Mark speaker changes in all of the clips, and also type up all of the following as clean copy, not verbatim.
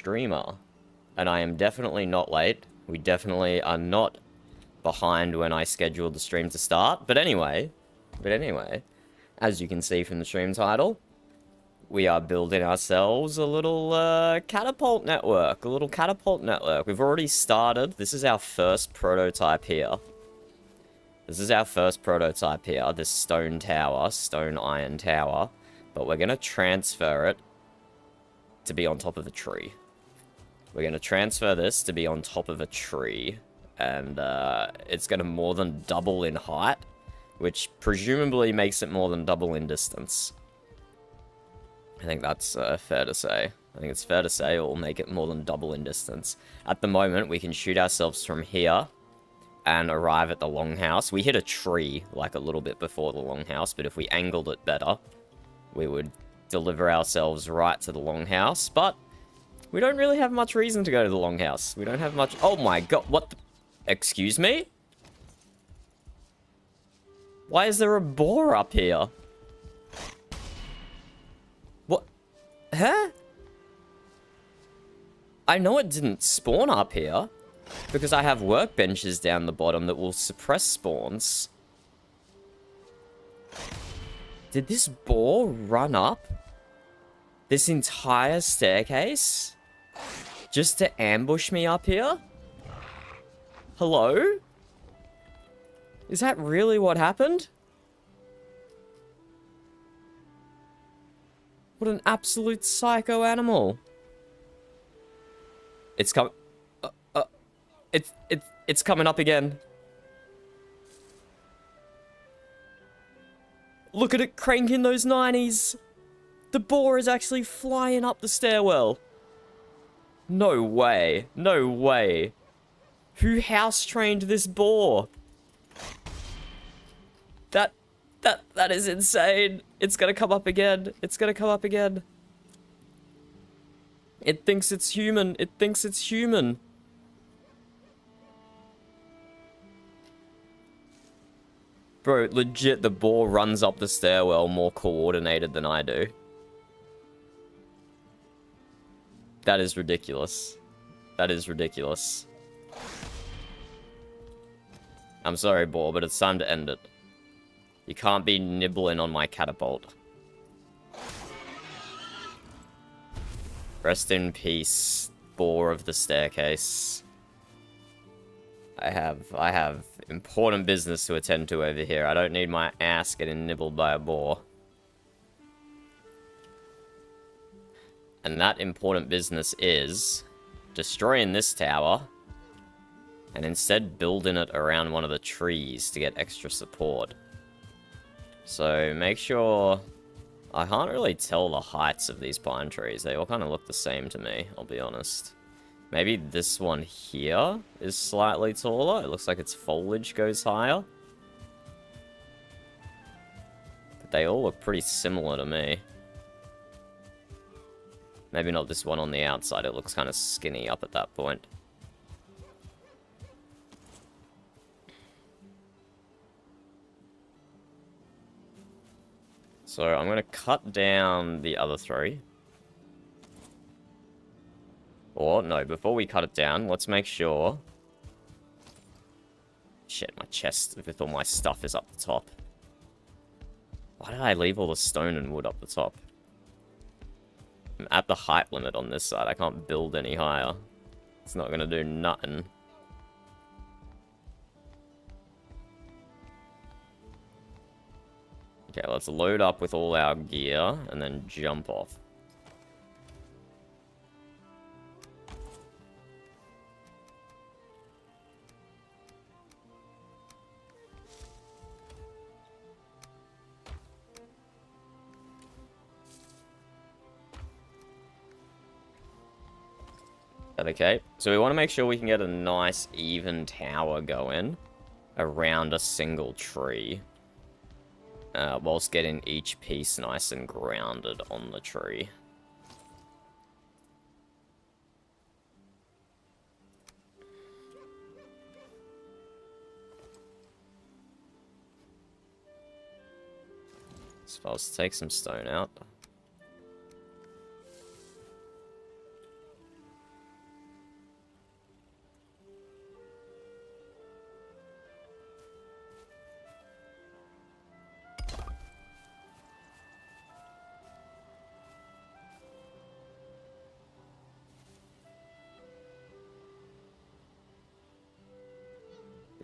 Speaker 1: streamer. And I am definitely not late. We definitely are not behind when I scheduled the stream to start. But anyway, as you can see from the stream title, we are building ourselves a little catapult network. We've already started. This is our first prototype here. This stone tower, stone iron tower. But we're going to transfer it to be on top of a tree. We're going to transfer this to be on top of a tree. And it's going to more than double in height, which presumably makes it more than double in distance. I think that's fair to say. I think it's fair to say it will make it more than double in distance. At the moment, we can shoot ourselves from here and arrive at the longhouse. We hit a tree, like, a little bit before the longhouse, but if we angled it better, we would deliver ourselves right to the longhouse. But we don't really have much reason to go to the longhouse. We don't have much... Oh my god, what the... Excuse me? Why is there a boar up here? What? Huh? I know it didn't spawn up here, because I have workbenches down the bottom that will suppress spawns. Did this boar run up this entire staircase just to ambush me up here? Hello? Is that really what happened? What an absolute psycho animal. It's coming... It's coming up again. Look at it cranking those 90s. The boar is actually flying up the stairwell. No way. No way. Who house-trained this boar? That is insane. It's gonna come up again. It's gonna come up again. It thinks it's human. It thinks it's human. Bro, legit, the boar runs up the stairwell more coordinated than I do. That is ridiculous. That is ridiculous. I'm sorry, boar, but it's time to end it. You can't be nibbling on my catapult. Rest in peace, boar of the staircase. I have important business to attend to over here. I don't need my ass getting nibbled by a boar. And that important business is destroying this tower and instead building it around one of the trees to get extra support. So make sure... I can't really tell the heights of these pine trees. They all kind of look the same to me, I'll be honest. Maybe this one here is slightly taller. It looks like its foliage goes higher. But they all look pretty similar to me. Maybe not this one on the outside. It looks kind of skinny up at that point. So I'm going to cut down the other three. Or, no, before we cut it down, let's make sure... Shit, my chest with all my stuff is up the top. Why did I leave all the stone and wood up the top? I'm at the height limit on this side. I can't build any higher. It's not going to do nothing. Okay, let's load up with all our gear and then jump off. Okay, so we want to make sure we can get a nice even tower going around a single tree, whilst getting each piece nice and grounded on the tree. So let's take some stone out.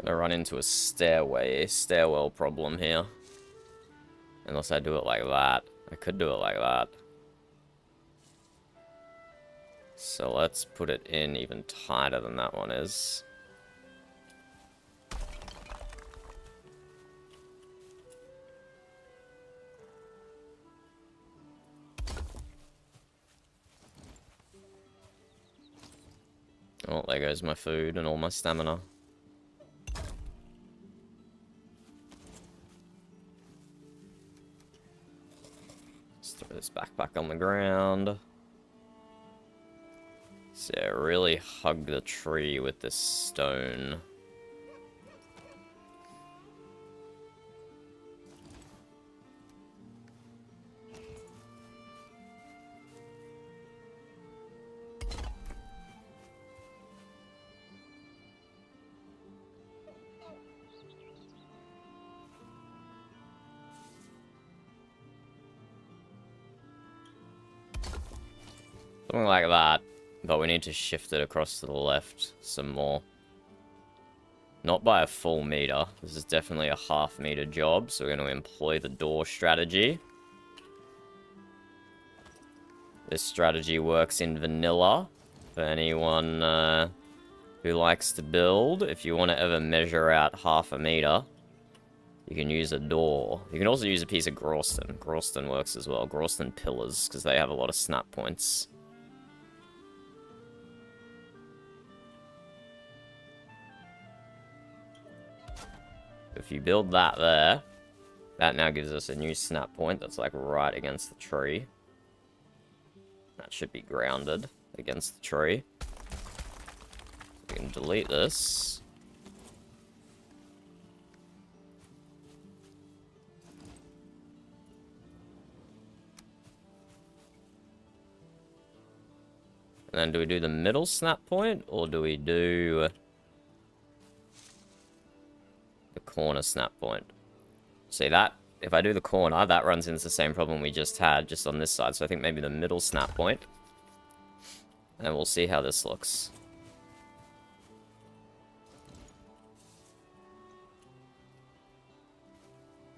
Speaker 1: Gonna run into a stairwell problem here. Unless I do it like that. I could do it like that. So let's put it in even tighter than that one is. Oh, there goes my food and all my stamina. Let's throw this backpack on the ground. So yeah, really hug the tree with this stone. Something like that, but we need to shift it across to the left some more. Not by a full meter. This is definitely a half-meter job, so we're going to employ the door strategy. This strategy works in vanilla for anyone who likes to build. If you want to ever measure out half a meter, you can use a door. You can also use a piece of Groston. Groston works as well. Groston pillars, because they have a lot of snap points. If you build that there, that now gives us a new snap point that's like right against the tree. That should be grounded against the tree. We can delete this. And then do we do the middle snap point, or do we do the corner snap point? See that? If I do the corner, that runs into the same problem we just had, just on this side. So I think maybe the middle snap point. And we'll see how this looks.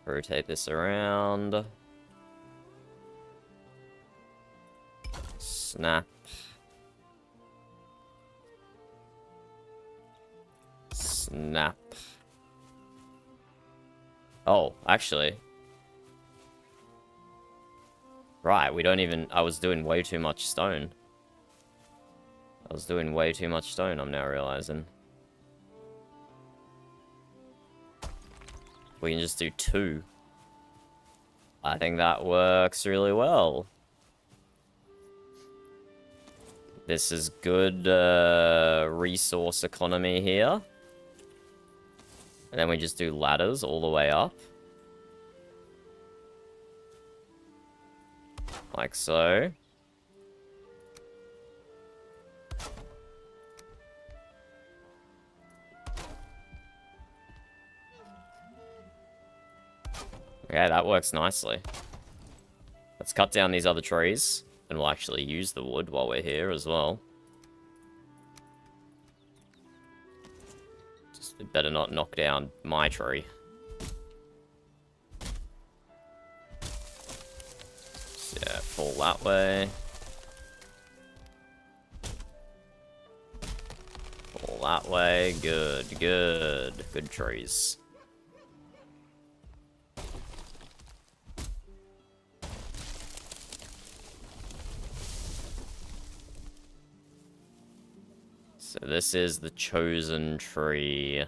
Speaker 1: Rotate this around. Snap. Snap. Oh, actually. Right, we don't even... I was doing way too much stone. I'm now realizing. We can just do 2. I think that works really well. This is good resource economy here. And then we just do ladders all the way up. Like so. Okay, that works nicely. Let's cut down these other trees. And we'll actually use the wood while we're here as well. Just better not knock down my tree. So yeah, fall that way. Fall that way. Good, good. Good trees. So this is the chosen tree.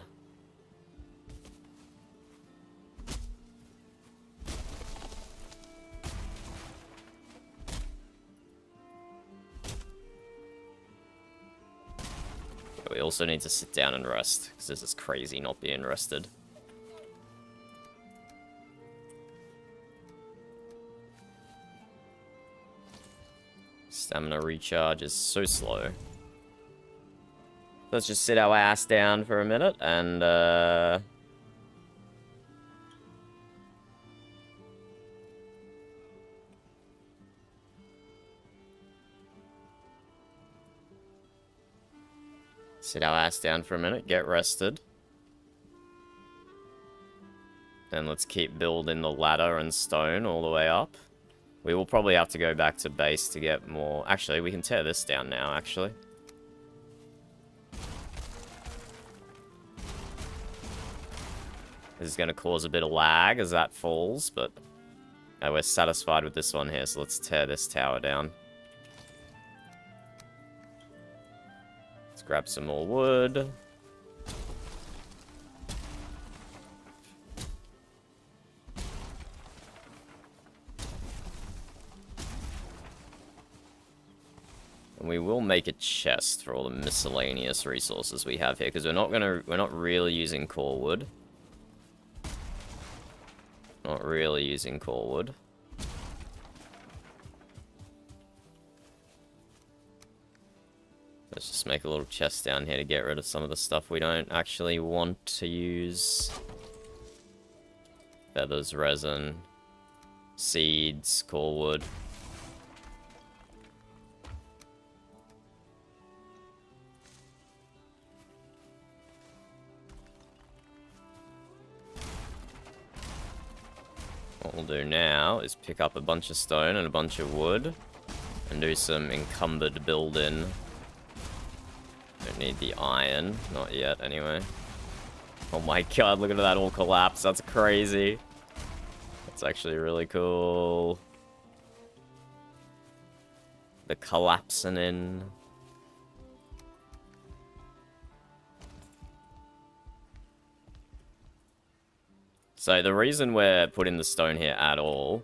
Speaker 1: We also need to sit down and rest, because this is crazy not being rested. Stamina recharge is so slow. Let's just sit our ass down for a minute and, sit our ass down for a minute, get rested. And let's keep building the ladder and stone all the way up. We will probably have to go back to base to get more... Actually, we can tear this down now, actually. This is going to cause a bit of lag as that falls, but we're satisfied with this one here, so let's tear this tower down. Let's grab some more wood. And we will make a chest for all the miscellaneous resources we have here, because we're not really using core wood. Not really using core wood. Let's just make a little chest down here to get rid of some of the stuff we don't actually want to use. Feathers, resin, seeds, core wood. What we'll do now is pick up a bunch of stone and a bunch of wood and do some encumbered building. Don't need the iron, not yet anyway. Oh my god, look at that all collapse, that's crazy. That's actually really cool. The collapsing in. So the reason we're putting the stone here at all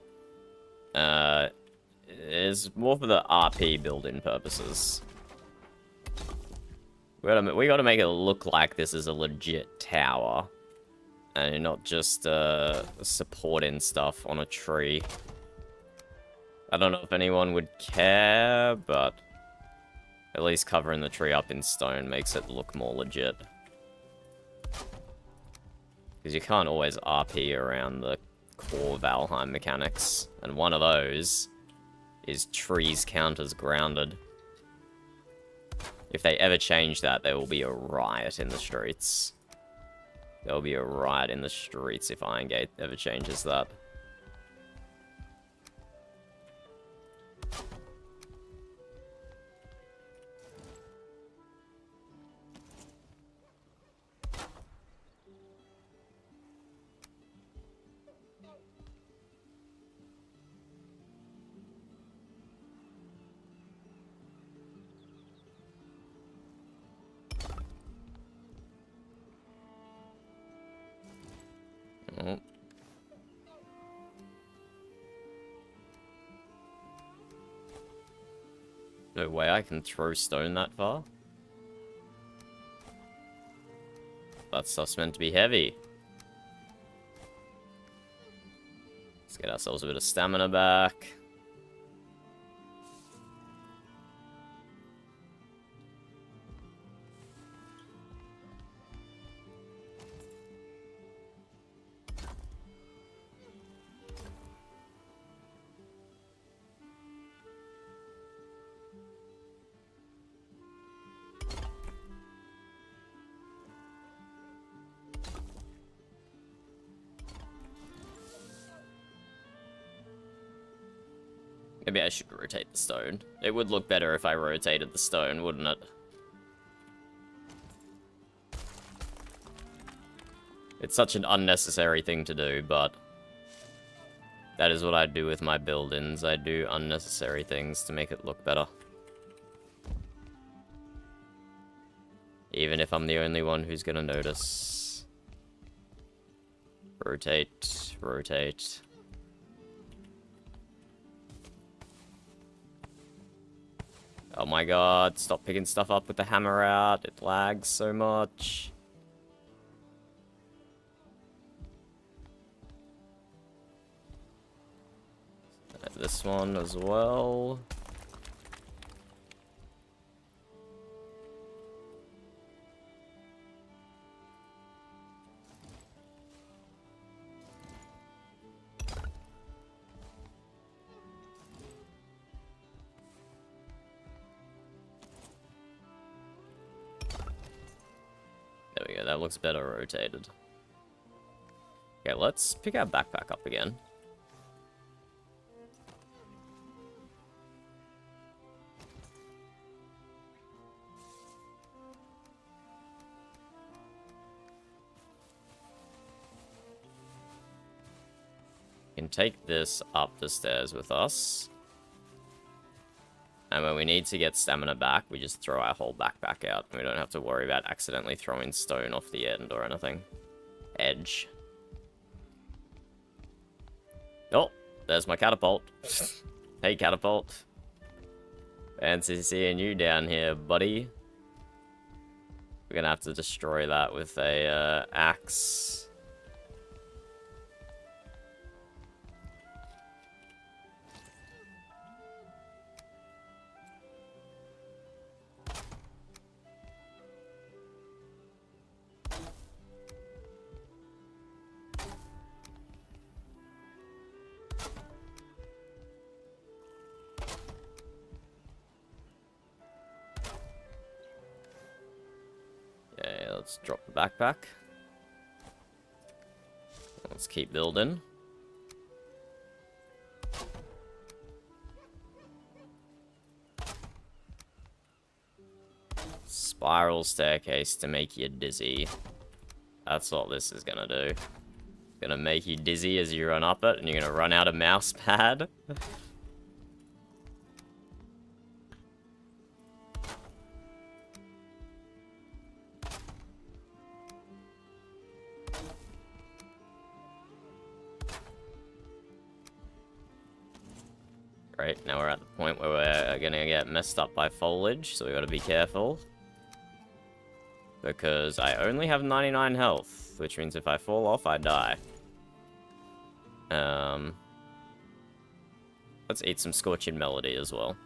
Speaker 1: is more for the RP building purposes. We gotta make it look like this is a legit tower, and not just supporting stuff on a tree. I don't know if anyone would care, but at least covering the tree up in stone makes it look more legit. Because you can't always RP around the core Valheim mechanics. And one of those is trees count as grounded. If they ever change that, there will be a riot in the streets. There will be a riot in the streets if Iron Gate ever changes that. Oh. No way I can throw stone that far? That stuff's meant to be heavy. Let's get ourselves a bit of stamina back. Maybe I should rotate the stone. It would look better if I rotated the stone, wouldn't it? It's such an unnecessary thing to do, but that is what I do with my buildings. I do unnecessary things to make it look better. Even if I'm the only one who's gonna notice. Rotate, rotate. Oh my god, stop picking stuff up with the hammer out. It lags so much. This one as well. There we go, that looks better rotated. Okay, let's pick our backpack up again. We can take this up the stairs with us. And when we need to get stamina back, we just throw our whole backpack out. We don't have to worry about accidentally throwing stone off the end or anything. Edge. Oh, there's my catapult. Hey, catapult. Fancy seeing you down here, buddy. We're gonna have to destroy that with a axe. Okay, let's drop the backpack. Let's keep building. Spiral staircase to make you dizzy. That's what this is gonna do. Gonna make you dizzy as you run up it, and you're gonna run out of mouse pad. Right, now we're at the point where we're gonna get messed up by foliage, so we gotta be careful. Because I only have 99 health, which means if I fall off, I die. Let's eat some Scorching Melody as well.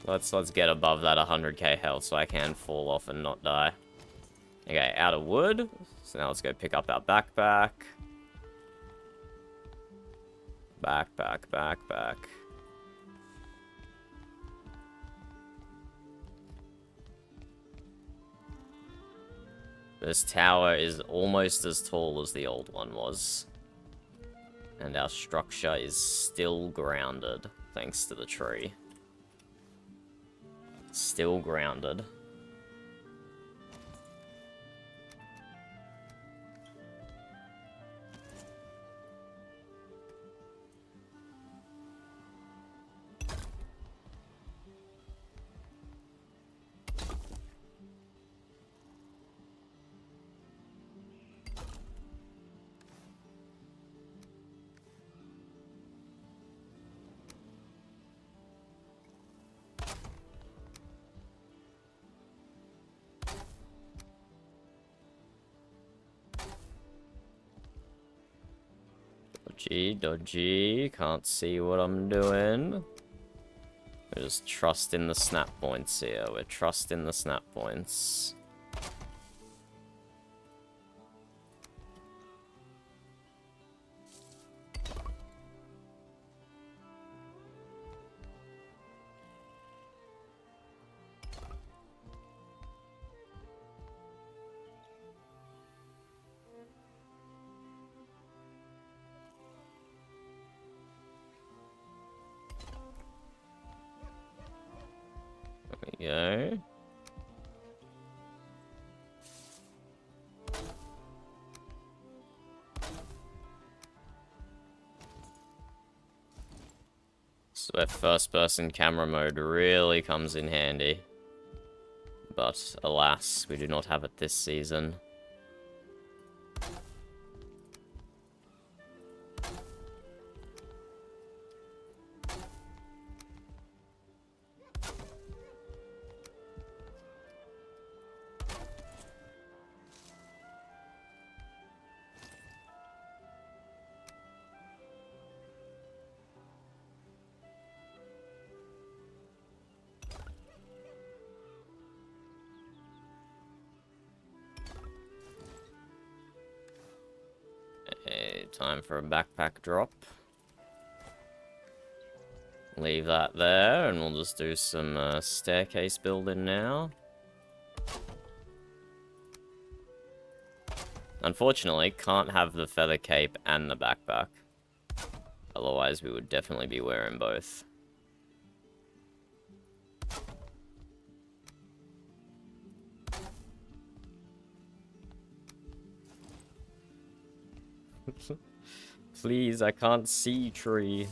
Speaker 1: Let's get above that 100k health so I can fall off and not die. Okay, out of wood. So now let's go pick up our backpack. Backpack. This tower is almost as tall as the old one was. And our structure is still grounded, thanks to the tree. Still grounded. Dodgy, can't see what I'm doing. We're just trusting the snap points here. We're trusting the snap points. There we go. So where first-person camera mode really comes in handy. But alas, we do not have it this season. Time for a backpack drop. Leave that there, and we'll just do some staircase building now. Unfortunately, can't have the feather cape and the backpack. Otherwise, we would definitely be wearing both. Please, I can't see tree.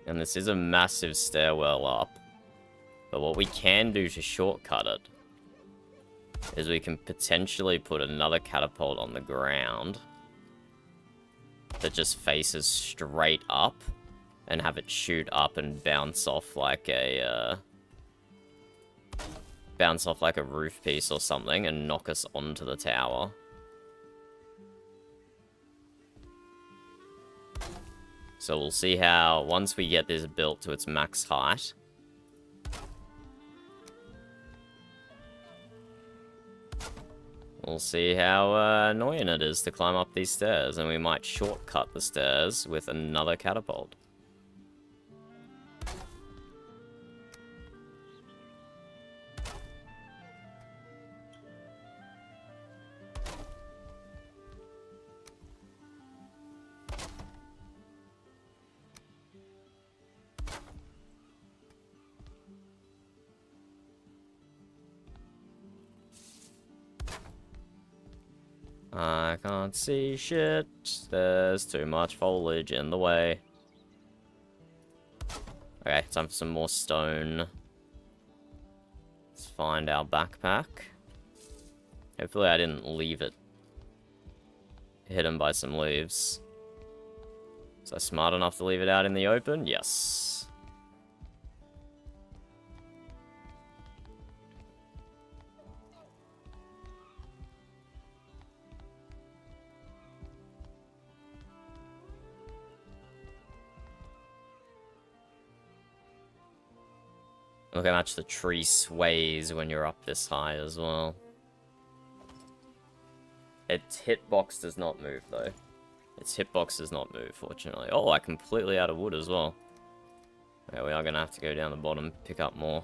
Speaker 1: And this is a massive stairwell up. But what we can do to shortcut it is we can potentially put another catapult on the ground that just faces straight up and have it shoot up and bounce off like a roof piece or something and knock us onto the tower. So we'll see how, once we get this built to its max height, we'll see how annoying it is to climb up these stairs, and we might shortcut the stairs with another catapult. I can't see shit. There's too much foliage in the way. Okay, time for some more stone. Let's find our backpack. Hopefully I didn't leave it hidden by some leaves. Was I smart enough to leave it out in the open? Yes. Look how much the tree sways when you're up this high as well. Its hitbox does not move, though. Its hitbox does not move, fortunately. Oh, I'm completely out of wood as well. Okay, we are going to have to go down the bottom, pick up more.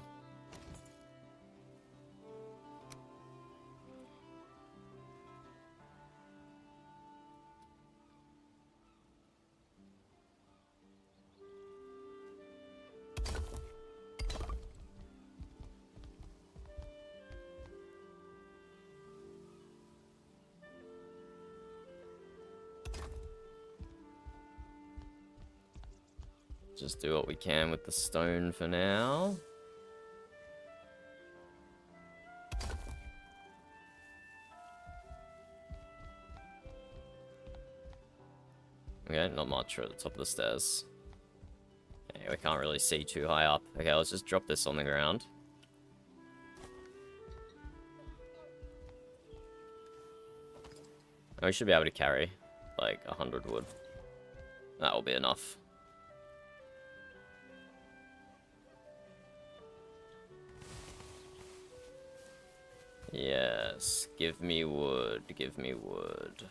Speaker 1: Just do what we can with the stone for now. Okay, not much at the top of the stairs. Okay, we can't really see too high up. Okay, let's just drop this on the ground. And we should be able to carry like 100 wood. That will be enough. Yes, give me wood, give me wood.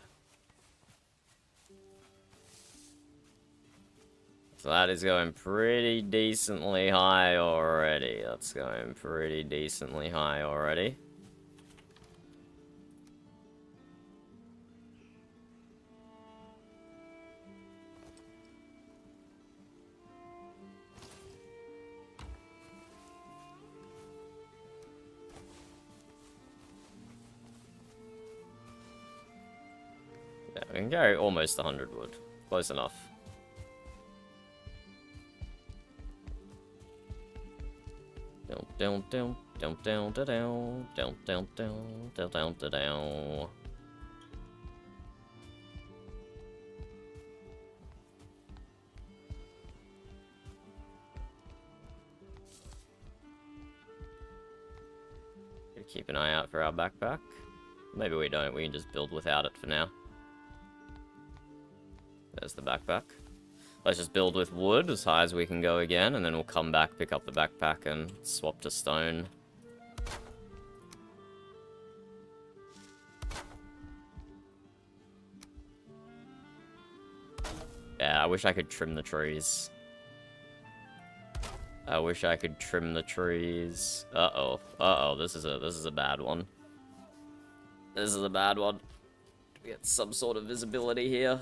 Speaker 1: So that is going pretty decently high already. That's going pretty decently high already. Yeah, we can carry almost 100 wood. Close enough. Down, down, down, down, down, down, down, down, down, down, down, down, down. Keep an eye out for our backpack. Maybe we don't, we can just build without it for now. There's the backpack. Let's just build with wood as high as we can go again, and then we'll come back, pick up the backpack, and swap to stone. Yeah, I wish I could trim the trees. I wish I could trim the trees. Uh-oh. Uh-oh, this is a bad one. This is a bad one. Get some sort of visibility here.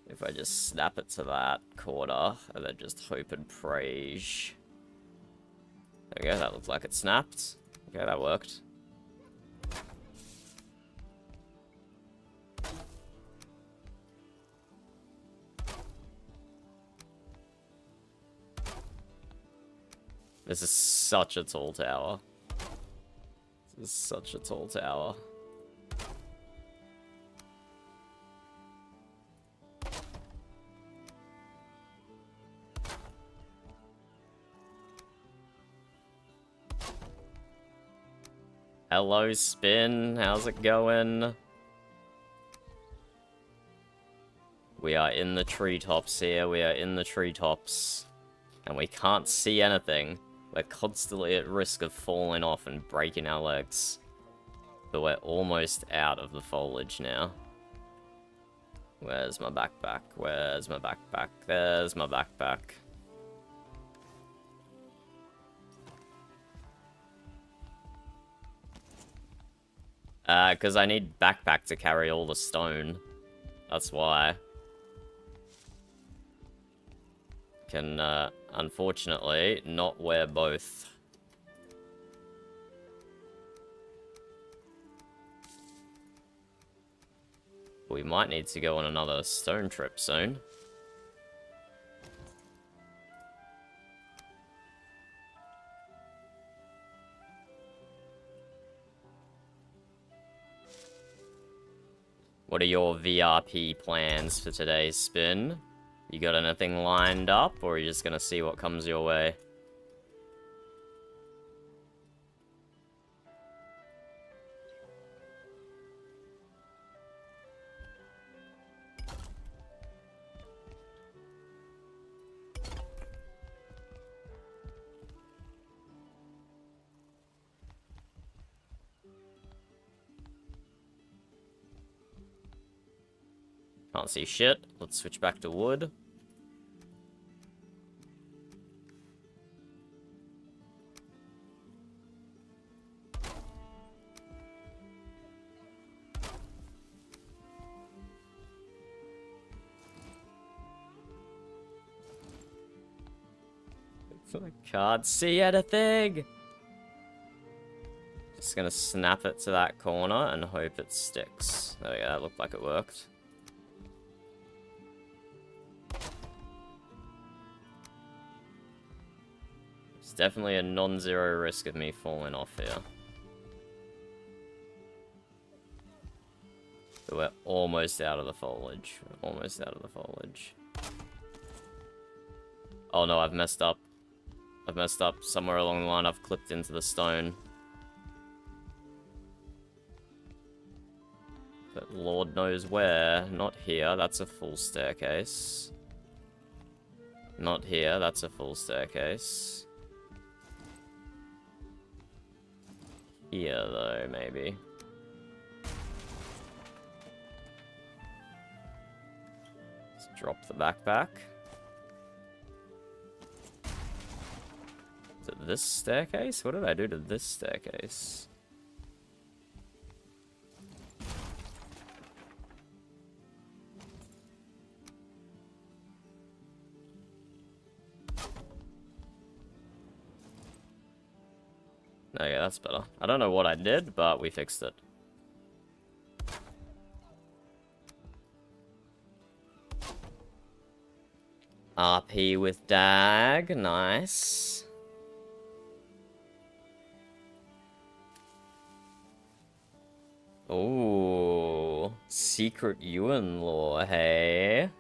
Speaker 1: If I just snap it to that corner, and then just hope and pray. There we go, that looked like it snapped. Okay, that worked. This is such a tall tower. This is such a tall tower. Hello, Spin. How's it going? We are in the treetops here. We are in the treetops. And we can't see anything. We're constantly at risk of falling off and breaking our legs. But we're almost out of the foliage now. Where's my backpack? Where's my backpack? There's my backpack. Because I need backpack to carry all the stone. That's why. Can, unfortunately, not wear both. We might need to go on another stone trip soon. What are your VRP plans for today's spin? You got anything lined up, or are you just gonna see what comes your way? Can't see shit. Let's switch back to wood. I can't see anything! Just gonna snap it to that corner and hope it sticks. There we go, that looked like it worked. It's definitely a non-zero risk of me falling off here. But we're almost out of the foliage. We're almost out of the foliage. Oh no, I've messed up. I've messed up. Somewhere along the line I've clipped into the stone. But Lord knows where. Not here, that's a full staircase. Not here, that's a full staircase. Here though, maybe. Let's drop the backpack. Is it this staircase? What did I do to this staircase? Okay, that's better. I don't know what I did, but we fixed it. RP with Dag, nice. Oh, secret Ewan lore, hey?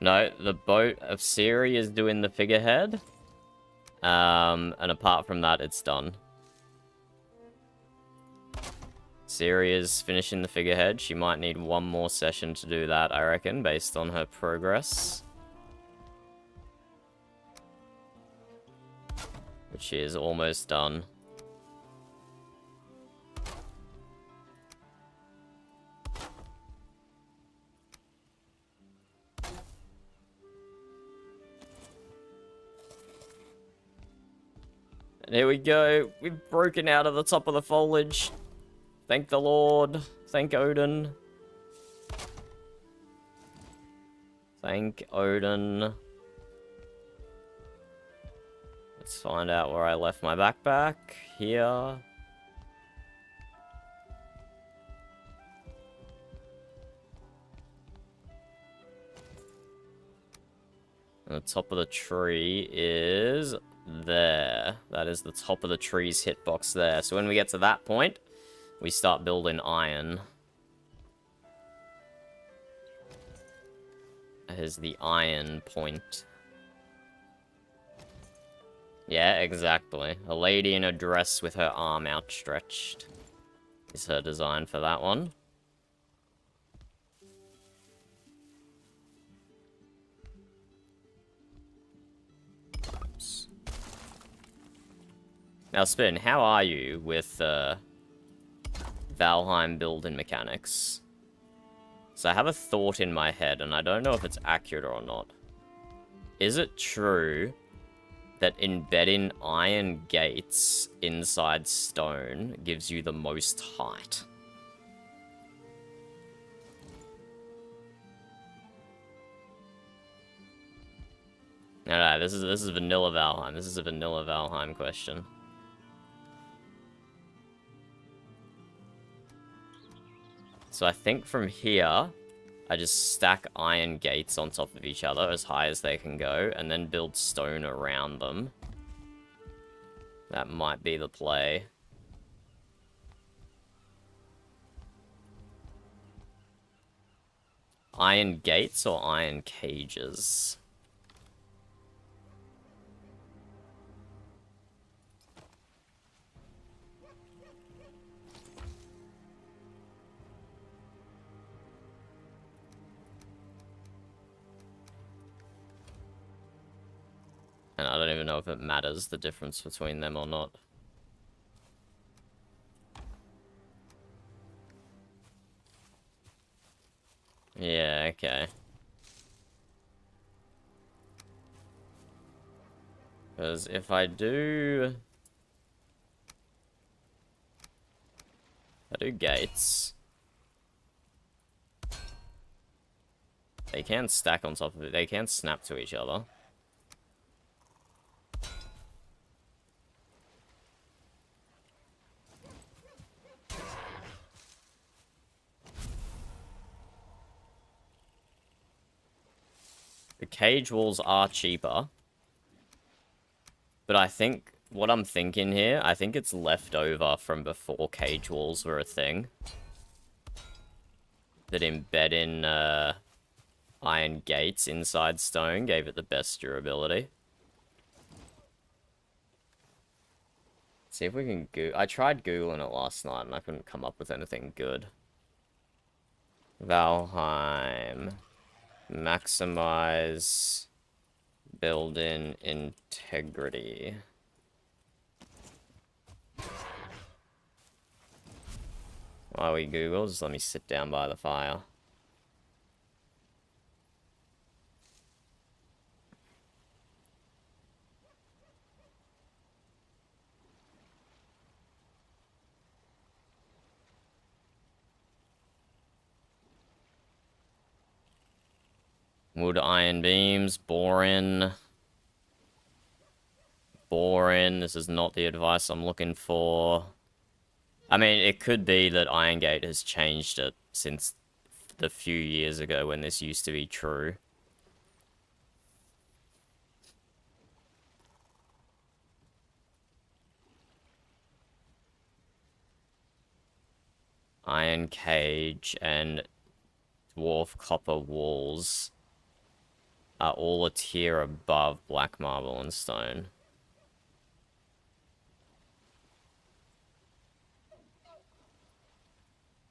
Speaker 1: No, the boat of Siri is doing the figurehead. And apart from that, it's done. Siri is finishing the figurehead. She might need one more session to do that, I reckon, based on her progress. But she is almost done. here we go. We've broken out of the top of the foliage. Thank the Lord. Thank Odin. Thank Odin. Let's find out where I left my backpack. Here. And the top of the tree is there. That is the top of the tree's hitbox there. So when we get to that point, we start building iron. Here's the iron point. Yeah, exactly. A lady in a dress with her arm outstretched is her design for that one. Oops. Now, Spin, how are you with Valheim building mechanics? So I have a thought in my head, and I don't know if it's accurate or not. Is it true that embedding iron gates inside stone gives you the most height? No, this is vanilla Valheim. This is a vanilla Valheim question. So I think from here, I just stack iron gates on top of each other as high as they can go, and then build stone around them. That might be the play. Iron gates or iron cages? And I don't even know if it matters, the difference between them or not. Yeah, okay. Because if I do gates, they can stack on top of it. They can snap to each other. The cage walls are cheaper. But I think, what I'm thinking here, I think it's left over from before cage walls were a thing. That embedding iron gates inside stone gave it the best durability. See if we can I tried Googling it last night and I couldn't come up with anything good. Valheim. Maximize building integrity. While we Google, just let me sit down by the fire. Wood iron beams, boring. Boring. This is not the advice I'm looking for. I mean, it could be that Iron Gate has changed it since the few years ago when this used to be true. Iron cage and dwarf copper walls are all a tier above black marble and stone.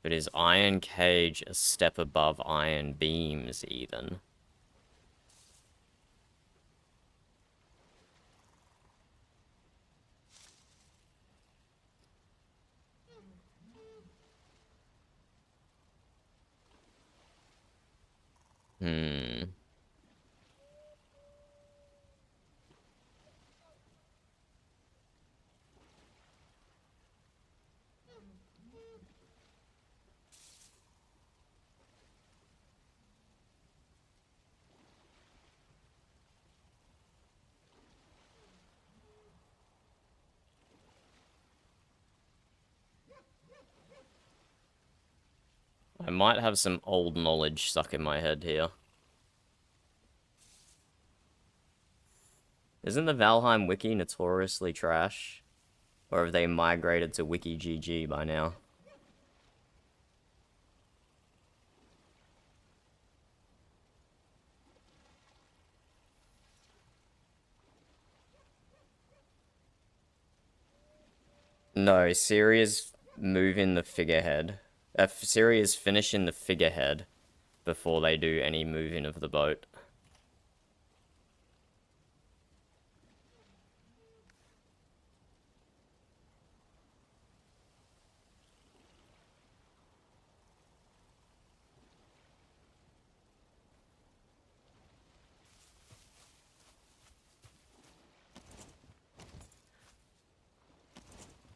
Speaker 1: But is iron cage a step above iron beams even? I might have some old knowledge stuck in my head here. Isn't the Valheim wiki notoriously trash? Or have they migrated to WikiGG by now? No, Syria's moving the figurehead. Syria's finishing the figurehead before they do any moving of the boat.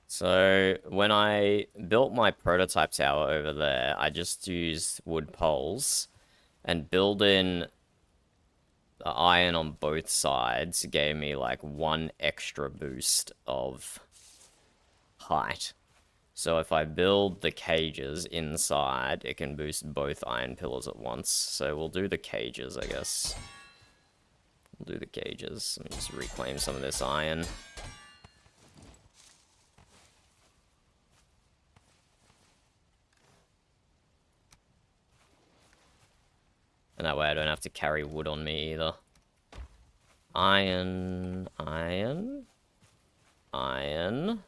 Speaker 1: So, when I built my prototype tower over there, I just used wood poles, and building the iron on both sides gave me like 1 extra boost of height. So if I build the cages inside, it can boost both iron pillars at once. So we'll do the cages, I guess. We'll do the cages. Let me just reclaim some of this iron. And that way I don't have to carry wood on me either. Iron, iron, iron.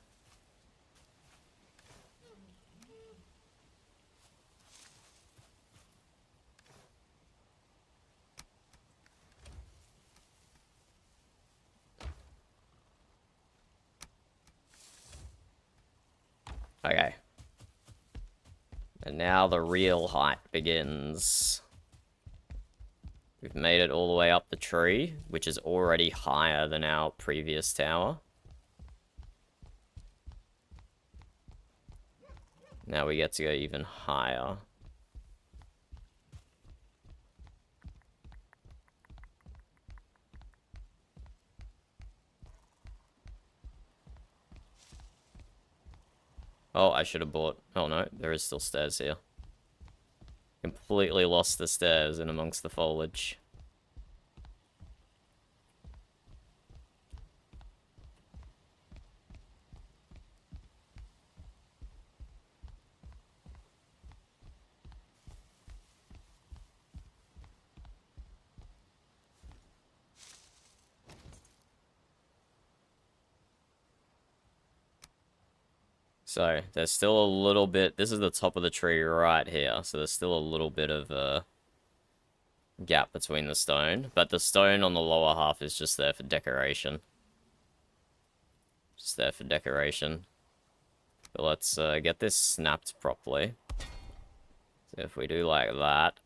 Speaker 1: Okay. And now the real height begins. We've made it all the way up the tree, which is already higher than our previous tower. Now we get to go even higher. Oh, I should have bought... Oh no, there is still stairs here. Completely lost the stairs in amongst the foliage. So, there's still a little bit... This is the top of the tree right here. So there's still a little bit of a gap between the stone. But the stone on the lower half is just there for decoration. Just there for decoration. But let's get this snapped properly. So if we do like that.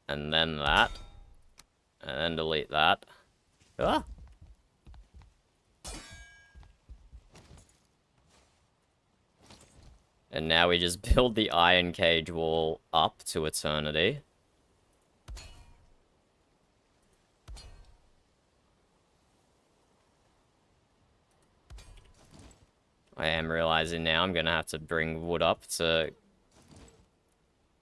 Speaker 1: And then that. And then delete that. Ah! And now we just build the iron cage wall up to eternity. I am realizing now I'm going to have to bring wood up to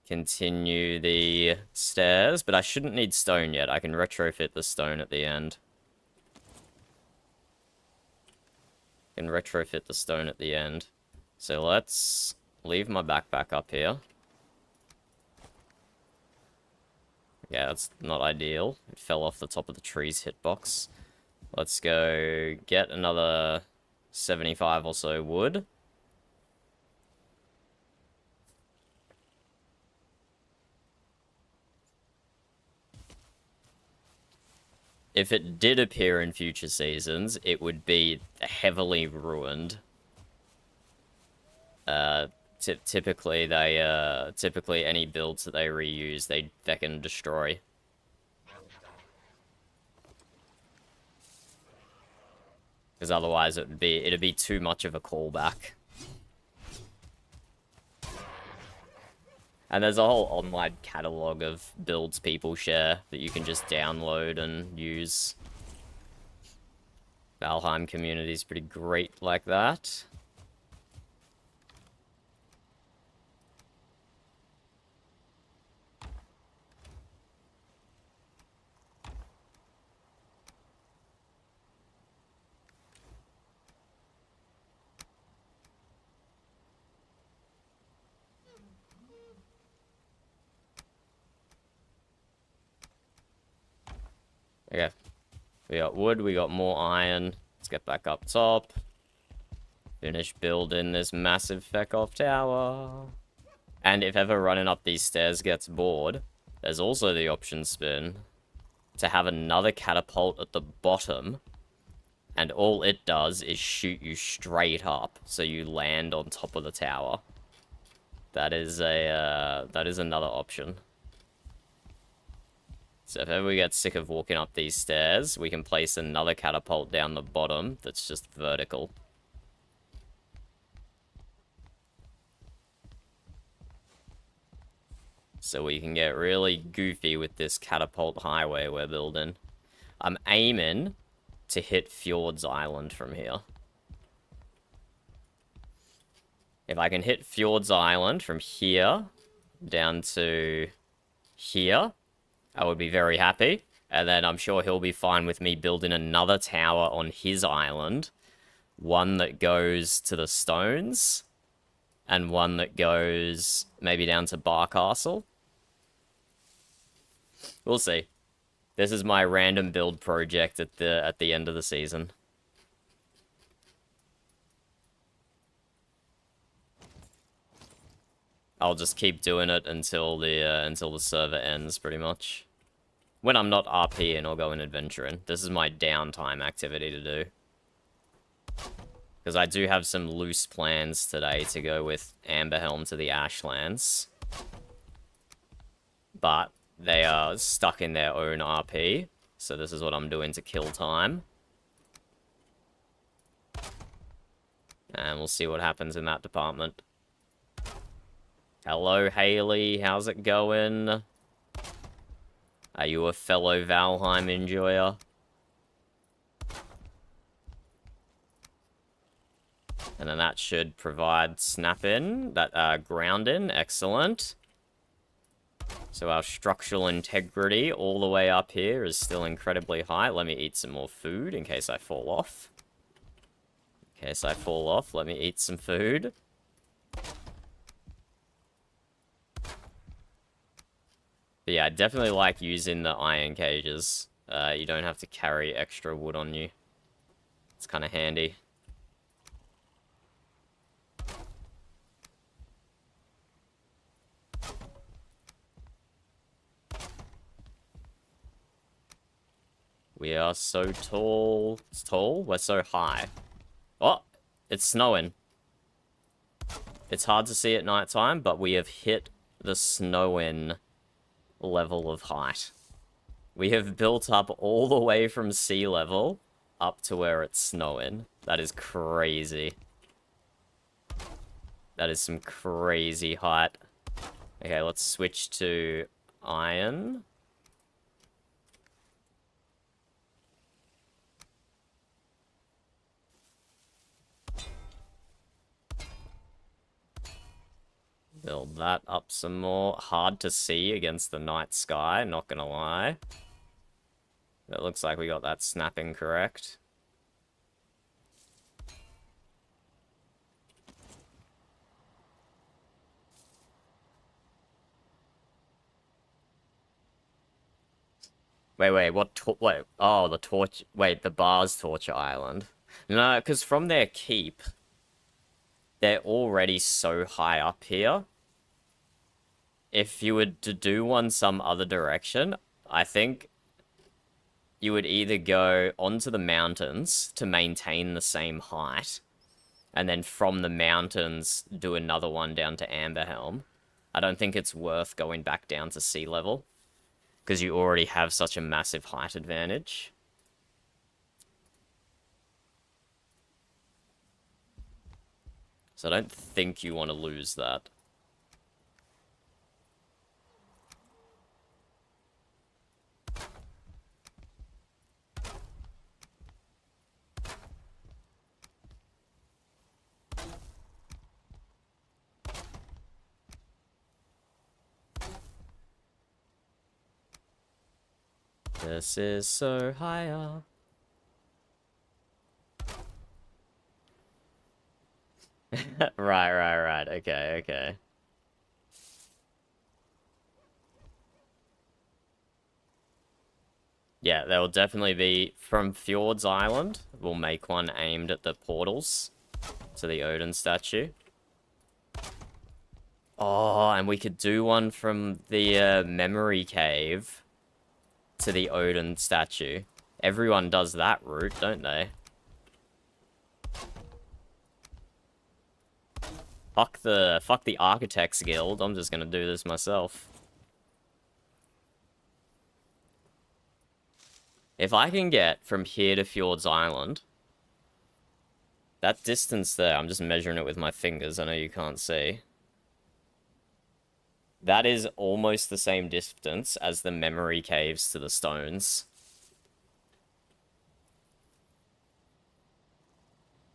Speaker 1: continue the stairs, but I shouldn't need stone yet. I can retrofit the stone at the end. I can retrofit the stone at the end. So let's leave my backpack up here. Yeah, that's not ideal. It fell off the top of the tree's hitbox. Let's go get another 75 or so wood. If it did appear in future seasons, it would be heavily ruined. Typically any builds that they reuse, they feckin' destroy. Because otherwise it'd be too much of a callback. And there's a whole online catalog of builds people share that you can just download and use. Valheim community is pretty great like that. Okay. We got wood, we got more iron. Let's get back up top. Finish building this massive feck-off tower. And if ever running up these stairs gets bored, there's also the option spin to have another catapult at the bottom. And all it does is shoot you straight up, so you land on top of the tower. That is another option. So if ever we get sick of walking up these stairs, we can place another catapult down the bottom that's just vertical. So we can get really goofy with this catapult highway we're building. I'm aiming to hit Fjord's Island from here. If I can hit Fjord's Island from here down to here, I would be very happy. And then I'm sure he'll be fine with me building another tower on his island. One that goes to the stones. And one that goes maybe down to Bar Castle. We'll see. This is my random build project at the end of the season. I'll just keep doing it until the server ends, pretty much. When I'm not RPing or going adventuring. This is my downtime activity to do. Because I do have some loose plans today to go with Amberhelm to the Ashlands. But they are stuck in their own RP. So this is what I'm doing to kill time. And we'll see what happens in that department. Hello, Haley. How's it going? Are you a fellow Valheim enjoyer? And then that should provide snap-in, that ground-in, excellent. So our structural integrity all the way up here is still incredibly high. Let me eat some more food in case I fall off. In case I fall off, let me eat some food. But yeah, I definitely like using the iron cages. You don't have to carry extra wood on you. It's kind of handy. We are so tall. It's tall? We're so high. Oh, it's snowing. It's hard to see at nighttime, but we have hit the snowing level of height. We have built up all the way from sea level up to where it's snowing. That is crazy. That is some crazy height. Okay, let's switch to iron. Build that up some more. Hard to see against the night sky, not gonna lie. It looks like we got that snapping correct. Wait, wait, oh, the torch, wait, the Bars Torture Island. No, because from their keep, they're already so high up here. If you were to do one some other direction, I think you would either go onto the mountains to maintain the same height, and then from the mountains do another one down to Amberhelm. I don't think it's worth going back down to sea level, because you already have such a massive height advantage. So I don't think you want to lose that. This is so high up. Right. Okay. Yeah, there will definitely be from Fjord's Island. We'll make one aimed at the portals to the Odin statue. Oh, and we could do one from the memory cave to the Odin statue. Everyone does that route, don't they? Fuck the Architects Guild. I'm just gonna do this myself. If I can get from here to Fjord's Island, that distance there, I'm just measuring it with my fingers, I know you can't see. That is almost the same distance as the memory caves to the stones.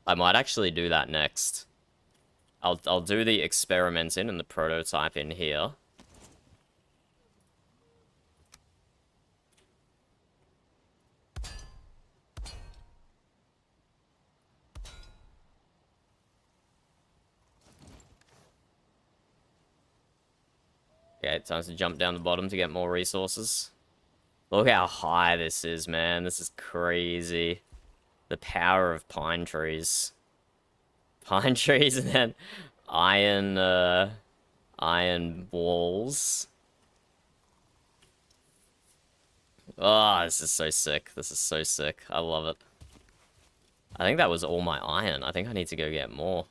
Speaker 1: I might actually do that next. I'll do the experiment in and the prototype in here. Okay, time to jump down the bottom to get more resources. Look how high this is, man. This is crazy. The power of pine trees. Pine trees and then iron walls. Oh, this is so sick. This is so sick. I love it. I think that was all my iron. I think I need to go get more.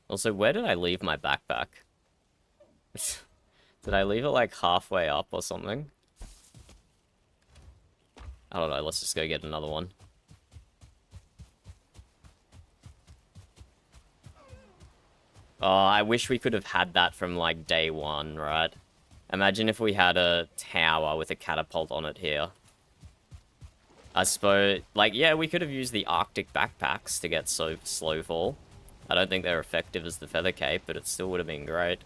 Speaker 1: Also, where did I leave my backpack? Did I leave it like halfway up or something? I don't know. Let's just go get another one. Oh, I wish we could have had that from, like, day one, right? Imagine if we had a tower with a catapult on it here. I suppose, like, yeah, we could have used the Arctic backpacks to get so slow fall. I don't think they're effective as the feather cape, but it still would have been great.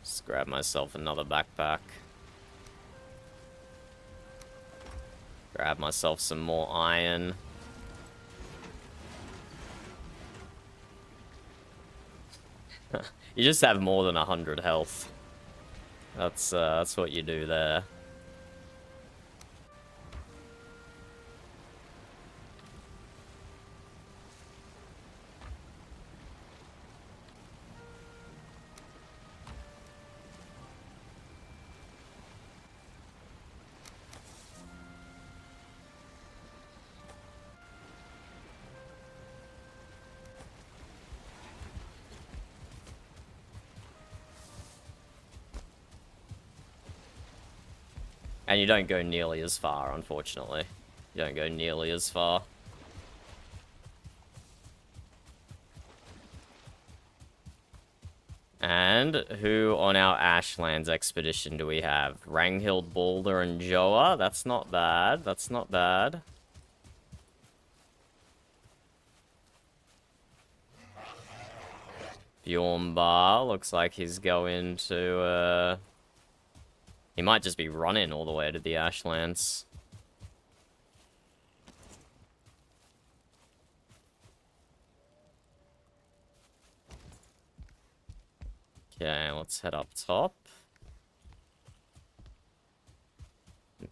Speaker 1: Just grab myself another backpack. Grab myself some more iron. You just have more than 100 health. That's what you do there. And you don't go nearly as far, unfortunately. You don't go nearly as far. And who on our Ashlands expedition do we have? Ranghild, Balder, and Joa? That's not bad. That's not bad. Bjornbar looks like he's going to, he might just be running all the way to the Ashlands. Okay, let's head up top.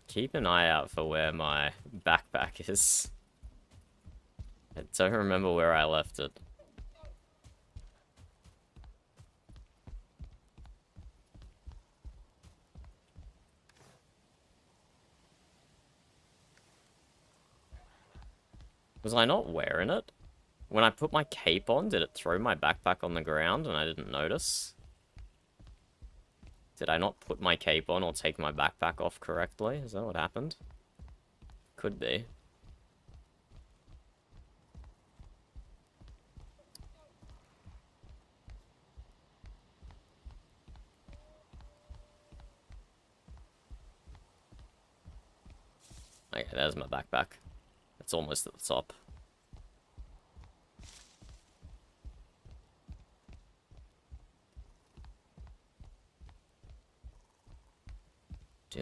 Speaker 1: Keep an eye out for where my backpack is. I don't remember where I left it. Was I not wearing it? When I put my cape on, did it throw my backpack on the ground and I didn't notice? Did I not put my cape on or take my backpack off correctly? Is that what happened? Could be. Okay, there's my backpack. It's almost at the top. I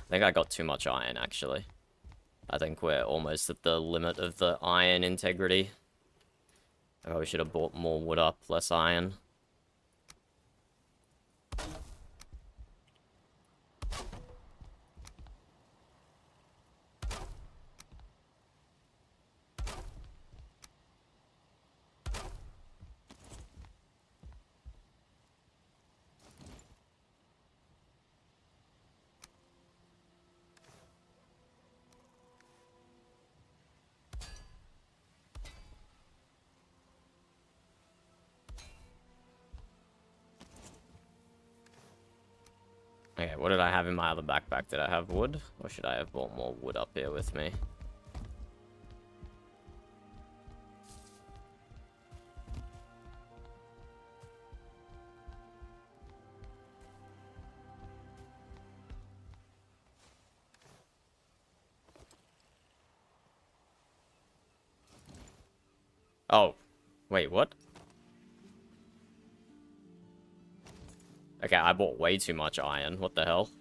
Speaker 1: think I got too much iron, actually. I think we're almost at the limit of the iron integrity. I probably should have bought more wood up, less iron. Okay, what did I have in my other backpack? Did I have wood? Or should I have brought more wood up here with me? Oh, wait, what? Okay, I bought way too much iron. What the hell?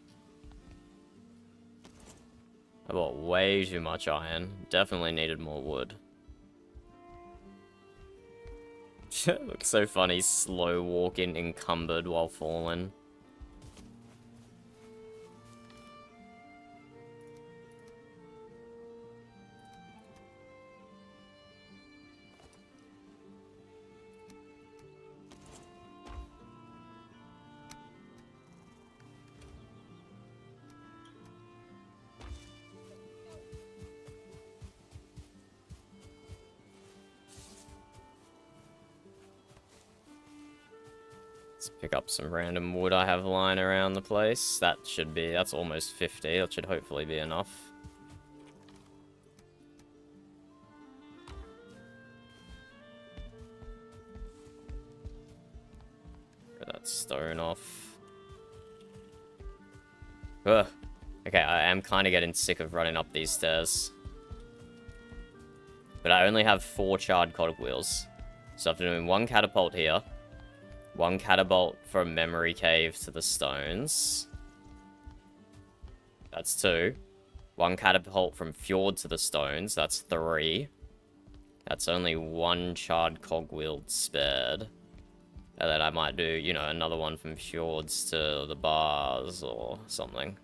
Speaker 1: I bought way too much iron. Definitely needed more wood. Looks so funny, slow walking, encumbered while falling. Let's pick up some random wood I have lying around the place. That's almost 50. That should hopefully be enough. Get that stone off. Ugh. Okay, I am kind of getting sick of running up these stairs. But I only have 4 charred cogwheels. So after doing 1 catapult here, 1 catapult from memory cave to the stones. That's 2. 1 catapult from fjord to the stones. That's 3. That's only 1 charred cogwheel spared. And then I might do, you know, another one from fjords to the bars or something.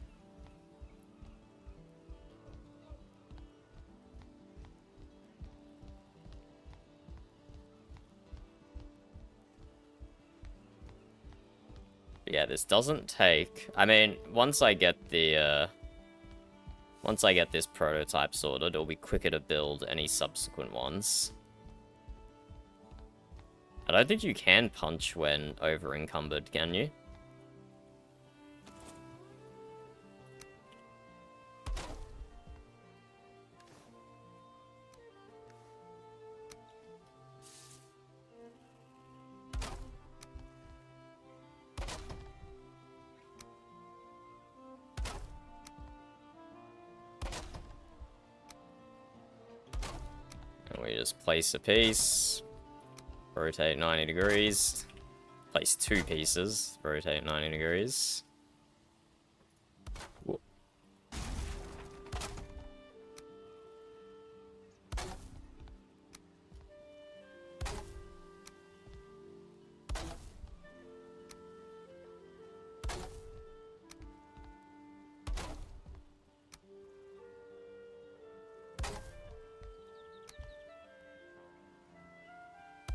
Speaker 1: Yeah, this doesn't take... I mean, once I get this prototype sorted, it'll be quicker to build any subsequent ones. I don't think you can punch when over-encumbered, can you? And we just place a piece, rotate 90 degrees, place 2 pieces, rotate 90 degrees. Whoa.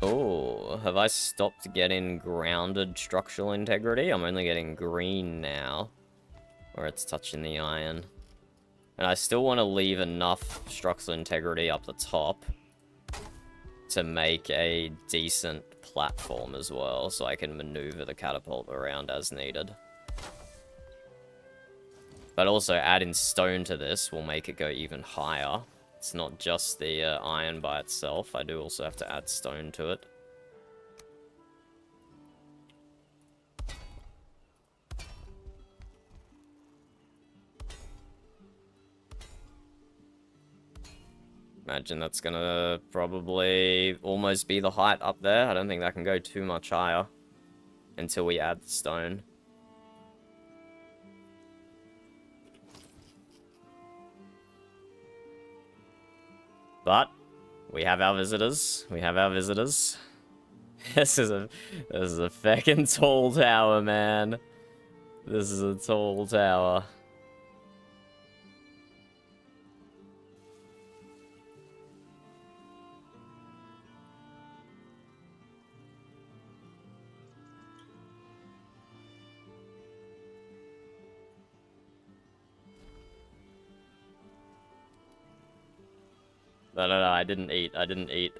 Speaker 1: Oh, have I stopped getting grounded structural integrity? I'm only getting green now, where it's touching the iron. And I still want to leave enough structural integrity up the top to make a decent platform as well, so I can maneuver the catapult around as needed. But also adding stone to this will make it go even higher. It's not just the iron by itself. I do also have to add stone to it. Imagine that's gonna probably almost be the height up there. I don't think that can go too much higher until we add the stone. But we have our visitors. We have our visitors. This is a feckin' tall tower, man. This is a tall tower. No, I didn't eat. I didn't eat.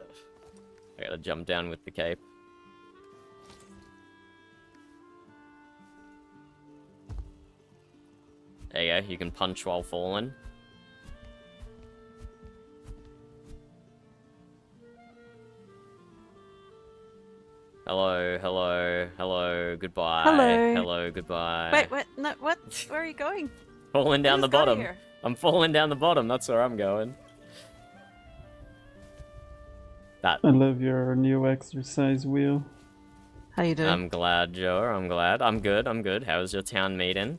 Speaker 1: I gotta jump down with the cape. There you go, you can punch while falling. Hello, hello, hello, goodbye.
Speaker 2: Hello.
Speaker 1: Hello, goodbye.
Speaker 2: Wait, what? No, what? Where are you going?
Speaker 1: Falling down the bottom.
Speaker 2: Here?
Speaker 1: I'm falling down the bottom, that's where I'm going.
Speaker 3: I love your new exercise wheel.
Speaker 2: How you doing?
Speaker 1: I'm glad, Joe, I'm glad. I'm good, I'm good. How was your town meeting?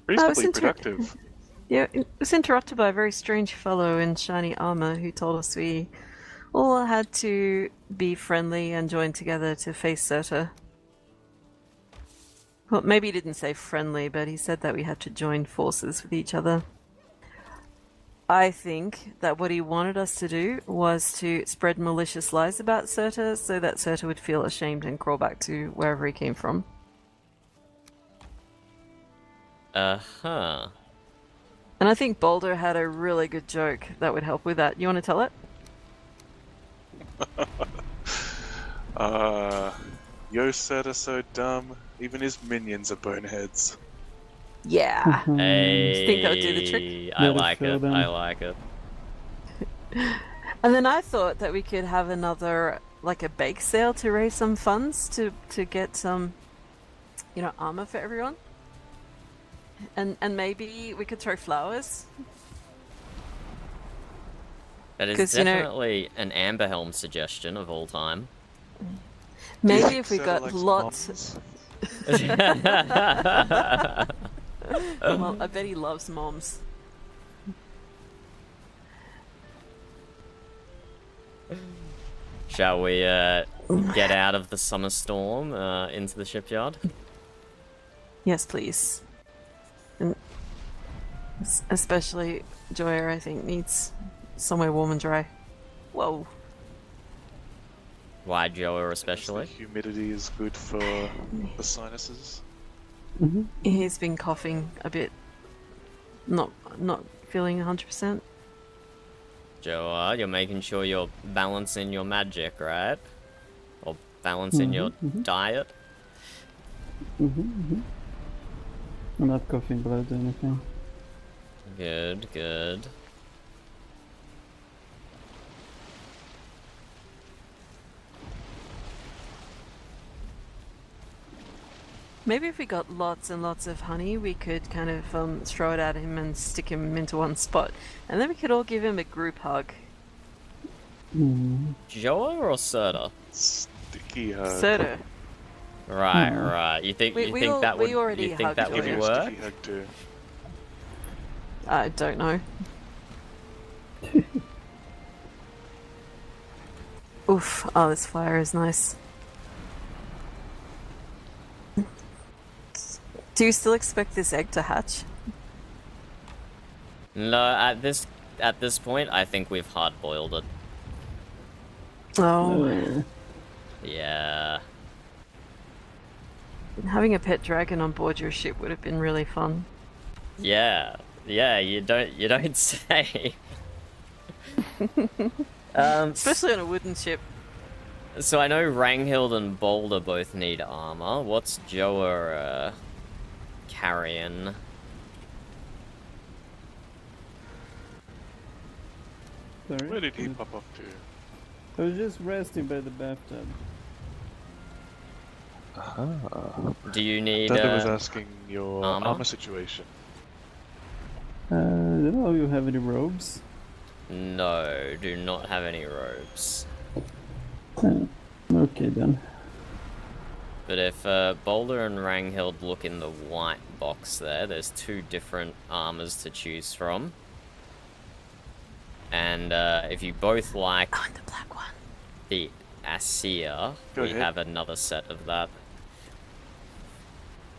Speaker 4: Reasonably productive.
Speaker 2: Yeah, it was interrupted by a very strange fellow in shiny armor who told us we all had to be friendly and join together to face Surta. Well, maybe he didn't say friendly, but he said that we had to join forces with each other. I think that what he wanted us to do was to spread malicious lies about Surta so that Surta would feel ashamed and crawl back to wherever he came from.
Speaker 1: Uh-huh.
Speaker 2: And I think Boulder had a really good joke that would help with that. You want to tell it?
Speaker 4: Yo Surta so dumb, even his minions are boneheads.
Speaker 2: Yeah.
Speaker 1: Hey,
Speaker 2: Think that would do the trick?
Speaker 1: I like it, I like it.
Speaker 2: And then I thought that we could have another, like a bake sale to raise some funds to get some, you know, armor for everyone. And maybe we could throw flowers.
Speaker 1: That is
Speaker 2: 'Cause, you know-
Speaker 1: definitely an Amber Helm suggestion of all time.
Speaker 2: Maybe if we
Speaker 4: Surta
Speaker 2: got
Speaker 4: likes
Speaker 2: lots.
Speaker 4: moms.
Speaker 2: Well, I bet he loves moms.
Speaker 1: Shall we get out of the summer storm into the shipyard?
Speaker 2: Yes, please. And especially Joya, I think, needs somewhere warm and dry. Whoa.
Speaker 1: Why Joa
Speaker 4: The
Speaker 1: especially?
Speaker 4: humidity is good for the sinuses.
Speaker 2: He's been coughing a bit. Not feeling 100%.
Speaker 1: Joa, you're making sure you're balancing your magic, right? Or balancing your diet?
Speaker 3: I'm not coughing blood or anything.
Speaker 1: Good, good.
Speaker 2: Maybe if we got lots and lots of honey, we could kind of throw it at him and stick him into one spot. And then we could all give him a group hug.
Speaker 1: Joa or Surta?
Speaker 4: Sticky hug.
Speaker 2: Surta.
Speaker 1: Right, right. You think
Speaker 2: We already
Speaker 1: you think
Speaker 2: hugged
Speaker 1: that
Speaker 2: Joya.
Speaker 1: would
Speaker 4: Give you a
Speaker 1: work?
Speaker 4: sticky hug too.
Speaker 2: I don't know. Oof. Oh, this fire is nice. Do you still expect this egg to hatch?
Speaker 1: No, at this point, I think we've hard boiled it.
Speaker 2: Oh.
Speaker 1: Yeah.
Speaker 2: Having a pet dragon on board your ship would have been really fun.
Speaker 1: Yeah. Yeah, you don't say.
Speaker 2: Especially on a wooden ship.
Speaker 1: So I know Ranghild and Boulder both need armor. What's Joa carrying?
Speaker 3: Sorry.
Speaker 4: Where did he pop off to?
Speaker 3: I was just resting by the bathtub.
Speaker 1: Do you need
Speaker 4: Dada was asking your
Speaker 1: armor?
Speaker 4: armor situation.
Speaker 3: I don't know if you have any robes.
Speaker 1: No, do not have any robes.
Speaker 3: Okay then.
Speaker 1: But if Boulder and Ranghild look in the white box there's two different armors to choose from. And if you both like
Speaker 2: Oh, and the black one.
Speaker 1: the Asia,
Speaker 4: Go
Speaker 1: we
Speaker 4: ahead.
Speaker 1: have another set of that.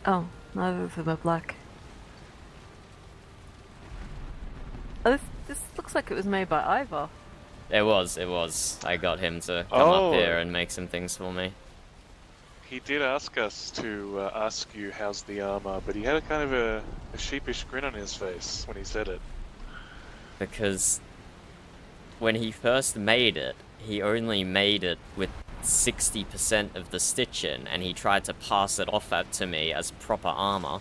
Speaker 2: Oh, neither of them are black. Oh, this looks like it was made by Ivor.
Speaker 1: It was. I got him to come
Speaker 4: Oh.
Speaker 1: up here and make some things for me.
Speaker 4: He did ask us to ask you how's the armor, but he had a kind of a sheepish grin on his face when he said it.
Speaker 1: Because when he first made it, he only made it with 60% of the stitch in, and he tried to pass it off to me as proper armor.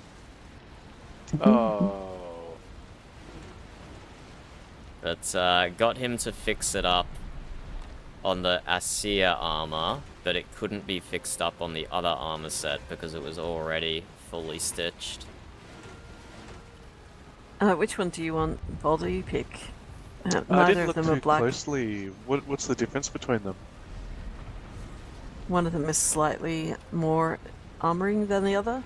Speaker 4: Oh.
Speaker 1: But got him to fix it up on the Asia armor, but it couldn't be fixed up on the other armor set because it was already fully stitched.
Speaker 2: Which one do you want, Boulder? You pick.
Speaker 4: I
Speaker 2: Neither
Speaker 4: didn't
Speaker 2: of
Speaker 4: look
Speaker 2: them
Speaker 4: too
Speaker 2: are black.
Speaker 4: closely. What's the difference between them?
Speaker 2: One of them is slightly more armoring than the other.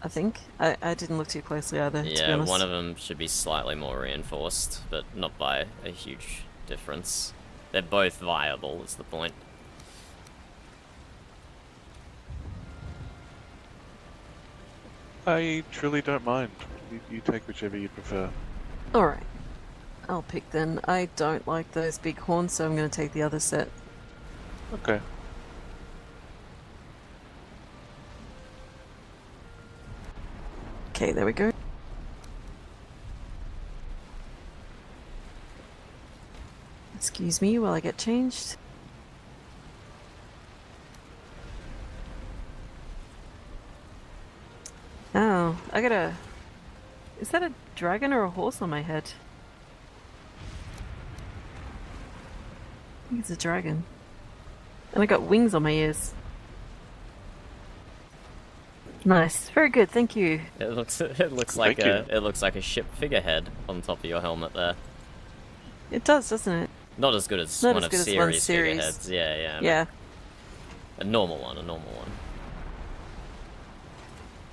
Speaker 2: I think. I didn't look too closely either, to be
Speaker 1: Yeah,
Speaker 2: honest.
Speaker 1: one of them should be slightly more reinforced, but not by a huge difference. They're both viable, is the point.
Speaker 4: I truly don't mind. You take whichever you prefer.
Speaker 2: Alright. I'll pick then. I don't like those big horns, so I'm going to take the other set.
Speaker 4: Okay.
Speaker 2: Okay, there we go. Excuse me while I get changed. Oh, I got a... Is that a dragon or a horse on my head? I think it's a dragon. And I got wings on my ears. Nice, very good, thank you.
Speaker 1: It looks like
Speaker 4: Thank you.
Speaker 1: it looks like a ship figurehead on top of your helmet there.
Speaker 2: It does, doesn't it?
Speaker 1: Not as good as
Speaker 2: Not
Speaker 1: one
Speaker 2: as
Speaker 1: of
Speaker 2: good as one
Speaker 1: Siri's
Speaker 2: Siri's.
Speaker 1: figureheads. Yeah.
Speaker 2: Yeah.
Speaker 1: A normal one, a normal one.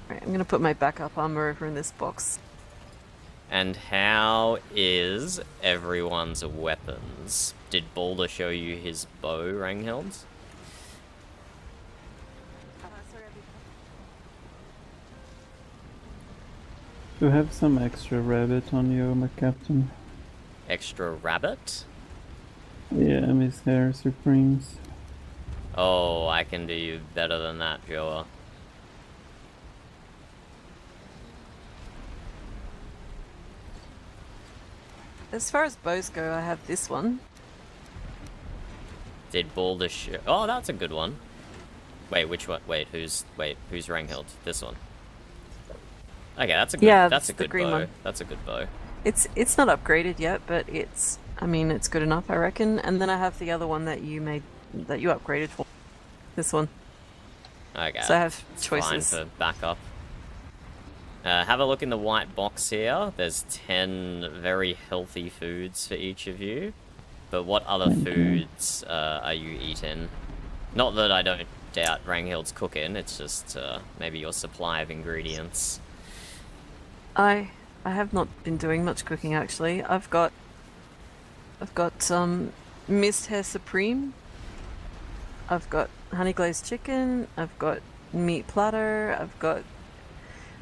Speaker 2: Right, I'm gonna put my backup armor over in this box.
Speaker 1: And how is everyone's weapons? Did Balder show you his bow, Ranghild?
Speaker 3: You have some extra rabbit on you, my captain.
Speaker 1: Extra rabbit?
Speaker 3: Yeah, Miss Hair Supremes.
Speaker 1: Oh, I can do you better than that, Joa.
Speaker 2: As far as bows go, I have this one.
Speaker 1: Did Balder show... Oh, that's a good one. Wait, which one? Wait, who's Ranghild? This one. Okay, that's a good.
Speaker 2: Yeah,
Speaker 1: that's a
Speaker 2: that's the
Speaker 1: good
Speaker 2: green
Speaker 1: bow.
Speaker 2: one.
Speaker 1: That's a good bow.
Speaker 2: It's not upgraded yet, but it's, I mean, it's good enough, I reckon. And then I have the other one that you upgraded for. This one.
Speaker 1: Okay.
Speaker 2: So I have
Speaker 1: it's
Speaker 2: choices.
Speaker 1: fine for backup. Have a look in the white box here. There's 10 very healthy foods for each of you. But what other foods are you eating? Not that I don't doubt Ranghild's cooking. It's just maybe your supply of ingredients.
Speaker 2: I have not been doing much cooking actually. I've got Mist Hair Supreme. I've got honey glazed chicken. I've got meat platter. I've got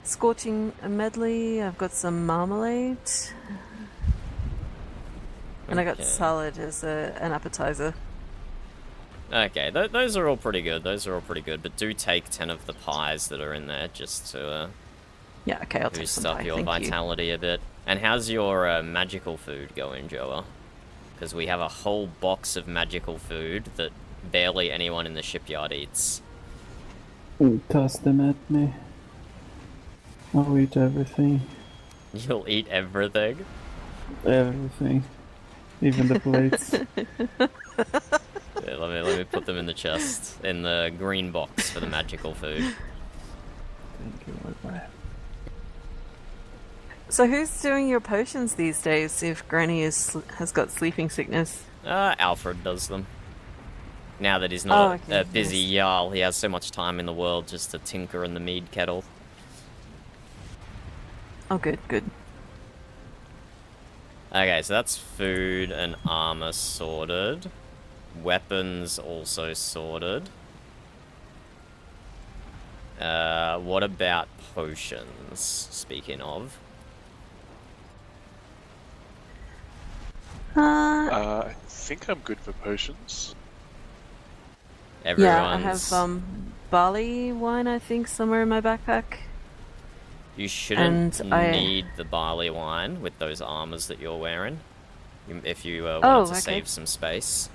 Speaker 2: scorching medley. I've got some marmalade. And I got
Speaker 1: Okay.
Speaker 2: salad as an appetizer.
Speaker 1: Okay, those are all pretty good. Those are all pretty good. But do take 10 of the pies that are in there just to
Speaker 2: Yeah, okay, I'll take
Speaker 1: boost
Speaker 2: some
Speaker 1: up
Speaker 2: pie.
Speaker 1: your
Speaker 2: Thank you.
Speaker 1: vitality a bit. And how's your magical food going, Joa? Because we have a whole box of magical food that barely anyone in the shipyard eats.
Speaker 3: Toss them at me. I'll eat everything.
Speaker 1: You'll eat everything?
Speaker 3: Everything. Even the plates.
Speaker 1: Yeah, let me put them in the chest, in the green box for the magical food.
Speaker 3: Thank you, Lord Brian.
Speaker 2: So who's doing your potions these days if Granny has got sleeping sickness?
Speaker 1: Alfred does them. Now that he's not
Speaker 2: okay,
Speaker 1: a busy
Speaker 2: nice.
Speaker 1: Jarl, he has so much time in the world just to tinker in the mead kettle.
Speaker 2: Oh, good, good.
Speaker 1: Okay, so that's food and armor sorted. Weapons also sorted. What about potions, speaking of?
Speaker 4: I think I'm good for potions.
Speaker 1: Everyone's...
Speaker 2: Yeah, I have barley wine, I think, somewhere in my backpack.
Speaker 1: You shouldn't
Speaker 2: And I-
Speaker 1: need the barley wine with those armors that you're wearing. If you wanted
Speaker 2: Oh,
Speaker 1: to
Speaker 2: okay.
Speaker 1: save some space.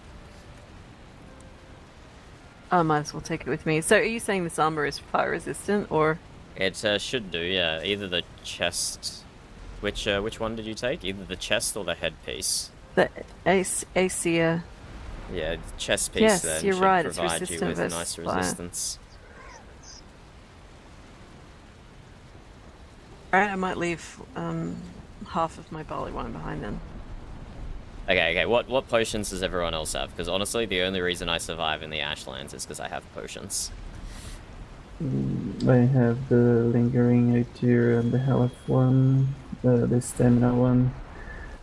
Speaker 2: I might as well take it with me. So, are you saying this armor is fire resistant, or?
Speaker 1: It should do, yeah. Either the chest... Which one did you take? Either the chest or the headpiece.
Speaker 2: The Acia.
Speaker 1: Yeah, the chest piece
Speaker 2: Yes,
Speaker 1: then
Speaker 2: you're
Speaker 1: should
Speaker 2: right, it's
Speaker 1: provide you
Speaker 2: resistant
Speaker 1: with
Speaker 2: versus
Speaker 1: nice
Speaker 2: fire.
Speaker 1: resistance.
Speaker 2: Alright, I might leave half of my barley wine behind then.
Speaker 1: Okay, what potions does everyone else have? Because honestly, the only reason I survive in the Ashlands is because I have potions.
Speaker 3: I have the lingering 8 tier and the health one, the stamina one,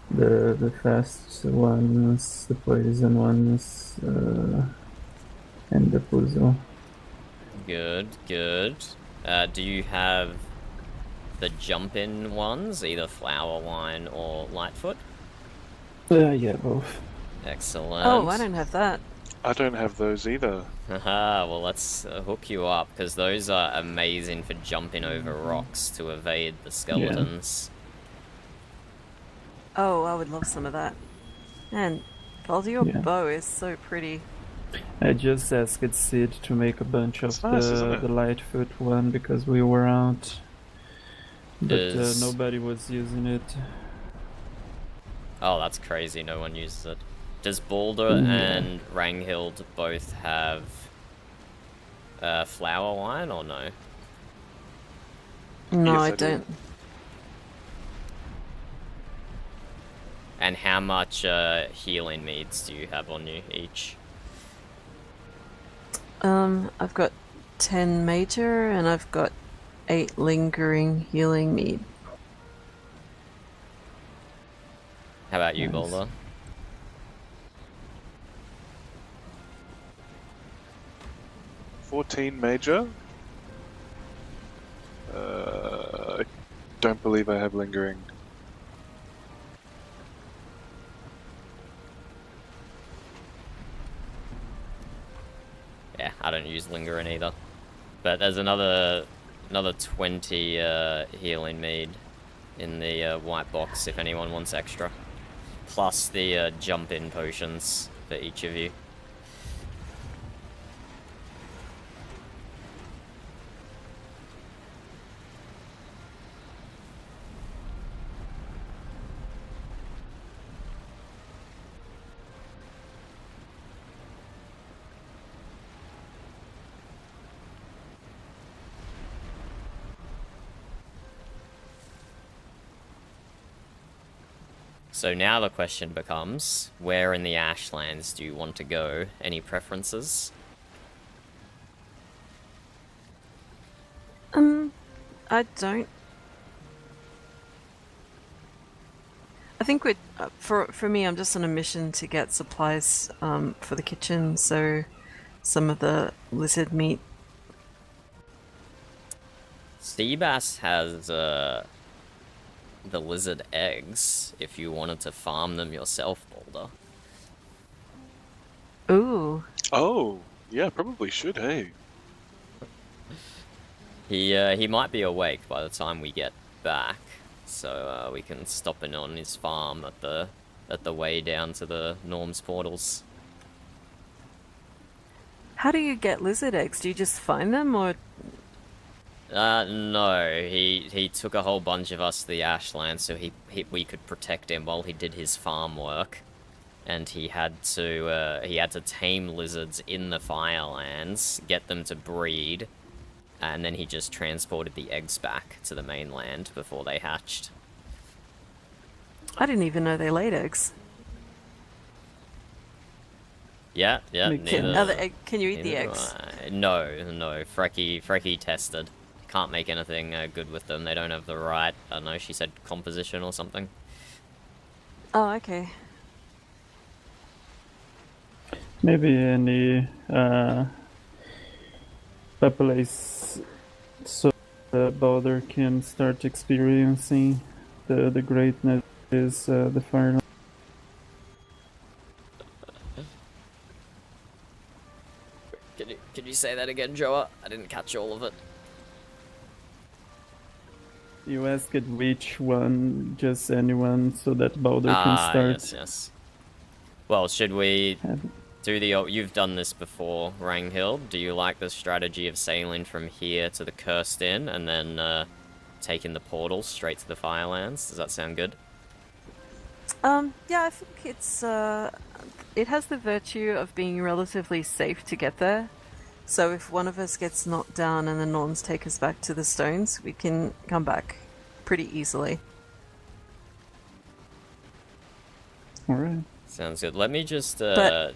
Speaker 3: the fast ones, the poison ones, and the puzzle.
Speaker 1: Good. Do you have the jump-in ones, either flower wine or lightfoot?
Speaker 3: Yeah, both.
Speaker 1: Excellent.
Speaker 2: Oh, I don't have that.
Speaker 4: I don't have those either.
Speaker 1: Haha, well let's hook you up, because those are amazing for jumping over rocks to evade the skeletons.
Speaker 2: Oh, I would love some of that. Man, Baldy, your
Speaker 3: Yeah.
Speaker 2: bow is so pretty.
Speaker 3: I just asked Sid to make a bunch of
Speaker 4: It's nice, isn't it?
Speaker 3: the Lightfoot one because we were out. But
Speaker 1: Does-
Speaker 3: nobody was using it.
Speaker 1: Oh, that's crazy, no one uses it. Does Balder
Speaker 3: Yeah.
Speaker 1: and Ranghild both have flower wine, or no?
Speaker 2: No,
Speaker 4: Yes,
Speaker 2: I
Speaker 4: I do.
Speaker 2: don't.
Speaker 1: And how much healing meads do you have on you each?
Speaker 2: I've got 10 major and I've got 8 lingering healing mead.
Speaker 1: How about you,
Speaker 3: Nice.
Speaker 1: Balder?
Speaker 4: 14 major. I don't believe I have lingering.
Speaker 1: Yeah, I don't use lingering either. But there's another 20 healing mead in the white box if anyone wants extra. Plus the jump-in potions for each of you. So now the question becomes, where in the Ashlands do you want to go? Any preferences?
Speaker 2: I don't. I think we're for me. I'm just on a mission to get supplies for the kitchen. So some of the lizard meat.
Speaker 1: Seabass has the lizard eggs if you wanted to farm them yourself, Boulder.
Speaker 2: Ooh,
Speaker 4: Oh, yeah, probably should, hey.
Speaker 1: He might be awake by the time we get back, so we can stop in on his farm at the way down to the Norm's portals.
Speaker 2: how do you get lizard eggs? Do you just find them, or
Speaker 1: No, he took a whole bunch of us to the Ashlands so we could protect him while he did his farm work, and he had to tame lizards in the Firelands, get them to breed, and then he just transported the eggs back to the mainland before they hatched.
Speaker 2: I didn't even know they laid eggs.
Speaker 1: Yeah,
Speaker 3: Makes
Speaker 1: neither.
Speaker 2: Can you eat the
Speaker 1: neither
Speaker 2: eggs?
Speaker 1: do I. No. Frecky tested. Can't make anything good with them. They don't have the right, I don't know, she said composition or something.
Speaker 2: Oh, okay.
Speaker 3: Maybe any a place so the Balder can start experiencing the greatness is the fire.
Speaker 1: Can you say that again, Joa? I didn't catch all of it.
Speaker 3: You ask at which one, just anyone, so that Balder can start.
Speaker 1: Yes. Well, should we
Speaker 3: have-
Speaker 1: do the... You've done this before, Ranghild. Do you like the strategy of sailing from here to the Cursed Inn and then taking the portal straight to the Firelands? Does that sound good?
Speaker 2: Yeah, I think it's it has the virtue of being relatively safe to get there. So if one of us gets knocked down and the Norns take us back to the stones, we can come back pretty easily.
Speaker 3: Alright.
Speaker 1: Sounds good. Let me just
Speaker 2: But-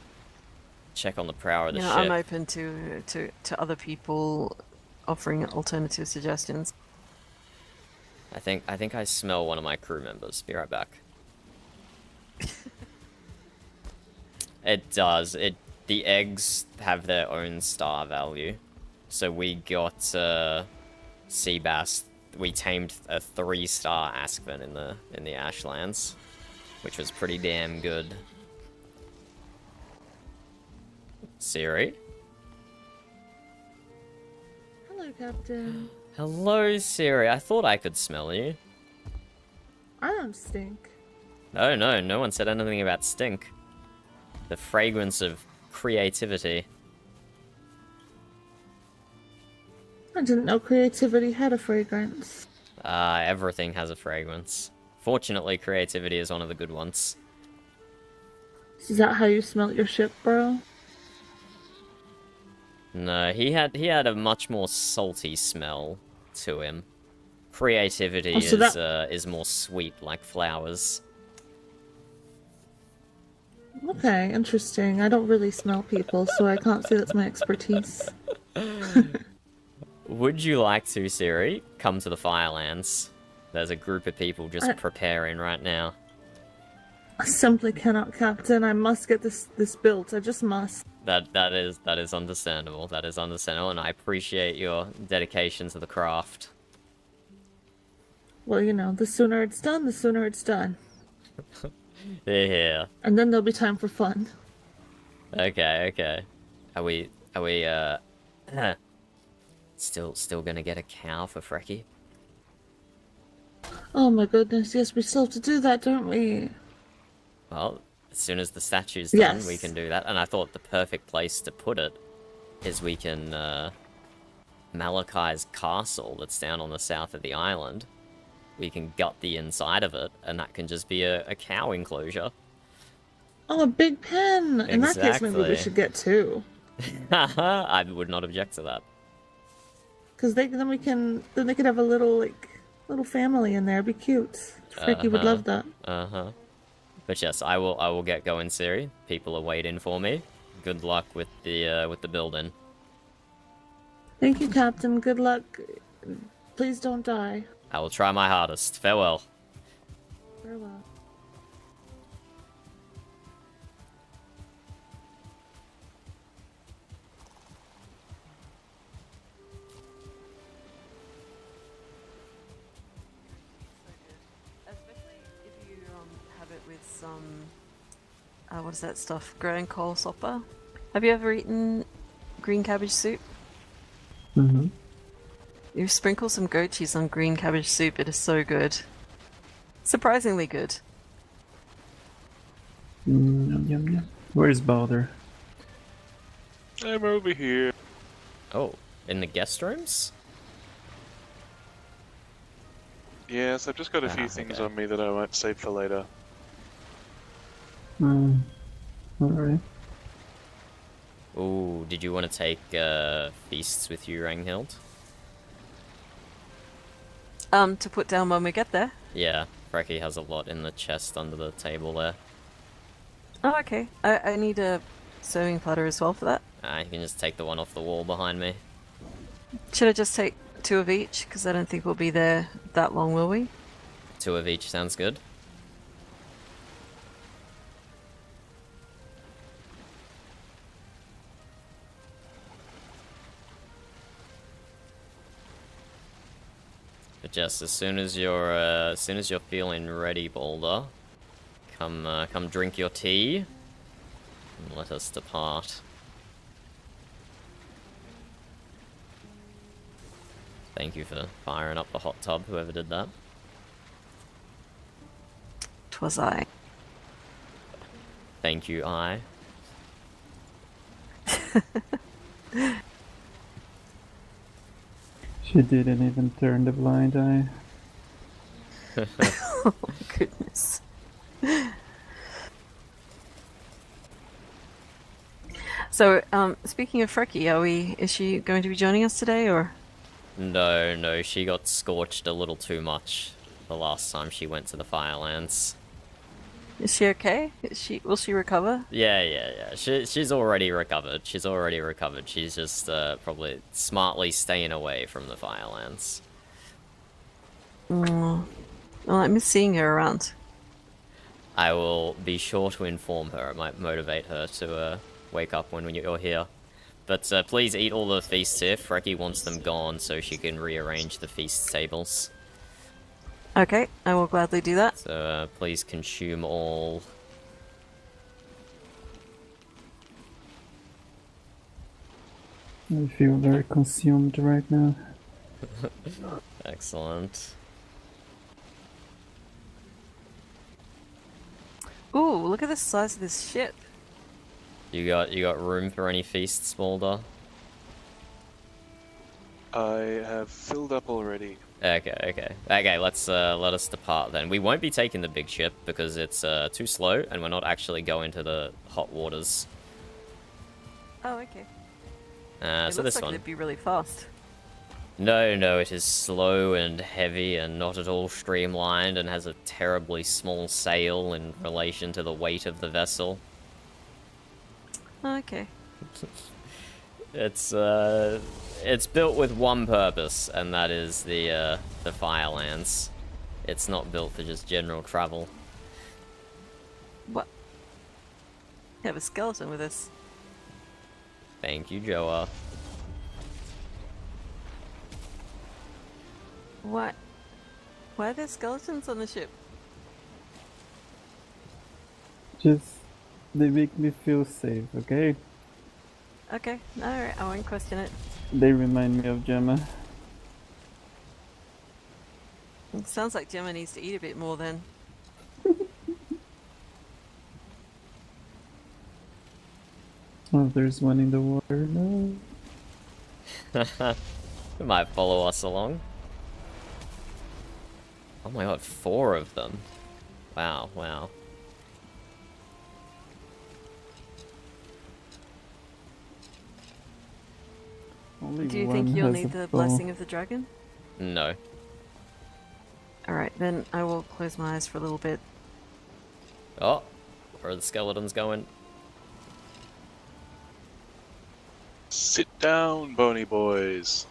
Speaker 1: check on the prow of the
Speaker 2: You know,
Speaker 1: ship.
Speaker 2: I'm open to other people offering alternative suggestions.
Speaker 1: I think I smell one of my crew members. Be right back. It does. The eggs have their own star value. So we got sea bass. We tamed a 3-star Askven in the Ashlands, which was pretty damn good. Siri?
Speaker 5: Hello, Captain.
Speaker 1: Hello, Siri. I thought I could smell you.
Speaker 5: I don't stink.
Speaker 1: No one said anything about stink. The fragrance of creativity.
Speaker 5: I didn't know creativity had a fragrance.
Speaker 1: Everything has a fragrance. Fortunately, creativity is one of the good ones.
Speaker 5: Is that how you smelt your ship, bro?
Speaker 1: No, he had a much more salty smell to him. Creativity
Speaker 5: Oh, so
Speaker 1: is more sweet, like flowers.
Speaker 5: Okay, interesting. I don't really smell people, so I can't say that's my expertise.
Speaker 1: Would you like to, Siri, come to the Firelands? There's a group of people just preparing right now.
Speaker 5: I simply cannot, Captain. I must get this built. I just must.
Speaker 1: That is understandable. That is understandable, and I appreciate your dedication to the craft.
Speaker 5: Well, you know, the sooner it's done, the sooner it's done.
Speaker 1: Yeah.
Speaker 5: And then there'll be time for fun.
Speaker 1: Okay. Are we still gonna get a cow for Frecky?
Speaker 5: Oh my goodness, yes, we still have to do that, don't we?
Speaker 1: Well, as soon as the statue's done,
Speaker 5: Yes.
Speaker 1: we can do that. And I thought the perfect place to put it is we can Malachi's castle that's down on the south of the island. We can gut the inside of it, and that can just be a cow enclosure.
Speaker 5: Oh, a big pen! In that case, maybe we
Speaker 1: Exactly.
Speaker 5: should get 2.
Speaker 1: I would not object to that.
Speaker 5: Because then they could have a little family in there. It'd be cute. Frankie would love that.
Speaker 1: But yes, I will get going, Siri. People are waiting for me. Good luck with the building.
Speaker 5: Thank you, Captain. Good luck. Please don't die.
Speaker 1: I will try my hardest. Farewell.
Speaker 5: Farewell.
Speaker 2: Especially if you have it with some, what is that stuff? Growing coal sopper. Have you ever eaten green cabbage soup?
Speaker 3: Mm-hmm.
Speaker 2: You sprinkle some goat cheese on green cabbage soup, it is so good. Surprisingly good.
Speaker 3: Yum. Where's Balder?
Speaker 4: I'm over here.
Speaker 1: Oh, in the guest rooms?
Speaker 4: Yes, I've just got a few things
Speaker 1: okay.
Speaker 4: on me that I won't save for later.
Speaker 3: Alright.
Speaker 1: Ooh, did you want to take feasts with you, Ranghild?
Speaker 2: To put down when we get there.
Speaker 1: Yeah, Frecky has a lot in the chest under the table there.
Speaker 2: Oh, okay. I need a serving platter as well for that.
Speaker 1: You can just take the one off the wall behind me.
Speaker 2: Should I just take 2 of each? Because I don't think we'll be there that long, will we?
Speaker 1: 2 of each sounds good. But just as soon as you're feeling ready, Boulder, come drink your tea, and let us depart. Thank you for firing up the hot tub, whoever did that.
Speaker 2: 'Twas I.
Speaker 1: Thank you, I.
Speaker 3: She didn't even turn the blind eye.
Speaker 2: Oh my goodness. So, speaking of Frecky, is she going to be joining us today, or?
Speaker 1: No, she got scorched a little too much the last time she went to the Firelands.
Speaker 2: Is she okay? Will she recover?
Speaker 1: Yeah. She's already recovered. She's just probably smartly staying away from the Firelands.
Speaker 2: Well, I miss seeing her around.
Speaker 1: I will be sure to inform her. It might motivate her to wake up when you're here. But please eat all the feasts here. Frecky wants them gone so she can rearrange the feast tables.
Speaker 2: Okay, I will gladly do that.
Speaker 1: So please consume all.
Speaker 3: I feel very consumed right now.
Speaker 1: Excellent.
Speaker 2: Ooh, look at the size of this ship.
Speaker 1: You got room for any feasts, Boulder?
Speaker 4: I have filled up already.
Speaker 1: Okay. Let's let us depart then. We won't be taking the big ship because it's too slow, and we're not actually going to the hot waters.
Speaker 2: Oh, okay.
Speaker 1: So
Speaker 2: It
Speaker 1: this
Speaker 2: looks like
Speaker 1: one.
Speaker 2: it'd be really fast.
Speaker 1: No, it is slow and heavy and not at all streamlined and has a terribly small sail in relation to the weight of the vessel.
Speaker 2: Oh, okay.
Speaker 1: It's built with one purpose, and that is the Firelands. It's not built for just general travel.
Speaker 2: What? We have a skeleton with us.
Speaker 1: Thank you, Joa.
Speaker 2: What? Why are there skeletons on the ship?
Speaker 3: They make me feel safe, okay?
Speaker 2: Okay, alright, I won't question it.
Speaker 3: They remind me of Gemma.
Speaker 2: It sounds like Gemma needs to eat a bit more then.
Speaker 3: Oh, there's one in the water. No.
Speaker 1: You might follow us along. Oh my god, 4 of them. Wow.
Speaker 3: Only
Speaker 2: Do you
Speaker 3: one
Speaker 2: think you'll
Speaker 3: has
Speaker 2: need
Speaker 3: a
Speaker 2: the
Speaker 3: bow.
Speaker 2: blessing of the dragon?
Speaker 1: No.
Speaker 2: Alright, then I will close my eyes for a little bit.
Speaker 1: Oh, where are the skeletons going?
Speaker 4: Sit down, bony boys.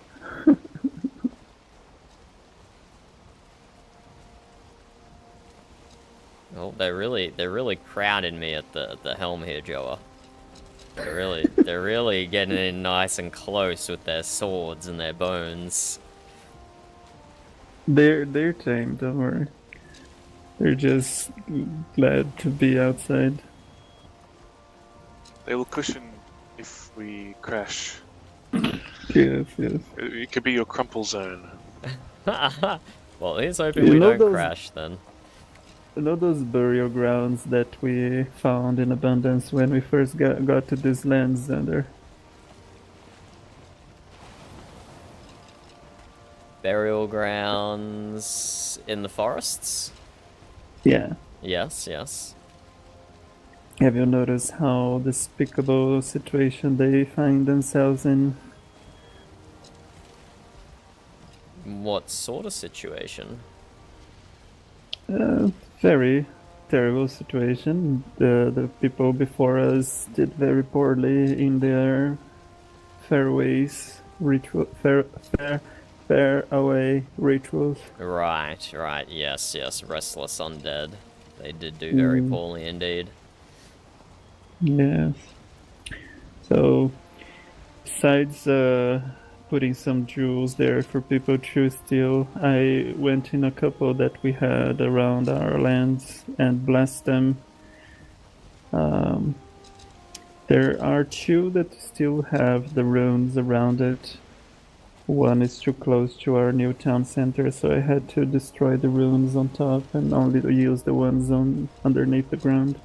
Speaker 1: Oh, they're really crowding me at the helm here, Joa. They're really getting in nice and close with their swords and their bones.
Speaker 3: They're tame, don't worry. They're just glad to be outside.
Speaker 4: They will cushion if we crash.
Speaker 3: Yes.
Speaker 4: It could be your crumple zone.
Speaker 1: Well, here's hoping
Speaker 3: You
Speaker 1: we
Speaker 3: know
Speaker 1: don't
Speaker 3: those-
Speaker 1: crash then.
Speaker 3: You know those burial grounds that we found in abundance when we first got to this land, Xander?
Speaker 1: Burial grounds in the forests?
Speaker 3: Yeah.
Speaker 1: Yes.
Speaker 3: Have you noticed how despicable situation they find themselves in?
Speaker 1: What sort of situation?
Speaker 3: Very terrible situation. The people before us did very poorly in their fairways ritual, fair away rituals.
Speaker 1: Right. Yes. Restless undead. They did do very poorly indeed.
Speaker 3: Yes. So, besides putting some jewels there for people to steal. I went in a couple that we had around our lands and blessed them. There are 2 that still have the runes around it. One is too close to our new town center, so I had to destroy the runes on top and only use the ones on underneath the ground.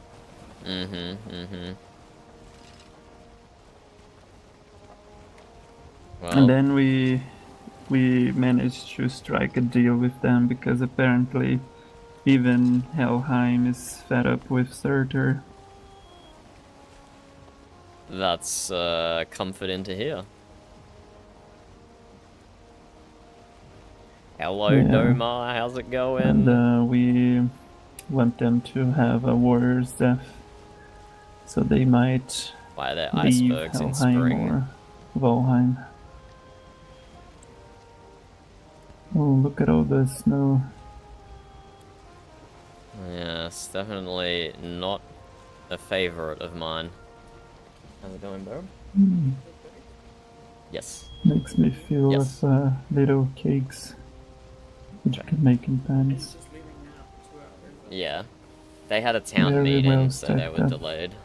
Speaker 1: Well,
Speaker 3: And then we managed to strike a deal with them because apparently even Helheim is fed up with Surtur.
Speaker 1: that's comforting to hear. Hello,
Speaker 3: Yeah.
Speaker 1: Doma, how's it going?
Speaker 3: And we want them to have a warrior's death, so they might
Speaker 1: Why are there
Speaker 3: leave
Speaker 1: icebergs in
Speaker 3: Helheim
Speaker 1: spring?
Speaker 3: or Valheim. Oh, look at all the snow.
Speaker 1: Yes, definitely not a favorite of mine. How's it going, bro? Yes.
Speaker 3: Makes me feel
Speaker 1: Yes.
Speaker 3: of little cakes which you can make in pans.
Speaker 1: Yeah. They had a town
Speaker 3: Very
Speaker 1: meeting,
Speaker 3: well
Speaker 1: so they were
Speaker 3: stacked up.
Speaker 1: delayed.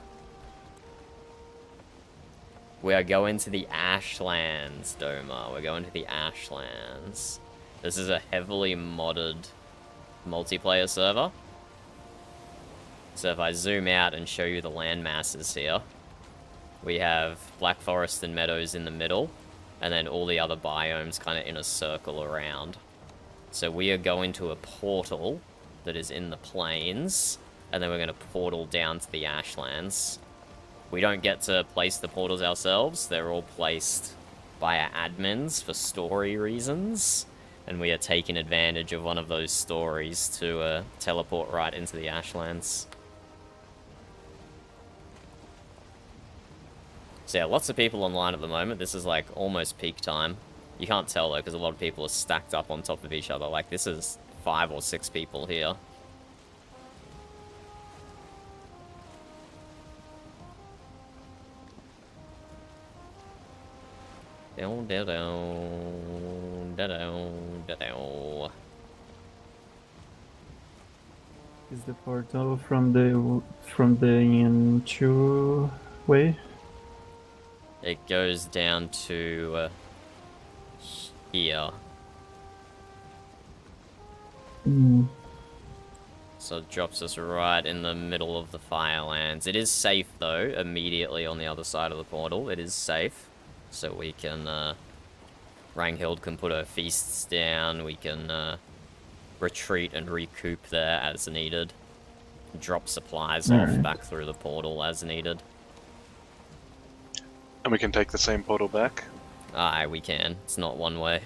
Speaker 1: We are going to the Ashlands, Doma. We're going to the Ashlands. This is a heavily modded multiplayer server. So if I zoom out and show you the land masses here, we have Black Forest and Meadows in the middle, and then all the other biomes kind of in a circle around. So we are going to a portal that is in the plains, and then we're going to portal down to the Ashlands. We don't get to place the portals ourselves, they're all placed by our admins for story reasons, and we are taking advantage of one of those stories to teleport right into the Ashlands. So yeah, lots of people online at the moment. This is like almost peak time. You can't tell though, because a lot of people are stacked up on top of each other. Like this is 5 or 6 people here.
Speaker 3: Is the portal from the ensue way?
Speaker 1: It goes down to here. So it drops us right in the middle of the Firelands. It is safe though, immediately on the other side of the portal. It is safe. So we can, Ranghild can put her feasts down, we can retreat and recoup there as needed. Drop supplies off
Speaker 3: Alright.
Speaker 1: back through the portal as needed.
Speaker 4: And we can take the same portal back.
Speaker 1: Aye, we can. It's not one way.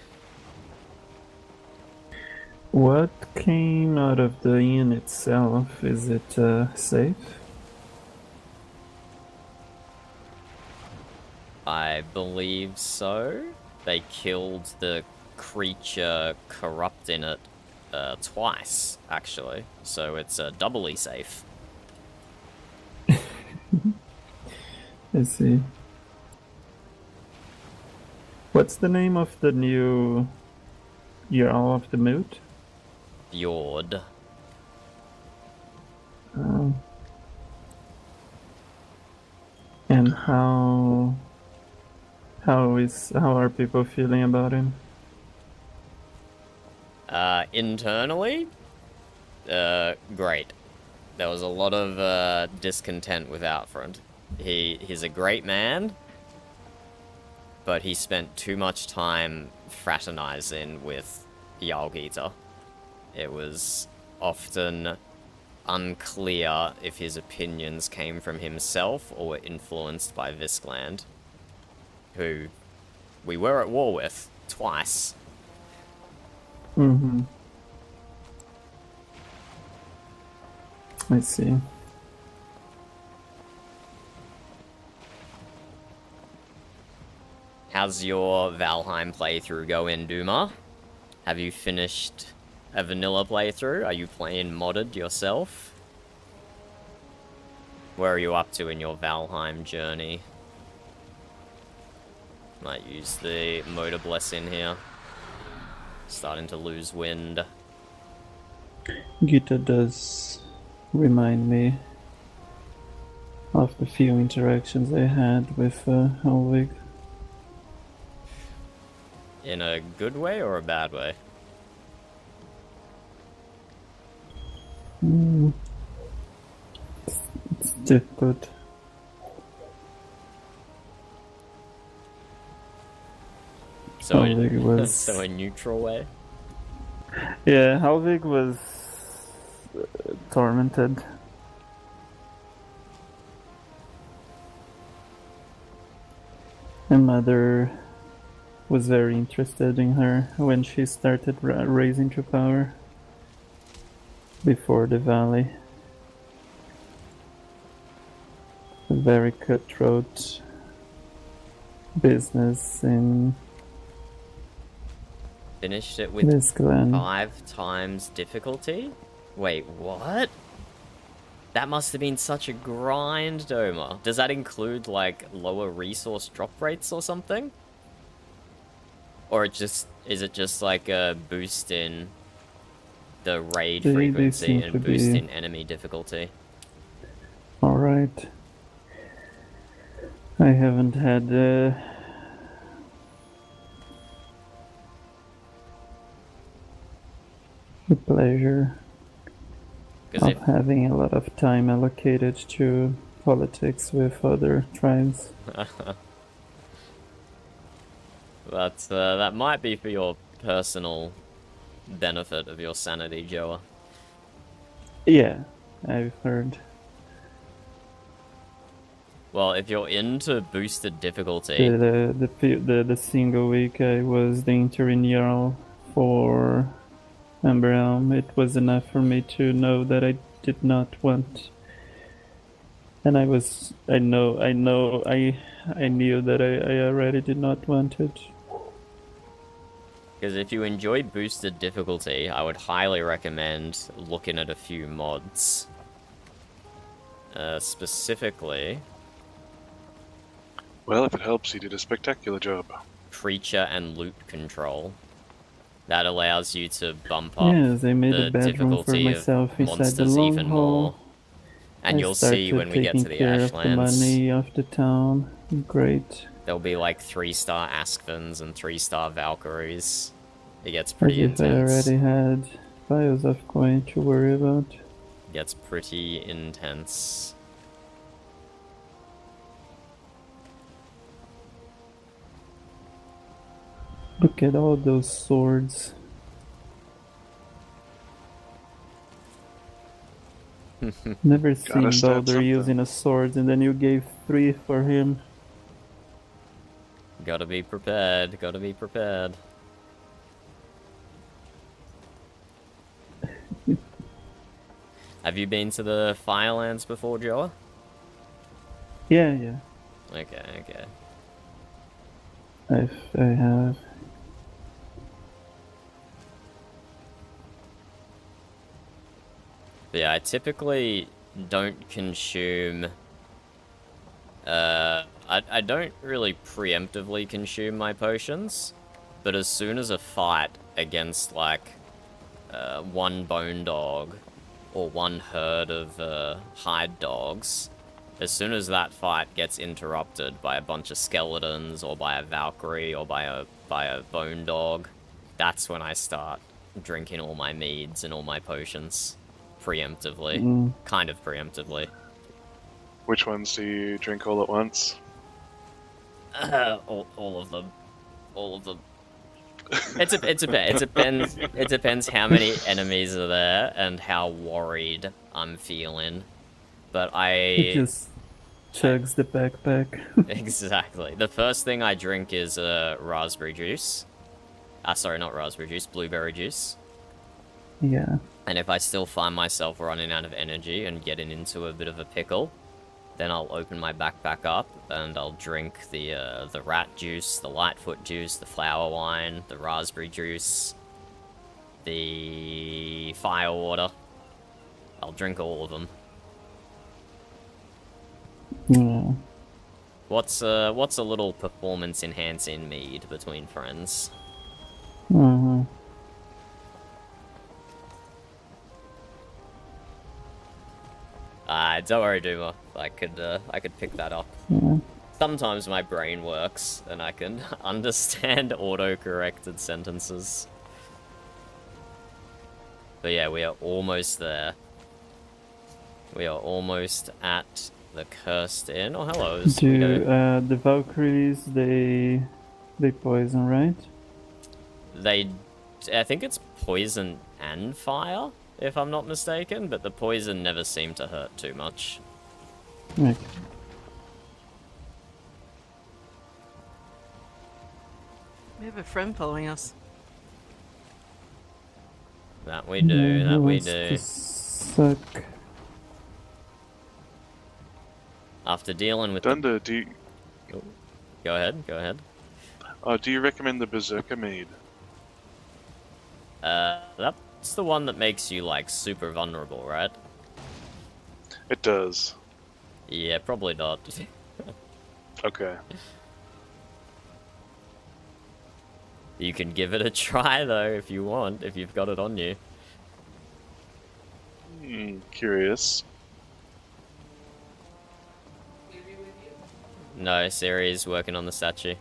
Speaker 3: What came out of the inn itself? Is it safe?
Speaker 1: I believe so. They killed the creature corrupt in it twice, actually. So it's doubly safe.
Speaker 3: I see. What's the name of the new Jarl of the Moot?
Speaker 1: Fjord.
Speaker 3: And how are people feeling about him?
Speaker 1: Internally, great. There was a lot of discontent with Outfront. He's a great man, but he spent too much time fraternizing with Jarlgeeta. It was often unclear if his opinions came from himself or were influenced by Viskland, who we were at war with twice.
Speaker 3: Mm-hmm. I see.
Speaker 1: How's your Valheim playthrough going, Duma? Have you finished a vanilla playthrough? Are you playing modded yourself? Where are you up to in your Valheim journey? Might use the motor blessing here. Starting to lose wind.
Speaker 3: Gita does remind me of the few interactions I had with Helvig.
Speaker 1: In a good way or a bad way?
Speaker 3: It's difficult.
Speaker 1: So,
Speaker 3: Helvig was...
Speaker 1: so a neutral way?
Speaker 3: Yeah, Helvig was tormented. My mother was very interested in her when she started raising to power before the valley. A very cutthroat business in
Speaker 1: Finished it with
Speaker 3: this clan.
Speaker 1: 5 times difficulty? Wait, what? That must have been such a grind, Doma. Does that include, like, lower resource drop rates or something? Or is it just like a boost in the raid frequency and boost in enemy difficulty?
Speaker 3: Alright. I haven't had the pleasure of having a lot of time allocated to politics with other tribes.
Speaker 1: That might be for your personal benefit of your sanity, Joa.
Speaker 3: Yeah, I've heard.
Speaker 1: Well, if you're into boosted difficulty...
Speaker 3: The single week I was the interim Jarl for Amber Elm, it was enough for me to know that I did not want... And I knew that I already did not want it.
Speaker 1: Because if you enjoy boosted difficulty, I would highly recommend looking at a few mods. Specifically...
Speaker 4: Well, if it helps, he did a spectacular job.
Speaker 1: Creature and loot control. That allows you to bump up
Speaker 3: I made
Speaker 1: the
Speaker 3: a bedroom for
Speaker 1: difficulty
Speaker 3: myself
Speaker 1: of
Speaker 3: inside the
Speaker 1: monsters
Speaker 3: long
Speaker 1: even
Speaker 3: hall.
Speaker 1: more. And you'll see when we get to the
Speaker 3: taking care of the
Speaker 1: Ashlands,
Speaker 3: money of the town. Great.
Speaker 1: there'll be like 3-star Askvens and 3-star Valkyries. It gets pretty
Speaker 3: As if
Speaker 1: intense.
Speaker 3: I already had piles of coin to worry about.
Speaker 1: It gets pretty intense.
Speaker 3: Look at all those swords. Never seen
Speaker 4: stab
Speaker 3: Baldur
Speaker 4: something.
Speaker 3: using a sword and then you gave 3 for him.
Speaker 1: Gotta be prepared, gotta be prepared. Have you been to the Firelands before, Joa?
Speaker 3: Yeah.
Speaker 1: Okay.
Speaker 3: I have.
Speaker 1: But yeah, I typically don't consume... I don't really preemptively consume my potions, but as soon as a fight against, like, one bone dog, or one herd of hide dogs, as soon as that fight gets interrupted by a bunch of skeletons, or by a Valkyrie, or by a bone dog, that's when I start drinking all my meads and all my potions. Preemptively. Kind of preemptively.
Speaker 4: Which ones do you drink all at once?
Speaker 1: All of them. All of them. It depends how many enemies are there and how worried I'm feeling. But
Speaker 3: It just chugs the backpack.
Speaker 1: Exactly. The first thing I drink is raspberry juice. Sorry, not raspberry juice, blueberry juice.
Speaker 3: Yeah.
Speaker 1: And if I still find myself running out of energy and getting into a bit of a pickle, then I'll open my backpack up and I'll drink the rat juice, the lightfoot juice, the flower wine, the raspberry juice, the fire water. I'll drink all of them.
Speaker 3: Yeah.
Speaker 1: What's a little performance enhancing mead between friends?
Speaker 3: Mm-hmm.
Speaker 1: Don't worry, Duma. I could pick that up.
Speaker 3: Yeah.
Speaker 1: Sometimes my brain works, and I can understand auto-corrected sentences. But yeah, we are almost there. We are almost at the Cursed Inn. Oh, hello.
Speaker 3: The Valkyries, they poison, right?
Speaker 1: I think it's poison and fire, if I'm not mistaken, but the poison never seemed to hurt too much.
Speaker 3: Okay.
Speaker 2: We have a friend following us.
Speaker 1: That we do, that we do.
Speaker 3: Suck.
Speaker 1: After dealing with
Speaker 4: Dunder, do you,
Speaker 1: Oh, go ahead, go ahead.
Speaker 4: do you recommend the Berserker mead?
Speaker 1: That's the one that makes you, like, super vulnerable, right?
Speaker 4: It does.
Speaker 1: Yeah, probably not.
Speaker 4: Okay.
Speaker 1: You can give it a try, though, if you want, if you've got it on you.
Speaker 4: Curious.
Speaker 1: No, Siri's working on the statue.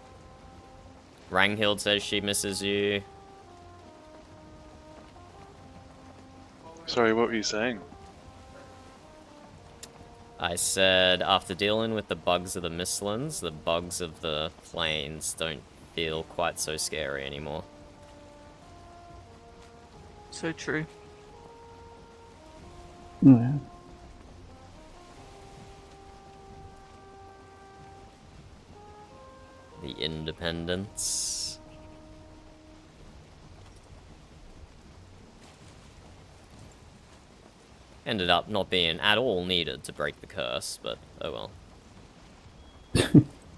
Speaker 1: Ranghild says she misses you.
Speaker 4: Sorry, what were you saying?
Speaker 1: I said, after dealing with the bugs of the Mistlands, the bugs of the plains don't feel quite so scary anymore.
Speaker 2: So true.
Speaker 3: Yeah.
Speaker 1: The Independence. Ended up not being at all needed to break the curse, but oh well.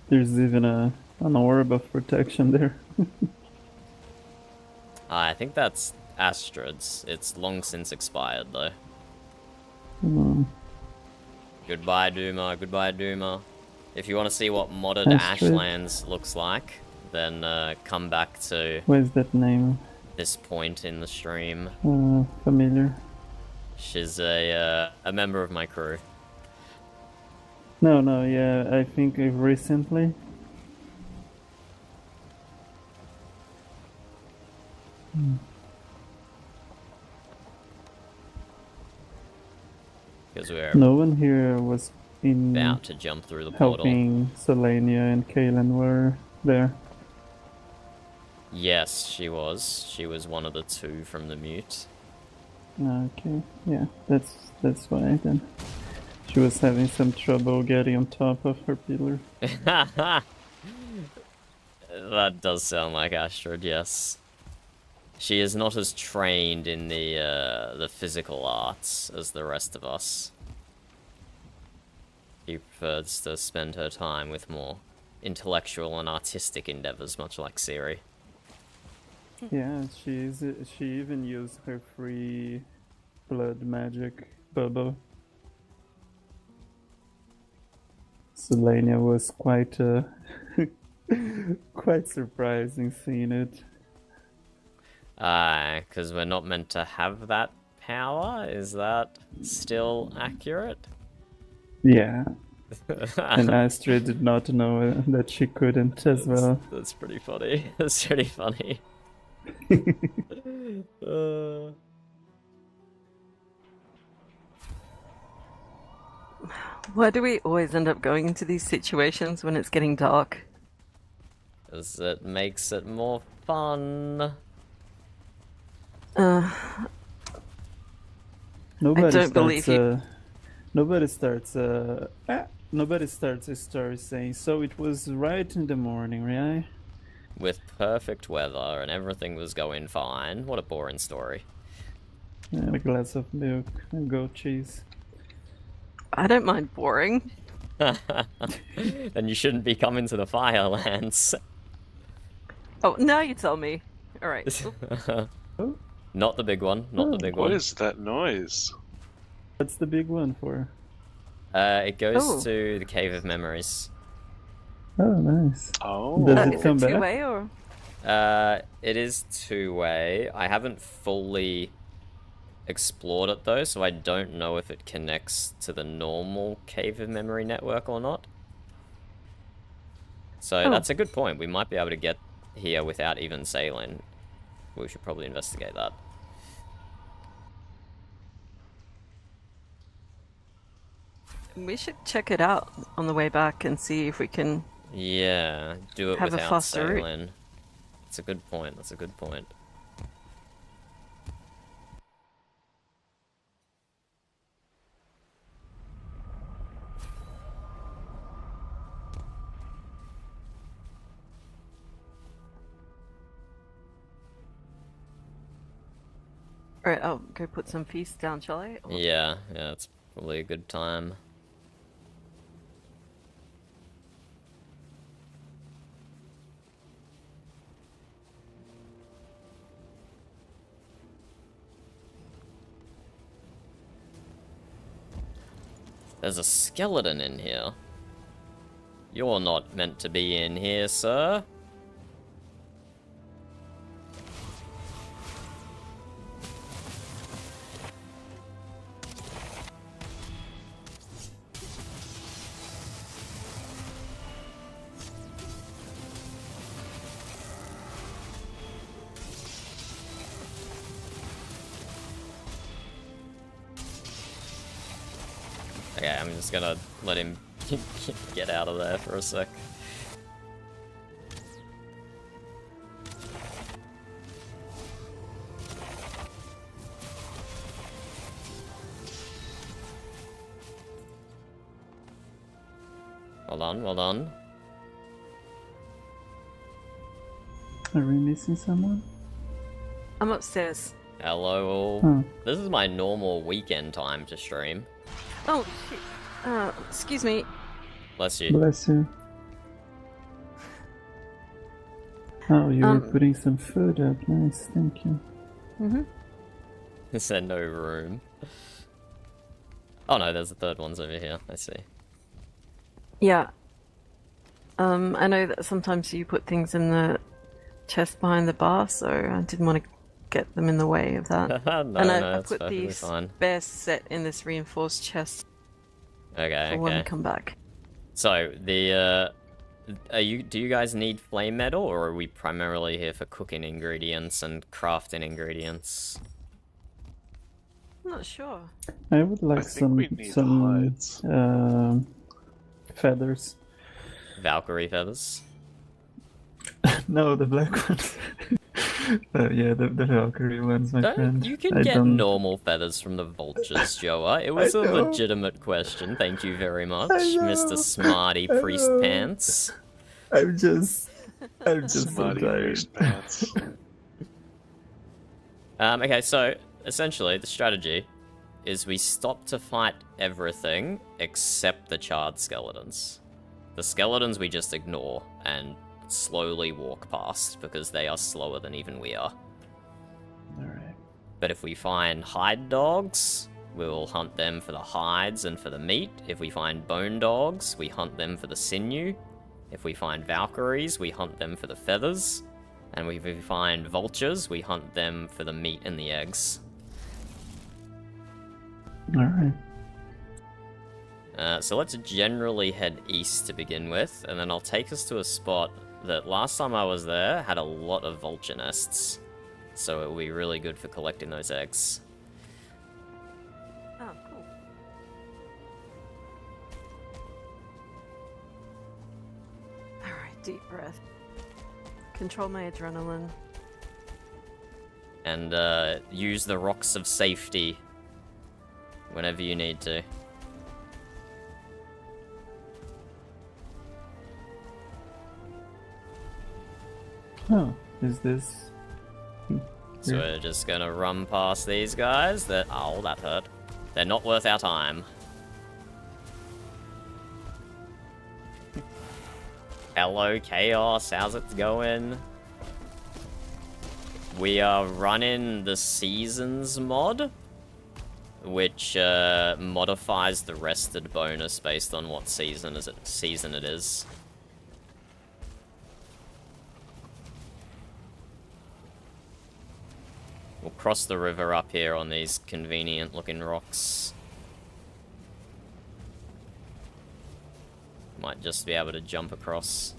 Speaker 3: There's even an orb of protection there.
Speaker 1: I think that's Astrid's. It's long since expired, though. Goodbye, Duma. Goodbye, Duma. If you want to see what modded
Speaker 3: Astrid?
Speaker 1: Ashlands looks like, then come back to
Speaker 3: Where's that name?
Speaker 1: this point in the stream.
Speaker 3: Familiar.
Speaker 1: She's a member of my crew.
Speaker 3: No, yeah, I think recently.
Speaker 1: Because we're
Speaker 3: No one here was in
Speaker 1: about to jump through the portal.
Speaker 3: helping Selenia and Kaelin were there.
Speaker 1: Yes, she was. She was one of the two from the mute.
Speaker 3: Okay, yeah, that's why then. She was having some trouble getting on top of her pillar.
Speaker 1: That does sound like Astrid, yes. She is not as trained in the physical arts as the rest of us. She prefers to spend her time with more intellectual and artistic endeavors, much like Siri.
Speaker 3: Yeah, she even used her free blood magic bubble. Selenia was quite quite surprising seeing it.
Speaker 1: Because we're not meant to have that power? Is that still accurate?
Speaker 3: Yeah, and Astrid did not know that she couldn't as well.
Speaker 1: That's pretty funny. That's pretty funny.
Speaker 2: Why do we always end up going into these situations when it's getting dark?
Speaker 1: Because it makes it more fun.
Speaker 3: Nobody
Speaker 2: believe you.
Speaker 3: Nobody starts a story saying, so it was right in the morning, right?
Speaker 1: With perfect weather and everything was going fine. What a boring story.
Speaker 3: And a glass of milk and goat cheese.
Speaker 2: I don't mind boring.
Speaker 1: Then you shouldn't be coming to the Firelands.
Speaker 2: Oh, now you tell me. Alright.
Speaker 3: Oh,
Speaker 1: Not the big one. Not the big
Speaker 4: What
Speaker 1: one.
Speaker 4: is that noise?
Speaker 3: what's the big one for?
Speaker 1: It goes
Speaker 2: Oh.
Speaker 1: to the Cave of Memories.
Speaker 3: Oh, nice.
Speaker 4: Oh.
Speaker 3: Does it
Speaker 2: Is
Speaker 3: come
Speaker 2: it
Speaker 3: back?
Speaker 2: two-way or?
Speaker 1: It is two-way. I haven't fully explored it though, so I don't know if it connects to the normal Cave of Memory network or not. So that's a good point. We might be able to get here without even sailing. We should probably investigate that.
Speaker 2: We should check it out on the way back and see if we can.
Speaker 1: Yeah, do it
Speaker 2: Have a
Speaker 1: without
Speaker 2: faster route.
Speaker 1: sailing. That's a good point. That's a good point.
Speaker 2: Alright, I'll go put some feasts down, shall I? Or-
Speaker 1: Yeah, it's probably a good time. There's a skeleton in here. You're not meant to be in here, sir. Okay, I'm just gonna let him get out of there for a sec. Well done, well done.
Speaker 3: Are we missing someone?
Speaker 2: I'm upstairs.
Speaker 1: Hello all.
Speaker 3: Huh.
Speaker 1: This is my normal weekend time to stream.
Speaker 2: Oh, shit. Excuse me.
Speaker 1: Bless you.
Speaker 3: Bless you. Oh, you were putting some food up. Nice, thank you.
Speaker 2: Mm-hmm.
Speaker 1: Is there no room? Oh no, there's the third one's over here. I see.
Speaker 2: Yeah. I know that sometimes you put things in the chest behind the bar, so I didn't want to get them in the way of that.
Speaker 1: no,
Speaker 2: and
Speaker 1: no,
Speaker 2: I
Speaker 1: that's
Speaker 2: put
Speaker 1: perfectly
Speaker 2: the
Speaker 1: fine.
Speaker 2: spare set in this reinforced chest
Speaker 1: Okay,
Speaker 2: for when we
Speaker 1: okay.
Speaker 2: come back.
Speaker 1: So, the, do you guys need flame metal, or are we primarily here for cooking ingredients and crafting ingredients?
Speaker 2: I'm not sure.
Speaker 3: I would like
Speaker 4: I think we need the hides.
Speaker 3: Feathers.
Speaker 1: Valkyrie feathers?
Speaker 3: No, the black ones. Yeah, the Valkyrie ones, my friend.
Speaker 1: You can
Speaker 3: I
Speaker 1: get
Speaker 3: don't-
Speaker 1: normal feathers from the vultures, Joa. It was a
Speaker 3: know.
Speaker 1: legitimate question. Thank you very much,
Speaker 3: I know.
Speaker 1: Mr. Smarty
Speaker 3: I
Speaker 1: Priest
Speaker 3: know.
Speaker 1: Pants.
Speaker 3: I'm just so
Speaker 4: Smarty
Speaker 3: tired.
Speaker 4: priest pants.
Speaker 1: Okay, so essentially the strategy is we stop to fight everything except the charred skeletons. The skeletons we just ignore and slowly walk past because they are slower than even we are.
Speaker 3: Alright.
Speaker 1: But if we find hide dogs, we'll hunt them for the hides and for the meat. If we find bone dogs, we hunt them for the sinew. If we find Valkyries, we hunt them for the feathers. And if we find vultures, we hunt them for the meat and the eggs.
Speaker 3: Alright.
Speaker 1: So let's generally head east to begin with, and then I'll take us to a spot that last time I was there had a lot of vulture nests. So it will be really good for collecting those eggs.
Speaker 2: Oh, cool. Alright, deep breath. Control my adrenaline.
Speaker 1: And use the rocks of safety whenever you need to.
Speaker 3: Oh, is this...
Speaker 1: So we're just gonna run past these guys. Oh, that hurt. They're not worth our time. Hello, Chaos. How's it going? We are running the Seasons mod, which modifies the rested bonus based on what season it is. We'll cross the river up here on these convenient looking rocks. Might just be able to jump across.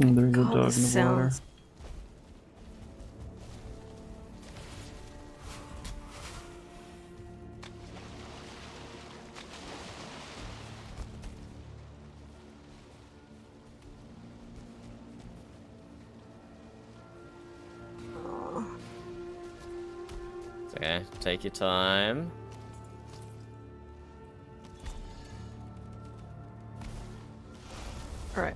Speaker 3: And there's a
Speaker 2: God,
Speaker 3: dog in
Speaker 2: this
Speaker 3: the water.
Speaker 2: sounds-
Speaker 1: Okay, take your time.
Speaker 2: Alright.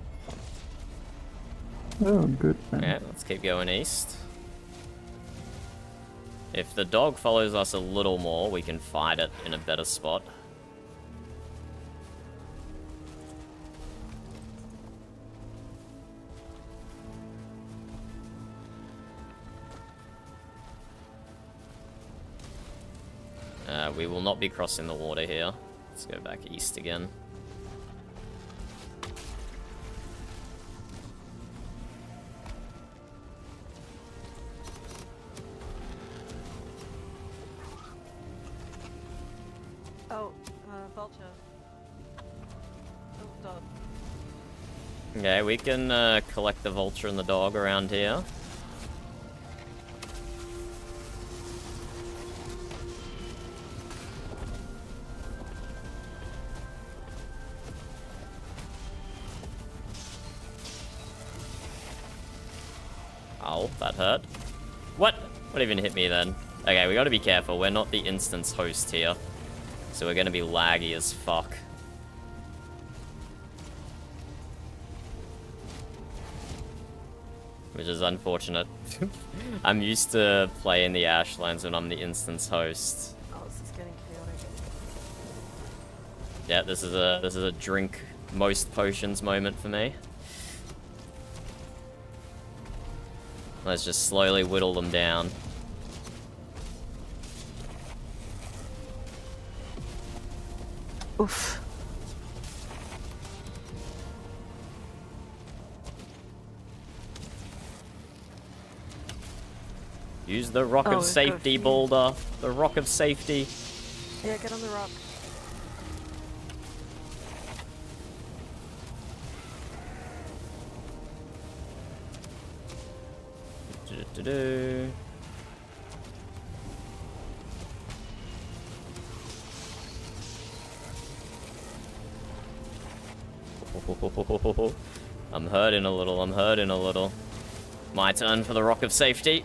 Speaker 3: Oh, good.
Speaker 1: Yeah, let's keep going east. If the dog follows us a little more, we can fight it in a better spot. We will not be crossing the water here. Let's go back east again.
Speaker 2: Oh, vulture. Oh, dog.
Speaker 1: Okay, we can collect the vulture and the dog around here. Ow, that hurt. What? What even hit me then? Okay, we gotta be careful. We're not the instance host here. So we're gonna be laggy as fuck. Which is unfortunate. I'm used to playing the Ashlands when I'm the instance host.
Speaker 2: Oh, this is getting chaotic.
Speaker 1: Yeah, this is a drink most potions moment for me. Let's just slowly whittle them down.
Speaker 2: Oof.
Speaker 1: Use the rock
Speaker 2: Oh,
Speaker 1: of
Speaker 2: we've got a
Speaker 1: safety,
Speaker 2: few.
Speaker 1: Boulder. The rock of safety.
Speaker 2: Yeah, get on the rock.
Speaker 1: Do-do-do-do. I'm hurting a little, I'm hurting a little. My turn for the rock of safety.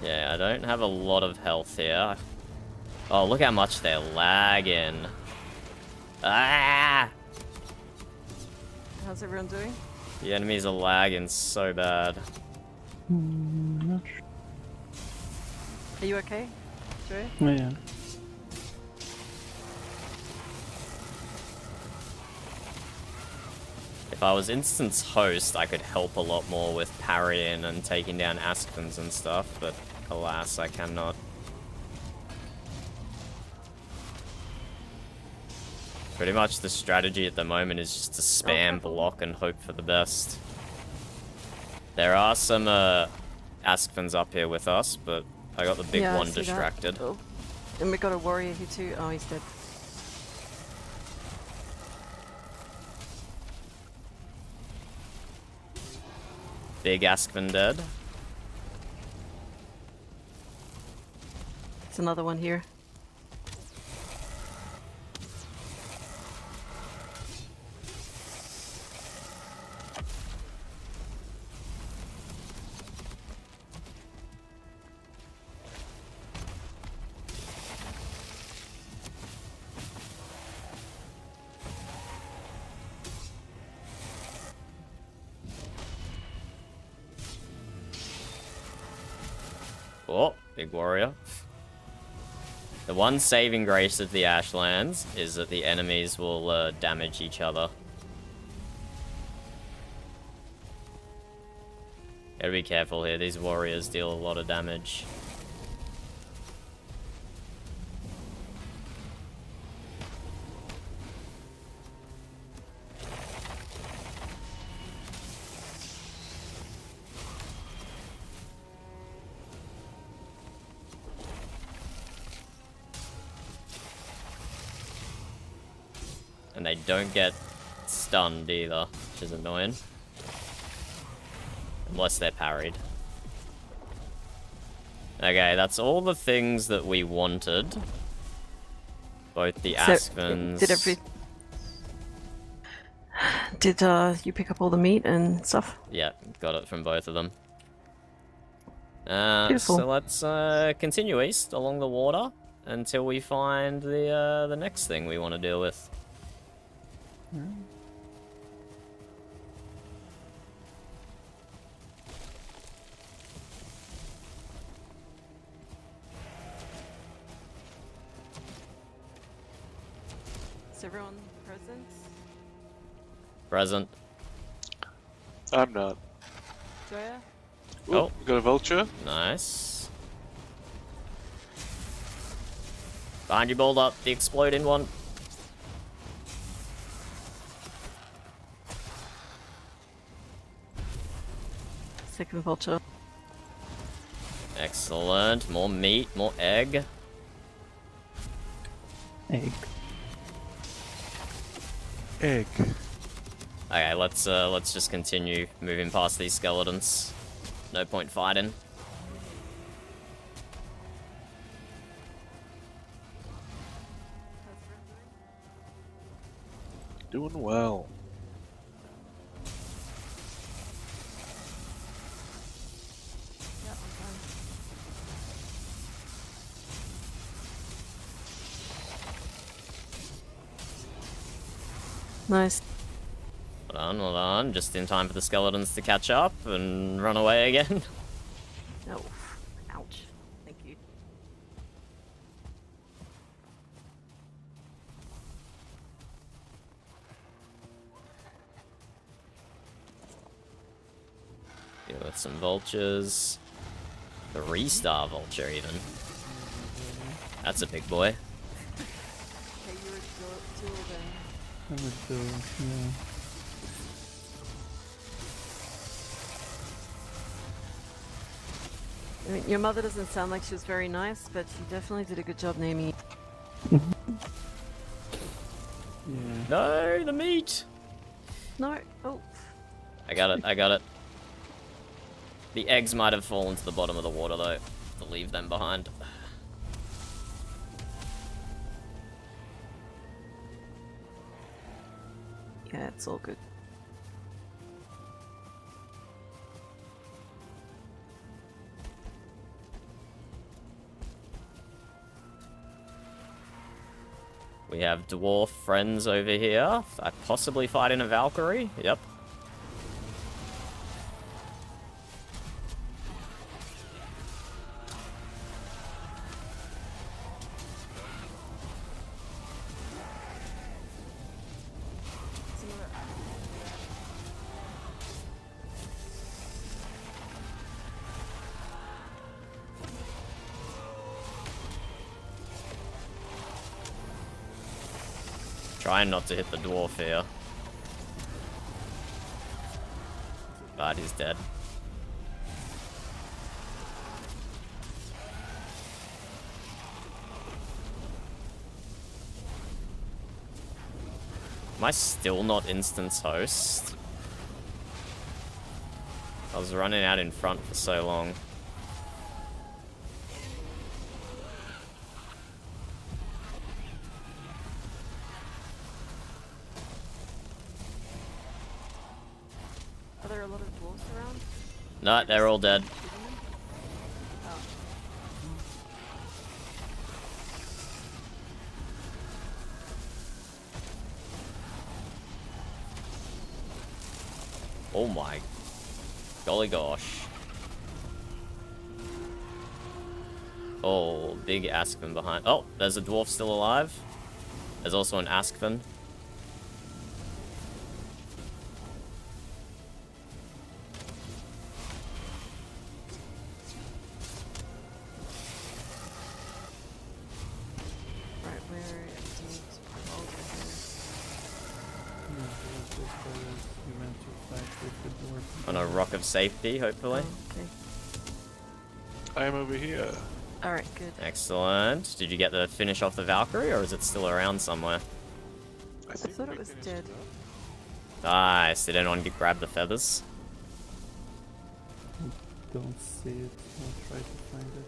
Speaker 1: Yeah, I don't have a lot of health here. Oh, look how much they're lagging. Ah!
Speaker 2: How's everyone doing?
Speaker 1: The enemies are lagging so bad.
Speaker 3: Not sure.
Speaker 2: Are you okay, Joey?
Speaker 3: Oh, yeah.
Speaker 1: If I was instance host, I could help a lot more with parrying and taking down Aspens and stuff, but alas, I cannot. Pretty much the strategy at the moment is just to spam block and hope for the best. There are some Aspens up here with us, but I got the big
Speaker 2: Yeah, I
Speaker 1: one
Speaker 2: see that.
Speaker 1: distracted.
Speaker 2: Oh. And we got a warrior here too. Oh, he's dead.
Speaker 1: Big Aspen dead.
Speaker 2: There's another one here.
Speaker 1: Oh, big warrior. The one saving grace of the Ashlands is that the enemies will damage each other. Gotta be careful here. These warriors deal a lot of damage. And they don't get stunned either, which is annoying. Unless they're parried. Okay, that's all the things that we wanted. Both the Aspens...
Speaker 2: Did you pick up all the meat and stuff?
Speaker 1: Yeah, got it from both of them.
Speaker 2: Beautiful.
Speaker 1: So let's continue east along the water until we find the next thing we want to deal with.
Speaker 2: Is everyone present?
Speaker 1: Present.
Speaker 4: I'm not.
Speaker 2: Joya?
Speaker 4: Ooh,
Speaker 1: Oh.
Speaker 4: we got a vulture.
Speaker 1: Nice. Behind you, Boulder. The exploding one.
Speaker 2: Second vulture.
Speaker 1: Excellent. More meat, more egg.
Speaker 3: Egg.
Speaker 4: Egg.
Speaker 1: Okay, let's just continue moving past these skeletons. No point fighting.
Speaker 4: Doing well.
Speaker 2: Yeah, I'm fine. Nice.
Speaker 1: Well done. Just in time for the skeletons to catch up and run away again.
Speaker 2: Oh, ouch. Thank you.
Speaker 1: Deal with some vultures. 3-star vulture, even. That's a big boy.
Speaker 2: Okay, you were still then.
Speaker 3: I would go, yeah.
Speaker 2: I mean, your mother doesn't sound like she was very nice, but she definitely did a good job naming
Speaker 3: Yeah.
Speaker 1: No, the meat!
Speaker 2: No. Oh.
Speaker 1: I got it, I got it. The eggs might have fallen to the bottom of the water, though. To leave them behind.
Speaker 2: Yeah, it's all good.
Speaker 1: We have dwarf friends over here. Possibly fighting a Valkyrie. Yep. Trying not to hit the dwarf here. But he's dead. Am I still not instance host? I was running out in front for so long.
Speaker 2: Are there a lot of dwarves around?
Speaker 1: No, they're all dead.
Speaker 2: Oh.
Speaker 1: Oh my golly gosh. Oh, big Aspen behind. Oh, there's a dwarf still alive. There's also an Aspen. On a rock of safety, hopefully.
Speaker 2: Oh, okay.
Speaker 4: I am over here.
Speaker 2: Alright, good.
Speaker 1: Excellent. Did you get the finish off the Valkyrie, or is it still around somewhere?
Speaker 4: I think
Speaker 2: thought
Speaker 4: we
Speaker 2: it was
Speaker 4: finished
Speaker 2: dead.
Speaker 4: up.
Speaker 1: Nice. Did anyone grab the feathers?
Speaker 3: Don't see it. I'll try to find it.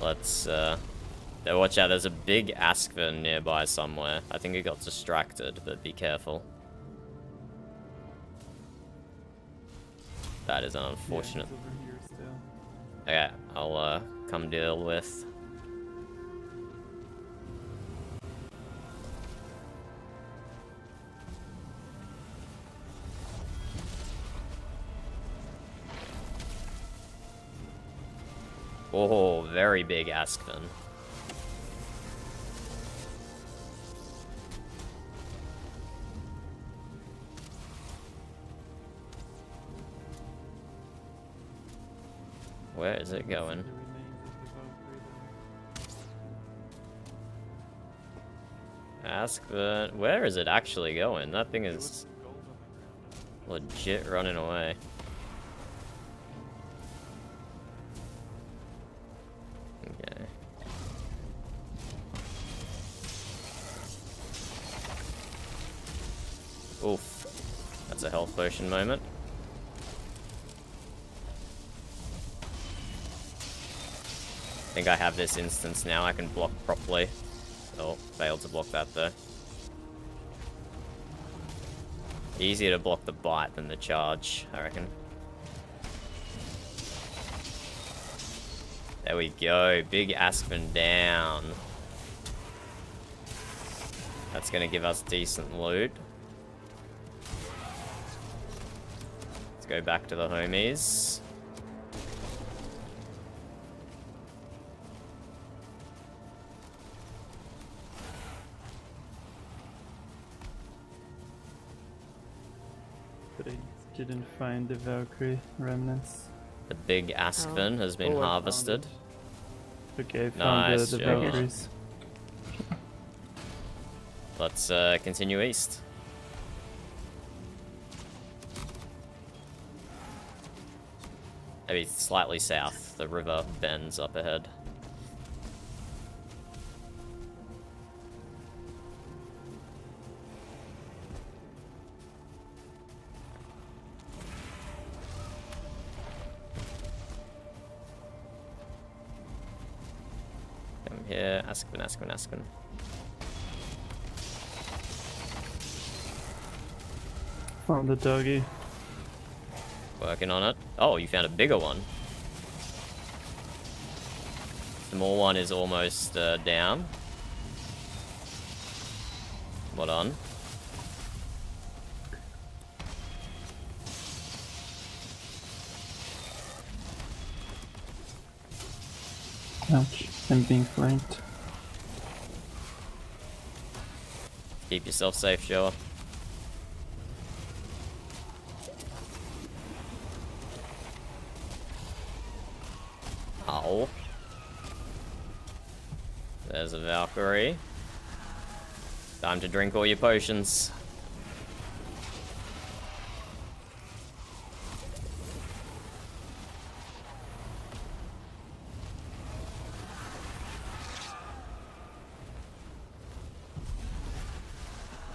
Speaker 1: Let's, watch out, there's a big Askven nearby somewhere. I think it got distracted, but be careful. That is unfortunate.
Speaker 3: Yeah, it's over here still.
Speaker 1: Okay, I'll, come deal with. Oh, very big Askven. Where is it going?
Speaker 3: The remains of the Valkyrie
Speaker 1: Askven. Where is it actually going? That thing
Speaker 4: There was
Speaker 1: is
Speaker 4: some gold on the ground.
Speaker 1: legit running away. Okay. Oof. That's a health potion moment. I think I have this instance now. I can block properly. Oh, failed to block that though. Easier to block the bite than the charge, I reckon. There we go. Big Aspen down. That's going to give us decent loot. Let's go back to the homies.
Speaker 3: but I didn't find the Valkyrie remnants.
Speaker 1: The big Aspen has been
Speaker 3: Oh, I found
Speaker 1: harvested.
Speaker 3: Okay, I found
Speaker 1: Nice,
Speaker 3: the
Speaker 1: Joe.
Speaker 3: Valkyries.
Speaker 1: Let's continue east. Maybe slightly south. The river bends up ahead. Come here, Aspen, Aspen, Aspen.
Speaker 3: Found the doggy.
Speaker 1: Working on it. Oh, you found a bigger one. Small one is almost down. What on?
Speaker 3: Ouch, I'm being flanked.
Speaker 1: Keep yourself safe, Joa. Ow. There's a Valkyrie. Time to drink all your potions.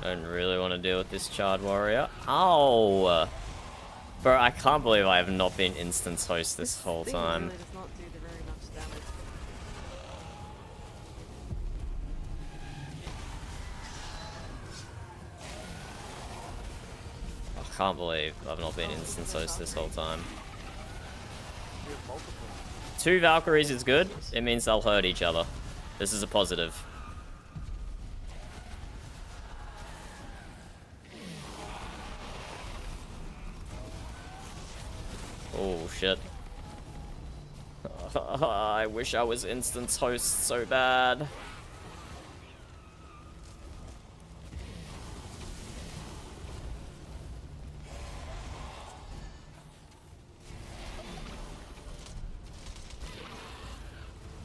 Speaker 1: Don't really want to deal with this charred warrior. Ow! Bro, I can't believe I have not been instance host this whole
Speaker 2: thing
Speaker 1: time.
Speaker 2: really does not do very much damage.
Speaker 1: I can't believe I've not been instance host this whole time.
Speaker 4: We have multiple.
Speaker 1: 2 Valkyries is good. It means they'll hurt each other. This is a positive. Oh shit. I wish I was instance host so bad.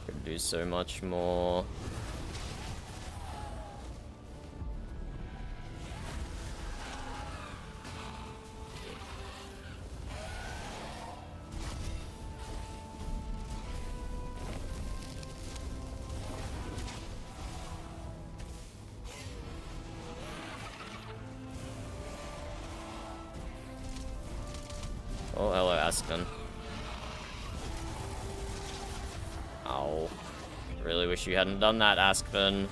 Speaker 1: Could do so much more. Aspen. Oh. Really wish you hadn't done that, Aspen.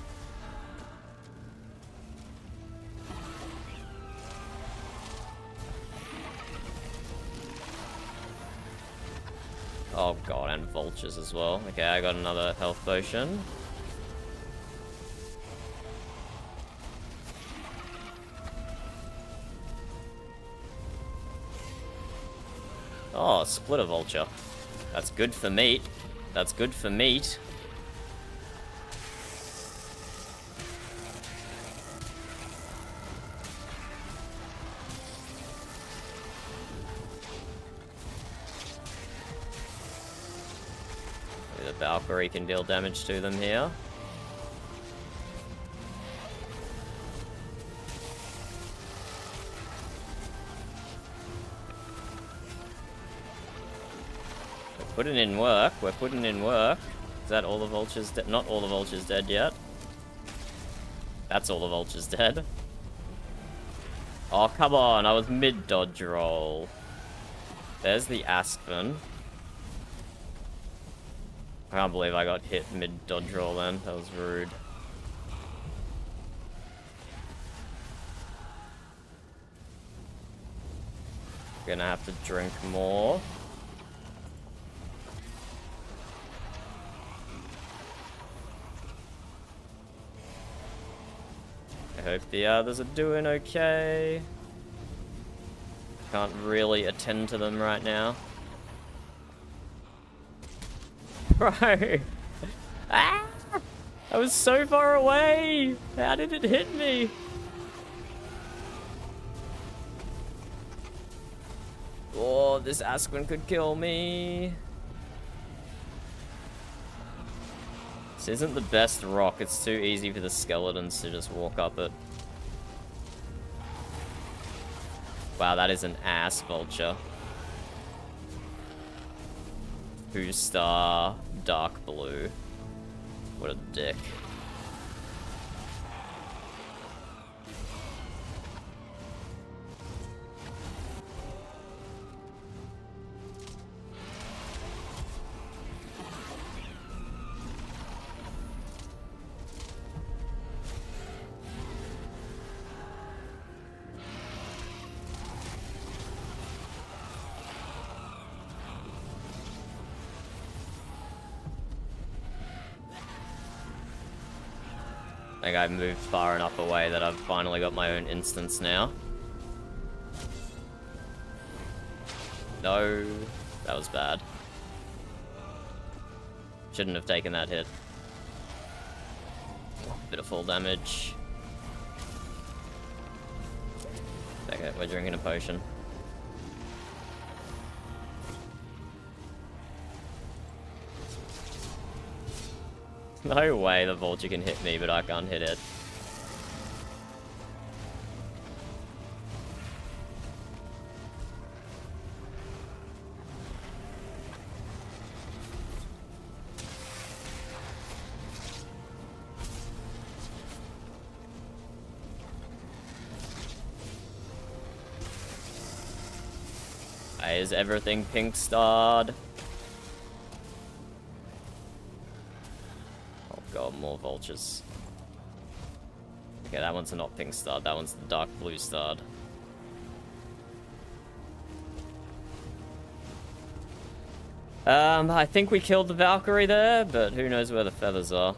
Speaker 1: Oh god, and vultures as well. Okay, I got another health potion. Oh, split a vulture. That's good for meat. That's good for meat. The Valkyrie can deal damage to them here. We're putting in work. We're putting in work. Is that all the vultures dead? Not all the vultures dead yet. That's all the vultures dead. Oh, come on. I was mid-dodge roll. There's the Aspen. I can't believe I got hit mid-dodge roll then. That was rude. Gonna have to drink more. I hope the others are doing okay. Can't really attend to them right now. Bro! Ah! I was so far away! How did it hit me? Oh, this Aspen could kill me. This isn't the best rock. It's too easy for the skeletons to just walk up it. Wow, that is an ass vulture. 2-star, dark blue. What a dick. I think I've moved far enough away that I've finally got my own instance now. No, that was bad. Shouldn't have taken that hit. Bit of full damage. Okay, we're drinking a potion. No way the vulture can hit me, but I can't hit it. Is everything pink starred? Oh god, more vultures. Okay, that one's not pink starred, that one's the dark blue starred. I think we killed the Valkyrie there, but who knows where the feathers are.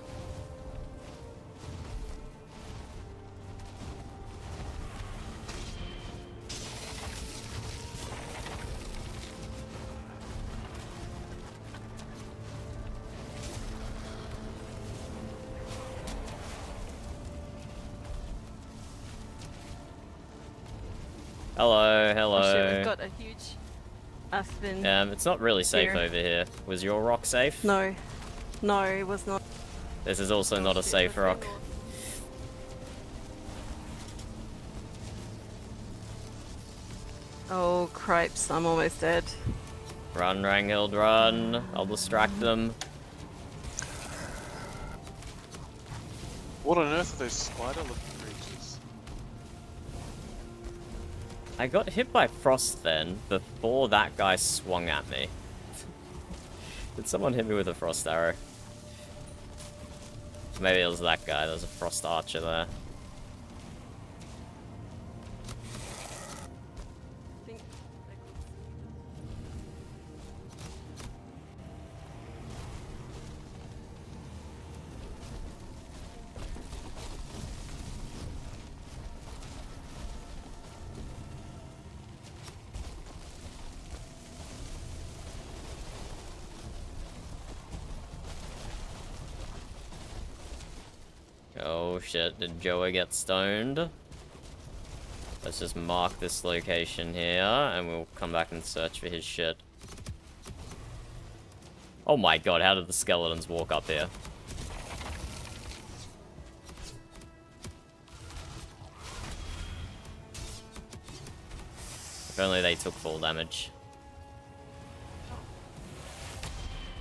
Speaker 1: Hello, hello.
Speaker 2: Oh shit, we've got a huge Aspen.
Speaker 1: It's not really safe
Speaker 2: Here.
Speaker 1: over here. Was your rock safe?
Speaker 2: No. No, it was not.
Speaker 1: This is also not a safe rock.
Speaker 2: Oh, cripes, I'm almost dead.
Speaker 1: Run, Ranghild, run. I'll distract them. What
Speaker 4: on earth are those spider-looking creatures?
Speaker 1: I got hit by frost then, before that guy swung at me. Did someone hit me with a frost arrow? Maybe it was that guy, there was a frost archer there. Oh shit, did Joey get stoned? Let's just mark this location here, and we'll come back and search for his shit. Oh my god, how did the skeletons walk up here? If only they took full damage.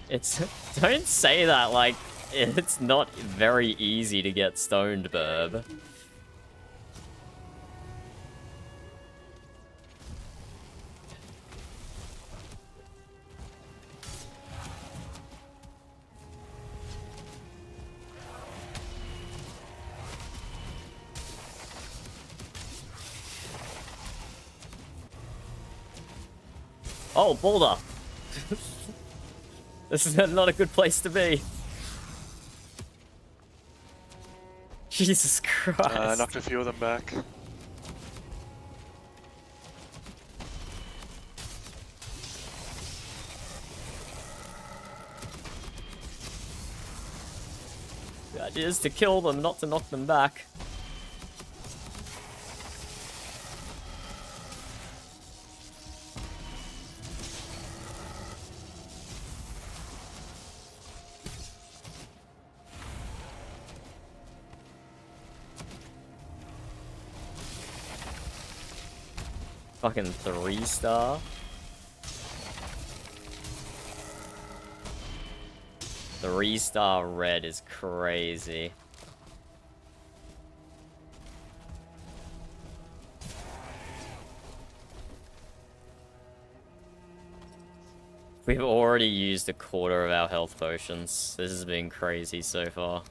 Speaker 1: It's... Don't say that like... It's not very easy to get stoned, Burb. Oh, Boulder! This is not a good place to be. Jesus Christ.
Speaker 4: Knocked a few of them back.
Speaker 1: The idea is to kill them, not to knock them back. Fucking 3-star. Three-star red is crazy. We've already used a quarter of our health potions. This has been crazy so far.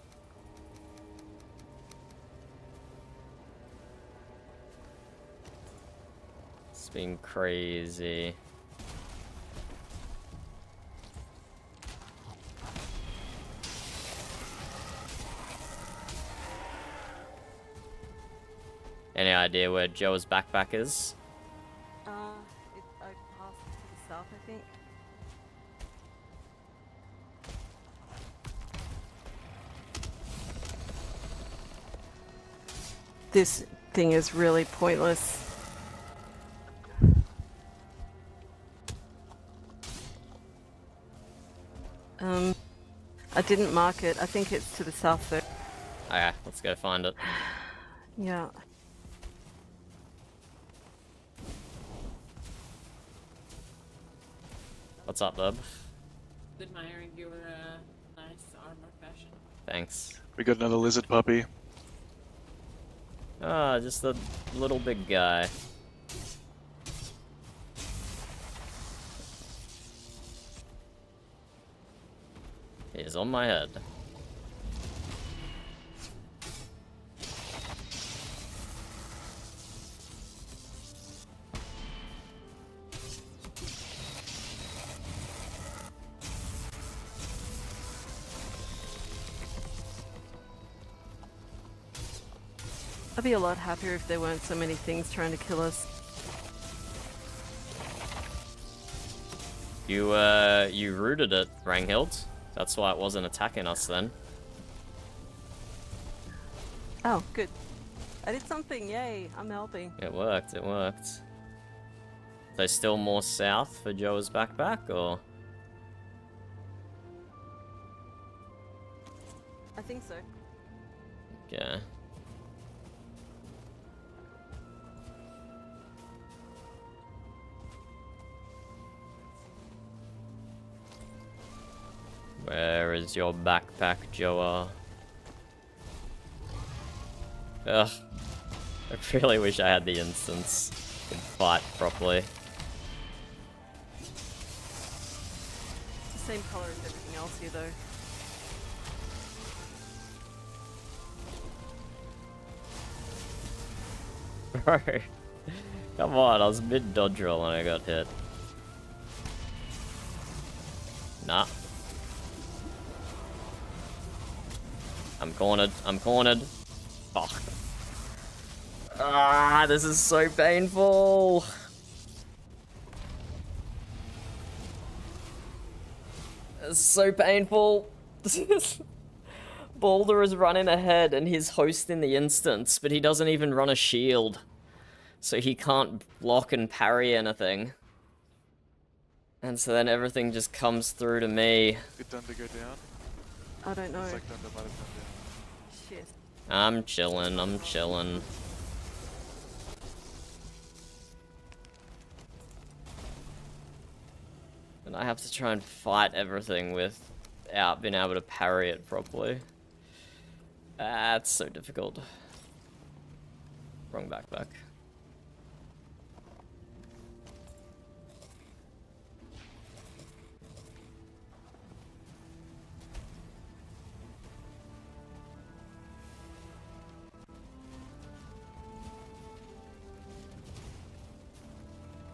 Speaker 1: It's been crazy. Any idea where Joe's backpack is?
Speaker 2: I passed to the south, I think. This thing is really pointless. I didn't mark it. I think it's to the south though.
Speaker 1: Okay, let's go find it.
Speaker 2: Yeah.
Speaker 1: What's up, bub?
Speaker 6: Admiring your nice armor fashion.
Speaker 1: Thanks.
Speaker 4: We got another lizard puppy.
Speaker 1: Ah, just a little big guy. He's on my head.
Speaker 2: I'd be a lot happier if there weren't so many things trying to kill us.
Speaker 1: You rooted it, Ranghild. That's why it wasn't attacking us then.
Speaker 2: Oh, good. I did something, yay, I'm helping.
Speaker 1: It worked, it worked. So still more south for Joe's backpack, or?
Speaker 2: I think so.
Speaker 1: Okay. Where is your backpack, Joa? Ugh. I really wish I had the instance. fight properly.
Speaker 2: It's the same color as everything else here, though.
Speaker 1: Bro, come on, I was mid-dodge roll and I got hit. Nah. I'm cornered, I'm cornered. Fuck. Ah, this is so painful. This is so painful. Boulder is running ahead and he's hosting the instance, but he doesn't even run a shield. So he can't block and parry anything. And so then everything just comes through to me.
Speaker 4: Did Thunder go down?
Speaker 2: I don't know.
Speaker 4: It's like Thunder might have gone down.
Speaker 2: Shit.
Speaker 1: I'm chilling, I'm chilling. And I have to try and fight everything without being able to parry it properly. That's so difficult. Wrong backpack.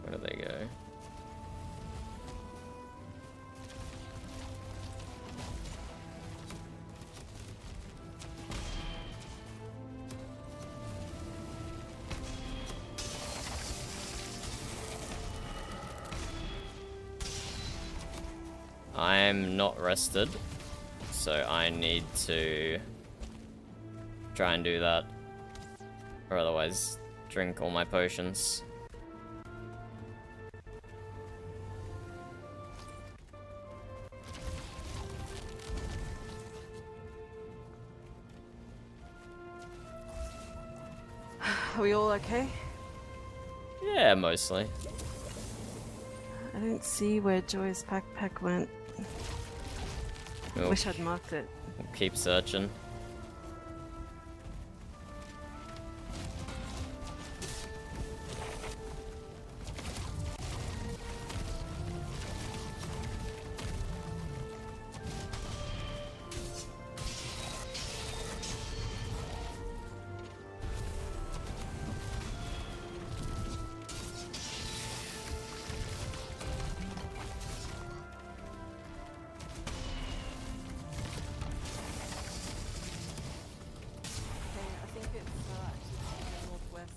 Speaker 1: Where do they go? I'm not rested, so I need to try and do that, or otherwise drink all my potions.
Speaker 2: Are we all okay?
Speaker 1: Yeah, mostly.
Speaker 2: I don't see where Joy's backpack went.
Speaker 1: We'll
Speaker 2: Wish I'd marked it.
Speaker 1: keep searching.
Speaker 2: Okay, I think it's actually northwest.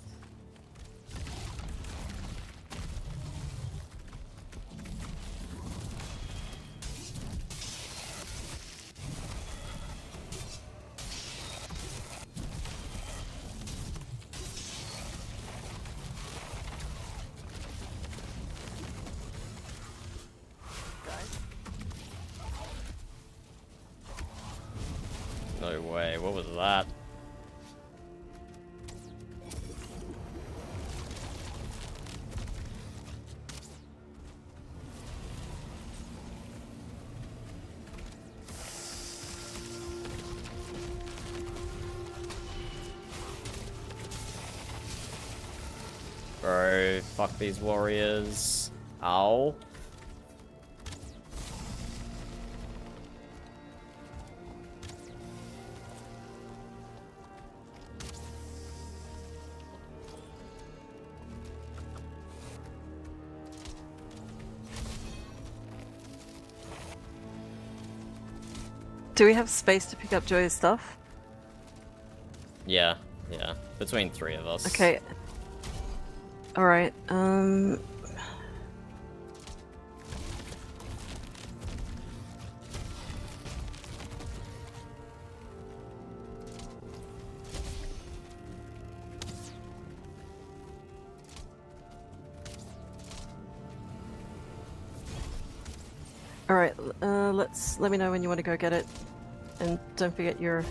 Speaker 2: Guys,
Speaker 1: No way, what was that? Bro, fuck these warriors. Ow.
Speaker 2: do we have space to pick up Joy's stuff?
Speaker 1: Yeah, yeah. Between three of us.
Speaker 2: Okay. Alright, Alright, let me know when you want to go get it. And don't forget your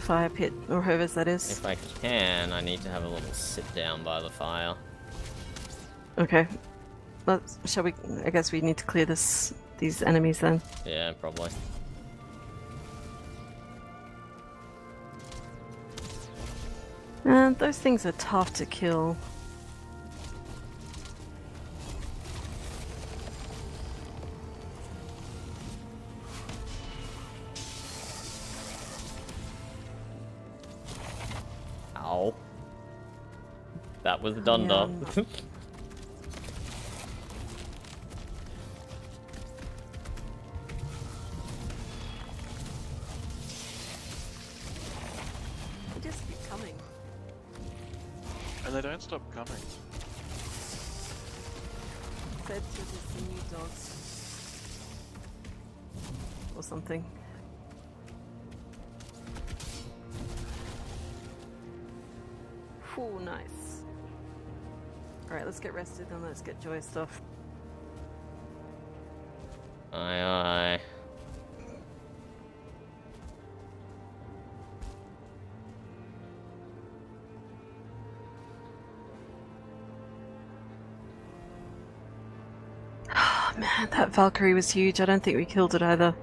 Speaker 2: fire pit, or whoever's that is.
Speaker 1: If I can, I need to have a little sit down by the fire.
Speaker 2: Okay. Shall we? I guess we need to clear these enemies then.
Speaker 1: Yeah, probably.
Speaker 2: And those things are tough to kill.
Speaker 1: with Dunder.
Speaker 2: Yeah, I'm not- They just keep coming.
Speaker 4: And they don't stop coming.
Speaker 2: Said to the new dogs. Or something. Ooh, nice. Alright, let's get rested and let's get Joy stuff.
Speaker 1: Aye, aye.
Speaker 2: Oh man, that Valkyrie was huge. I don't think we killed it either.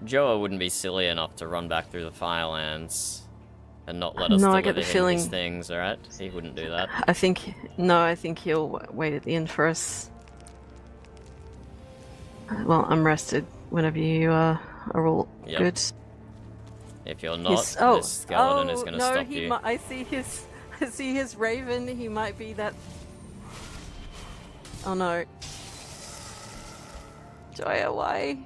Speaker 1: Joa wouldn't be silly enough to run back through the Firelands and not let us
Speaker 2: No, I
Speaker 1: deliver
Speaker 2: get the
Speaker 1: him
Speaker 2: feeling-
Speaker 1: his things, alright? He wouldn't do that.
Speaker 2: I think he'll wait at the end for us. Well, I'm rested whenever you are all
Speaker 1: Yep.
Speaker 2: good.
Speaker 1: If you're not,
Speaker 2: His-
Speaker 1: this skeleton is gonna
Speaker 2: no,
Speaker 1: stop you.
Speaker 2: I see his raven. He might be that. Oh no, Joya, why?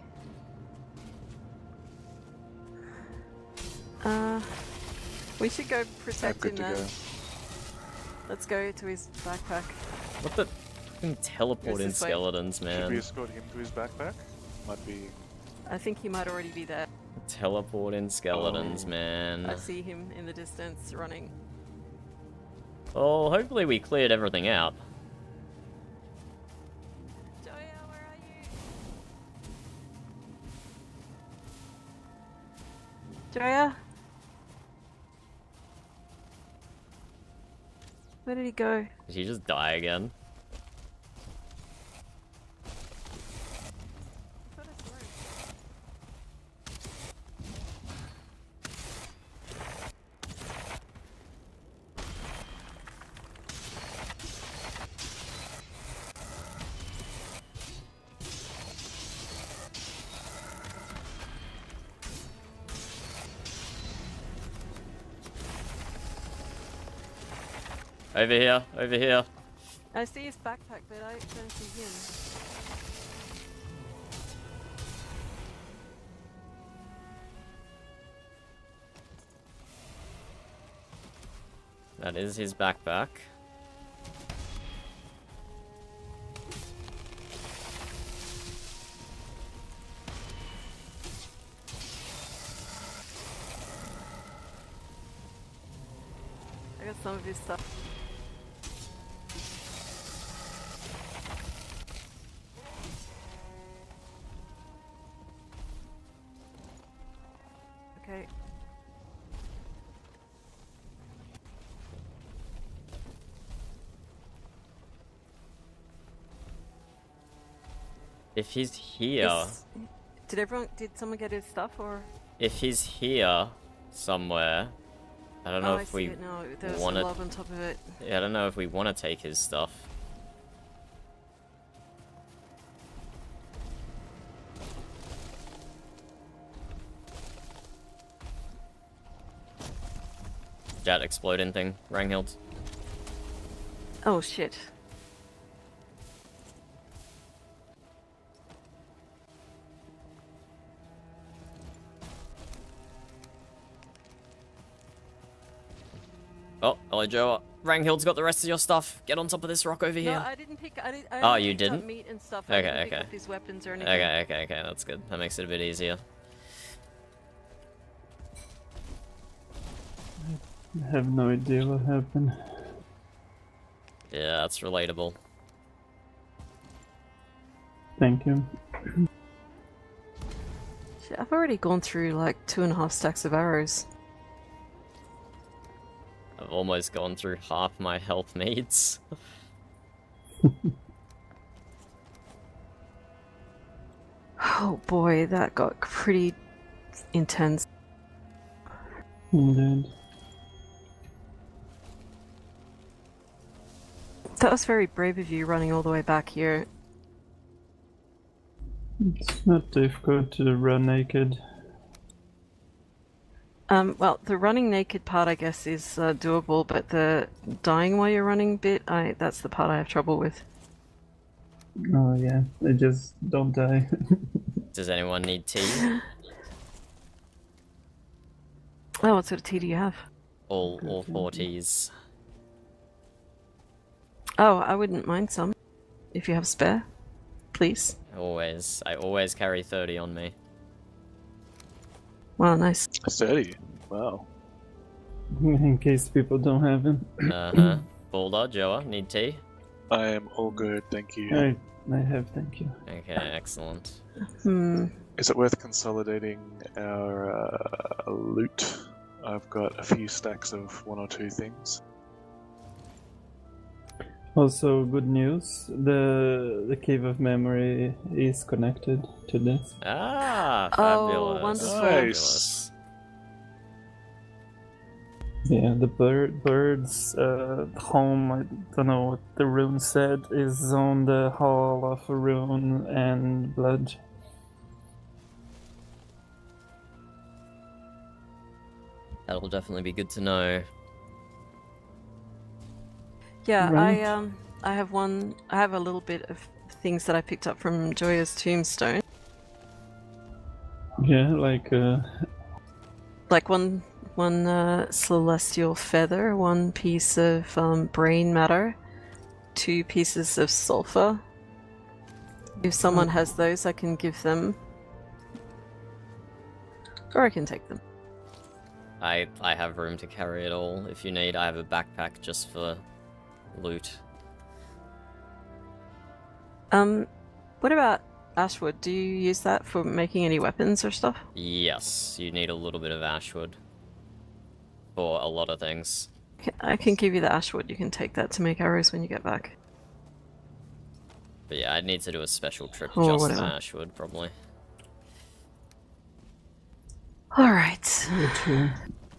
Speaker 2: We should go protect him
Speaker 4: Good to
Speaker 2: then.
Speaker 4: go.
Speaker 2: Let's go to his backpack.
Speaker 1: What the fucking teleporting
Speaker 2: this way.
Speaker 1: skeletons,
Speaker 4: Should we
Speaker 1: man.
Speaker 4: escort him to his backpack? Might be.
Speaker 2: I think he might already be there.
Speaker 1: Teleporting skeletons,
Speaker 4: Oh.
Speaker 1: man.
Speaker 2: I see him in the distance running.
Speaker 1: Oh, hopefully we cleared everything out.
Speaker 2: Joya, where are you? Joya? Where did he go?
Speaker 1: Did he just die again?
Speaker 2: I thought I saw him.
Speaker 1: Over here, over here.
Speaker 2: I see his backpack, but I don't see him.
Speaker 1: That is his backpack.
Speaker 2: I got some of his stuff. Okay.
Speaker 1: If he's here,
Speaker 2: Did someone get his stuff or?
Speaker 1: if he's here somewhere, I don't know
Speaker 2: Oh, I
Speaker 1: if
Speaker 2: see
Speaker 1: we
Speaker 2: it now. There was
Speaker 1: wanna-
Speaker 2: a log on top of it.
Speaker 1: Yeah, I don't know if we want to take his stuff. That exploding thing, Ranghild.
Speaker 2: Oh shit.
Speaker 1: Oh, hello Joe. Ranghild's got the rest of your stuff. Get on top of this rock over
Speaker 2: No,
Speaker 1: here.
Speaker 2: I didn't pick. I
Speaker 1: Oh,
Speaker 2: only
Speaker 1: you
Speaker 2: picked up
Speaker 1: didn't?
Speaker 2: meat and stuff. I
Speaker 1: Okay,
Speaker 2: didn't pick
Speaker 1: okay.
Speaker 2: up his weapons or anything.
Speaker 1: Okay, that's good. That makes it a bit easier.
Speaker 3: I have no idea what happened.
Speaker 1: Yeah, that's relatable.
Speaker 3: Thank you.
Speaker 2: Shit, I've already gone through like 2.5 stacks of arrows.
Speaker 1: I've almost gone through half my health needs.
Speaker 2: Oh boy, that got pretty intense.
Speaker 3: Indeed.
Speaker 2: That was very brave of you running all the way back here.
Speaker 3: It's not difficult to run naked.
Speaker 2: Well, the running naked part, I guess, is doable, but the dying while you're running bit, that's the part I have trouble with.
Speaker 3: Oh yeah, I just don't die.
Speaker 1: Does anyone need tea?
Speaker 2: Oh, what sort of tea do you have?
Speaker 1: All 4 teas.
Speaker 2: Oh, I wouldn't mind some, if you have spare, please.
Speaker 1: Always. I always carry 30 on me.
Speaker 2: Wow, nice.
Speaker 4: 30. Wow.
Speaker 3: In case people don't have him.
Speaker 1: Uh-huh. Boulder, Joa, need tea?
Speaker 4: I am all good, thank you.
Speaker 3: I have, thank you.
Speaker 1: Okay, excellent.
Speaker 4: Is it worth consolidating our loot? I've got a few stacks of 1 or 2 things.
Speaker 3: Also, good news, the Cave of Memory is connected to this.
Speaker 1: Ah,
Speaker 2: Oh,
Speaker 1: fabulous.
Speaker 2: wonderful.
Speaker 1: Fabulous.
Speaker 3: Yeah, the bird's home, I don't know what the rune said, is on the Hall of Rune and Blood.
Speaker 1: That'll definitely be good to know.
Speaker 2: Yeah,
Speaker 3: Right.
Speaker 2: I have I have a little bit of things that I picked up from Joya's tombstone.
Speaker 3: Yeah, like,
Speaker 2: Like one celestial feather, 1 piece of brain matter, 2 pieces of sulfur. If someone has those, I can give them. Or I can take them.
Speaker 1: I have room to carry it all. If you need, I have a backpack just for loot.
Speaker 2: What about Ashwood? Do you use that for making any weapons or stuff?
Speaker 1: Yes, you need a little bit of ashwood. For a lot of things.
Speaker 2: I can give you the Ashwood. You can take that to make arrows when you get back.
Speaker 1: But yeah, I'd need to do a special trip
Speaker 2: Or
Speaker 1: just
Speaker 2: whatever.
Speaker 1: for ashwood, probably.
Speaker 2: Alright.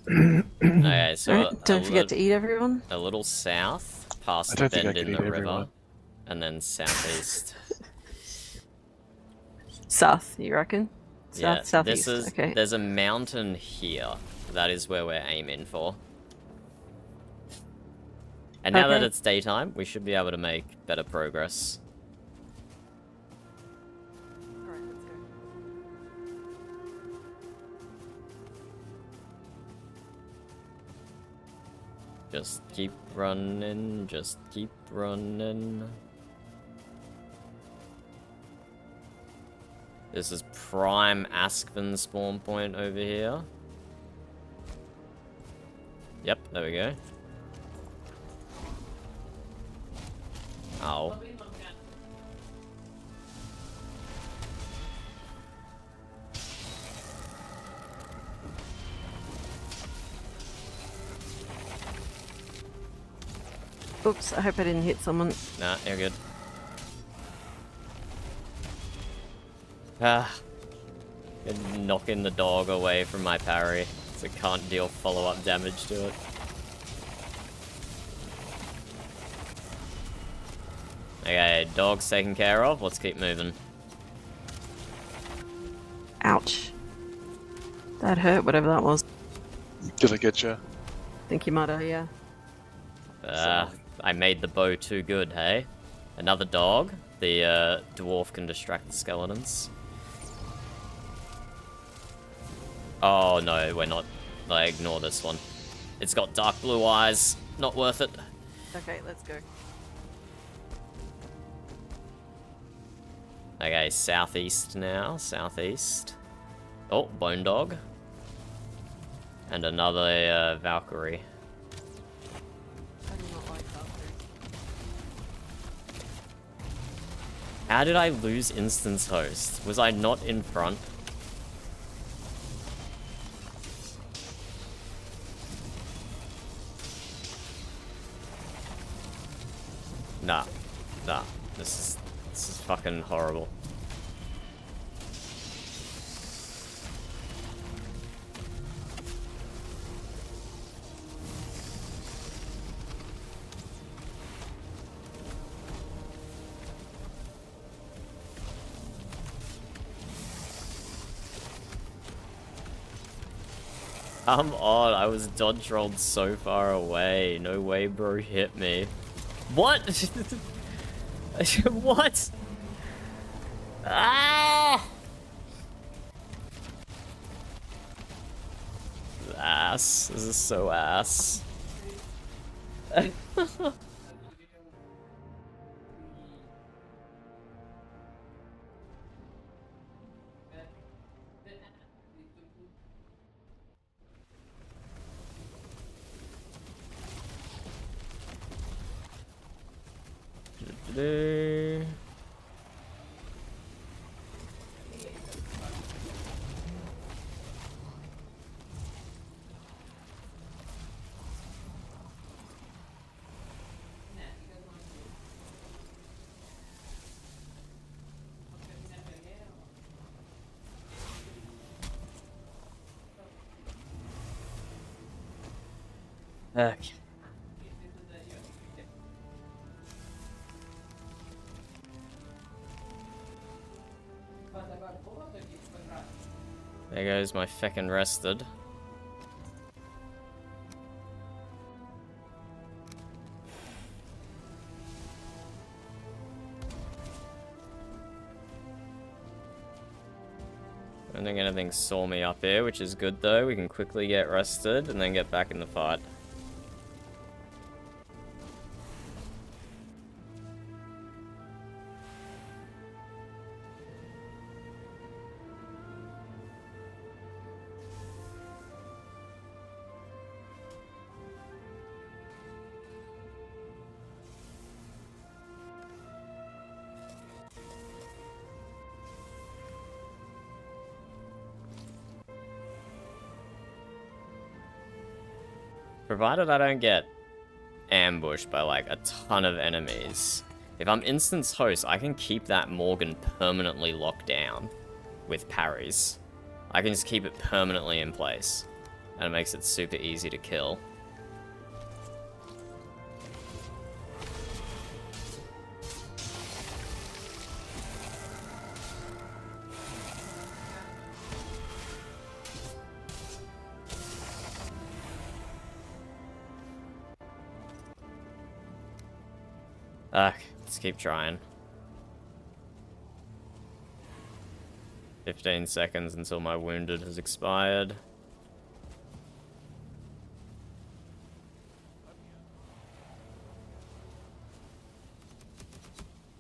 Speaker 1: Okay, so
Speaker 2: Alright, don't forget to eat, everyone.
Speaker 1: a little south, past
Speaker 4: I
Speaker 1: the
Speaker 4: don't think I
Speaker 1: bend in
Speaker 4: could
Speaker 1: the
Speaker 4: eat
Speaker 1: river,
Speaker 4: everyone.
Speaker 1: and then southeast.
Speaker 2: South, you reckon?
Speaker 1: Yeah,
Speaker 2: Southeast.
Speaker 1: this is
Speaker 2: Okay.
Speaker 1: there's a mountain here. That is where we're aiming for. And now that
Speaker 2: Okay.
Speaker 1: it's daytime, we should be able to make better progress.
Speaker 2: Alright, let's go.
Speaker 1: Just keep running, just keep running. This is prime Askven spawn point over here. Yep, there we go. Ow.
Speaker 2: Oops, I hope I didn't hit someone.
Speaker 1: Nah, you're good. Ah. You're knocking the dog away from my parry, so it can't deal follow-up damage to it. Okay, dog's taken care of. Let's keep moving.
Speaker 2: Ouch. That hurt, whatever that was.
Speaker 4: Did I get you?
Speaker 2: Think you might have, yeah.
Speaker 1: I made the bow too good, hey? Another dog. The dwarf can distract the skeletons. Oh no, we're not. Like, ignore this one. It's got dark blue eyes. Not worth it.
Speaker 2: Okay, let's go.
Speaker 1: Okay, southeast now. Southeast. Oh, bone dog. And another Valkyrie.
Speaker 2: I do not like Valkyrie.
Speaker 1: How did I lose instance host? Was I not in front? Nah. Nah. This is fucking horrible. Come on, I was dodge rolled so far away. No way, bro, hit me. What? What? Ah! Ass. This is so ass. Okay. There goes my feckin' rested. I don't think anything saw me up here, which is good though. We can quickly get rested and then get back in the fight. Provided I don't get ambushed by like a ton of enemies. If I'm instance host, I can keep that Morgan permanently locked down with parries. I can just keep it permanently in place. And it makes it super easy to kill. Let's keep trying. 15 seconds until my wounded has expired.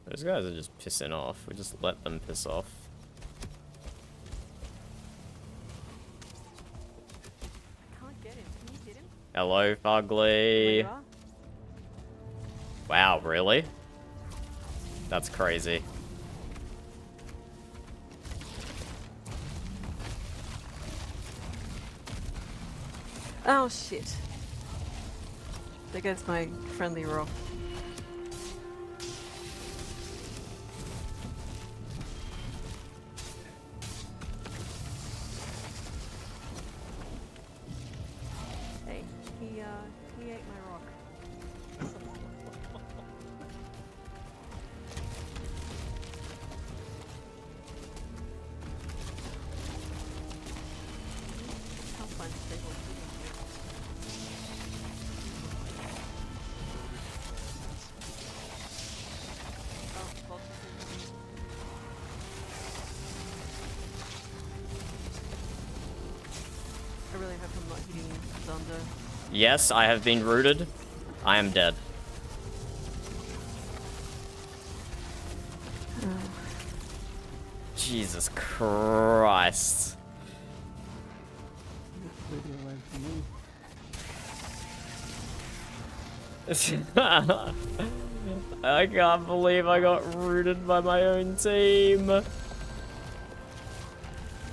Speaker 1: Those guys are just pissing off. We just let them piss off.
Speaker 2: I can't get him. Can you get him?
Speaker 1: Hello, Fugly.
Speaker 2: Where?
Speaker 1: Wow, really? That's crazy.
Speaker 2: Oh shit. There goes my friendly rock. Hey, he ate my rock. Can't find a stable oh, box is in. I really hope I'm not hitting Zondo.
Speaker 1: Yes, I have been rooted. I am dead. Jesus Christ. I can't believe I got rooted by my own team.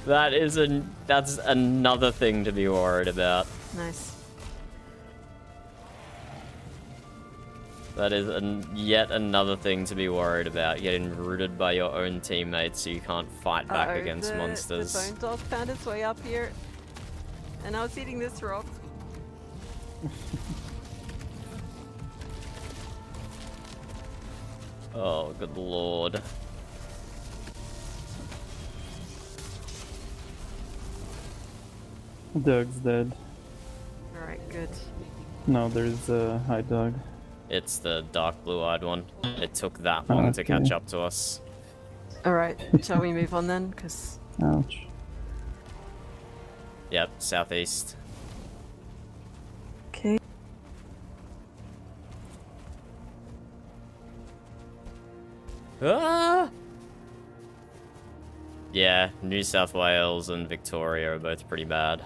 Speaker 1: That's another thing to be worried about.
Speaker 2: Nice.
Speaker 1: That is yet another thing to be worried about, getting rooted by your own teammates so you can't fight back against monsters.
Speaker 2: The bone dog found its way up here, and I was eating this rock.
Speaker 1: Oh, good lord.
Speaker 3: Dog's dead.
Speaker 2: Alright, good.
Speaker 3: No, there's a high dog.
Speaker 1: It's the dark blue-eyed one. It took that long to catch up to us.
Speaker 2: Alright, shall we move on then? Because
Speaker 3: Ouch.
Speaker 1: Yep, southeast.
Speaker 2: okay.
Speaker 1: Ah! Yeah, New South Wales and Victoria are both pretty bad.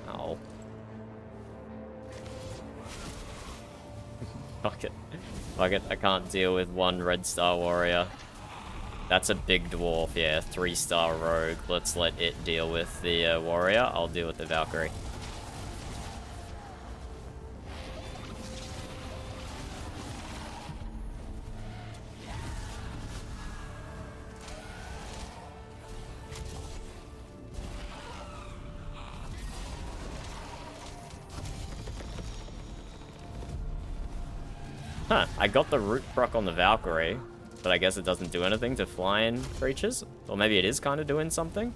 Speaker 1: Oh. Fuck it. Fuck it, I can't deal with one Red Star Warrior. That's a big dwarf, yeah, 3-star rogue. Let's let it deal with the warrior. I'll deal with the Valkyrie. Huh, I got the root proc on the Valkyrie, but I guess it doesn't do anything to flying creatures? Or maybe it is kind of doing something?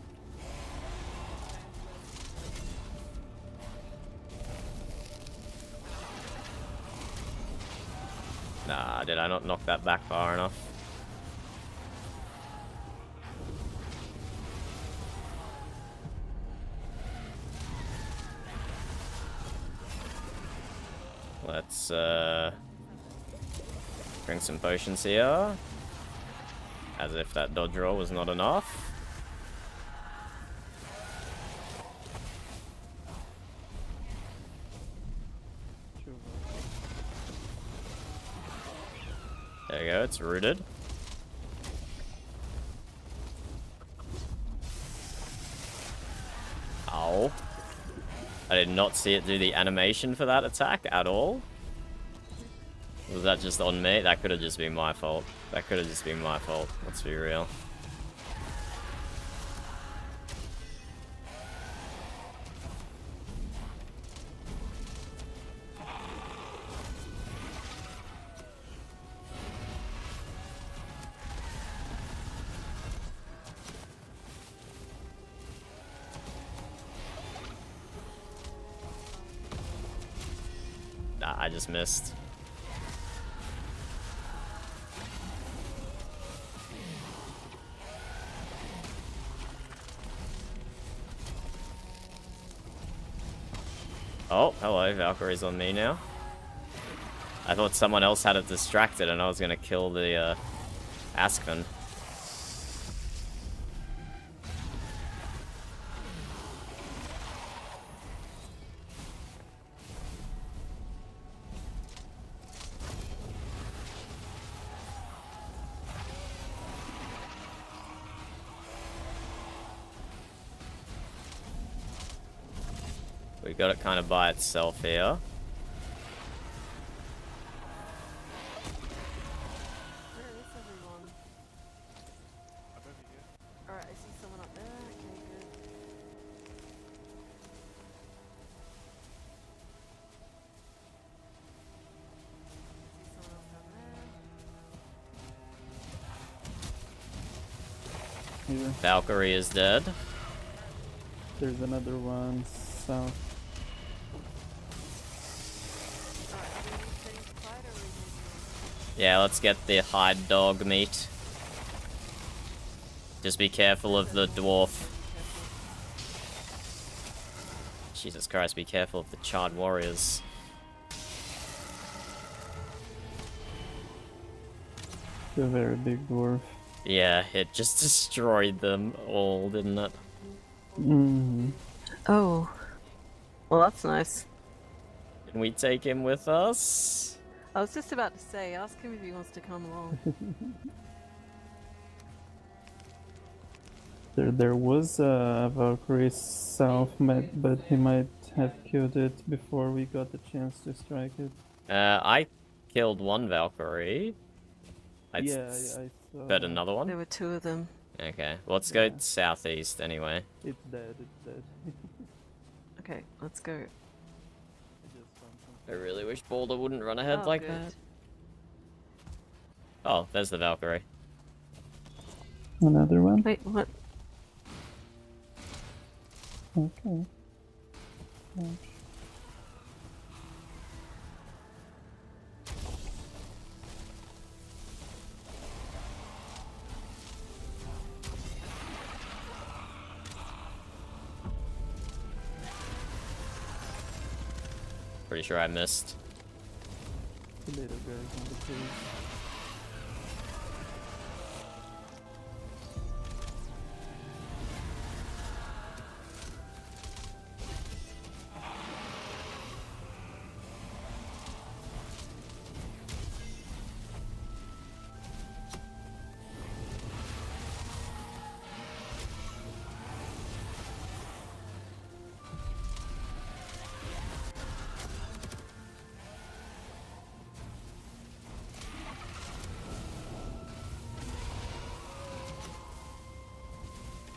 Speaker 1: Nah, did I not knock that back far enough? Let's, drink some potions here. As if that dodge roll was not enough. There you go, it's rooted. Ow. I did not see it do the animation for that attack at all. Was that just on me? That could have just been my fault. That could have just been my fault. Let's be real. Nah, I just missed. Oh, hello, Valkyrie's on me now. I thought someone else had it distracted and I was gonna kill the Askven. We got it kind of by itself here.
Speaker 2: Where is everyone? Alright, I see someone up there. Okay, good. I see someone else down there.
Speaker 3: Here.
Speaker 1: Valkyrie is dead.
Speaker 3: There's another one south.
Speaker 2: Alright, are we ready to fight or are we moving on?
Speaker 1: Yeah, let's get the hide dog meat. Just be careful of the dwarf. Jesus Christ, be careful of the charred warriors.
Speaker 3: A very big dwarf.
Speaker 1: Yeah, it just destroyed them all, didn't it?
Speaker 3: Mm-hmm.
Speaker 2: Oh. Well, that's nice.
Speaker 1: Can we take him with us?
Speaker 2: I was just about to say, ask him if he wants to come along.
Speaker 3: There was a Valkyrie south, but he might have killed it before we got the chance to strike it.
Speaker 1: I killed one Valkyrie. I
Speaker 3: Yeah, I saw.
Speaker 1: bet another one.
Speaker 2: There were two of them.
Speaker 1: Okay, well, let's go southeast anyway.
Speaker 3: It's dead, it's dead.
Speaker 2: Okay, let's go.
Speaker 1: I really wish Balder wouldn't run ahead
Speaker 2: Oh,
Speaker 1: like
Speaker 2: good.
Speaker 1: that. Oh, there's the Valkyrie.
Speaker 3: Another one?
Speaker 2: Wait, what?
Speaker 3: Okay.
Speaker 1: Pretty sure I missed.
Speaker 3: The little guys on the trees.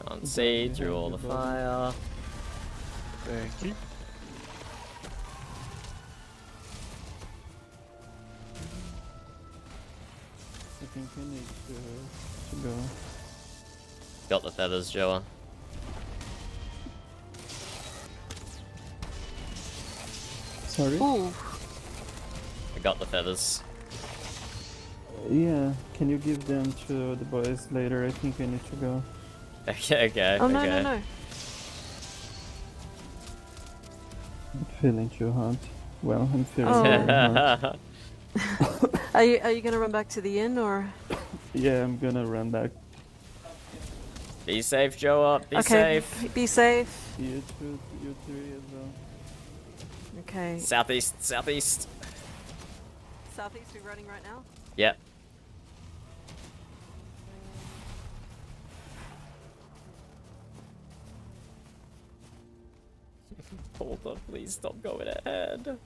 Speaker 1: Can't see through all the fire.
Speaker 4: Thank you.
Speaker 3: I think we need to go.
Speaker 1: Got the feathers, Joa.
Speaker 3: Sorry?
Speaker 2: Ooh,
Speaker 1: I got the feathers.
Speaker 3: Yeah, can you give them to the boys later? I think we need to go.
Speaker 1: Okay,
Speaker 2: oh no,
Speaker 1: okay.
Speaker 2: no, no.
Speaker 3: I'm feeling too hot. Well, I'm feeling
Speaker 2: Oh.
Speaker 3: very hot.
Speaker 2: Are you gonna run back to the inn or?
Speaker 3: Yeah, I'm gonna run back.
Speaker 1: Be safe, Joa. Be
Speaker 2: Okay,
Speaker 1: safe.
Speaker 2: be safe.
Speaker 3: You two, you three as well.
Speaker 2: Okay.
Speaker 1: Southeast, southeast.
Speaker 2: Southeast, we running right now?
Speaker 1: Yep. Hold on, please stop going ahead.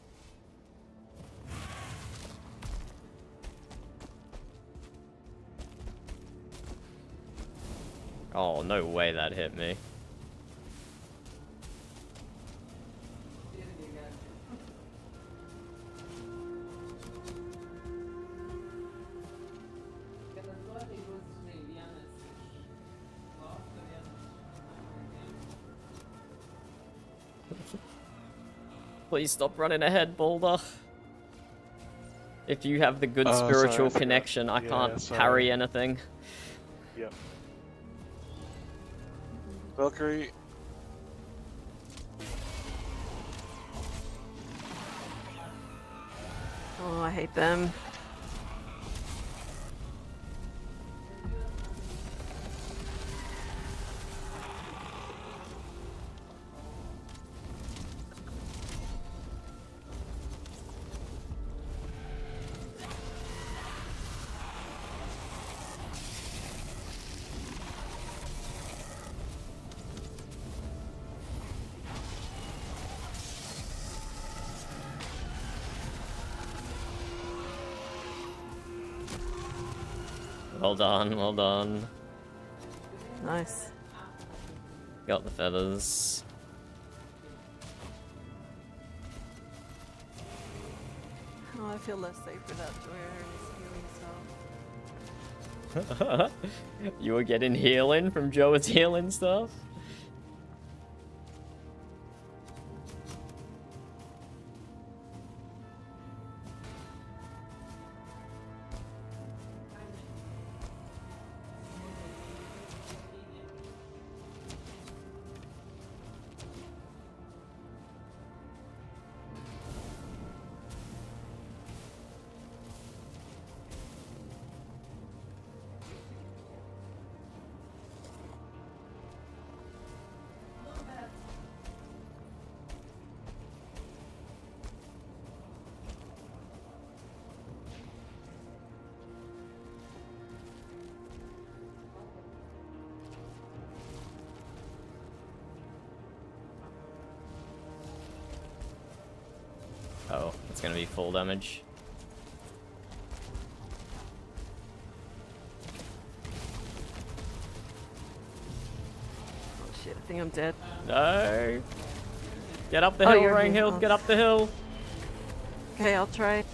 Speaker 1: Oh, no way that hit me. Please stop running ahead, Boulder. If you have the good
Speaker 4: Oh, sorry,
Speaker 1: spiritual
Speaker 4: I forgot.
Speaker 1: connection, I
Speaker 4: Yeah,
Speaker 1: can't
Speaker 4: sorry.
Speaker 1: parry anything.
Speaker 4: Yep. Valkyrie.
Speaker 2: Oh, I hate them.
Speaker 1: Well done, well done.
Speaker 2: Nice.
Speaker 1: Got the feathers.
Speaker 2: Oh, I feel less safe without Joya and his healing stuff.
Speaker 1: You were getting healing from Joa's healing stuff? Oh, it's gonna be full damage.
Speaker 2: think I'm dead.
Speaker 1: No. Get up the
Speaker 2: Oh,
Speaker 1: hill,
Speaker 2: you're here.
Speaker 1: Ranghild.
Speaker 2: Oh.
Speaker 1: Get up the hill.
Speaker 2: Okay, I'll try.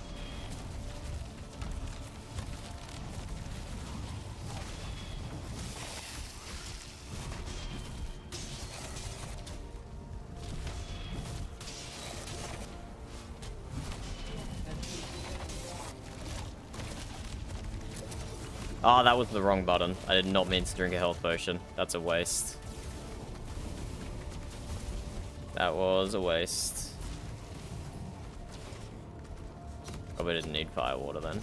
Speaker 1: Oh, that was the wrong button. I did not mean to drink a health potion. That's a waste. That was a waste. Probably didn't need fire water then.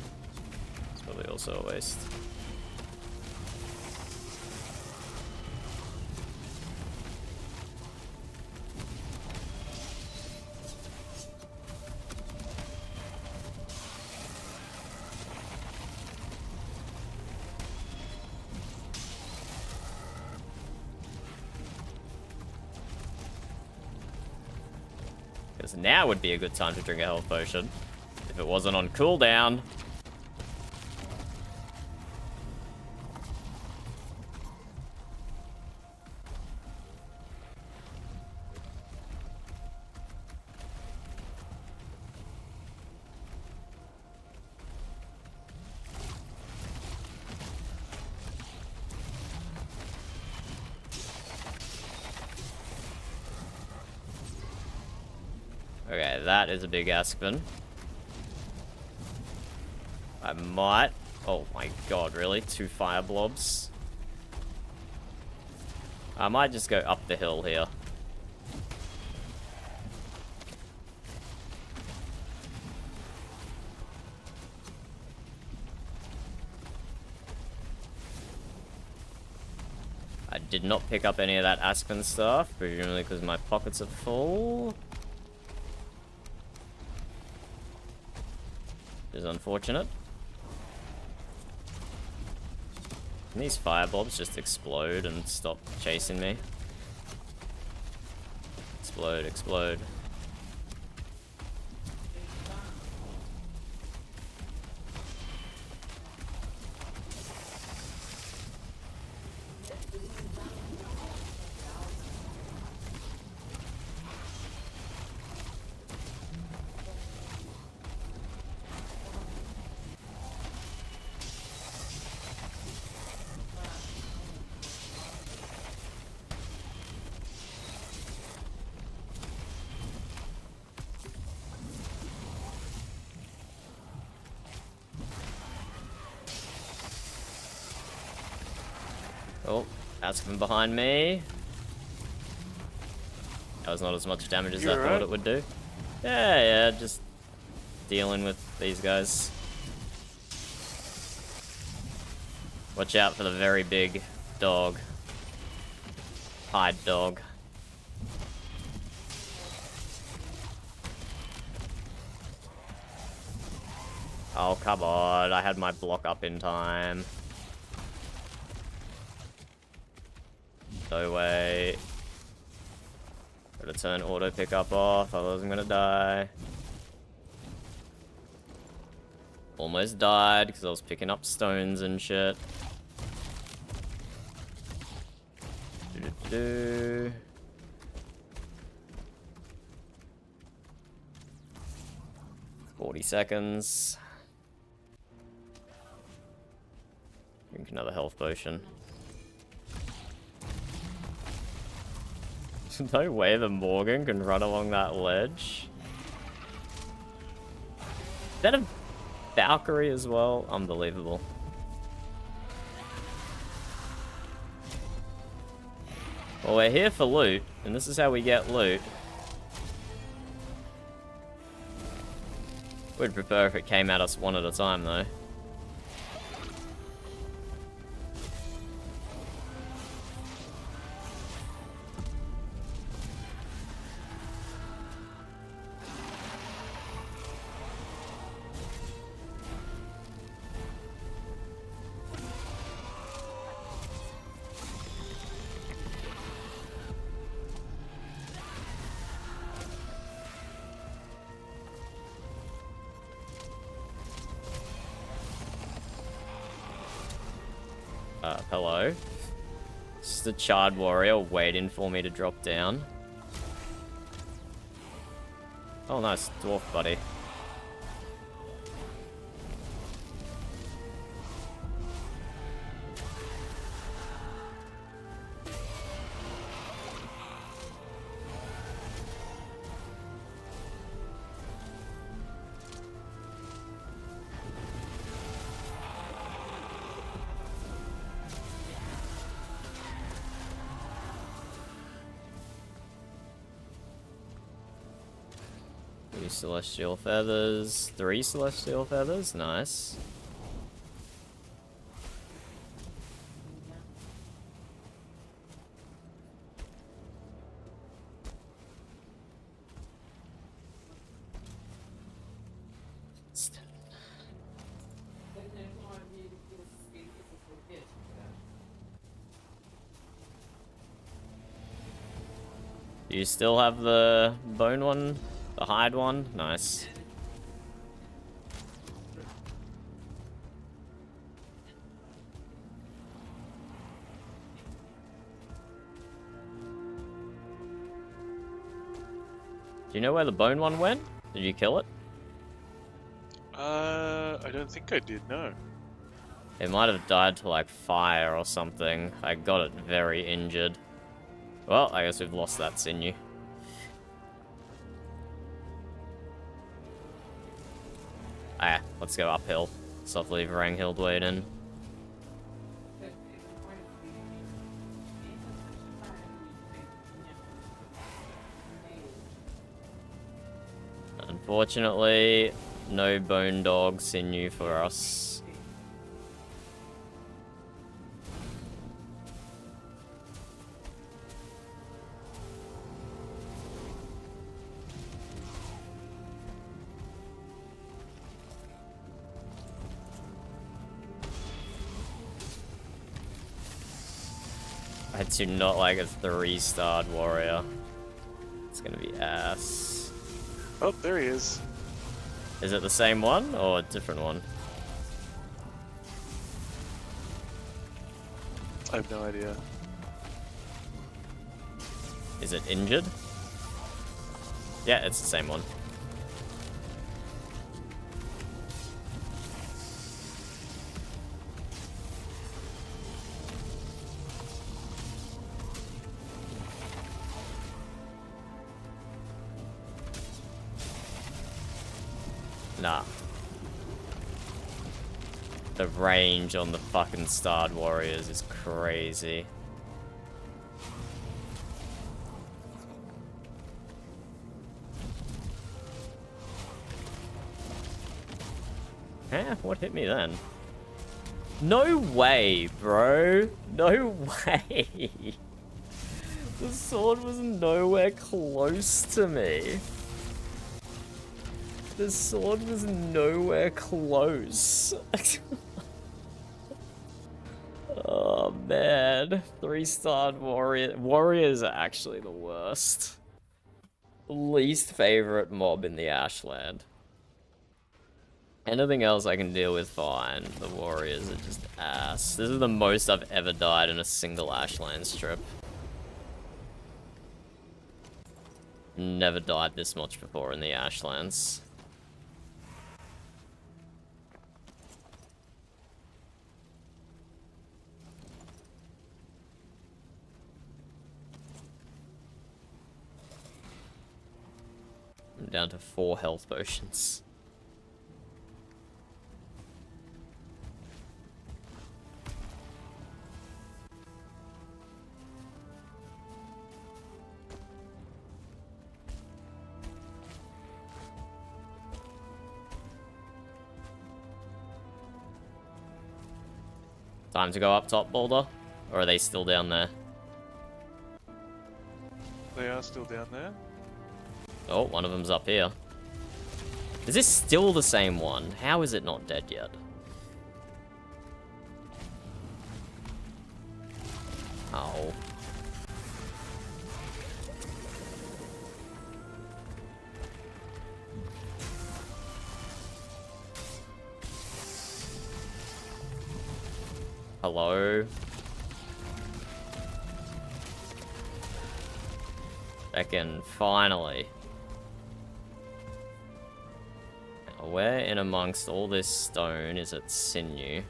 Speaker 1: It's probably also a waste. Because now would be a good time to drink a health potion. If it wasn't on cooldown. Okay, that is a big Aspen. I might... Oh my god, really? 2 fire blobs? I might just go up the hill here. I did not pick up any of that Aspen stuff, presumably because my pockets are full. Which is unfortunate. Can these firebobs just explode and stop chasing me? Explode, explode. Oh, Aspen behind me. That was not as much damage as I thought it would do. Yeah, just dealing with these guys. Watch out for the very big dog. Hide dog. Oh, come on. I had my block up in time. No way. Gotta turn auto pickup off, otherwise I'm gonna die. Almost died because I was picking up stones and shit. Do-do-do. $40 seconds. Drink another health potion. No way the Morgan can run along that ledge. Is that a Valkyrie as well? Unbelievable. Well, we're here for loot, and this is how we get loot. Would prefer if it came at us one at a time, though. Hello. Just a charred warrior waiting for me to drop down. Oh, nice. Dwarf buddy. Two celestial feathers, 3 celestial feathers, nice. Do you still have the bone one? The hide one? Nice. Do you know where the bone one went? Did you kill it?
Speaker 4: I don't think I did, no.
Speaker 1: It might have died to like fire or something. I got it very injured. Well, I guess we've lost that sinew. Ah, let's go uphill. Stop leave Ranghild waiting. Unfortunately, no bone dog sinew for us. I do not like a 3-starred warrior. It's gonna be ass.
Speaker 4: Oh, there he is.
Speaker 1: Is it the same one or a different one?
Speaker 4: I have no idea.
Speaker 1: Is it injured? Yeah, it's the same one. Nah. The range on the fucking starred warriors is crazy. Eh, what hit me then? No way, bro. No way. The sword was nowhere close to me. The sword was nowhere close. Oh man, 3-starred warrior. Warriors are actually the worst. Least favorite mob in the Ashland. Anything else I can deal with fine. The warriors are just ass. This is the most I've ever died in a single Ashlands trip. Never died this much before in the Ashlands. I'm down to 4 health potions. Time to go up top, Boulder? Or are they still down there?
Speaker 4: They are still down there.
Speaker 1: Oh, one of them's up here. Is this still the same one? How is it not dead yet? Oh. Hello? Second, finally. Now, where in amongst all this stone is it sinew?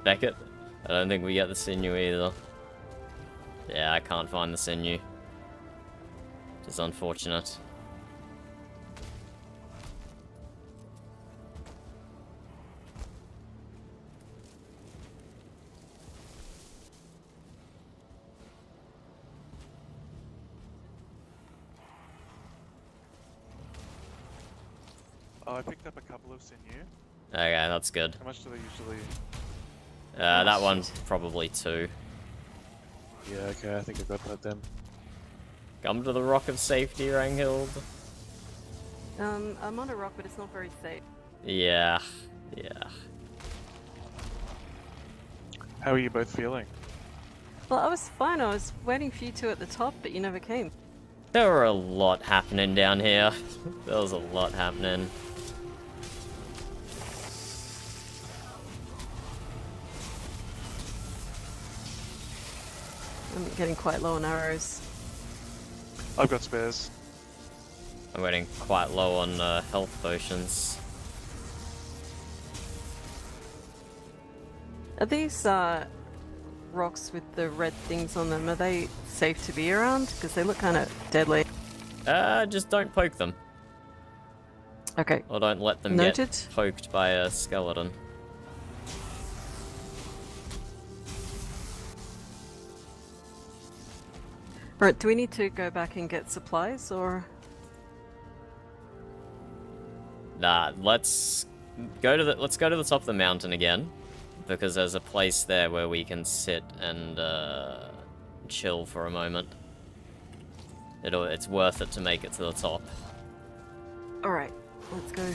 Speaker 1: Beckett? I don't think we get the sinew either. Yeah, I can't find the sinew. Which is unfortunate.
Speaker 4: Oh, I picked up a couple of sinew.
Speaker 1: Okay, that's good.
Speaker 4: How much do they usually...
Speaker 1: That one's probably 2.
Speaker 4: Yeah, okay, I think I got that then.
Speaker 1: Come to the rock of safety, Ranghild.
Speaker 2: I'm on a rock, but it's not very safe.
Speaker 1: Yeah.
Speaker 4: How are you both feeling?
Speaker 2: Well, I was fine. I was waiting for you two at the top, but you never came.
Speaker 1: There were a lot happening down here. There was a lot happening.
Speaker 2: I'm getting quite low on arrows.
Speaker 4: I've got spares.
Speaker 1: I'm getting quite low on health potions.
Speaker 2: Are these rocks with the red things on them, are they safe to be around? Because they look kind of deadly.
Speaker 1: Just don't poke them.
Speaker 2: Okay.
Speaker 1: Or don't let them
Speaker 2: Noted.
Speaker 1: get poked by a skeleton.
Speaker 2: Right, do we need to go back and get supplies, or...?
Speaker 1: Nah, let's go to the top of the mountain again, because there's a place there where we can sit and chill for a moment. It's worth it to make it to the top.
Speaker 2: Alright, let's go.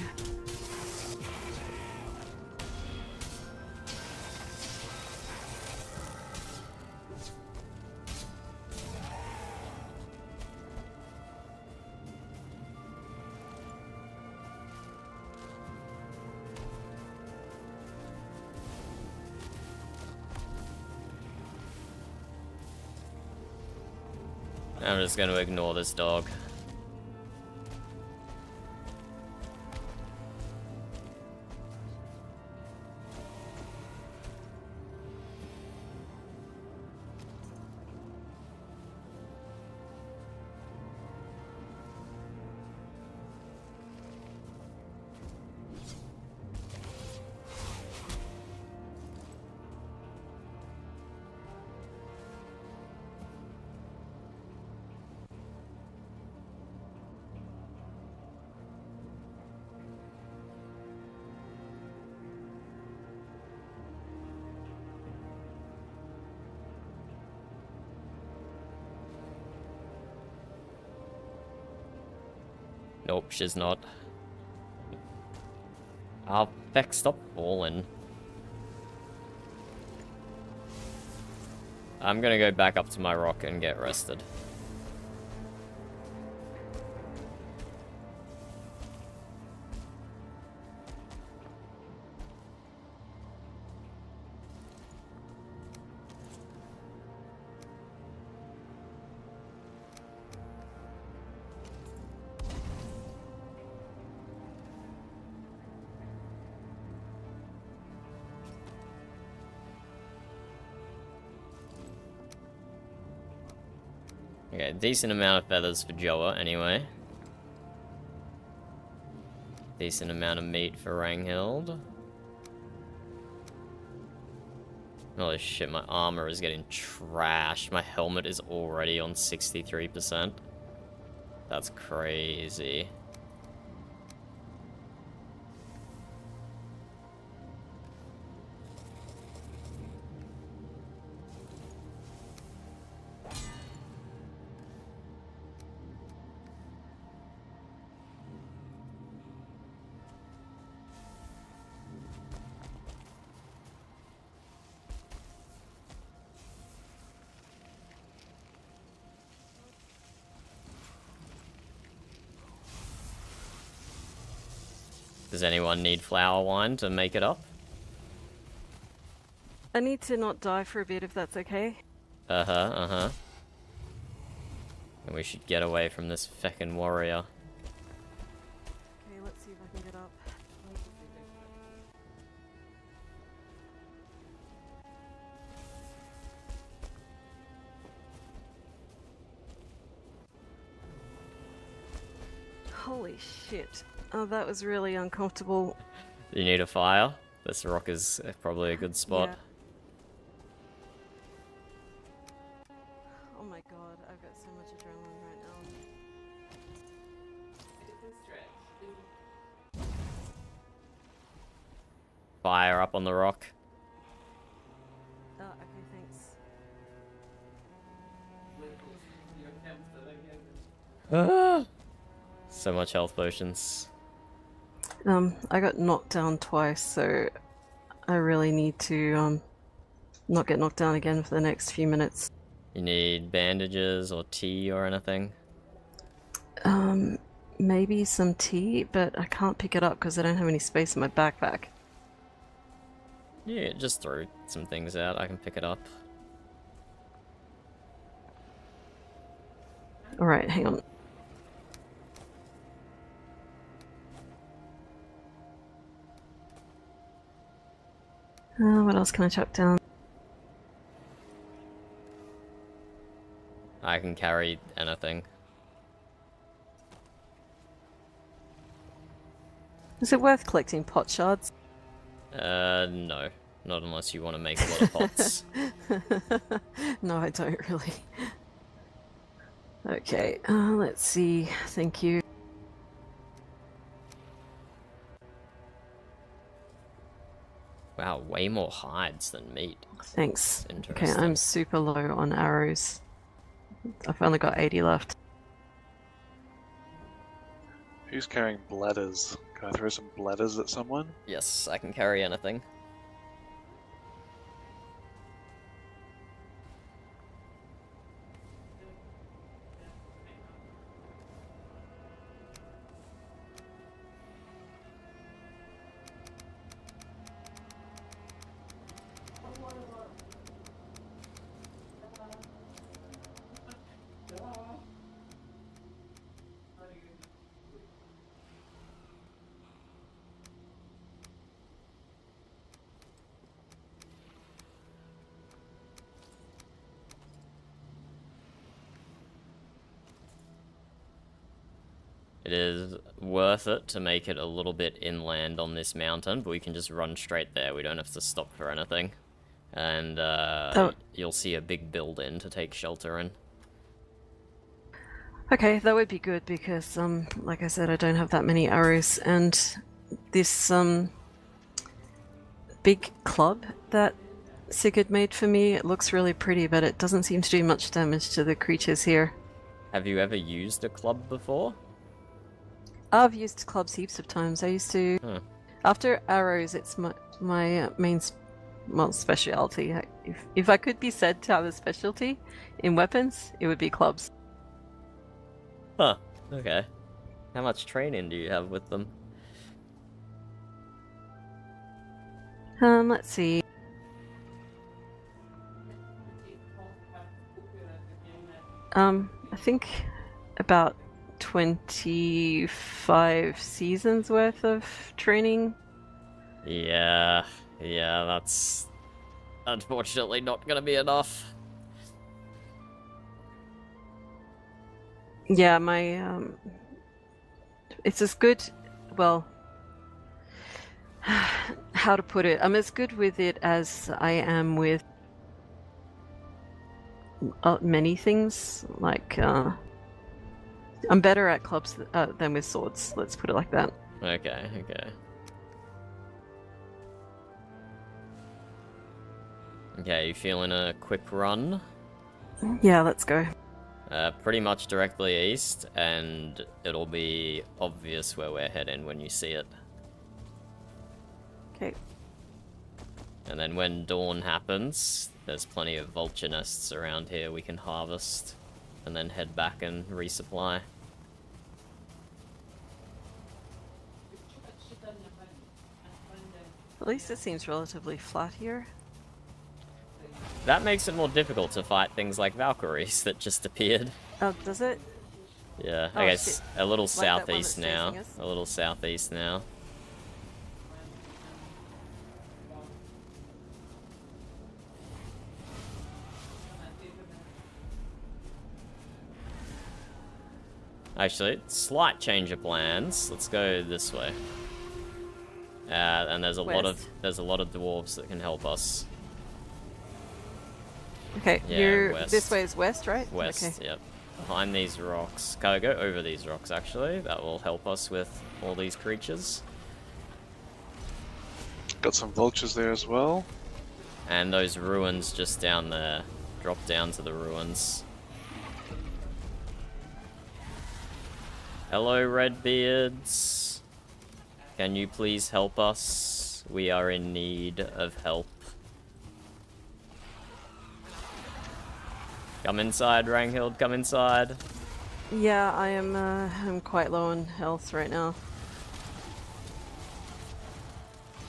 Speaker 1: I'm just going to ignore this dog. Nope, she's not. Oh, Beck, stop falling. I'm gonna go back up to my rock and get rested. Okay, decent amount of feathers for Joa, anyway. Decent amount of meat for Ranghild. Holy shit, my armor is getting trashed. My helmet is already on 63%. That's crazy. Does anyone need flower wine to make it up?
Speaker 2: I need to not die for a bit if that's okay.
Speaker 1: Uh-huh. And we should get away from this feckin' warrior.
Speaker 2: Okay, let's see if I can get up. Holy shit. Oh, that was really uncomfortable.
Speaker 1: You need a fire? This rock is probably a good spot.
Speaker 2: Yeah. Oh my god, I've got so much adrenaline right now.
Speaker 1: Fire up on the rock.
Speaker 2: Oh, okay, thanks.
Speaker 1: So much health potions.
Speaker 2: I got knocked down twice, so I really need to not get knocked down again for the next few minutes.
Speaker 1: You need bandages or tea or anything?
Speaker 2: Maybe some tea, but I can't pick it up because I don't have any space in my backpack.
Speaker 1: Yeah, just throw some things out. I can pick it up.
Speaker 2: Alright, hang on. What else can I chuck down?
Speaker 1: I can carry anything.
Speaker 2: Is it worth collecting pot shards?
Speaker 1: No. Not unless you want to make a lot of pots.
Speaker 2: No, I don't really. Okay, let's see. Thank you.
Speaker 1: Wow, way more hides than meat.
Speaker 2: Thanks. Okay,
Speaker 1: Interesting.
Speaker 2: I'm super low on arrows. I've only got 80 left.
Speaker 4: Who's carrying bladders? Can I throw some bladders at someone?
Speaker 1: Yes, I can carry anything. It is worth it to make it a little bit inland on this mountain, but we can just run straight there. We don't have to stop for anything. And you'll see a big building to take shelter in.
Speaker 2: Okay, that would be good because, like I said, I don't have that many arrows, and this big club that Sigurd made for me, it looks really pretty, but it doesn't seem to do much damage to the creatures here.
Speaker 1: Have you ever used a club before?
Speaker 2: I've used clubs heaps of times. I used to...
Speaker 1: Huh.
Speaker 2: After arrows, it's my main specialty. If I could be said to have a specialty in weapons, it would be clubs.
Speaker 1: Huh, okay. How much training do you have with them?
Speaker 2: Let's see. I think about 25 seasons worth of training.
Speaker 1: Yeah, that's unfortunately not gonna be enough.
Speaker 2: Yeah, my it's as good, well, how to put it? I'm as good with it as I am with many things. Like, I'm better at clubs than with swords. Let's put it like that.
Speaker 1: Okay. Okay, you feeling a quick run?
Speaker 2: Yeah, let's go.
Speaker 1: Pretty much directly east, and it'll be obvious where we're heading when you see it.
Speaker 2: Okay.
Speaker 1: And then when dawn happens, there's plenty of vulture nests around here we can harvest, and then head back and resupply.
Speaker 2: At least it seems relatively flat here.
Speaker 1: That makes it more difficult to fight things like Valkyries that just appeared.
Speaker 2: Oh, does it?
Speaker 1: Yeah,
Speaker 2: Oh,
Speaker 1: I guess
Speaker 2: shit.
Speaker 1: a little
Speaker 2: Like that one
Speaker 1: southeast
Speaker 2: that's
Speaker 1: now.
Speaker 2: chasing us?
Speaker 1: A little southeast now. Actually, slight change of plans. Let's go this way. And there's a lot of dwarves that can help us.
Speaker 2: Okay,
Speaker 1: Yeah,
Speaker 2: you're
Speaker 1: west.
Speaker 2: this way is west, right?
Speaker 1: West,
Speaker 2: Okay.
Speaker 1: yep. Behind these rocks. Can I go over these rocks, actually? That will help us with all these creatures.
Speaker 4: Got some vultures there as well.
Speaker 1: And those ruins just down there. Drop down to the ruins. Hello, Redbeards. Can you please help us? We are in need of help. Come inside, Ranghild, come inside.
Speaker 2: Yeah, I'm quite low on health right now.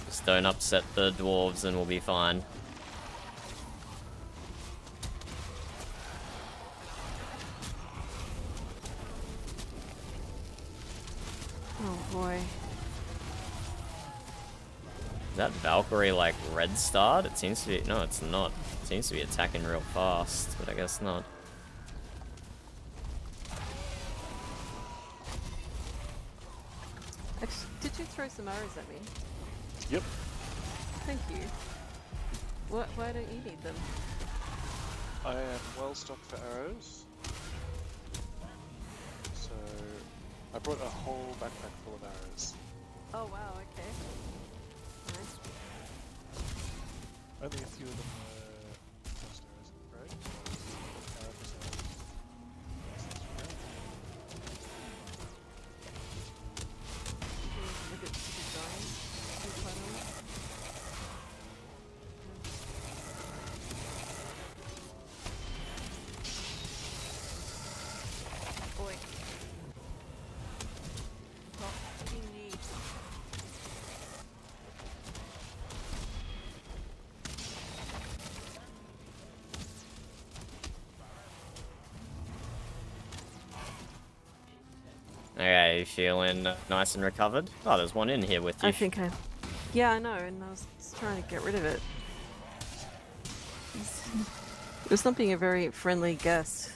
Speaker 1: Just don't upset the dwarves and we'll be fine.
Speaker 2: Oh boy.
Speaker 1: Is that Valkyrie like red starred? It seems to be. No, it's not. It seems to be attacking real fast, but I guess not.
Speaker 2: Actually, did you throw some arrows at me?
Speaker 4: Yep.
Speaker 2: Thank you. Why don't you need them?
Speaker 4: I am well stocked for arrows. So I brought a whole backpack full of arrows.
Speaker 2: Oh wow, okay. Nice.
Speaker 4: Only a few of them were just arrows, right?
Speaker 2: Look at the design. Too quite honest. Boy. Fucking neat.
Speaker 1: Okay, you feeling nice and recovered? Oh, there's one in here with you.
Speaker 2: I think I... Yeah, I know, and I was just trying to get rid of it. It was not being a very friendly guest.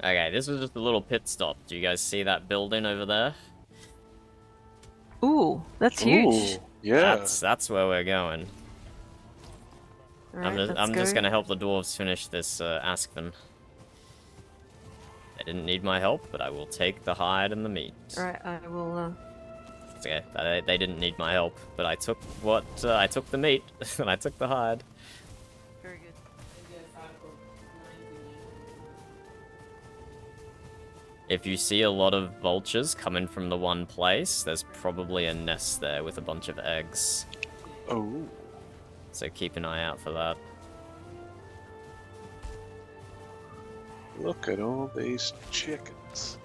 Speaker 1: Okay, this was just a little pit stop. Do you guys see that building over there?
Speaker 2: Ooh, that's huge.
Speaker 4: Ooh, yeah.
Speaker 1: That's where we're going.
Speaker 2: Alright,
Speaker 1: I'm just gonna help the dwarves finish this Askven. They didn't need my help, but I will take the hide and the meat.
Speaker 2: Alright, I will,
Speaker 1: It's okay. They didn't need my help, but I took I took the meat and I took the hide.
Speaker 2: Very good.
Speaker 1: If you see a lot of vultures coming from the one place, there's probably a nest there with a bunch of eggs.
Speaker 4: Oh.
Speaker 1: So keep an eye out for that.
Speaker 4: Look at all these chickens.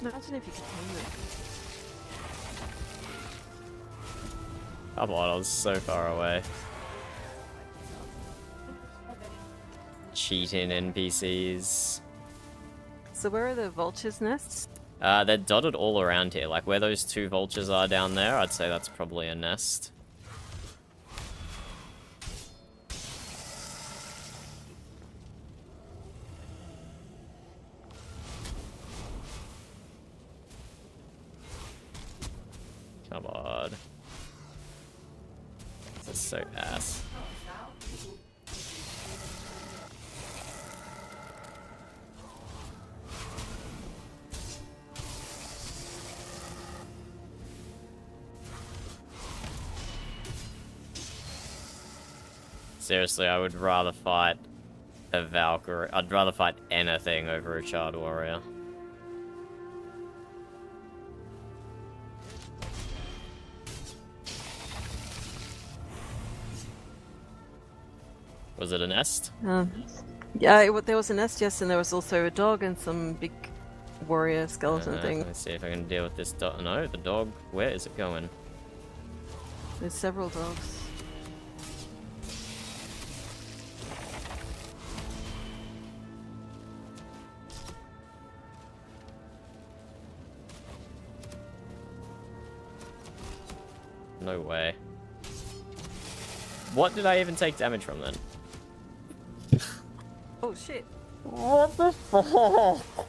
Speaker 2: Imagine if you could tame them.
Speaker 1: Come on, I was so far away. Cheating NPCs.
Speaker 2: So where are the vultures' nests?
Speaker 1: They're dotted all around here. Like where those two vultures are down there, I'd say that's probably a nest. Come on. This is so ass. Seriously, I would rather fight a Valkyrie. I'd rather fight anything over a Charred Warrior. Was it a nest?
Speaker 2: Yeah, there was a nest, yes, and there was also a dog and some big warrior skeleton thing.
Speaker 1: Let me see if I can deal with this dog. No, the dog. Where is it going?
Speaker 2: There's several dogs.
Speaker 1: No way. What did I even take damage from then?
Speaker 2: Oh shit.
Speaker 1: What the fuck?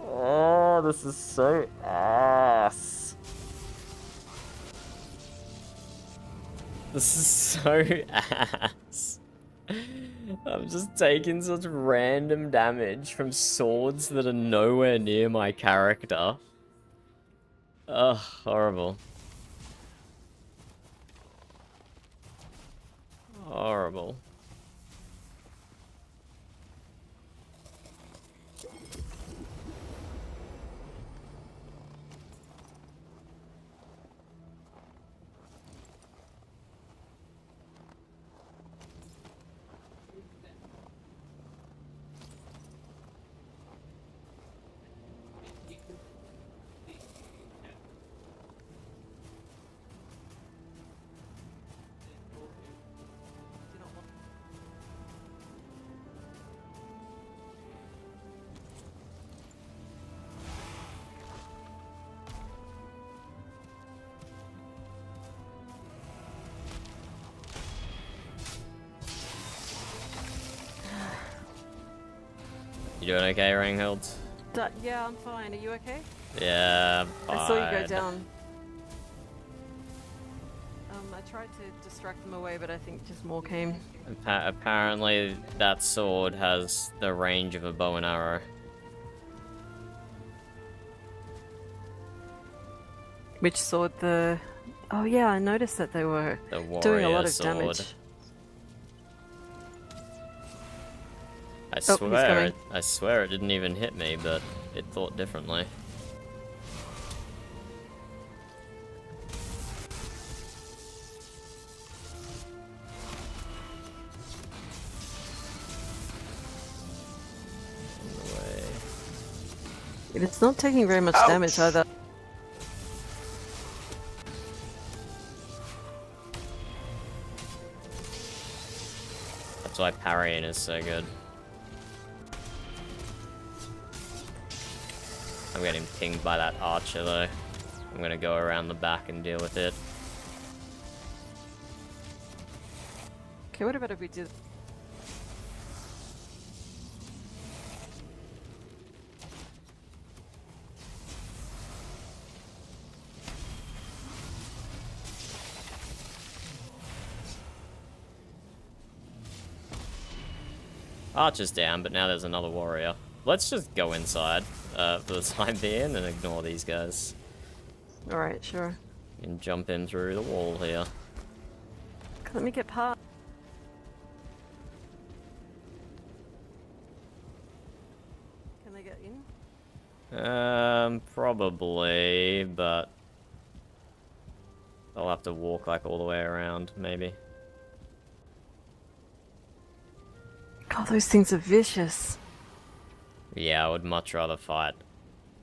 Speaker 1: Oh, this is so ass. This is so ass. I'm just taking such random damage from swords that are nowhere near my character. Ugh, horrible. Horrible. You doing okay, Ranghild?
Speaker 2: Yeah, I'm fine. Are you okay?
Speaker 1: Yeah, I'm
Speaker 2: I saw you go
Speaker 1: fine.
Speaker 2: down. I tried to distract them away, but I think just more came.
Speaker 1: Apparently, that sword has the range of a bow and arrow.
Speaker 2: Which sword? The... Oh yeah, I noticed that they were
Speaker 1: The warrior
Speaker 2: doing a lot of
Speaker 1: sword.
Speaker 2: damage.
Speaker 1: I
Speaker 2: Oh, he's
Speaker 1: swear,
Speaker 2: coming.
Speaker 1: I swear it didn't even hit me, but it thought differently. No way.
Speaker 2: It's not taking very much damage either.
Speaker 1: That's why parrying is so good. I'm getting pinged by that archer though. I'm gonna go around the back and deal with it.
Speaker 2: Okay, what about if we did...
Speaker 1: Archer's down, but now there's another warrior. Let's just go inside for the time being and ignore these guys.
Speaker 2: Alright, sure.
Speaker 1: And jump in through the wall here.
Speaker 2: Let me get past. Can they get in?
Speaker 1: Probably, but I'll have to walk like all the way around, maybe.
Speaker 2: God, those things are vicious.
Speaker 1: Yeah, I would much rather fight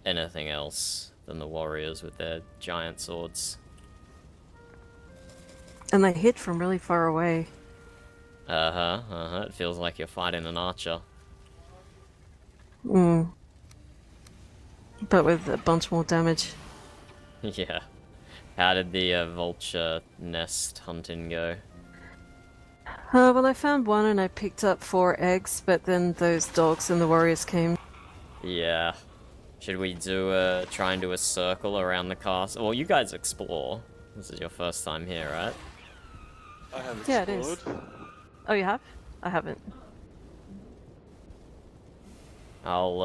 Speaker 1: anything else than the warriors with their giant swords.
Speaker 2: And they hit from really far away.
Speaker 1: It feels like you're fighting an archer.
Speaker 2: Mm. But with a bunch more damage.
Speaker 1: Yeah. How did the vulture nest hunting go?
Speaker 2: Well, I found one and I picked up 4 eggs, but then those dogs and the warriors came.
Speaker 1: Yeah. Should we do try and do a circle around the castle? Well, you guys explore. This is your first time here, right?
Speaker 4: I have
Speaker 2: Yeah, it
Speaker 4: explored.
Speaker 2: is. Oh, you have? I haven't.
Speaker 1: I'll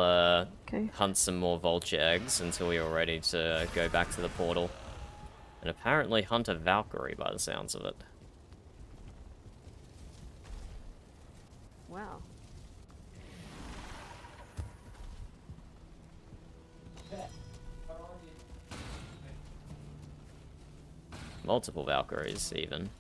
Speaker 2: Okay.
Speaker 1: hunt some more vulture eggs until you're ready to go back to the portal. And apparently hunt a Valkyrie by the sounds of it.
Speaker 2: Wow.
Speaker 1: Multiple Valkyries, even.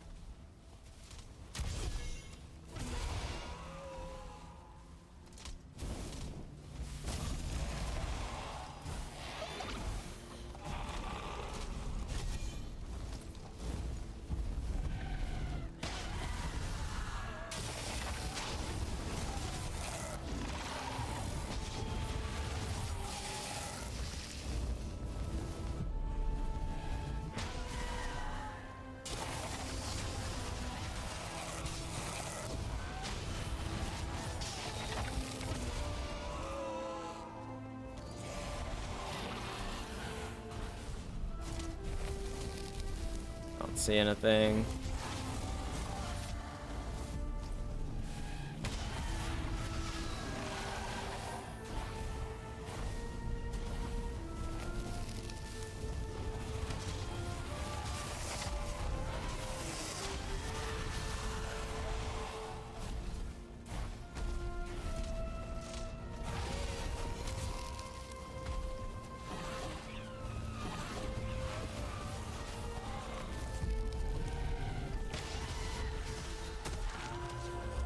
Speaker 1: See anything?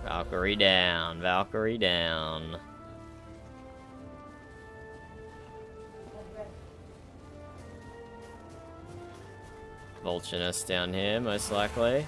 Speaker 1: Valkyrie down, Valkyrie down. Vulture down here, most likely.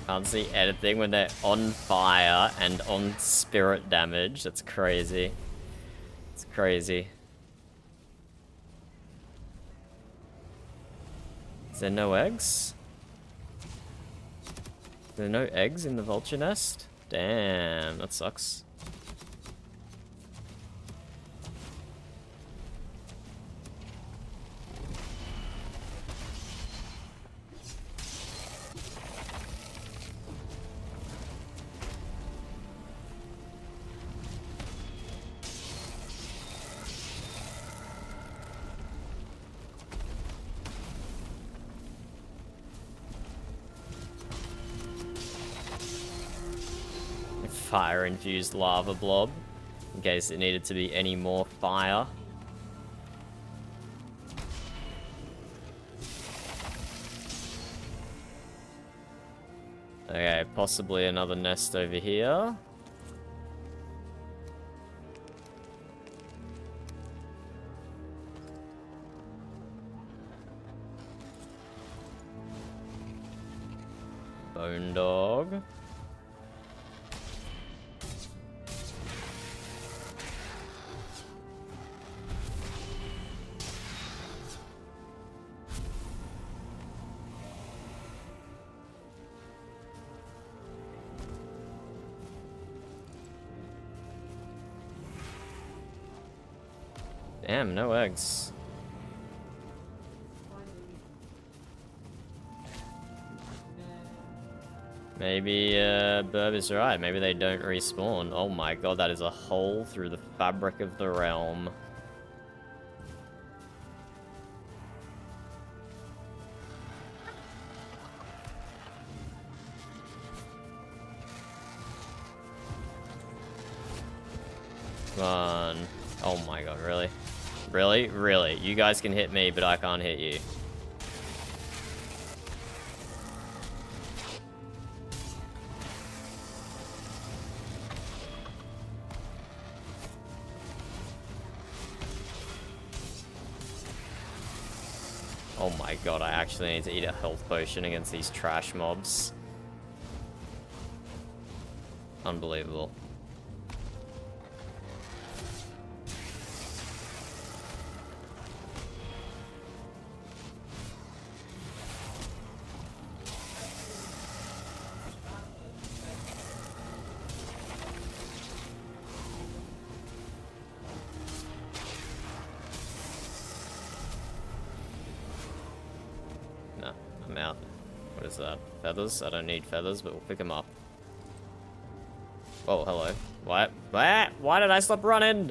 Speaker 1: Can't see anything when they're on fire and on spirit damage. That's crazy. It's crazy. Is there no eggs? Is there no eggs in the vulture nest? Damn, that sucks. Fire-infused lava blob, in case it needed to be any more fire. Okay, possibly another nest over here. Bone dog. Damn, no eggs. Maybe, Burb is right. Maybe they don't respawn. Oh my god, that is a hole through the fabric of the realm. Come on. Oh my god, really? Really? Really? You guys can hit me, but I can't hit you. Oh my god, I actually need to eat a health potion against these trash mobs. Unbelievable. I'm out. What is that? Feathers? I don't need feathers, but we'll pick them up. Oh, hello. What? Why did I stop running?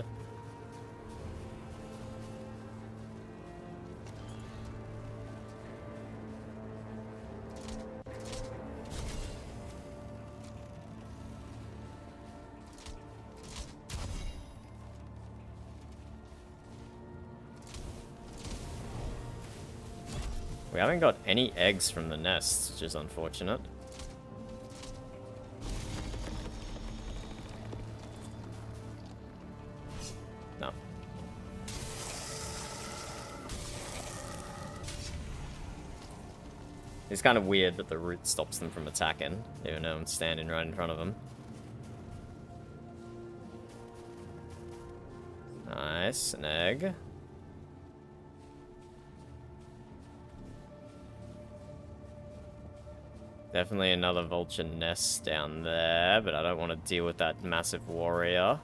Speaker 1: We haven't got any eggs from the nests, which is unfortunate. No. It's kind of weird that the root stops them from attacking, even though I'm standing right in front of them. Nice, an egg. Definitely another vulture nest down there, but I don't want to deal with that massive warrior.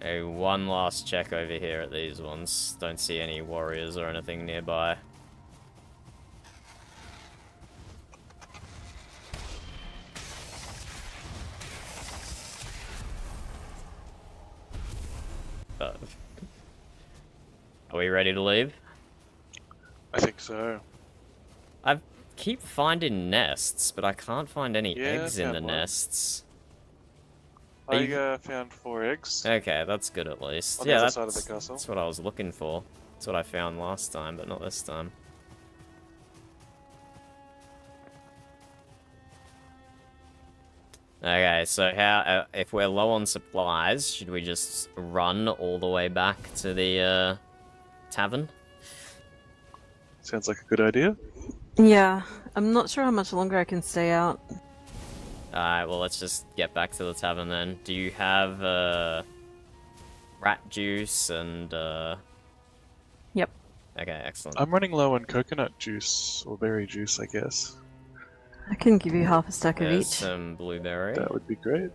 Speaker 1: Okay, one last check over here at these ones. Don't see any warriors or anything nearby. Are we ready to leave?
Speaker 4: I think so.
Speaker 1: I keep finding nests, but I can't find any
Speaker 4: Yeah,
Speaker 1: eggs in
Speaker 4: found
Speaker 1: the
Speaker 4: one.
Speaker 1: nests.
Speaker 4: I found 4 eggs
Speaker 1: Okay, that's good at least.
Speaker 4: on the
Speaker 1: Yeah,
Speaker 4: other side of the
Speaker 1: that's
Speaker 4: castle.
Speaker 1: what I was looking for. That's what I found last time, but not this time. Okay, so how if we're low on supplies, should we just run all the way back to the tavern?
Speaker 4: Sounds like a good idea.
Speaker 2: Yeah, I'm not sure how much longer I can stay out.
Speaker 1: Alright, well let's just get back to the tavern then. Do you have rat juice and
Speaker 2: Yep.
Speaker 1: Okay, excellent.
Speaker 4: I'm running low on coconut juice, or berry juice, I guess.
Speaker 2: I can give you half a stack of
Speaker 1: There's
Speaker 2: each.
Speaker 1: some blueberry.
Speaker 4: That would be great.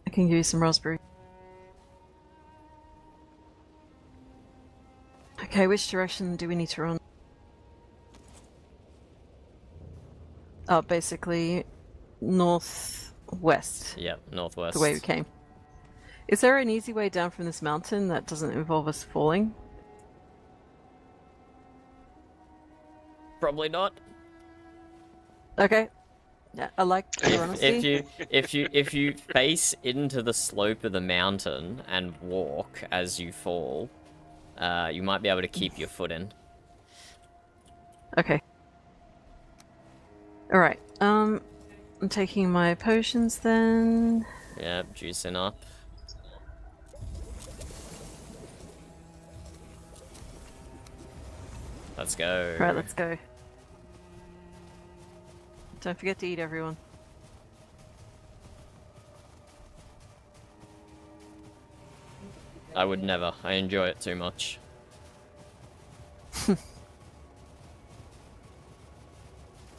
Speaker 2: I can give you some raspberry. Okay, which direction do we need to run? Oh, basically northwest,
Speaker 1: Yep, northwest.
Speaker 2: the way we came. Is there an easy way down from this mountain that doesn't involve us falling?
Speaker 1: Probably not.
Speaker 2: Okay. Yeah, I like your honesty.
Speaker 1: If you face into the slope of the mountain and walk as you fall, you might be able to keep your foot in.
Speaker 2: Okay. Alright, I'm taking my potions then.
Speaker 1: Yep, juicing up. Let's go.
Speaker 2: Right, let's go. Don't forget to eat, everyone.
Speaker 1: I would never. I enjoy it too much.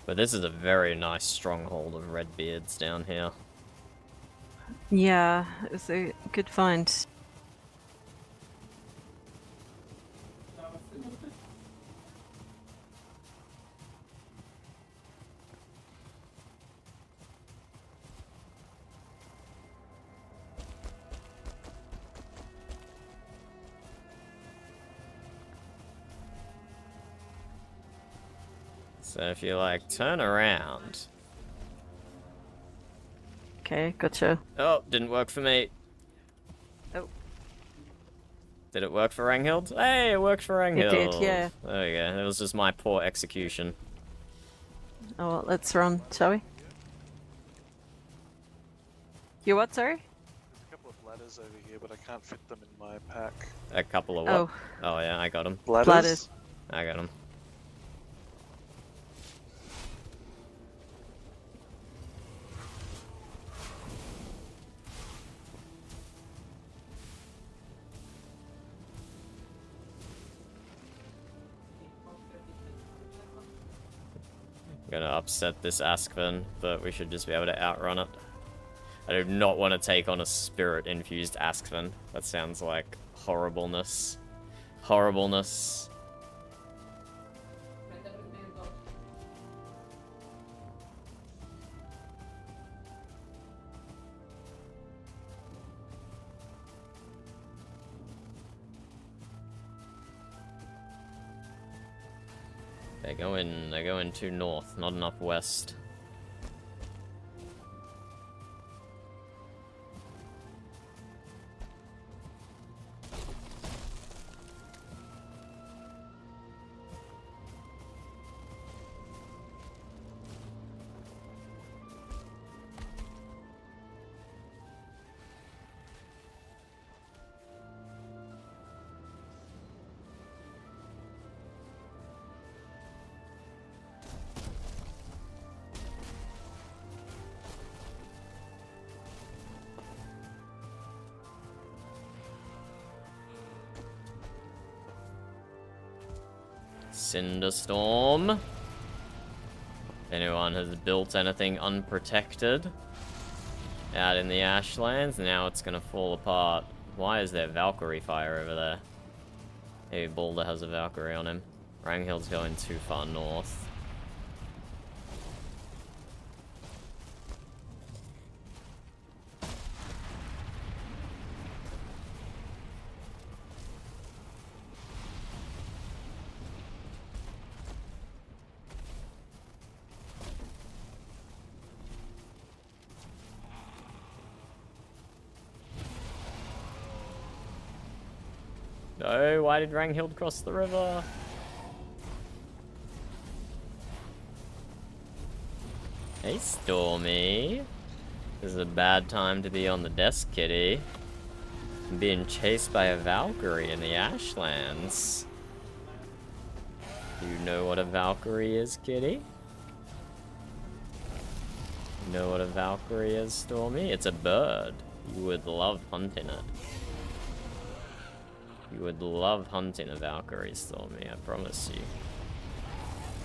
Speaker 1: But this is a very nice stronghold of Redbeards down here.
Speaker 2: Yeah, it was a good find.
Speaker 1: So if you like turn around.
Speaker 2: Okay, gotcha.
Speaker 1: Oh, didn't work for me.
Speaker 2: Oh.
Speaker 1: Did it work for Ranghild? Hey, it worked for Ranghild.
Speaker 2: It did, yeah.
Speaker 1: There we go. It was just my poor execution.
Speaker 2: Oh, well, let's run, shall we? You what, sorry?
Speaker 4: There's a couple of bladders over here, but I can't fit them in my pack.
Speaker 1: A couple of what?
Speaker 2: Oh.
Speaker 1: Oh yeah, I got them.
Speaker 4: Bladders?
Speaker 2: Bladders.
Speaker 1: I got them. Gonna upset this Askven, but we should just be able to outrun it. I do not want to take on a spirit-infused Askven. That sounds like horribleness. Horribleness. They're going too north, not enough west. Cinderstorm. If anyone has built anything unprotected out in the Ashlands, now it's gonna fall apart. Why is there Valkyrie fire over there? Maybe Balder has a Valkyrie on him. Ranghild's going too far north. No, why did Ranghild cross the river? Hey, Stormy. This is a bad time to be on the desk, kitty. I'm being chased by a Valkyrie in the Ashlands. Do you know what a Valkyrie is, kitty? You know what a Valkyrie is, Stormy? It's a bird. You would love hunting it. You would love hunting a Valkyrie, Stormy, I promise you.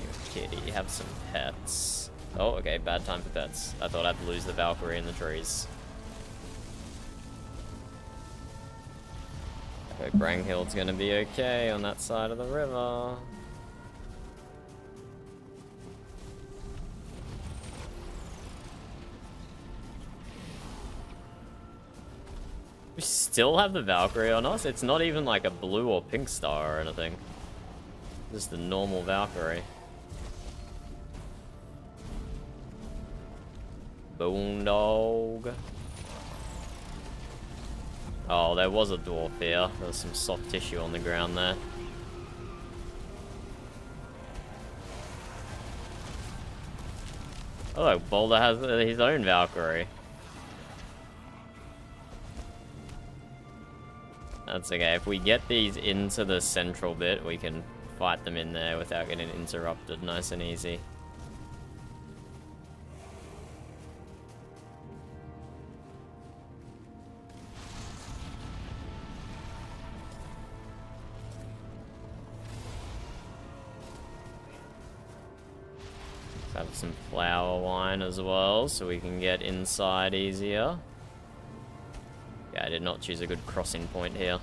Speaker 1: You kitty, have some pets. Oh, okay, bad time for pets. I thought I'd lose the Valkyrie in the trees. I hope Ranghild's gonna be okay on that side of the river. We still have the Valkyrie on us? It's not even like a blue or pink star or anything. Just a normal Valkyrie. Boondog. Oh, there was a dwarf here. There was some soft tissue on the ground there. Oh, look, Boulder has his own Valkyrie. That's okay. If we get these into the central bit, we can fight them in there without getting interrupted nice and easy. Let's have some flower wine as well, so we can get inside easier. Yeah, I did not choose a good crossing point here.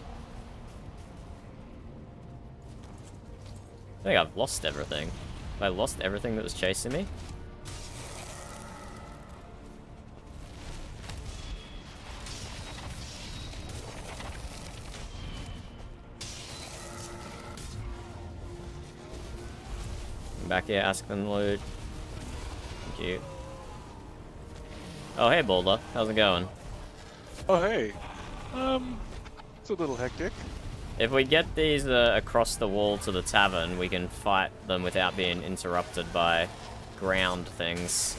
Speaker 1: I think I've lost everything. Have I lost everything that was chasing me? Come back here, ask them loot. Thank you. Oh, hey, Boulder. How's it going?
Speaker 4: Oh, hey. It's a little hectic.
Speaker 1: If we get these across the wall to the tavern, we can fight them without being interrupted by ground things.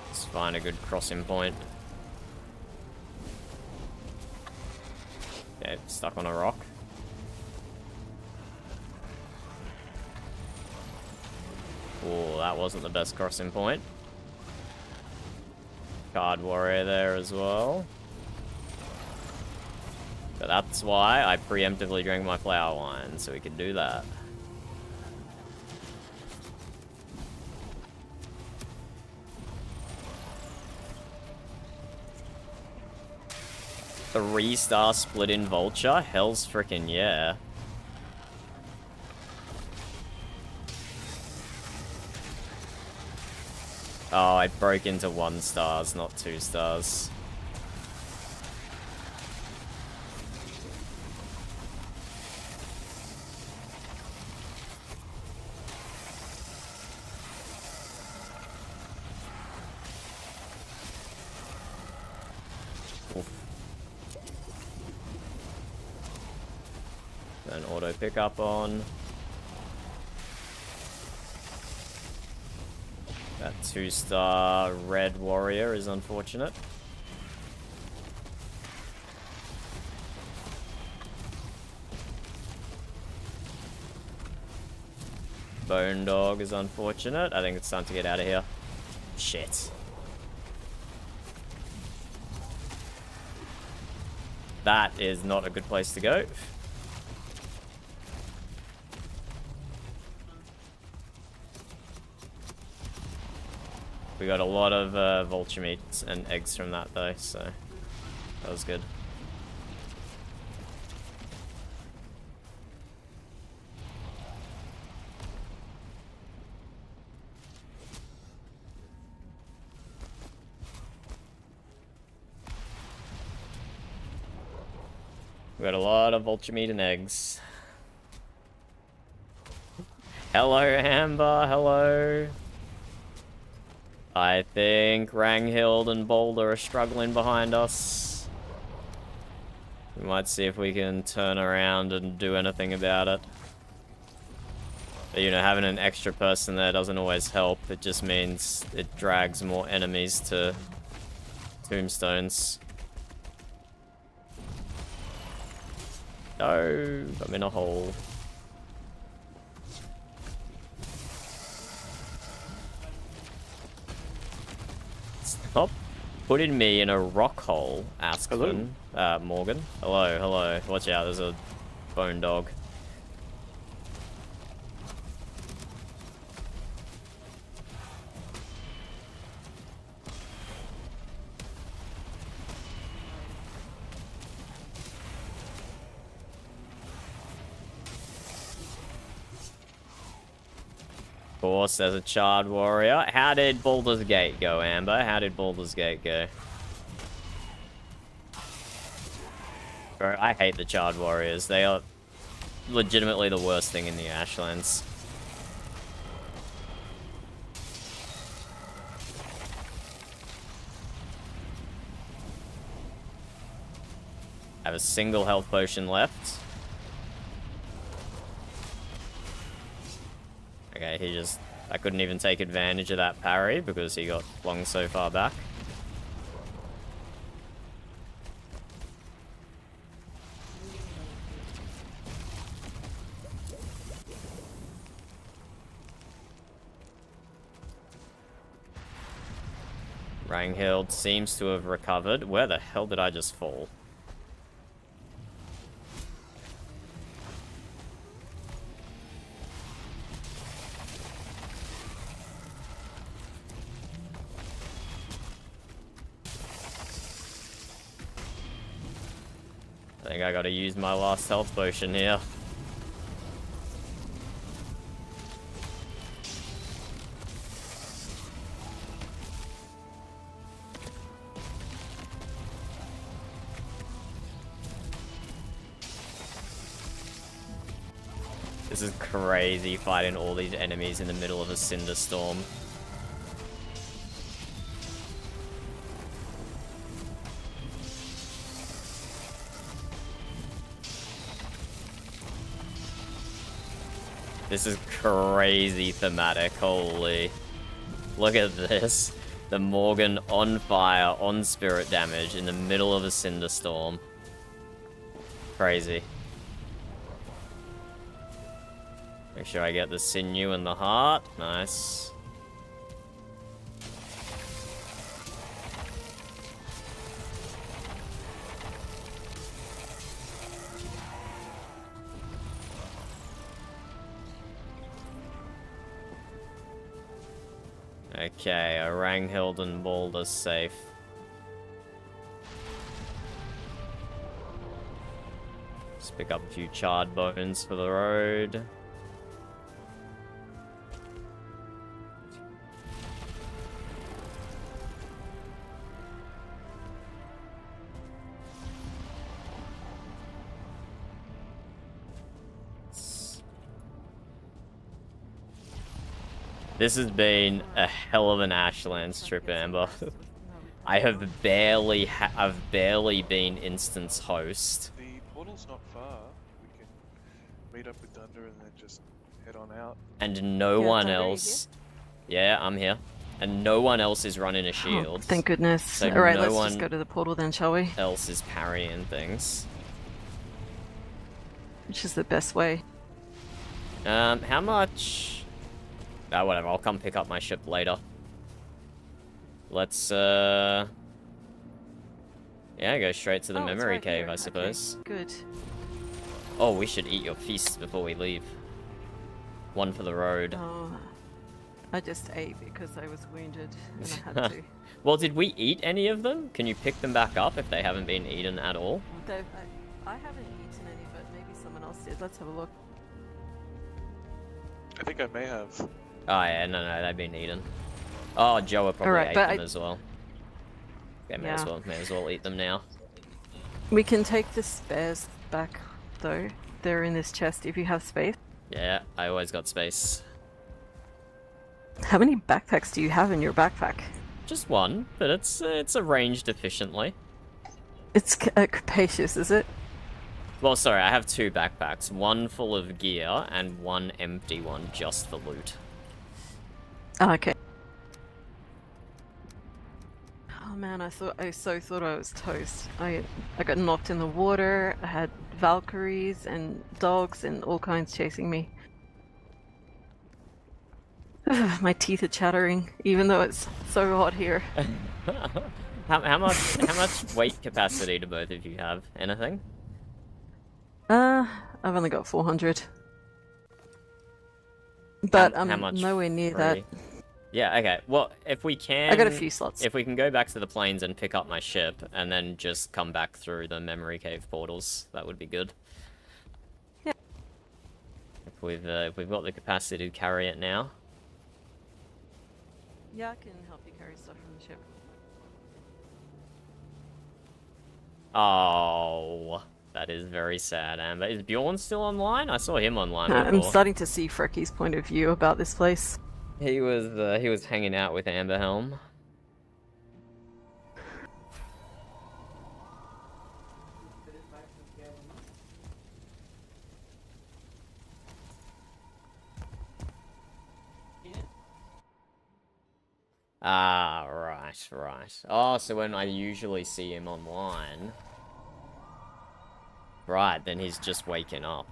Speaker 1: Let's find a good crossing point. Okay, stuck on a rock. Oh, that wasn't the best crossing point. Card warrior there as well. But that's why I preemptively drank my flower wine, so we could do that. A 3-star split in Vulture? Hell's frickin' yeah. Oh, I broke into 1 stars, not 2 stars. An auto pickup on. That 2-star red warrior is unfortunate. bone dog is unfortunate. I think it's time to get out of here. Shit. That is not a good place to go. We got a lot of vulture meat and eggs from that though, so that was good. We got a lot of vulture meat and eggs. Hello, Amber. Hello. I think Ranghild and Boulder are struggling behind us. We might see if we can turn around and do anything about it. But, you know, having an extra person there doesn't always help. It just means it drags more enemies to tombstones. No, I'm in a hole. Stop putting me in a rock hole, Aspen. Morgan. Hello, hello. Watch out, there's a bone dog. Of course, there's a charred warrior. How did Baldur's Gate go, Amber? How did Baldur's Gate go? Bro, I hate the charred warriors. They are legitimately the worst thing in the Ashlands. I have a single health potion left. Okay, I couldn't even take advantage of that parry because he got flung so far back. Ranghild seems to have recovered. Where the hell did I just fall? I think I gotta use my last health potion here. This is crazy, fighting all these enemies in the middle of a cinder storm. This is crazy thematic, holy. Look at this. The Morgan on fire, on spirit damage, in the middle of a cinder storm. Crazy. Make sure I get the sinew and the heart. Nice. Okay, a Ranghild and Boulder's safe. Let's pick up a few charred bones for the road. This has been a hell of an Ashlands trip, Amber. I have I've barely been instance host.
Speaker 4: The portal's not far. We can meet up with Dunder and then just head on out.
Speaker 1: And no one else. Yeah, I'm here. And no one else is running a shield.
Speaker 2: Oh, thank goodness.
Speaker 1: So
Speaker 2: Alright,
Speaker 1: no
Speaker 2: let's
Speaker 1: one
Speaker 2: just go to the portal then, shall we?
Speaker 1: else is parrying things.
Speaker 2: Which is the best way.
Speaker 1: How much Whatever, I'll come pick up my ship later. Let's, yeah, go straight to the
Speaker 2: Oh, it's
Speaker 1: memory
Speaker 2: right
Speaker 1: cave,
Speaker 2: here.
Speaker 1: I
Speaker 2: Okay,
Speaker 1: suppose.
Speaker 2: good.
Speaker 1: Oh, we should eat your feasts before we leave. One for the road.
Speaker 2: Oh, I just ate because I was wounded and I had to.
Speaker 1: Well, did we eat any of them? Can you pick them back up if they haven't been eaten at all?
Speaker 2: I haven't eaten any, but maybe someone else did. Let's have a look.
Speaker 4: I think I may have.
Speaker 1: Oh, yeah, no, they've been eaten. Oh, Joa probably
Speaker 2: Alright,
Speaker 1: ate
Speaker 2: but
Speaker 1: them as well. Okay, may as well eat them now.
Speaker 2: We can take the spares back, though. They're in this chest if you have space.
Speaker 1: Yeah, I always got space.
Speaker 2: How many backpacks do you have in your backpack?
Speaker 1: Just one, but it's arranged efficiently.
Speaker 2: It's capacious, is it?
Speaker 1: Well, sorry, I have two backpacks. One full of gear and one empty one just for loot.
Speaker 2: Oh, okay. Oh man, I thought I was toast. I got knocked in the water. I had Valkyries and dogs and all kinds chasing me. My teeth are chattering, even though it's so hot here.
Speaker 1: How much weight capacity do both of you have? Anything?
Speaker 2: I've only got 400. But I'm
Speaker 1: how much
Speaker 2: nowhere near that.
Speaker 1: free? Yeah, okay. Well, if we can...
Speaker 2: I got a few slots.
Speaker 1: If we can go back to the plains and pick up my ship, and then just come back through the memory cave portals, that would be good.
Speaker 2: Yeah.
Speaker 1: If we've got the capacity to carry it now.
Speaker 2: Yeah, I can help you carry stuff from the ship.
Speaker 1: Oh, that is very sad, Amber. Is Bjorn still online? I saw him online before.
Speaker 2: I'm starting to see Frecky's point of view about this place.
Speaker 1: He was hanging out with Amber Helm. Ah, right. Oh, so when I usually see him online... Right, then he's just waking up.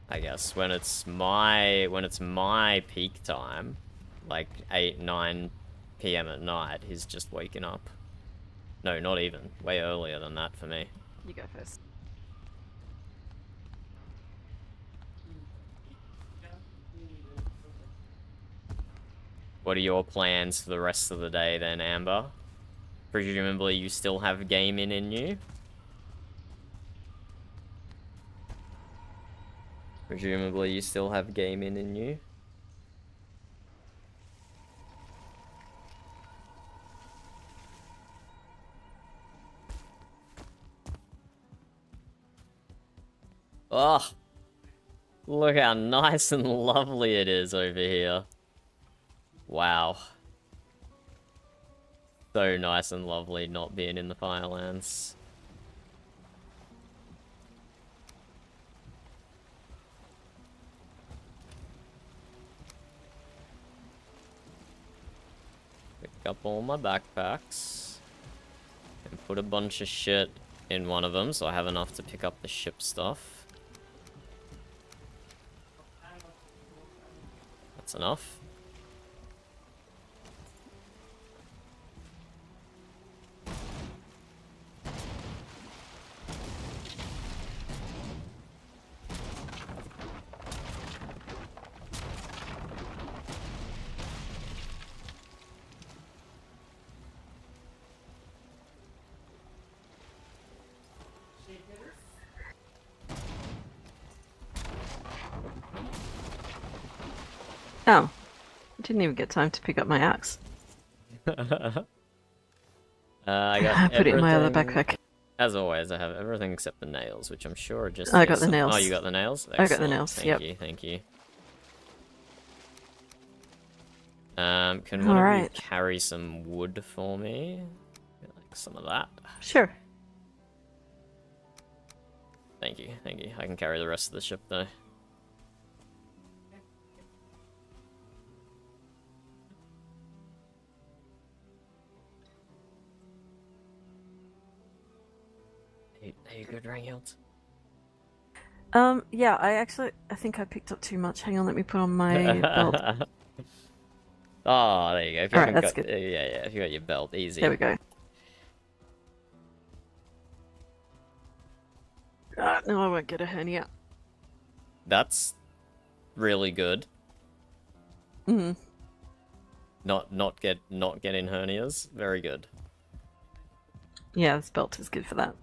Speaker 1: I guess when it's my peak time, like 8-9 p.m. at night, he's just waking up. No, not even. Way earlier than that for me.
Speaker 2: You go first.
Speaker 1: What are your plans for the rest of the day then, Amber? Presumably you still have gaming in you? Presumably you still have gaming in you? Oh, look how nice and lovely it is over here. Wow. So nice and lovely not being in the Firelands. Pick up all my backpacks. And put a bunch of shit in one of them so I have enough to pick up the ship stuff. That's enough.
Speaker 2: Oh. I didn't even get time to pick up my axe.
Speaker 1: I got
Speaker 2: Put it in my other
Speaker 1: everything-
Speaker 2: backpack.
Speaker 1: As always, I have everything except the nails, which I'm sure are just...
Speaker 2: I got the
Speaker 1: some-
Speaker 2: nails.
Speaker 1: Oh, you got the nails?
Speaker 2: I got the
Speaker 1: Excellent.
Speaker 2: nails,
Speaker 1: Thank
Speaker 2: yep.
Speaker 1: you, thank you. Can one of you
Speaker 2: Alright.
Speaker 1: carry some wood for me? Like some of that.
Speaker 2: Sure.
Speaker 1: Thank you, thank you. I can carry the rest of the ship, though. Are you good, Ranghild?
Speaker 2: Yeah, I think I picked up too much. Hang on, let me put on my belt.
Speaker 1: Oh, there you go. If you
Speaker 2: Alright,
Speaker 1: haven't
Speaker 2: that's
Speaker 1: got,
Speaker 2: good.
Speaker 1: yeah, if you got your belt, easy.
Speaker 2: There we go. No, I won't get a hernia.
Speaker 1: That's really good.
Speaker 2: Mm.
Speaker 1: Not getting hernias. Very good.
Speaker 2: Yeah, this belt is good for that.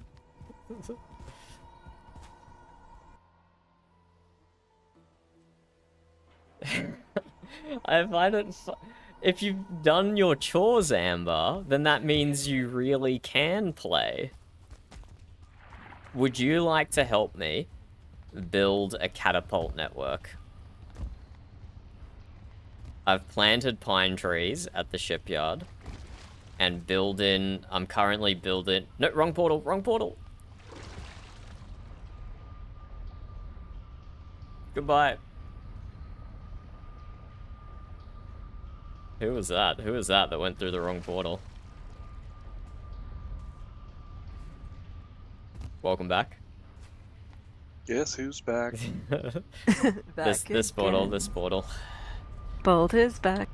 Speaker 1: I find it. If you've done your chores, Amber, then that means you really can play. Would you like to help me build a catapult network? I've planted pine trees at the shipyard and I'm currently building. No, wrong portal, wrong portal. Goodbye. Who was that? Who was that went through the wrong portal? Welcome back.
Speaker 4: Yes, who's back?
Speaker 1: This portal.
Speaker 2: Bolt is back.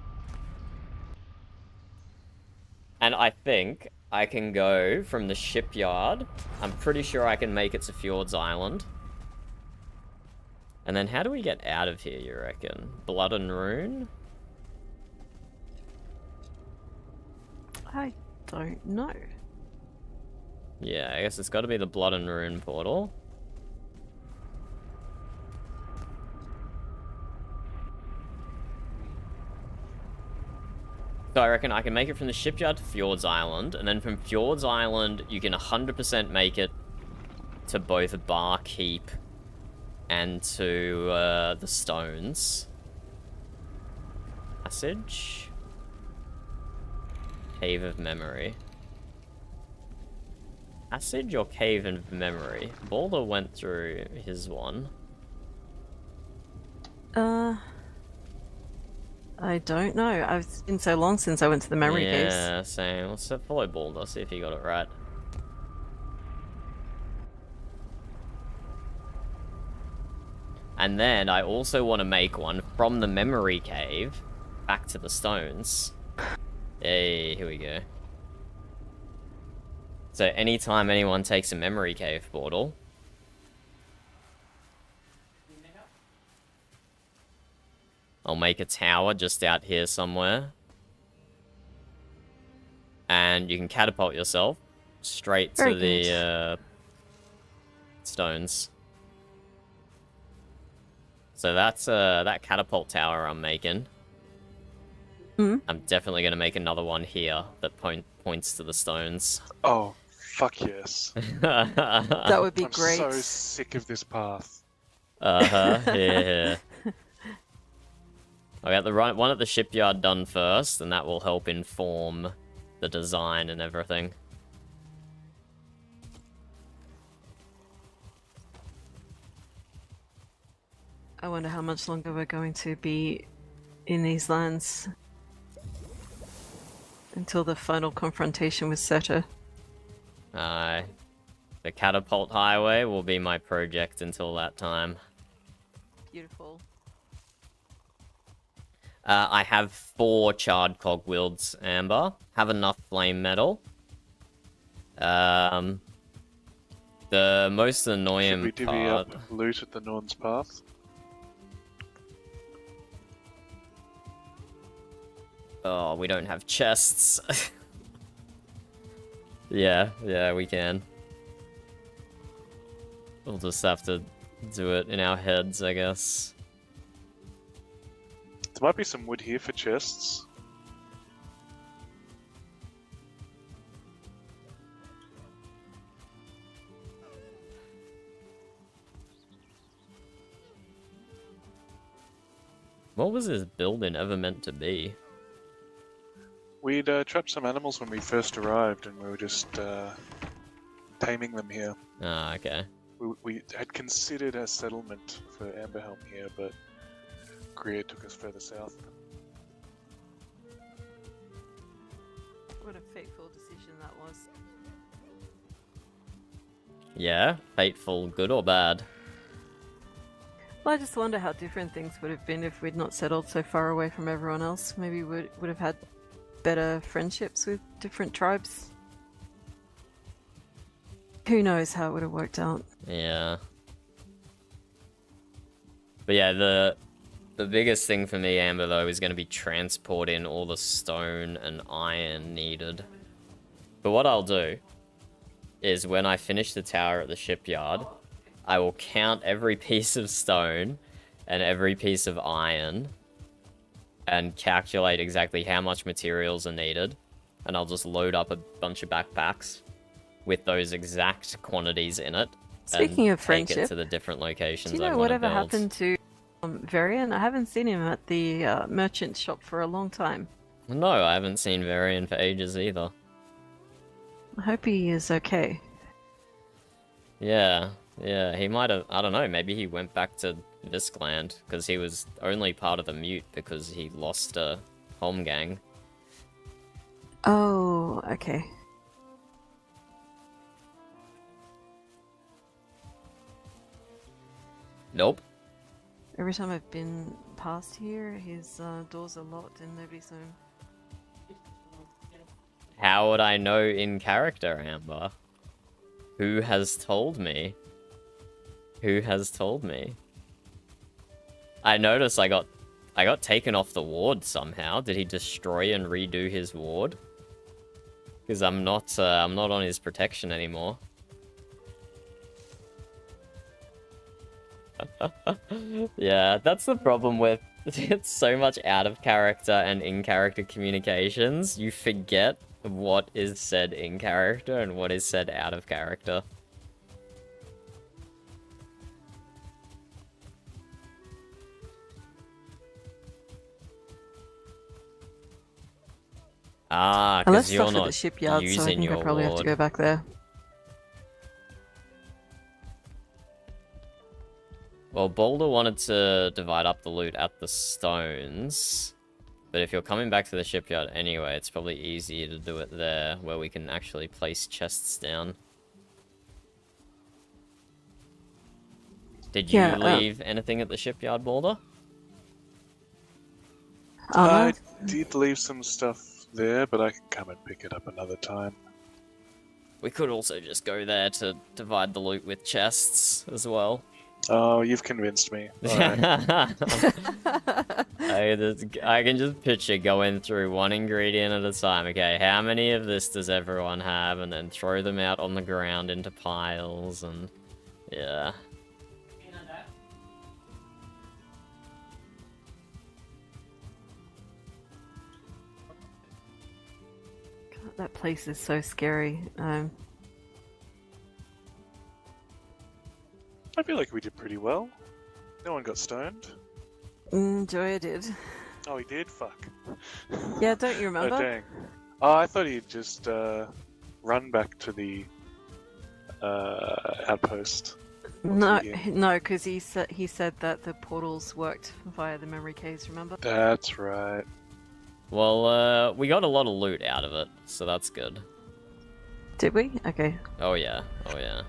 Speaker 1: And I think I can go from the shipyard. I'm pretty sure I can make it to Fjord's Island. And then how do we get out of here, you reckon? Blood and Rune?
Speaker 2: I don't know.
Speaker 1: Yeah, I guess it's got to be the Blood and Rune portal. So I reckon I can make it from the shipyard to Fjord's Island, and then from Fjord's Island, you can 100% make it to both Barkeep and to the Stones. Passage? Cave of Memory. Passage or Cave of Memory? Balder went through his one.
Speaker 2: I don't know. It's been so long since I went to the memory caves.
Speaker 1: Yeah, same. Let's follow Balder, see if he got it right. And then I also want to make one from the memory cave back to the stones. Hey, here we go. So anytime anyone takes a memory cave portal, I'll make a tower just out here somewhere. And you can catapult yourself straight to the stones. So that's that catapult tower I'm making.
Speaker 2: Mm-hmm.
Speaker 1: I'm definitely going to make another one here that points to the stones.
Speaker 4: Oh, fuck yes.
Speaker 2: That would be
Speaker 4: I'm
Speaker 2: great.
Speaker 4: so sick of this path.
Speaker 1: Yeah. I got the one at the shipyard done first, and that will help inform the design and everything.
Speaker 2: I wonder how much longer we're going to be in these lands until the final confrontation with Seta.
Speaker 1: The Catapult Highway will be my project until that time.
Speaker 2: Beautiful.
Speaker 1: I have 4 charred cogwheels, Amber. Have enough flame metal. The most annoying
Speaker 4: Should we divvy
Speaker 1: part...
Speaker 4: up loot at the Norn's Path?
Speaker 1: Oh, we don't have chests. Yeah, we can. We'll just have to do it in our heads, I guess.
Speaker 4: There might be some wood here for chests.
Speaker 1: What was this building ever meant to be?
Speaker 4: We'd trapped some animals when we first arrived, and we were just taming them here.
Speaker 1: Ah, okay.
Speaker 4: We had considered a settlement for Amberhelm here, but Greer took us further south.
Speaker 2: What a fateful decision that was.
Speaker 1: Yeah? Fateful, good or bad?
Speaker 2: Well, I just wonder how different things would have been if we'd not settled so far away from everyone else. Maybe we would have had better friendships with different tribes. Who knows how it would have worked out.
Speaker 1: Yeah. But yeah, the biggest thing for me, Amber, though, is going to be transporting all the stone and iron needed. But what I'll do is when I finish the tower at the shipyard, I will count every piece of stone and every piece of iron and calculate exactly how much materials are needed. And I'll just load up a bunch of backpacks with those exact quantities in it.
Speaker 2: Speaking of
Speaker 1: take
Speaker 2: friendship,
Speaker 1: it to the different locations
Speaker 2: do you
Speaker 1: I
Speaker 2: know
Speaker 1: want to
Speaker 2: whatever
Speaker 1: build.
Speaker 2: happened to Varian? I haven't seen him at the merchant shop for a long time.
Speaker 1: No, I haven't seen Varian for ages either.
Speaker 2: I hope he is okay.
Speaker 1: Yeah, he might have, I don't know, maybe he went back to Viscland, because he was only part of the Mute because he lost a Holmgang.
Speaker 2: Oh, okay.
Speaker 1: Nope.
Speaker 2: Every time I've been past here, his doors are locked and nobody's home.
Speaker 1: How would I know in character, Amber? Who has told me? Who has told me? I noticed I got taken off the ward somehow. Did he destroy and redo his ward? Because I'm not on his protection anymore. Yeah, that's the problem with it's so much out of character and in character communications. You forget what is said in character and what is said out of character. Ah,
Speaker 2: I left
Speaker 1: because you're
Speaker 2: stuff at the
Speaker 1: not
Speaker 2: shipyard, so I
Speaker 1: using
Speaker 2: think I
Speaker 1: your
Speaker 2: probably have to
Speaker 1: ward.
Speaker 2: go back there.
Speaker 1: Well, Boulder wanted to divide up the loot at the stones, but if you're coming back to the shipyard anyway, it's probably easier to do it there, where we can actually place chests down. Did you
Speaker 2: Yeah,
Speaker 1: leave anything at the shipyard, Boulder?
Speaker 4: I did leave some stuff there, but I can come and pick it up another time.
Speaker 1: We could also just go there to divide the loot with chests as well.
Speaker 4: Oh, you've convinced me. Alright.
Speaker 1: I can just picture going through one ingredient at a time. Okay, how many of this does everyone have? And then throw them out on the ground into piles and... yeah.
Speaker 2: God, that place is so scary.
Speaker 4: I feel like we did pretty well. No one got stoned.
Speaker 2: Joya did.
Speaker 4: Oh, he did? Fuck.
Speaker 2: Yeah, don't you
Speaker 4: Oh,
Speaker 2: remember?
Speaker 4: dang. Oh, I thought he'd just run back to the outpost.
Speaker 2: No,
Speaker 4: Yeah.
Speaker 2: no, because he said that the portals worked via the memory caves. Remember?
Speaker 4: That's right.
Speaker 1: Well, we got a lot of loot out of it, so that's good.
Speaker 2: Did we? Okay.
Speaker 1: Oh yeah, oh yeah.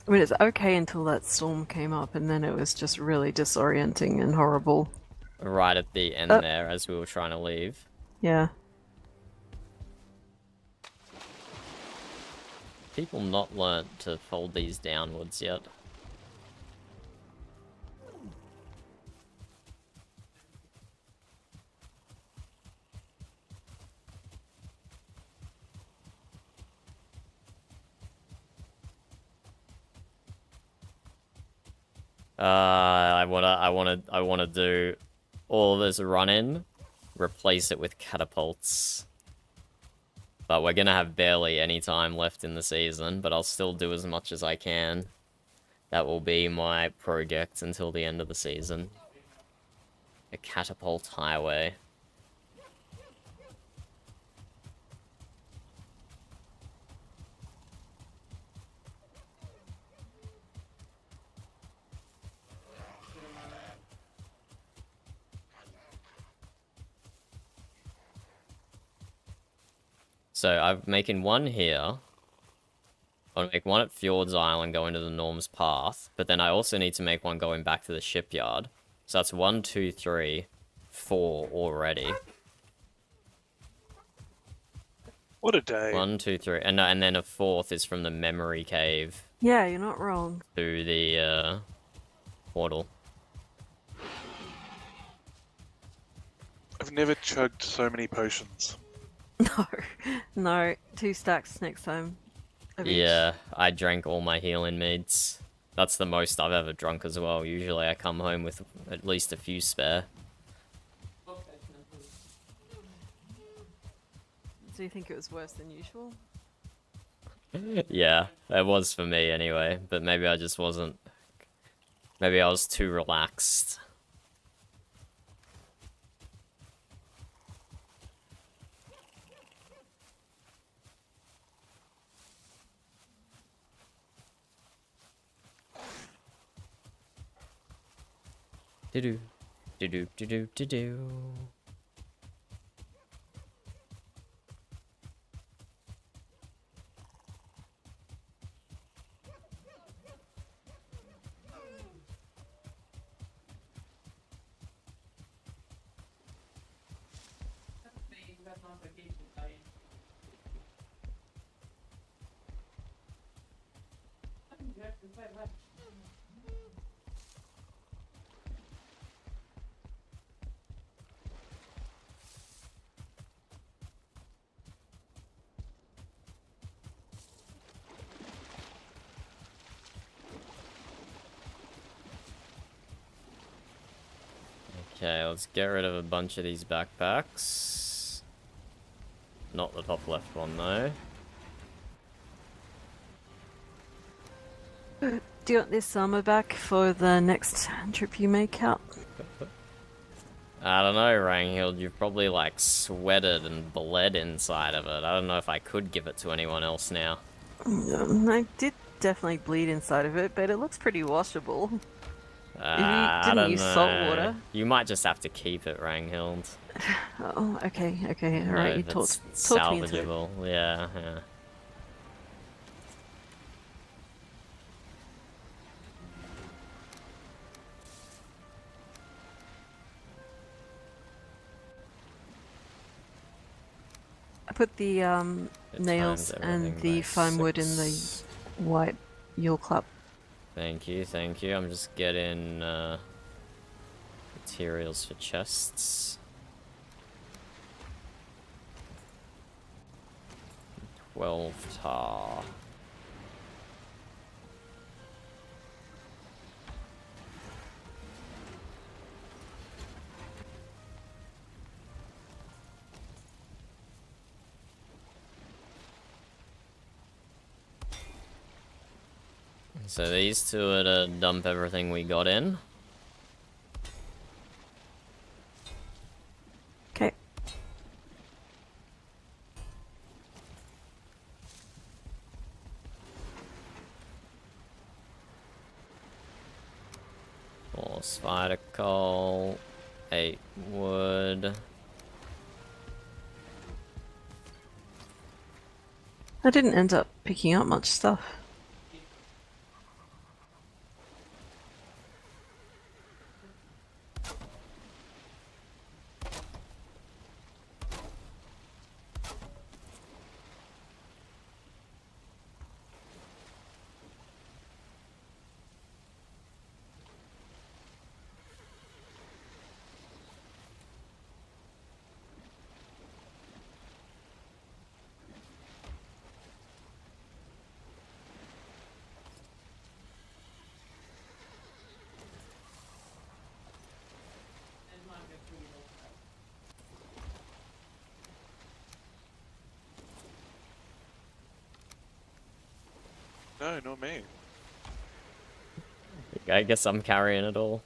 Speaker 2: I mean, it's okay until that storm came up, and then it was just really disorienting and horrible.
Speaker 1: Right at the end there, as we were trying to leave.
Speaker 2: Yeah.
Speaker 1: People not learnt to fold these downwards yet. I wanna do all of this run-in, replace it with catapults. But we're gonna have barely any time left in the season, but I'll still do as much as I can. That will be my project until the end of the season. A catapult highway. So I'm making one here. I'll make one at Fjord's Island going to the Norm's Path, but then I also need to make one going back to the shipyard. So that's 1, 2, 3, 4 already.
Speaker 4: What a day.
Speaker 1: 1, 2, 3, and then a fourth is from the memory cave
Speaker 2: Yeah, you're not wrong.
Speaker 1: to the portal.
Speaker 4: I've never chugged so many potions.
Speaker 2: No, no, 2 stacks next time. of each.
Speaker 1: Yeah, I drank all my healing meads. That's the most I've ever drunk as well. Usually I come home with at least a few spare.
Speaker 2: Do you think it was worse than usual?
Speaker 1: Yeah, it was for me anyway, but maybe I just wasn't. Maybe I was too relaxed. Do-do, do-do, do-do, do-do. Okay, let's get rid of a bunch of these backpacks. Not the top left one, though.
Speaker 2: Do you want this armor back for the next trip you make out?
Speaker 1: I don't know, Ranghild. You've probably, like, sweated and bled inside of it. I don't know if I could give it to anyone else now.
Speaker 2: I did definitely bleed inside of it, but it looks pretty washable.
Speaker 1: I
Speaker 2: didn't
Speaker 1: don't
Speaker 2: use
Speaker 1: know.
Speaker 2: salt water.
Speaker 1: You might just have to keep it, Ranghild.
Speaker 2: Oh, okay,
Speaker 1: I don't
Speaker 2: alright,
Speaker 1: know
Speaker 2: you
Speaker 1: if
Speaker 2: talked
Speaker 1: it's
Speaker 2: me into it.
Speaker 1: salvageable. Yeah, yeah.
Speaker 2: I put the
Speaker 1: It
Speaker 2: nails
Speaker 1: times
Speaker 2: and
Speaker 1: everything
Speaker 2: the
Speaker 1: by
Speaker 2: fine wood in the
Speaker 1: 6.
Speaker 2: white yule clap.
Speaker 1: Thank you, thank you. I'm just getting materials for chests. 12 tar. So these two are to dump everything we got in.
Speaker 2: Okay.
Speaker 1: Four spider coal, 8 wood.
Speaker 2: I didn't end up picking up much stuff.
Speaker 4: No, not me.
Speaker 1: I guess I'm carrying it all.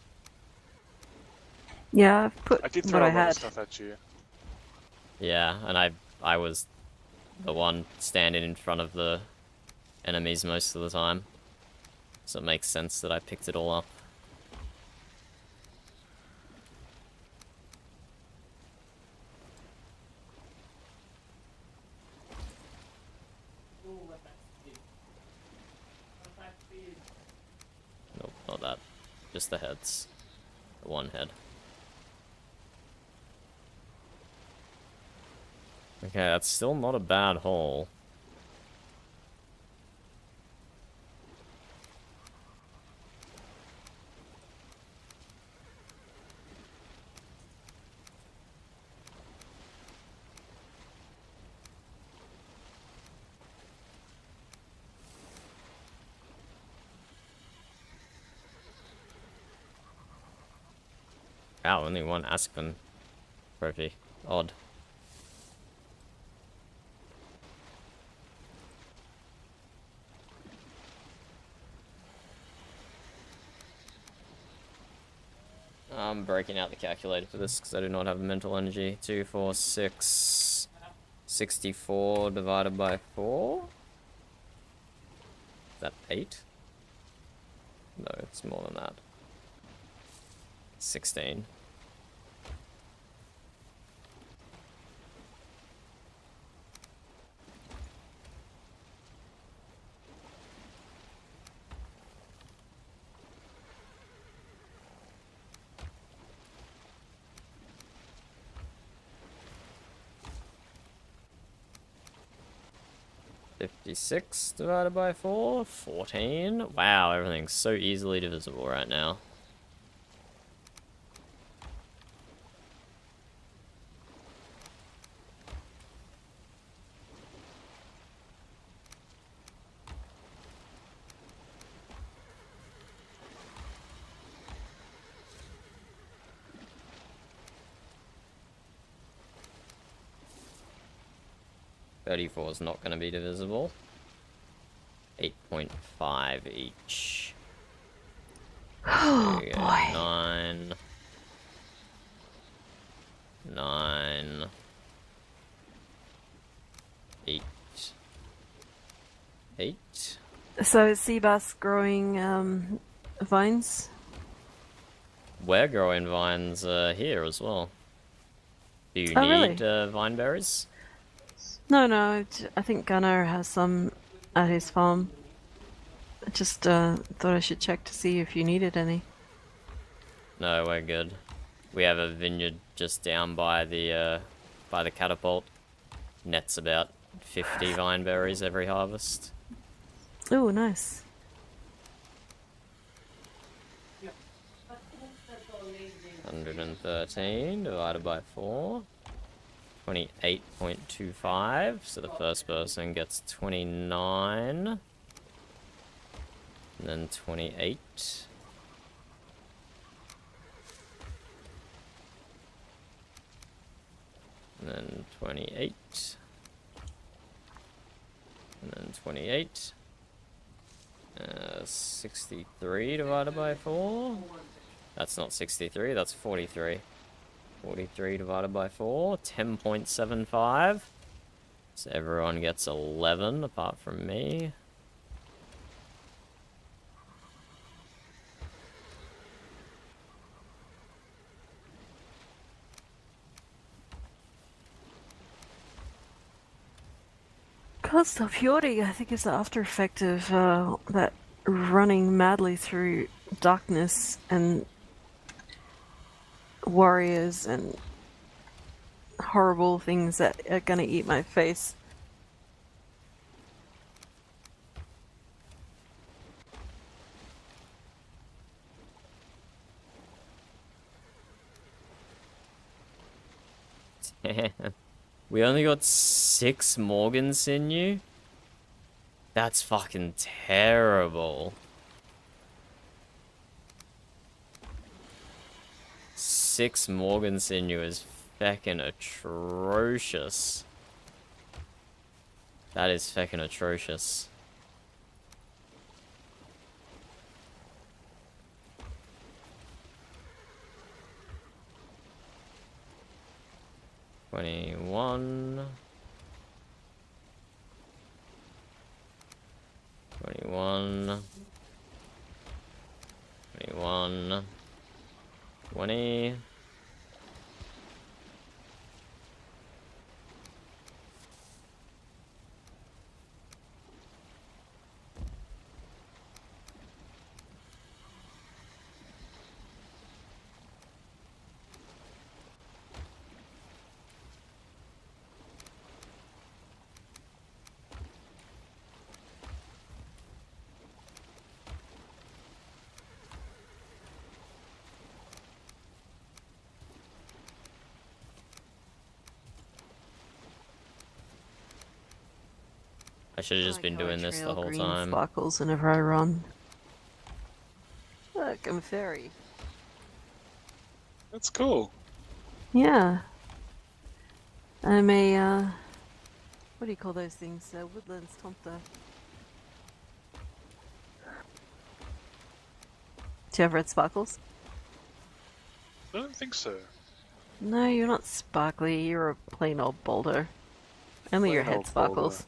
Speaker 2: Yeah, I've put
Speaker 4: I did
Speaker 2: what
Speaker 4: throw a
Speaker 2: I
Speaker 4: lot of
Speaker 2: had.
Speaker 4: stuff at you.
Speaker 1: Yeah, and I was the one standing in front of the enemies most of the time. So it makes sense that I picked it all up.
Speaker 6: Ooh, what that speed. What that speed.
Speaker 1: Nope, not that. Just the heads. The one head. Okay, that's still not a bad haul. Wow, only one Aspen trophy. Odd. I'm breaking out the calculator for this because I do not have mental energy. 2, 4, 6, 64 divided by 4? Is that 8? No, it's more than that. 16. $56 divided by 4, 14. Wow, everything's so easily divisible right now. $34 is not going to be divisible. 8.5 each.
Speaker 2: Oh
Speaker 1: There we go.
Speaker 2: boy.
Speaker 1: 9. 9. 8. 8.
Speaker 2: So is Seabass growing vines?
Speaker 1: We're growing vines here as well. Do you
Speaker 2: Oh, really?
Speaker 1: need vine berries?
Speaker 2: No, I think Gunnar has some at his farm. I just thought I should check to see if you needed any.
Speaker 1: No, we're good. We have a vineyard just down by the catapult. Nets about 50 vine berries every harvest.
Speaker 2: Oh, nice.
Speaker 1: 113 divided by 4. 28.25. So the first person gets 29. And then 28. And then 28. And then 28. 63 divided by 4. That's not 63, that's 43. 43 divided by 4, 10.75. So everyone gets 11 apart from me.
Speaker 2: Cost of Fury, I think, is the after effect of that running madly through darkness and warriors and horrible things that are gonna eat my face.
Speaker 1: We only got 6 Morgan sinew? That's fucking terrible. 6 Morgan sinew is feckin' atrocious. That is feckin' atrocious. 21. 21. 21. 20. I should have just been doing this the whole
Speaker 2: green
Speaker 1: time.
Speaker 2: Sparkles whenever I run. Look, I'm a fairy.
Speaker 4: That's cool.
Speaker 2: Yeah. I'm a, what do you call those things? Woodlands tomta. Do you have red sparkles?
Speaker 4: I don't think so.
Speaker 2: No, you're not sparkly. You're a plain old boulder. Only your
Speaker 4: Plain
Speaker 2: head
Speaker 4: old
Speaker 2: sparkles.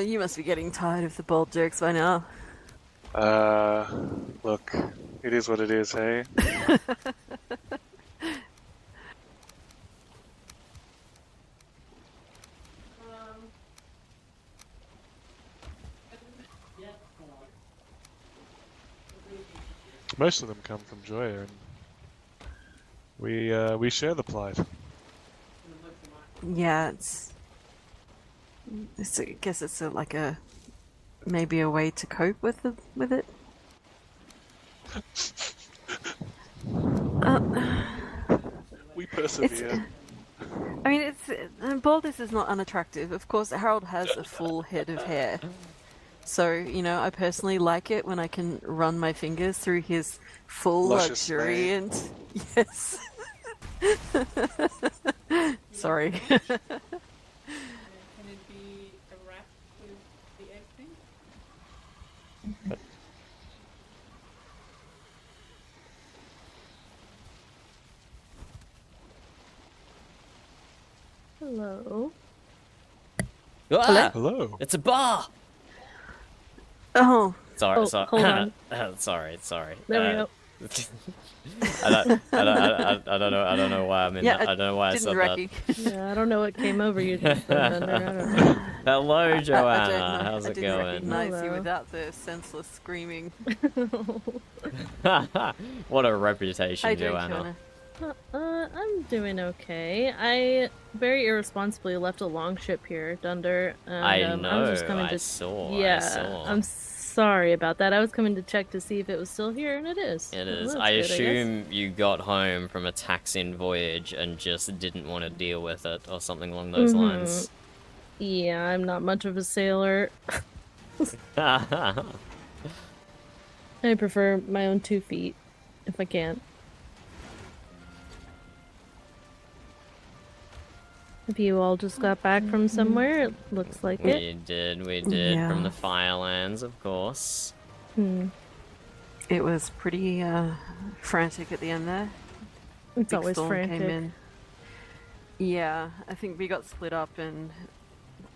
Speaker 2: You must be getting tired of the bold jokes by now.
Speaker 4: Look, it is what it is, hey? Most of them come from Joya, and we share the plight.
Speaker 2: Yeah, I guess it's like a maybe a way to cope with it.
Speaker 4: We persevere.
Speaker 2: I mean, baldness is not unattractive. Of course, Harold has a full head of hair, so I personally like it when I can run my fingers through his full
Speaker 4: Luscious
Speaker 2: luxury
Speaker 4: mane.
Speaker 2: and yes. Sorry.
Speaker 6: Can it be a wrap with the egg thing?
Speaker 7: Hello.
Speaker 1: Ah!
Speaker 4: Hello.
Speaker 1: It's a bar!
Speaker 2: Oh,
Speaker 1: Sorry,
Speaker 7: Oh,
Speaker 1: sorry.
Speaker 7: hold on.
Speaker 1: sorry.
Speaker 7: There we go.
Speaker 1: I don't know why I'm in
Speaker 2: yeah.
Speaker 1: I don't know why I
Speaker 2: didn't
Speaker 1: said
Speaker 2: recognize.
Speaker 7: Yeah, I don't know what came over you just then, Thunder. I don't know.
Speaker 1: that. Hello, Joanna.
Speaker 2: I
Speaker 1: How's it
Speaker 2: didn't
Speaker 1: going?
Speaker 2: recognize you
Speaker 7: Hello.
Speaker 2: without the senseless screaming.
Speaker 1: What a reputation,
Speaker 2: How you doing,
Speaker 1: Joanna.
Speaker 2: Joanna?
Speaker 7: I'm doing okay. I very irresponsibly left a longship here, Dunder. And,
Speaker 1: I know.
Speaker 7: I was just coming
Speaker 1: I
Speaker 7: to...
Speaker 1: saw.
Speaker 7: Yeah,
Speaker 1: I saw.
Speaker 7: I'm sorry about that. I was coming to check to see if it was still here, and it is.
Speaker 1: It
Speaker 7: Well,
Speaker 1: is.
Speaker 7: that's
Speaker 1: I
Speaker 7: good, guess.
Speaker 1: assume you got home from a taxing voyage and just didn't want to deal with it, or something along those lines.
Speaker 7: Yeah, I'm not much of a sailor. I prefer my own 2 feet, if I can. If you all just got back from somewhere, it looks like it.
Speaker 1: We did.
Speaker 2: Yeah.
Speaker 1: From the Firelands, of course.
Speaker 2: It was pretty frantic at the end there.
Speaker 7: It's
Speaker 2: Big
Speaker 7: always
Speaker 2: storm
Speaker 7: frantic.
Speaker 2: came in. Yeah, I think we got split up and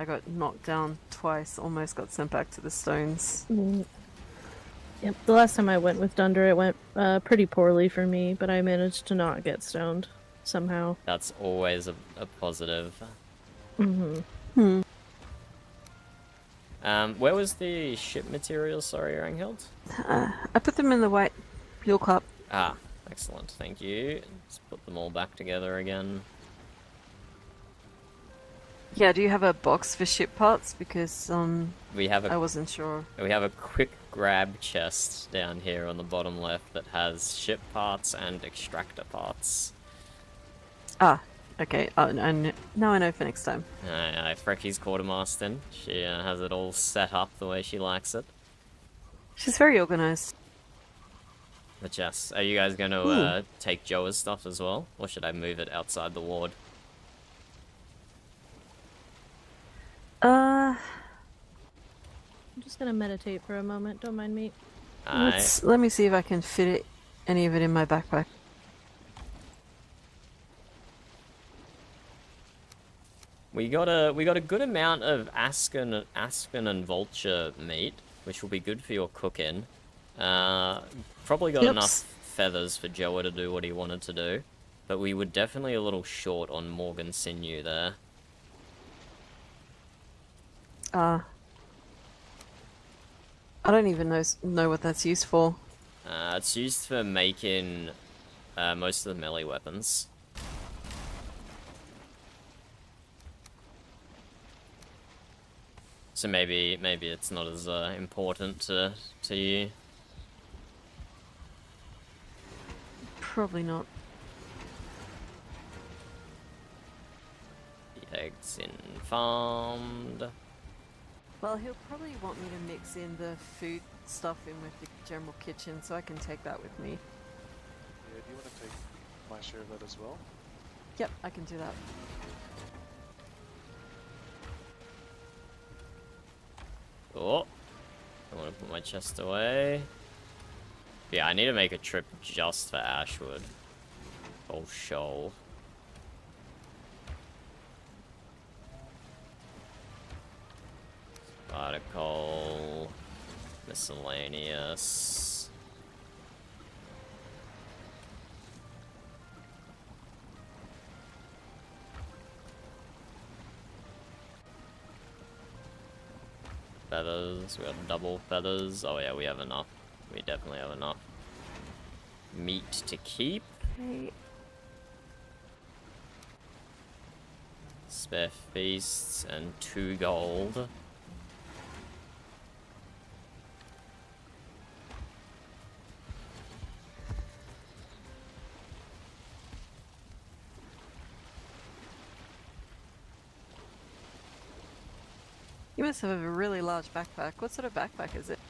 Speaker 2: I got knocked down twice, almost got sent back to the stones.
Speaker 7: Yep, the last time I went with Dunder, it went pretty poorly for me, but I managed to not get stoned somehow.
Speaker 1: That's always a positive. Where was the ship material, sorry, Ranghild?
Speaker 2: I put them in the white fuel cup.
Speaker 1: Ah, excellent, thank you. Let's put them all back together again.
Speaker 2: Yeah, do you have a box for ship parts? Because
Speaker 1: We have
Speaker 2: I
Speaker 1: a
Speaker 2: wasn't sure.
Speaker 1: quick grab chest down here on the bottom left that has ship parts and extractor parts.
Speaker 2: Ah, okay. Now I know for next time.
Speaker 1: Frecky's quartermaster. She has it all set up the way she likes it.
Speaker 2: She's very organized.
Speaker 1: But yes, are you guys going to take Joa's stuff as well? Or should I move it outside the ward?
Speaker 7: I'm just gonna meditate for a moment, don't mind me.
Speaker 2: Let me see if I can fit any of it in my backpack.
Speaker 1: We got a good amount of aspen and vulture meat, which will be good for your cooking. Probably got enough feathers for Joa to do what he wanted to do, but we were definitely a little short on Morgan sinew there.
Speaker 2: I don't even know what that's used for.
Speaker 1: It's used for making most of the melee weapons. So maybe it's not as important to you.
Speaker 2: Probably not.
Speaker 1: The eggs in farmed.
Speaker 2: Well, he'll probably want me to mix in the food stuff in with the general kitchen, so I can take that with me.
Speaker 4: Yeah, do you want to take my share of that as well?
Speaker 2: Yep, I can do that.
Speaker 1: Oh, I want to put my chest away. Yeah, I need to make a trip just for Ashwood. Oh, shoal. Article. Miscellaneous. Feathers, we got double feathers. Oh yeah, we have enough. We definitely have enough. Meat to keep.
Speaker 2: Okay.
Speaker 1: Spare feasts and 2 gold.
Speaker 2: You must have a really large backpack. What sort of backpack is it?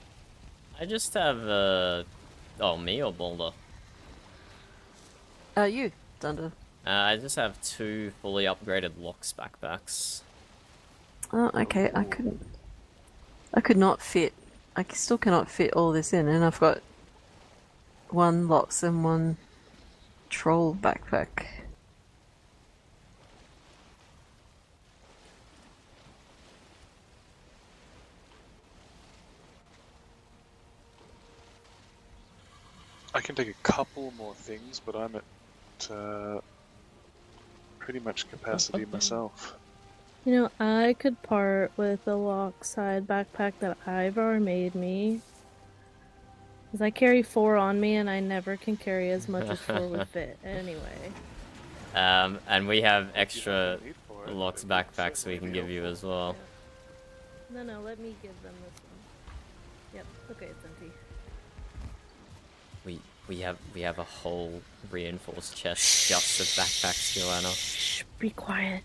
Speaker 1: I just have oh, me or Boulder?
Speaker 2: You, Dunder.
Speaker 1: I just have 2 fully upgraded Locks backpacks.
Speaker 2: Oh, okay. I could not fit. I still cannot fit all this in, and I've got 1 Locks and 1 Troll backpack.
Speaker 4: I can take a couple more things, but I'm at pretty much capacity myself.
Speaker 7: You know, I could part with the Lockside backpack that Ivar made me. Because I carry 4 on me and I never can carry as much as 4 would fit anyway.
Speaker 1: And we have extra
Speaker 4: Need for it,
Speaker 1: Locks
Speaker 4: but it
Speaker 1: backpacks we
Speaker 4: certainly
Speaker 1: can
Speaker 4: be
Speaker 1: give you
Speaker 4: helpful.
Speaker 1: as well.
Speaker 7: No, let me give them this one. Yep, okay, it's empty.
Speaker 1: We have a whole reinforced chest just of backpacks, Joanna.
Speaker 7: Shh, be quiet.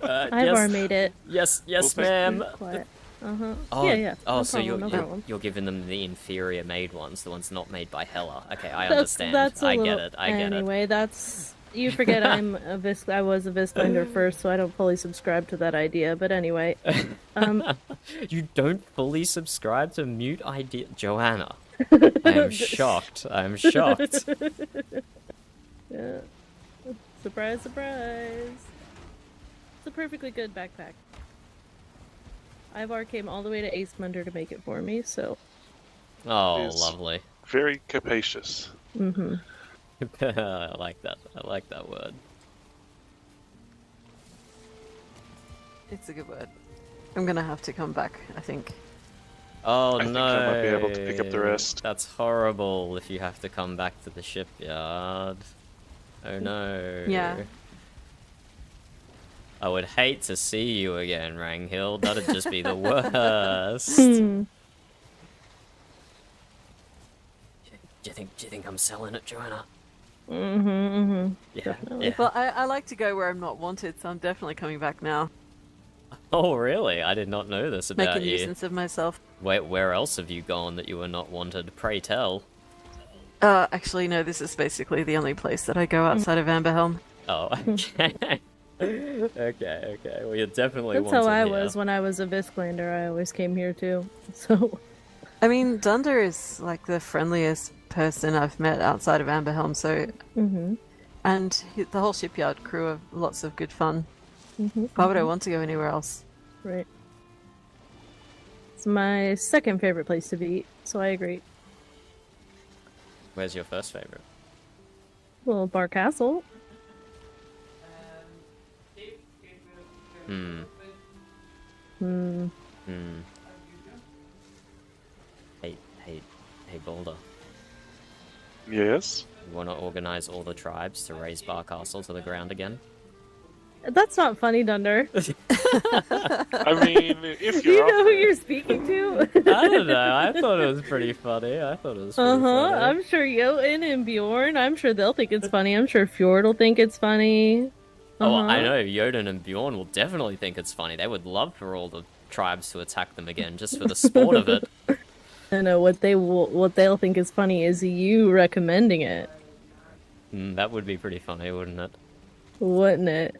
Speaker 1: Ivar
Speaker 7: Ivar made it.
Speaker 1: Yes, yes,
Speaker 4: We'll
Speaker 1: ma'am.
Speaker 7: Be quiet. Uh-huh.
Speaker 1: Oh,
Speaker 7: yeah.
Speaker 1: Oh,
Speaker 7: No
Speaker 1: so
Speaker 7: problem, no problem.
Speaker 1: you're giving them the inferior made ones, the ones not made by Hela. Okay, I
Speaker 7: That's
Speaker 1: understand.
Speaker 7: a
Speaker 1: I
Speaker 7: little...
Speaker 1: get it. I get it.
Speaker 7: Anyway, that's... You forget I was a Visbinder first, so I don't fully subscribe to that idea, but anyway.
Speaker 1: You don't fully subscribe to mute idea, Joanna. I am shocked. I am shocked.
Speaker 7: Yeah. Surprise, surprise. It's a perfectly good backpack. Ivar came all the way to Acemender to make it for me, so...
Speaker 1: Oh,
Speaker 4: It's-
Speaker 1: lovely.
Speaker 4: Very capacious.
Speaker 7: Mm-hmm.
Speaker 1: I like that. I like that word.
Speaker 2: It's a good word. I'm gonna have to come back, I think.
Speaker 1: Oh
Speaker 4: I think
Speaker 1: no!
Speaker 4: I might be able to pick up the rest.
Speaker 1: That's horrible if you have to come back to the shipyard. Oh no.
Speaker 2: Yeah.
Speaker 1: I would hate to see you again, Ranghild. That'd just be the worst.
Speaker 7: Hmm.
Speaker 1: Do you think I'm selling it, Joanna?
Speaker 7: Mm-hmm.
Speaker 1: Yeah.
Speaker 2: Well, I like to go where I'm not wanted, so I'm definitely coming back now.
Speaker 1: Oh really? I did not know this
Speaker 2: Make
Speaker 1: about
Speaker 2: a
Speaker 1: you.
Speaker 2: nuisance of myself.
Speaker 1: Where else have you gone that you were not wanted? Pray tell.
Speaker 2: Actually, no, this is basically the only place that I go outside of Amberhelm.
Speaker 1: Oh, okay. okay. Well, you're definitely
Speaker 7: That's how
Speaker 1: wanted
Speaker 7: I
Speaker 1: here.
Speaker 7: was when I was a Visklander. I always came here too. So,
Speaker 2: I mean, Dunder is like the friendliest person I've met outside of Amberhelm, so
Speaker 7: mm-hmm.
Speaker 2: And the whole shipyard crew are lots of good fun.
Speaker 7: Mm-hmm,
Speaker 2: Why would I want to go anywhere else?
Speaker 7: Right. It's my second favorite place to be, so I agree.
Speaker 1: Where's your first favorite?
Speaker 7: Well, Bar Castle.
Speaker 1: Hmm.
Speaker 7: Hmm.
Speaker 1: Hmm. Hey, Boulder.
Speaker 4: Yes.
Speaker 1: You want to organize all the tribes to raise Bar Castle to the ground again?
Speaker 7: That's not funny, Dunder.
Speaker 4: I mean, if
Speaker 7: Do
Speaker 4: you're
Speaker 7: you know
Speaker 4: up
Speaker 7: who
Speaker 4: for it.
Speaker 7: you're speaking to?
Speaker 1: I don't know. I thought it was pretty funny.
Speaker 7: I'm sure Jotun and Bjorn, I'm sure they'll think it's funny. I'm sure Fjord will think it's funny.
Speaker 1: Oh, I know. Jotun and Bjorn will definitely think it's funny. They would love for all the tribes to attack them again, just for the sport of it.
Speaker 7: I know what they'll think is funny is you recommending it,
Speaker 1: That would be pretty funny, wouldn't it?
Speaker 7: wouldn't it?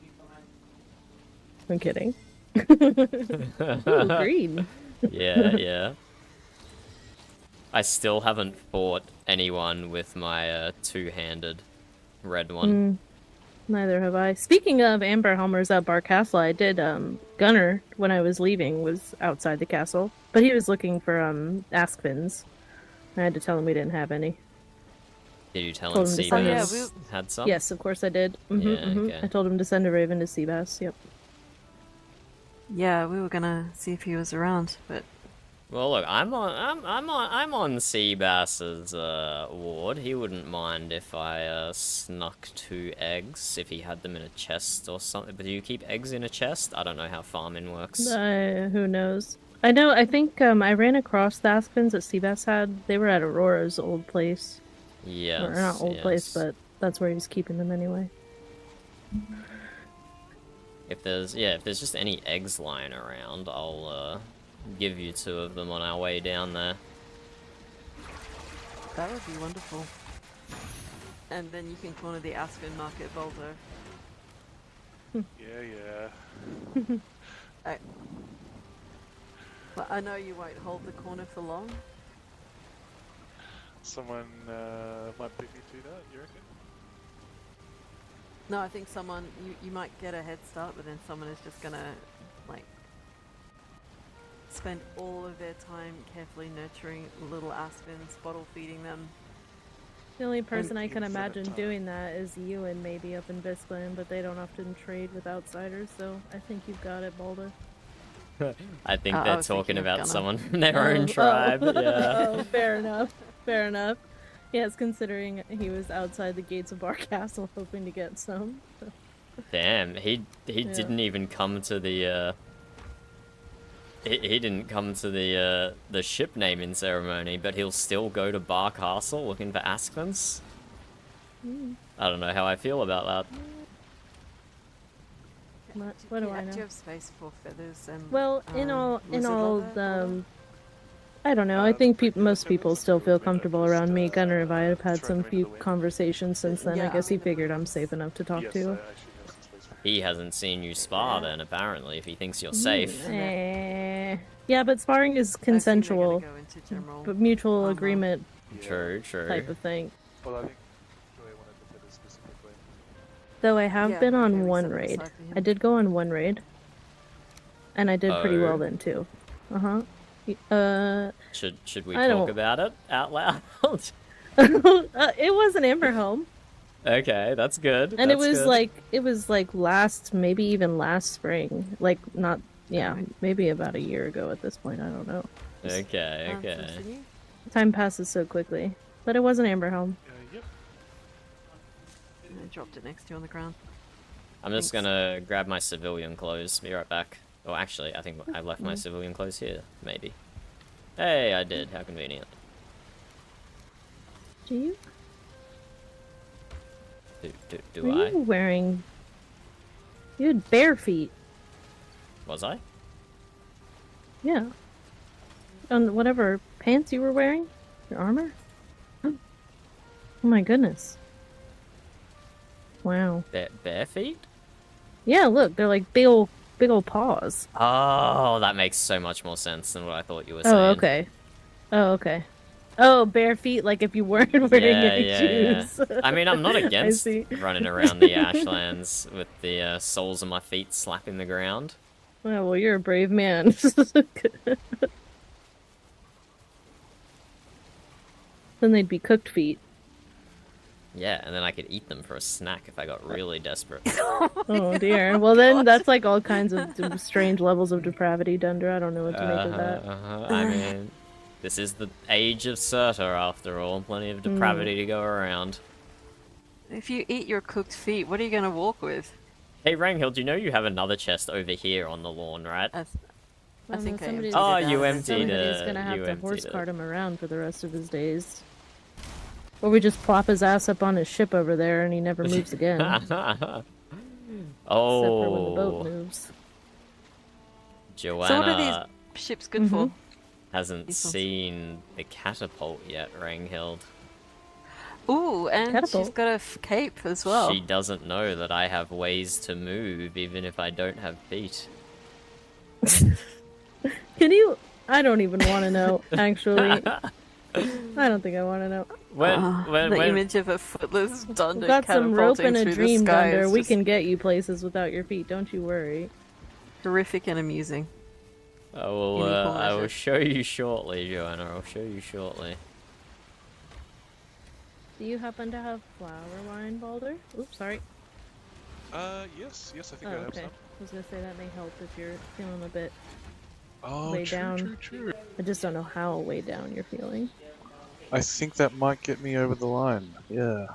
Speaker 7: I'm kidding. Ooh, green.
Speaker 1: Yeah. I still haven't fought anyone with my two-handed red one.
Speaker 7: Neither have I. Speaking of Amber Helmers at Bar Castle, I did, Gunnar, when I was leaving, was outside the castle. But he was looking for, askpins. I had to tell him we didn't have any.
Speaker 1: Did you tell him
Speaker 7: Told him to send
Speaker 1: Seabass had some?
Speaker 7: Yes, of course I did.
Speaker 1: Okay.
Speaker 7: I told him to send a raven to Seabass, yep.
Speaker 2: Yeah, we were gonna see if he was around, but
Speaker 1: Well, look, I'm on Seabass's ward. He wouldn't mind if I snuck 2 eggs if he had them in a chest or something. But do you keep eggs in a chest? I don't know how farming works.
Speaker 7: Who knows? I think, I ran across the askpins that Seabass had. They were at Aurora's old place.
Speaker 1: Yes.
Speaker 7: Or not old place, but that's where he's keeping them anyway.
Speaker 1: If there's just any eggs lying around, I'll give you 2 of them on our way down there.
Speaker 2: that would be wonderful. And then you can corner the Aspen Market Boulder.
Speaker 4: Yeah.
Speaker 2: But I know you won't hold the corner for long.
Speaker 4: Someone might beat me to that, you reckon?
Speaker 2: No, I think you might get a head start, but then someone is just gonna, like, spend all of their time carefully nurturing little aspens, bottle feeding them.
Speaker 7: The only person I can
Speaker 4: infinite
Speaker 7: imagine
Speaker 4: time.
Speaker 7: doing that is you and maybe up in Biscland, but they don't often trade with outsiders, so I think you've got it, Boulder.
Speaker 1: I think
Speaker 2: I
Speaker 1: they're
Speaker 2: was
Speaker 1: talking
Speaker 2: thinking of
Speaker 1: about
Speaker 2: Gunnar.
Speaker 1: someone from their own tribe. Yeah.
Speaker 7: Oh, fair enough. Yes, considering he was outside the gates of Bar Castle hoping to get some.
Speaker 1: Damn, he didn't even come to the he didn't come to the ship naming ceremony, but he'll still go to Bar Castle looking for aspens. I don't know how I feel about that.
Speaker 7: What do I know?
Speaker 2: Do you have space for feathers and?
Speaker 7: Well, in all,
Speaker 2: lizard leather?
Speaker 7: I don't know. I think most people still feel comfortable around me. Gunnar and I have had some few conversations since then.
Speaker 2: Yeah,
Speaker 7: I guess
Speaker 2: I
Speaker 7: he
Speaker 2: mean,
Speaker 7: figured I'm safe enough to talk
Speaker 4: Yes, I
Speaker 7: to.
Speaker 4: actually have some space for
Speaker 1: He hasn't seen you spar then, apparently, if he thinks you're safe.
Speaker 7: Yeah, but sparring is
Speaker 2: I assume they're gonna
Speaker 7: consensual,
Speaker 2: go into general
Speaker 7: but mutual
Speaker 2: armor.
Speaker 7: agreement
Speaker 1: True.
Speaker 7: type of thing.
Speaker 4: Well, I think Joy wanted the feathers specifically.
Speaker 7: Though I have
Speaker 2: Yeah,
Speaker 7: been
Speaker 2: okay,
Speaker 7: on
Speaker 2: we
Speaker 7: one
Speaker 2: set them
Speaker 7: raid.
Speaker 2: aside for him.
Speaker 7: I did go on one raid. And I did pretty well
Speaker 1: Oh.
Speaker 7: then too.
Speaker 1: Should we
Speaker 7: I
Speaker 1: talk
Speaker 7: don't-
Speaker 1: about it out loud?
Speaker 7: It was an Amber Home.
Speaker 1: Okay, that's good.
Speaker 7: And
Speaker 1: that's good.
Speaker 7: it was like maybe even last spring. Like not maybe about a year ago at this point, I don't know.
Speaker 1: Okay.
Speaker 2: Continue.
Speaker 7: Time passes so quickly. But it was an Amber Home.
Speaker 4: Yep.
Speaker 2: And I dropped it next to you on the ground.
Speaker 1: I'm just
Speaker 2: Thanks.
Speaker 1: gonna grab my civilian clothes. Be right back. Oh, actually, I think I left my civilian clothes here. Maybe. Hey, I did. How convenient.
Speaker 7: Do you
Speaker 1: Do
Speaker 7: were
Speaker 1: I?
Speaker 7: you wearing you had bare feet.
Speaker 1: Was I?
Speaker 7: Yeah. On whatever pants you were wearing? Your armor? Oh my goodness. Wow.
Speaker 1: Bare feet?
Speaker 7: Yeah, look, they're like big old paws.
Speaker 1: Oh, that makes so much more sense than what I thought you were saying.
Speaker 7: Oh, okay. Oh, okay. Oh, bare feet, like if you weren't wearing any
Speaker 1: yeah.
Speaker 7: shoes.
Speaker 1: I mean, I'm not against
Speaker 7: see.
Speaker 1: running around the Ashlands with the soles of my feet slapping the ground.
Speaker 7: Oh, well, you're a brave man. Then they'd be cooked feet.
Speaker 1: Yeah, and then I could eat them for a snack if I got really desperate.
Speaker 7: Oh dear. Well, then that's like all kinds of strange levels of depravity, Dunder. I don't know what to make of that.
Speaker 1: I mean, this is the age of Surtur, after all. Plenty of depravity to go around.
Speaker 2: If you eat your cooked feet, what are you going to walk with?
Speaker 1: Hey, Ranghild, you know you have another chest over here on the lawn, right?
Speaker 2: I
Speaker 7: Well,
Speaker 2: think I
Speaker 7: then
Speaker 2: emptied
Speaker 7: somebody's-
Speaker 2: it
Speaker 1: Oh,
Speaker 2: out.
Speaker 1: you emptied
Speaker 7: Somebody's
Speaker 1: it.
Speaker 7: gonna have
Speaker 1: You
Speaker 7: to
Speaker 1: emptied
Speaker 7: horse
Speaker 1: it.
Speaker 7: cart him around for the rest of his days. Or we just plop his ass up on his ship over there and he never moves again. Except for when the boat
Speaker 1: Oh,
Speaker 7: moves.
Speaker 1: Joanna
Speaker 2: So what are these ships good for?
Speaker 1: hasn't
Speaker 2: These ones.
Speaker 1: seen the catapult yet, Ranghild.
Speaker 2: Ooh, and she's
Speaker 7: Catapult.
Speaker 2: got a cape as well.
Speaker 1: She doesn't know that I have ways to move, even if I don't have feet.
Speaker 7: Can you? I don't even want to know, actually. I don't think I want to know.
Speaker 2: The image of a footless Dunder
Speaker 7: We've got some rope
Speaker 2: catapulting
Speaker 7: and a
Speaker 2: through
Speaker 7: dream,
Speaker 2: the sky
Speaker 7: Dunder.
Speaker 2: is
Speaker 7: We
Speaker 2: just
Speaker 7: can get you places without your feet, don't you worry.
Speaker 2: horrific and amusing.
Speaker 1: I will,
Speaker 2: In equal
Speaker 1: I will
Speaker 2: measure.
Speaker 1: show you shortly, Joanna. I'll show you shortly.
Speaker 7: Do you happen to have flower wine, Balder? Oops, sorry.
Speaker 4: Yes, I think
Speaker 7: Oh,
Speaker 4: I have
Speaker 7: okay.
Speaker 4: some.
Speaker 7: I was gonna say that may help if you're feeling a bit.
Speaker 4: Oh,
Speaker 7: Way
Speaker 4: true,
Speaker 7: down.
Speaker 4: true.
Speaker 7: I just don't know how way down you're feeling.
Speaker 4: I think that might get me over the line. Yeah.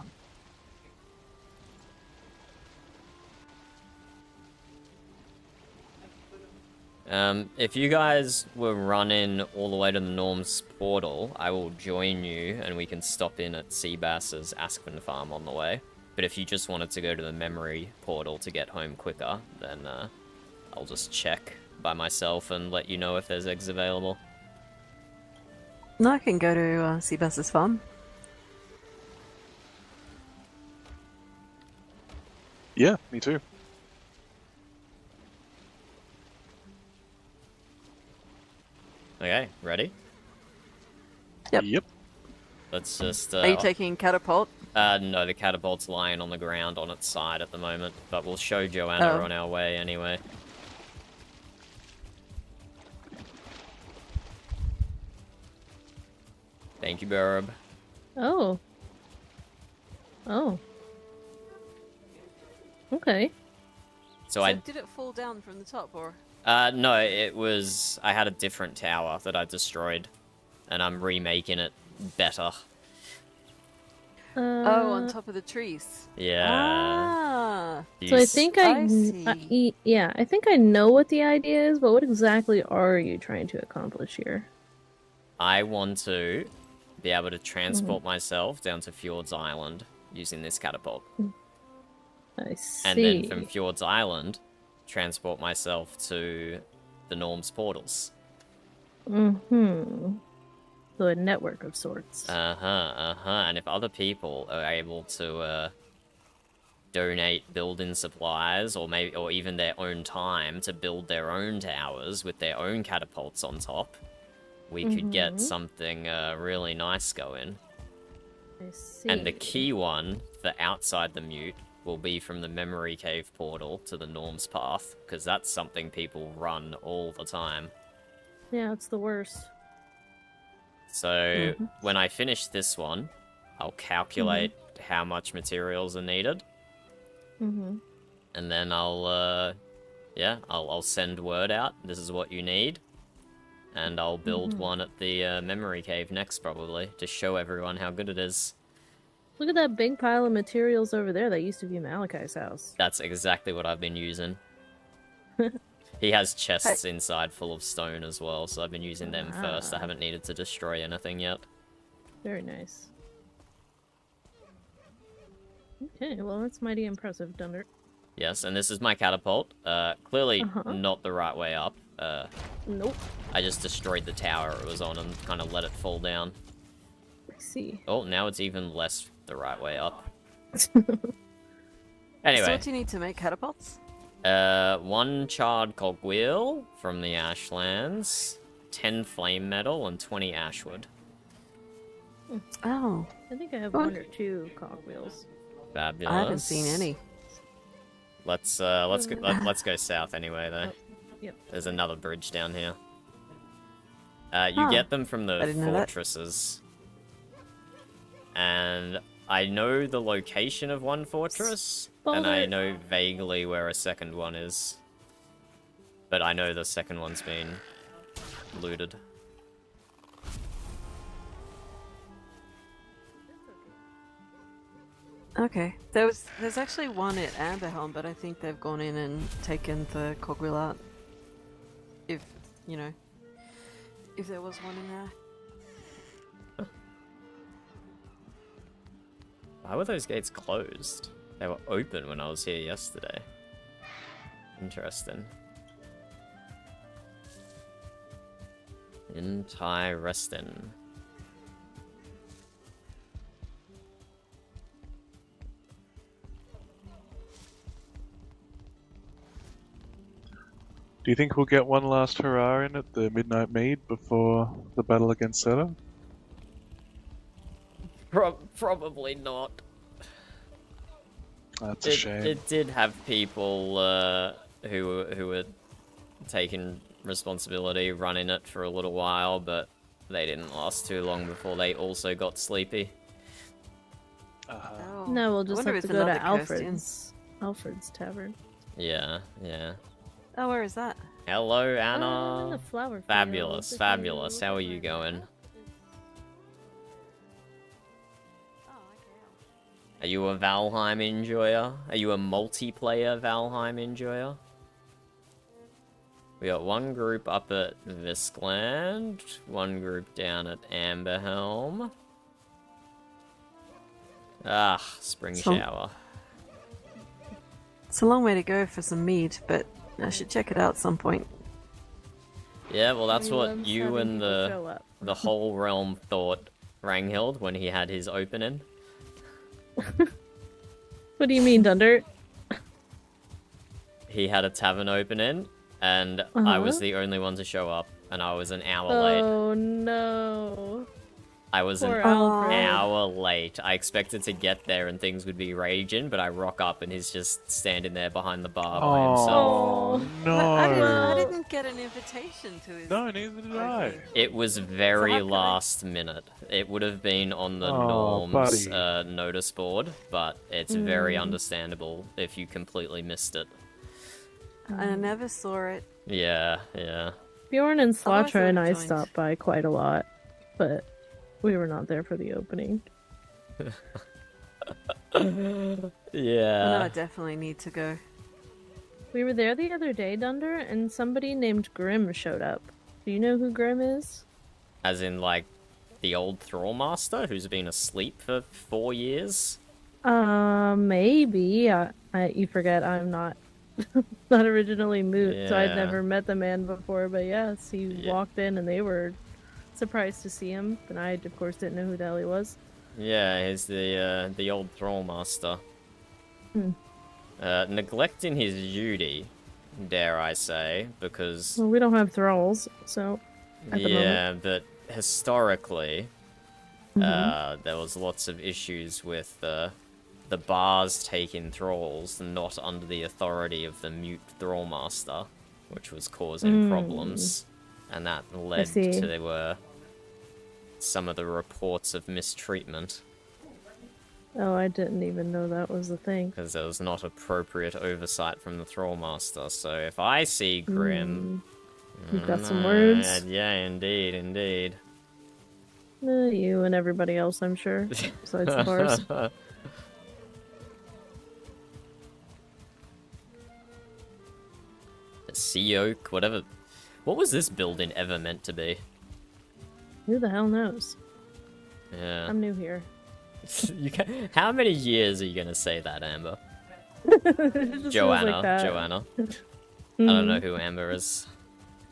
Speaker 1: If you guys were running all the way to the Norm's portal, I will join you and we can stop in at Seabass's Askven farm on the way. But if you just wanted to go to the memory portal to get home quicker, then I'll just check by myself and let you know if there's eggs available.
Speaker 2: No, I can go to Seabass's farm.
Speaker 4: Yeah, me too.
Speaker 1: Okay, ready?
Speaker 2: Yep.
Speaker 4: Yep.
Speaker 1: Let's just...
Speaker 2: Are you taking catapult?
Speaker 1: no, the catapult's lying on the ground on its side at the moment, but we'll show Joanna
Speaker 2: Oh.
Speaker 1: on our way anyway. Thank you, Barab.
Speaker 7: Oh. Oh. Okay.
Speaker 1: So I...
Speaker 2: Did it fall down from the top, or?
Speaker 1: no, it was... I had a different tower that I destroyed, and I'm remaking it better.
Speaker 2: Oh, on top of the trees.
Speaker 1: Yeah.
Speaker 2: Ah.
Speaker 7: So I
Speaker 1: Use-
Speaker 7: think
Speaker 2: I see.
Speaker 7: yeah, I think I know what the idea is, but what exactly are you trying to accomplish here?
Speaker 1: I want to be able to transport myself down to Fjord's Island using this catapult.
Speaker 7: I see.
Speaker 1: And then from Fjord's Island, transport myself to the Norm's portals.
Speaker 7: Mm-hmm. So a network of sorts.
Speaker 1: And if other people are able to donate building supplies or maybe or even their own time to build their own towers with their own catapults on top, we could get something really nice going.
Speaker 7: I see.
Speaker 1: And the key one for outside the mute will be from the memory cave portal to the Norm's path, because that's something people run all the time.
Speaker 7: Yeah, it's the worst.
Speaker 1: So when I finish this one, I'll calculate how much materials are needed,
Speaker 7: Mm-hmm.
Speaker 1: and then I'll send word out. This is what you need, and I'll build one at the memory cave next, probably to show everyone how good it is.
Speaker 7: Look at that big pile of materials over there. That used to be Malachi's house.
Speaker 1: That's exactly what I've been using. He has chests inside full of stone as well, so I've been using them first. I haven't needed to destroy anything yet.
Speaker 7: Very nice. Okay, well that's mighty impressive, Dunder.
Speaker 1: Yes, and this is my catapult. Clearly not the right way up.
Speaker 7: Nope.
Speaker 1: I just destroyed the tower it was on and kind of let it fall down.
Speaker 7: I see.
Speaker 1: Oh, now it's even less the right way up.
Speaker 2: So
Speaker 1: Anyway,
Speaker 2: what do you need to make catapults?
Speaker 1: 1 charred cogwheel from the Ashlands, 10 flame metal, and 20 ashwood.
Speaker 2: Oh,
Speaker 7: I think I have
Speaker 2: What?
Speaker 7: 1 or 2 cogwheels.
Speaker 1: Fabulous.
Speaker 2: I haven't seen any.
Speaker 1: Let's go south anyway though.
Speaker 7: Yep.
Speaker 1: There's another bridge down here. You
Speaker 2: Huh.
Speaker 1: get them from
Speaker 2: I
Speaker 1: the
Speaker 2: didn't know that.
Speaker 1: fortresses. And I know the location of one fortress, and I
Speaker 7: Boulder.
Speaker 1: know vaguely where a second one is. But I know the second one's been looted.
Speaker 2: Okay. There's actually one at Amberhelm, but I think they've gone in and taken the cogwheel out. If if there was one in there.
Speaker 1: Why were those gates closed? They were open when I was here yesterday. Interesting. Interesting.
Speaker 4: Do you think we'll get one last hurrah in at the Midnight Mead before the battle against Zeta?
Speaker 1: Probably not.
Speaker 4: That's a shame.
Speaker 1: It did have people who were taking responsibility running it for a little while, but they didn't last too long before they also got sleepy.
Speaker 2: Oh.
Speaker 7: No, we'll
Speaker 2: I
Speaker 7: just
Speaker 2: wonder
Speaker 7: have
Speaker 2: if
Speaker 7: to
Speaker 2: it's
Speaker 7: go to
Speaker 2: another Kirstian.
Speaker 7: Alfred's Tavern.
Speaker 1: Yeah, yeah.
Speaker 2: Oh, where is that?
Speaker 1: Hello,
Speaker 7: I'm in
Speaker 1: Anna.
Speaker 7: the flower field,
Speaker 1: Fabulous,
Speaker 7: if
Speaker 1: fabulous.
Speaker 7: you
Speaker 1: How are
Speaker 7: look
Speaker 1: you
Speaker 7: at my
Speaker 1: going?
Speaker 7: map.
Speaker 2: Oh, okay.
Speaker 1: Are you a Valheim enjoyer? Are you a multiplayer Valheim enjoyer? We got one group up at Viskland, one group down at Amberhelm. Ah, spring
Speaker 2: So-
Speaker 1: shower.
Speaker 2: It's a long way to go for some mead, but I should check it out at some point.
Speaker 1: Yeah, well that's
Speaker 7: He
Speaker 1: what
Speaker 7: loves
Speaker 1: you
Speaker 7: having
Speaker 1: and
Speaker 7: people show up.
Speaker 1: the whole realm thought, Ranghild, when he had his opening.
Speaker 7: What do you mean, Dunder?
Speaker 1: He had a tavern opening, and I was
Speaker 7: Uh-huh.
Speaker 1: the only one to show up, and I was an hour late.
Speaker 7: Oh no.
Speaker 1: I was
Speaker 7: Poor
Speaker 1: an
Speaker 7: Alfred.
Speaker 1: hour late. I expected to get there and things would be raging, but I rock up and he's just standing there behind the bar by himself.
Speaker 4: Oh
Speaker 2: But I
Speaker 4: no!
Speaker 2: didn't get an invitation to his.
Speaker 4: No, neither did I.
Speaker 2: opening.
Speaker 1: It was
Speaker 2: So
Speaker 1: very
Speaker 2: how could I-
Speaker 1: last minute. It would have been on the
Speaker 4: Oh,
Speaker 1: Norms
Speaker 4: buddy.
Speaker 1: notice board, but it's very understandable if you completely missed it.
Speaker 2: I never saw it.
Speaker 1: Yeah, yeah.
Speaker 7: Bjorn and
Speaker 2: Otherwise I
Speaker 7: Slatra and I
Speaker 2: would've joined.
Speaker 7: stopped by quite a lot, but we were not there for the opening.
Speaker 2: Well, no,
Speaker 1: Yeah.
Speaker 2: I definitely need to go.
Speaker 7: We were there the other day, Dunder, and somebody named Grim showed up. Do you know who Grim is?
Speaker 1: As in, like, the old Thrallmaster who's been asleep for 4 years?
Speaker 7: Maybe. You forget I'm not not originally Moot, so I'd
Speaker 1: Yeah.
Speaker 7: never met the man before, but yes, he
Speaker 1: Yeah.
Speaker 7: walked in and they were surprised to see him, and I, of course, didn't know who the hell he was.
Speaker 1: Yeah, he's the old Thrallmaster.
Speaker 7: Hmm.
Speaker 1: Neglecting his duty, dare I say, because
Speaker 7: Well, we don't have thralls, so at the moment.
Speaker 1: yeah, but historically,
Speaker 7: Mm-hmm.
Speaker 1: there was lots of issues with the bars taking thralls not under the authority of the mute Thrallmaster, which was causing problems, and that led
Speaker 7: see.
Speaker 1: to some of the reports of mistreatment.
Speaker 7: Oh, I didn't even know that was a thing.
Speaker 1: Because there was not appropriate oversight from the Thrallmaster. So if I see Grim...
Speaker 7: You've got some words?
Speaker 1: Yeah, indeed, indeed.
Speaker 7: You and everybody else, I'm sure, besides the bars.
Speaker 1: Sea Oak, whatever. What was this building ever meant to be?
Speaker 7: Who the hell knows?
Speaker 1: Yeah.
Speaker 7: I'm new here.
Speaker 1: How many years are you going to say that, Amber?
Speaker 7: It just feels
Speaker 1: Joanna.
Speaker 7: like that.
Speaker 1: Joanna. I don't know who Amber is.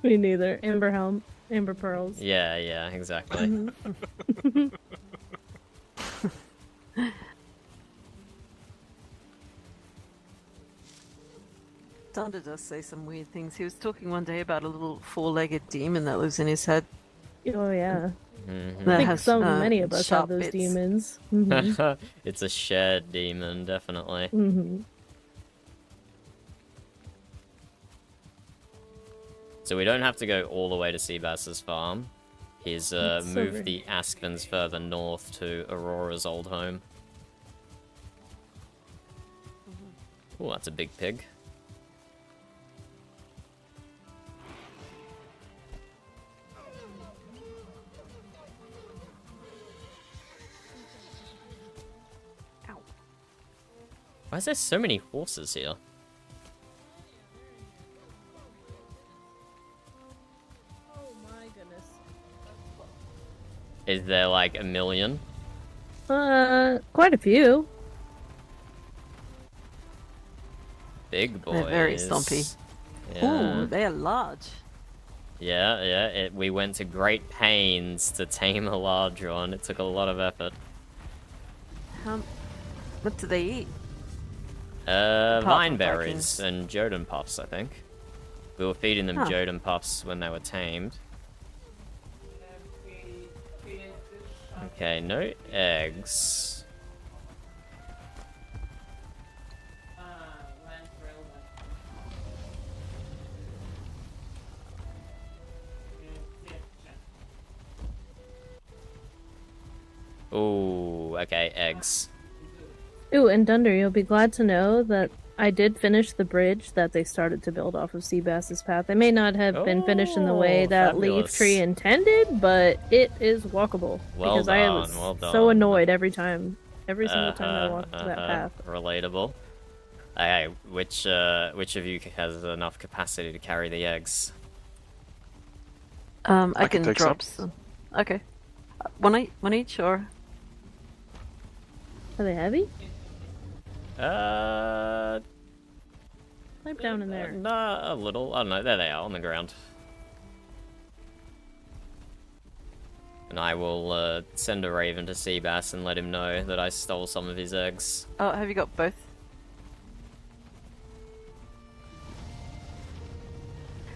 Speaker 7: Me neither. Amber Pearls.
Speaker 1: Yeah, yeah, exactly.
Speaker 2: Dunder does say some weird things. He was talking one day about a little four-legged demon that lives in his head.
Speaker 7: Oh yeah.
Speaker 1: Mhm.
Speaker 7: I
Speaker 2: That
Speaker 7: think
Speaker 2: has,
Speaker 7: so many of us have
Speaker 2: sharp
Speaker 7: those
Speaker 2: bits.
Speaker 7: demons. Mhm.
Speaker 1: It's a shared demon, definitely.
Speaker 7: Mhm.
Speaker 1: So we don't have to go all the way to Seabass's farm. He's
Speaker 7: That's so
Speaker 1: moved
Speaker 7: great.
Speaker 1: the Askvens further north to Aurora's old home. Oh, that's a big pig. Why is there so many horses here?
Speaker 7: Oh my goodness.
Speaker 1: Is there like a million?
Speaker 7: Quite a few.
Speaker 1: Big boys.
Speaker 2: They're very stompy.
Speaker 1: Yeah.
Speaker 2: Ooh, they are large.
Speaker 1: Yeah. We went to great pains to tame a large one. It took a lot of effort.
Speaker 2: What do they eat?
Speaker 1: Vine
Speaker 2: from
Speaker 1: berries
Speaker 2: Vikings.
Speaker 1: and Joden puffs, I think. We were feeding them
Speaker 2: Huh.
Speaker 1: Joden puffs when they were tamed. Okay, no eggs. Ooh, okay, eggs.
Speaker 7: Ooh, and Dunder, you'll be glad to know that I did finish the bridge that they started to build off of Seabass's path. It may not have been finished in the way
Speaker 1: Oh,
Speaker 7: that
Speaker 1: fabulous.
Speaker 7: Leaf Tree intended, but it is walkable.
Speaker 1: Well
Speaker 7: because I was
Speaker 1: done, well
Speaker 7: so
Speaker 1: done.
Speaker 7: annoyed every time. Every single time I walked that path.
Speaker 1: Relatable. Okay, which of you has enough capacity to carry the eggs?
Speaker 2: I
Speaker 4: can
Speaker 2: can
Speaker 4: take
Speaker 2: drop
Speaker 4: some.
Speaker 2: some. Okay. One each, or?
Speaker 7: Are they heavy?
Speaker 1: Uh,
Speaker 7: Pipe down in there.
Speaker 1: Nah, a little. I don't know. There they are on the ground. And I will send a raven to Seabass and let him know that I stole some of his eggs.
Speaker 2: Oh, have you got both?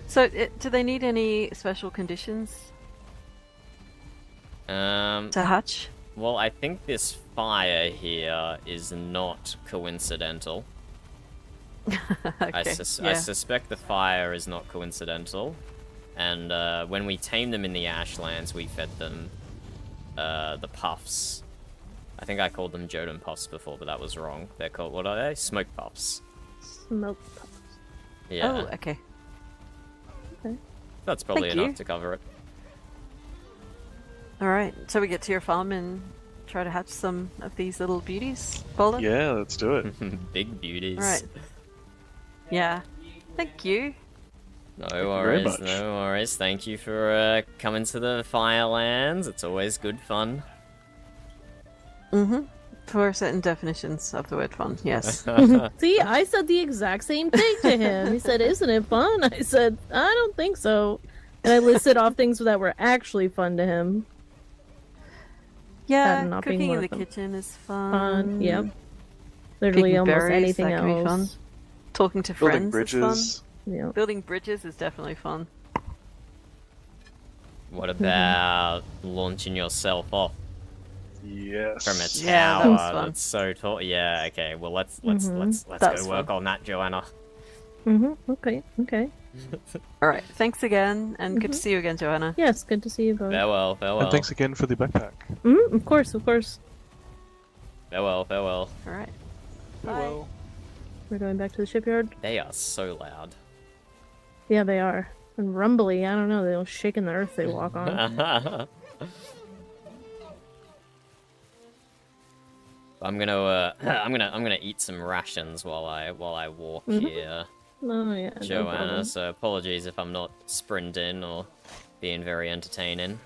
Speaker 2: So, do they need any special conditions to hatch?
Speaker 1: Well, I think this fire here is not coincidental.
Speaker 2: Okay,
Speaker 1: I
Speaker 2: yeah.
Speaker 1: suspect the fire is not coincidental. And when we tamed them in the Ashlands, we fed them the puffs. I think I called them Joden puffs before, but that was wrong. They're called, what are they? Smoke puffs.
Speaker 7: Smoke puffs.
Speaker 1: Yeah,
Speaker 2: Oh, okay.
Speaker 1: that's probably
Speaker 2: Thank
Speaker 1: enough
Speaker 2: you.
Speaker 1: to cover it.
Speaker 2: Alright, so we get to your farm and try to hatch some of these little beauties, Boulder?
Speaker 4: Yeah, let's do it.
Speaker 1: Big beauties.
Speaker 2: Alright. Yeah. Thank you.
Speaker 1: No
Speaker 4: very
Speaker 1: worries,
Speaker 4: much.
Speaker 1: no worries. Thank you for coming to the Firelands. It's always good fun.
Speaker 2: Mm-hmm. For certain definitions of the word fun, yes.
Speaker 7: See, I said the exact same thing to him. He said, "Isn't it fun?" I said, "I don't think so." And I listed off things that were actually fun to him.
Speaker 2: Yeah,
Speaker 7: That not being
Speaker 2: cooking
Speaker 7: one
Speaker 2: in the
Speaker 7: of them.
Speaker 2: kitchen is fun.
Speaker 7: Fun, yep. Literally
Speaker 2: Picking
Speaker 7: almost
Speaker 2: berries,
Speaker 7: anything
Speaker 2: that can be fun.
Speaker 7: else.
Speaker 2: Talking to
Speaker 4: Building
Speaker 2: friends is
Speaker 4: bridges.
Speaker 7: Yeah.
Speaker 2: fun. Building bridges is definitely fun.
Speaker 1: What about launching yourself off
Speaker 4: Yes.
Speaker 1: from a tower?
Speaker 2: Yeah, that was fun.
Speaker 1: That's so tall. Yeah. Okay. Well, let's
Speaker 2: That's
Speaker 1: go work
Speaker 2: fun.
Speaker 1: on that, Joanna.
Speaker 7: Okay.
Speaker 2: Alright, thanks again, and good to see you again, Joanna.
Speaker 7: Yes, good to see you both.
Speaker 1: Farewell. Farewell.
Speaker 4: And thanks again for the backpack.
Speaker 7: Of course.
Speaker 1: Farewell. Farewell.
Speaker 2: Alright.
Speaker 4: Well.
Speaker 7: We're going back to the shipyard.
Speaker 1: They are so loud.
Speaker 7: Yeah, they are. And rumbly, I don't know, they'll shake in the earth they walk on.
Speaker 1: I'm gonna eat some rations while I walk here,
Speaker 7: Oh, yeah. no
Speaker 1: Joanna.
Speaker 7: problem.
Speaker 1: So apologies if I'm not sprinting or being very entertaining.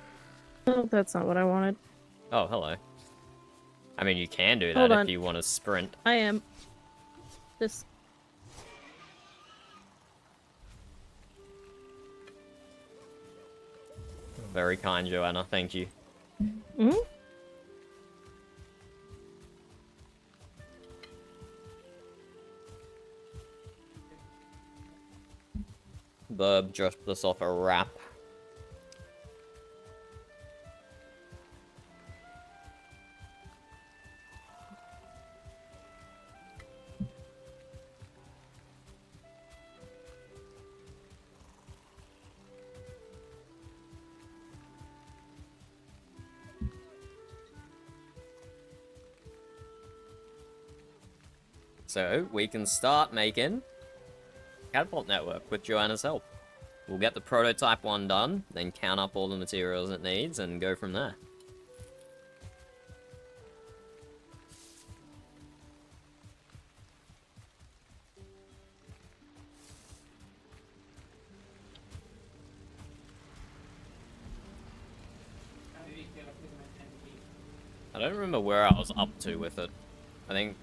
Speaker 7: Oh, that's not what I wanted.
Speaker 1: Oh, hello. I mean, you can do that
Speaker 7: Hold
Speaker 1: if
Speaker 7: on.
Speaker 1: you want to sprint.
Speaker 7: I am. This.
Speaker 1: Very kind, Joanna. Thank you.
Speaker 7: Hmm?
Speaker 1: Burb dropped us off a wrap. So we can start making Catapult Network with Joanna's help. We'll get the prototype one done, then count up all the materials it needs, and go from there. I don't remember where I was up to with it. I think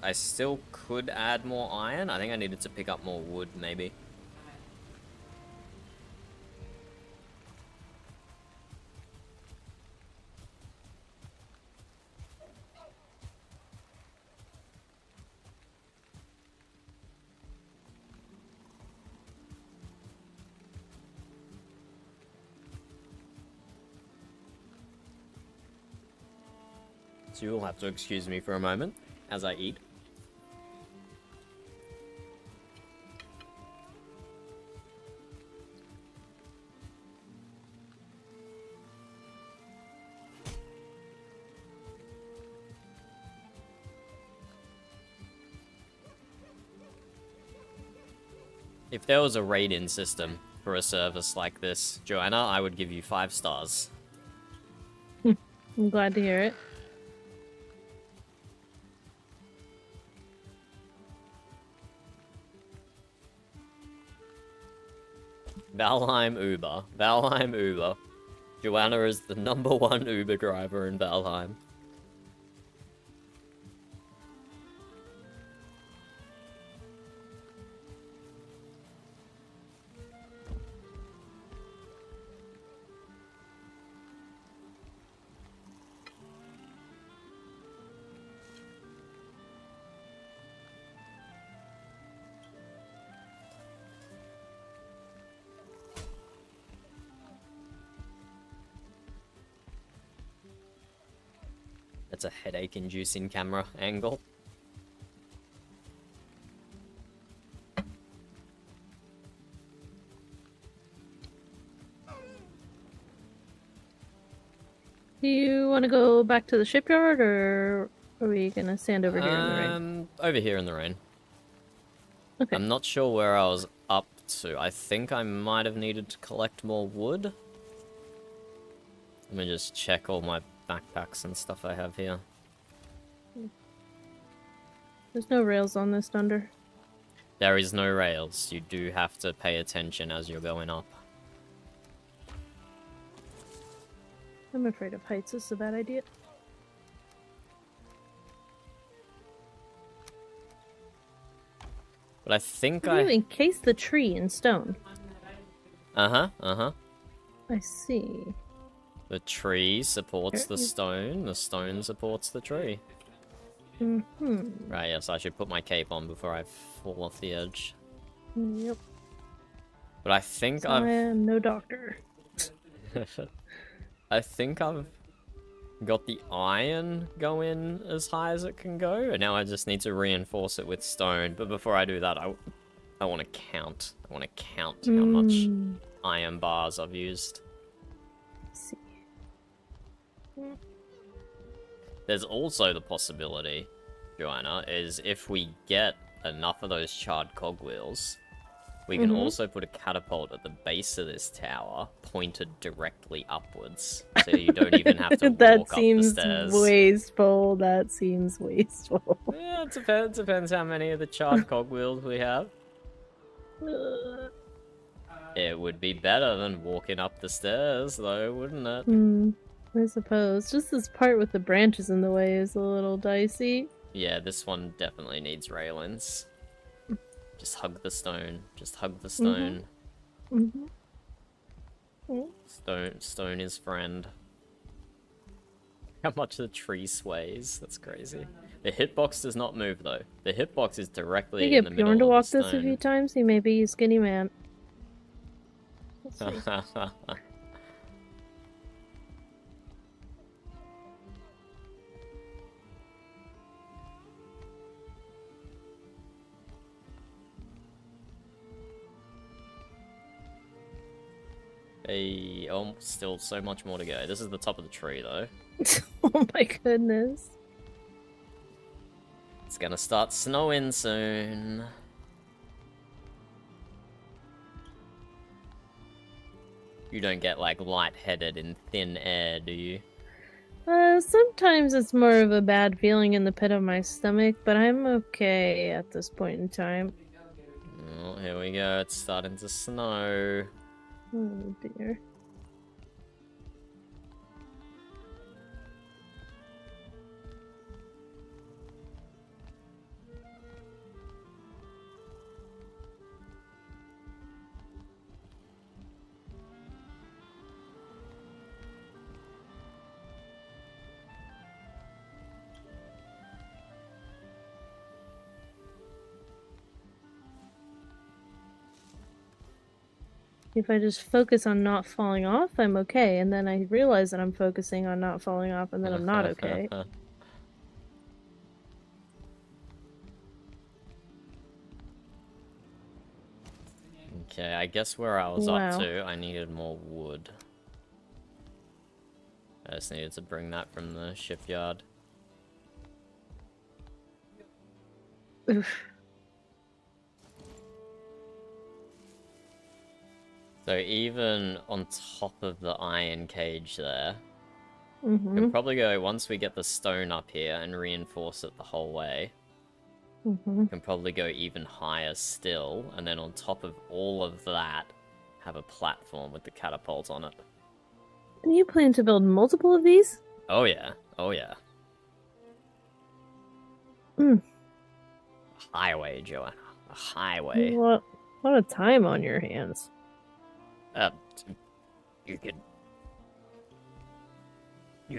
Speaker 1: I still could add more iron. I think I needed to pick up more wood, maybe. So you'll have to excuse me for a moment as I eat. If there was a raid-in system for a service like this, Joanna, I would give you 5 stars.
Speaker 7: I'm glad to hear it.
Speaker 1: Valheim Uber. Valheim Uber. Joanna is the #1 Uber driver in Valheim. That's a headache-inducing camera angle.
Speaker 7: Do you want to go back to the shipyard, or are we gonna stand over here in the rain?
Speaker 1: Over here in the rain.
Speaker 7: Okay.
Speaker 1: I'm not sure where I was up to. I think I might have needed to collect more wood. Let me just check all my backpacks and stuff I have here.
Speaker 7: There's no rails on this thunder.
Speaker 1: There is no rails. You do have to pay attention as you're going up.
Speaker 7: I'm afraid of heights. This is a bad idea.
Speaker 1: But I think
Speaker 7: You encase the tree in stone.
Speaker 1: Uh-huh.
Speaker 7: I see.
Speaker 1: The tree supports the stone supports the tree.
Speaker 7: Mm-hmm.
Speaker 1: Right, yes, I should put my cape on before I fall off the edge.
Speaker 7: Yep.
Speaker 1: But I think
Speaker 7: So I am no doctor.
Speaker 1: I think I've got the iron going as high as it can go, and now I just need to reinforce it with stone. But before I do that, I want to count. I want to count how much iron bars I've used.
Speaker 7: Let's see.
Speaker 1: There's also the possibility, Joanna, is if we get enough of those charred cogwheels, we can also put a catapult at the base of this tower, pointed directly upwards, so you don't even have to
Speaker 7: That
Speaker 1: walk up the stairs.
Speaker 7: seems wasteful. That seems wasteful.
Speaker 1: Yeah, it depends how many of the charred cogwheels we have. It would be better than walking up the stairs, though, wouldn't it?
Speaker 7: I suppose. Just this part with the branches in the way is a little dicey.
Speaker 1: Yeah, this one definitely needs railings. Just hug the stone. Just hug the stone. Stone is friend. How much the tree sways. That's crazy. The hitbox does not move, though. The hitbox is directly
Speaker 7: You
Speaker 1: in the
Speaker 7: get
Speaker 1: middle
Speaker 7: Bjorn to
Speaker 1: of
Speaker 7: walk
Speaker 1: the
Speaker 7: this a
Speaker 1: stone.
Speaker 7: few times. He may be a skinny man. Let's see.
Speaker 1: Hey, oh, still so much more to go. This is the top of the tree, though.
Speaker 7: Oh my goodness.
Speaker 1: It's gonna start snowing soon. You don't get, like, lightheaded in thin air, do you?
Speaker 7: Sometimes it's more of a bad feeling in the pit of my stomach, but I'm okay at this point in time.
Speaker 1: Oh, here we go. It's starting to snow.
Speaker 7: Oh dear. If I just focus on not falling off, I'm okay, and then I realize that I'm focusing on not falling off, and then I'm not okay.
Speaker 1: Okay, I guess where I was
Speaker 7: Wow.
Speaker 1: up to, I needed more wood. I just needed to bring that from the shipyard.
Speaker 7: Oof.
Speaker 1: So even on top of the iron cage there,
Speaker 7: Mm-hmm.
Speaker 1: we'll probably go, once we get the stone up here and reinforce it the whole way,
Speaker 7: Mm-hmm.
Speaker 1: can probably go even higher still, and then on top of all of that, have a platform with the catapult on it.
Speaker 7: And you plan to build multiple of these?
Speaker 1: Oh yeah, oh yeah.
Speaker 7: Mm.
Speaker 1: A highway, Joanna. A highway.
Speaker 7: What a time on your hands.
Speaker 1: You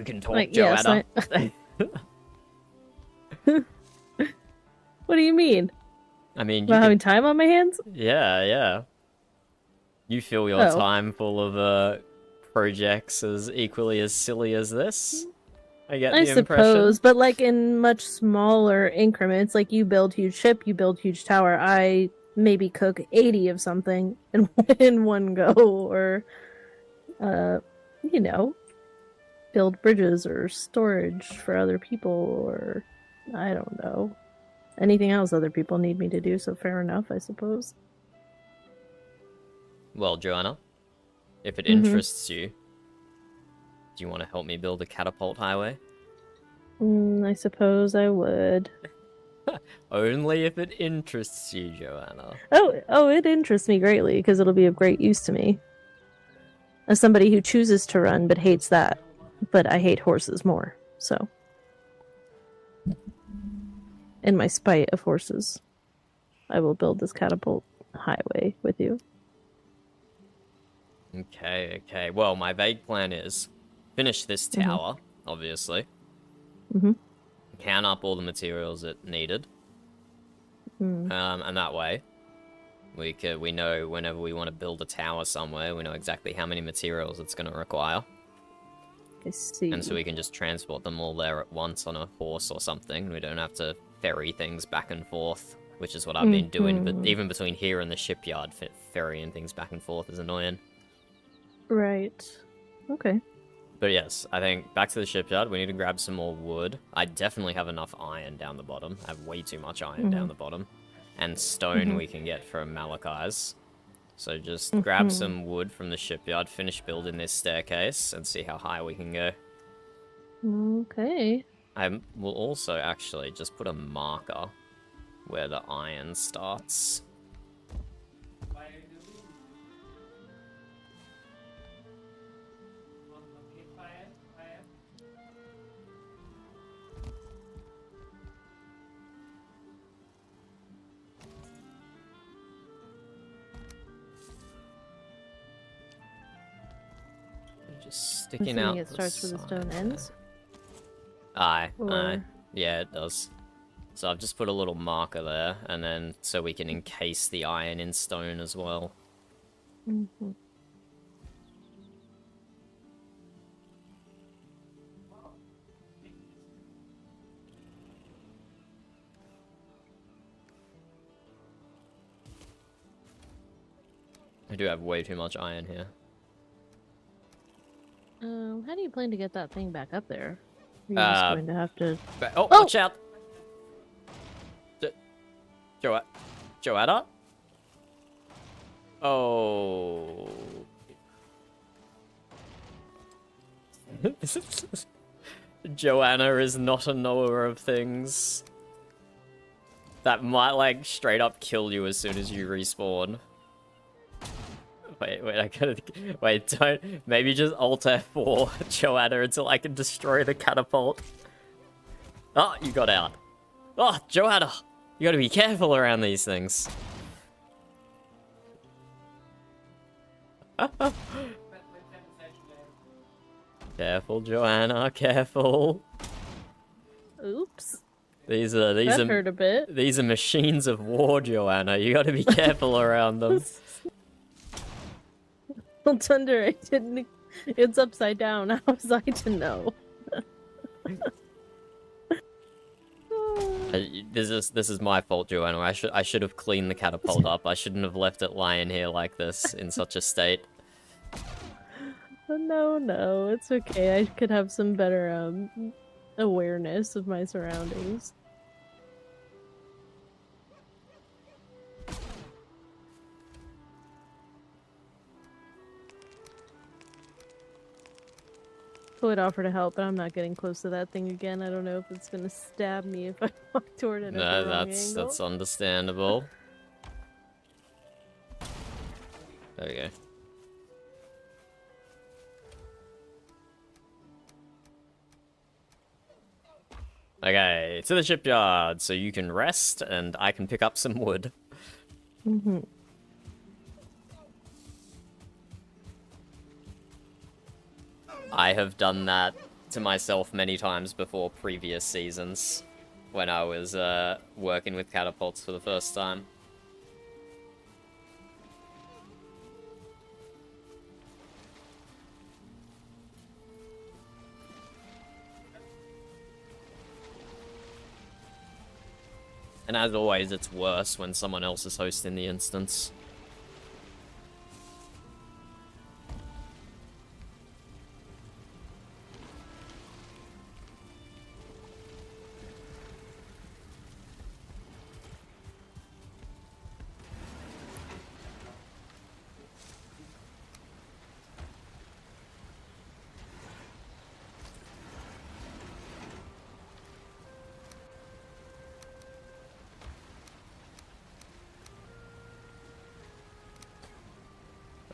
Speaker 1: can talk,
Speaker 7: Like, yes,
Speaker 1: Joanna.
Speaker 7: What do you mean?
Speaker 1: I mean, you
Speaker 7: About
Speaker 1: can...
Speaker 7: having time on my hands?
Speaker 1: Yeah, yeah. You feel your
Speaker 7: Oh.
Speaker 1: time full of projects as equally as silly as this? I get
Speaker 7: I
Speaker 1: the
Speaker 7: suppose, but like in much smaller increments. Like you build huge ship, you build huge tower. I maybe cook 80 of something in in one go, or you know, build bridges or storage for other people, or I don't know, anything else other people need me to do. So fair enough, I suppose.
Speaker 1: Well, Joanna, if it
Speaker 7: Mhm.
Speaker 1: interests you, do you want to help me build a catapult highway?
Speaker 7: I suppose I would.
Speaker 1: Only if it interests you, Joanna.
Speaker 7: Oh, it interests me greatly because it'll be of great use to me. As somebody who chooses to run but hates that, but I hate horses more, so. In my spite of horses, I will build this catapult highway with you.
Speaker 1: Okay, okay. Well, my vague plan is finish this tower, obviously.
Speaker 7: Mm-hmm.
Speaker 1: Count up all the materials it needed. And that way, we know whenever we want to build a tower somewhere, we know exactly how many materials it's going to require.
Speaker 7: I see.
Speaker 1: And so we can just transport them all there at once on a horse or something. We don't have to ferry things back and forth, which is what I've been doing. But even between here and the shipyard, ferrying things back and forth is annoying.
Speaker 7: Right. Okay.
Speaker 1: But yes, I think back to the shipyard, we need to grab some more wood. I definitely have enough iron down the bottom. I have way too much iron down the bottom. And stone we can get from Malachi's. So just grab some wood from the shipyard, finish building this staircase, and see how high we can go.
Speaker 7: Okay.
Speaker 1: I will also actually just put a marker where the iron starts. Just sticking out.
Speaker 7: Assuming it starts where the stone ends.
Speaker 1: Aye,
Speaker 7: Or-
Speaker 1: aye. Yeah, it does. So I've just put a little marker there, and then so we can encase the iron in stone as well.
Speaker 7: Mm-hmm.
Speaker 1: I do have way too much iron here.
Speaker 7: How do you plan to get that thing back up there? You're just
Speaker 1: Uh,
Speaker 7: going to have to.
Speaker 1: Oh,
Speaker 7: Oh!
Speaker 1: watch out! Joanna? Oh. Joanna is not a knower of things. That might, like, straight up kill you as soon as you respawn. Wait, I gotta... Wait, don't... Maybe just Alt F4 Joanna until I can destroy the catapult. Oh, you got out. Oh, Joanna! You gotta be careful around these things. Careful, Joanna, careful.
Speaker 7: Oops.
Speaker 1: That
Speaker 7: hurt a bit.
Speaker 1: These are machines of war, Joanna. You gotta be careful around them.
Speaker 7: Well, Thunder, I didn't. It's upside down. How was I to know?
Speaker 1: This is my fault, Joanna. I should have cleaned the catapult up. I shouldn't have left it lying here like this in such a state.
Speaker 7: No, it's okay. I could have some better awareness of my surroundings. I would offer to help, but I'm not getting close to that thing again. I don't know if it's gonna stab me if I walk toward it.
Speaker 1: No, that's understandable. There we go. Okay, to the shipyard, so you can rest and I can pick up some wood.
Speaker 7: Mm-hmm.
Speaker 1: I have done that to myself many times before previous seasons, when I was working with catapults for the first time. And as always, it's worse when someone else is hosting the instance.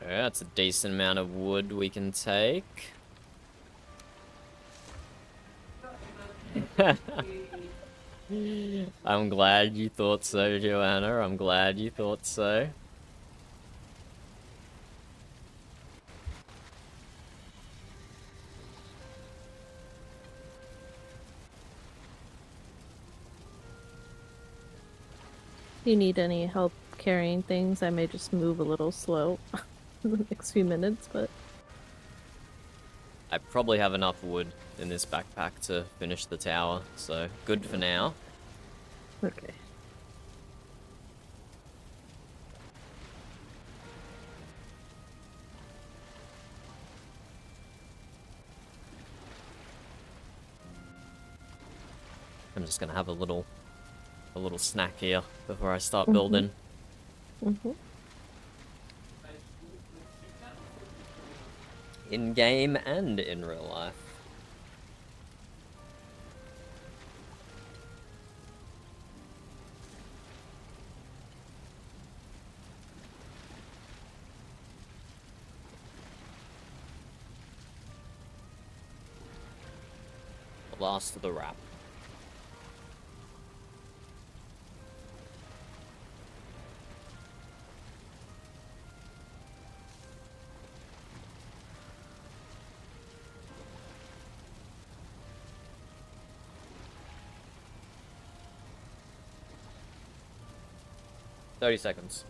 Speaker 1: Yeah, that's a decent amount of wood we can take. I'm glad you thought so, Joanna. I'm glad you thought so.
Speaker 7: Do you need any help carrying things? I may just move a little slow in the next few minutes, but...
Speaker 1: I probably have enough wood in this backpack to finish the tower, so good for now.
Speaker 7: Okay.
Speaker 1: I'm just gonna have a little snack here before I start building. In game and in real life. Last of the wrap. $30 seconds.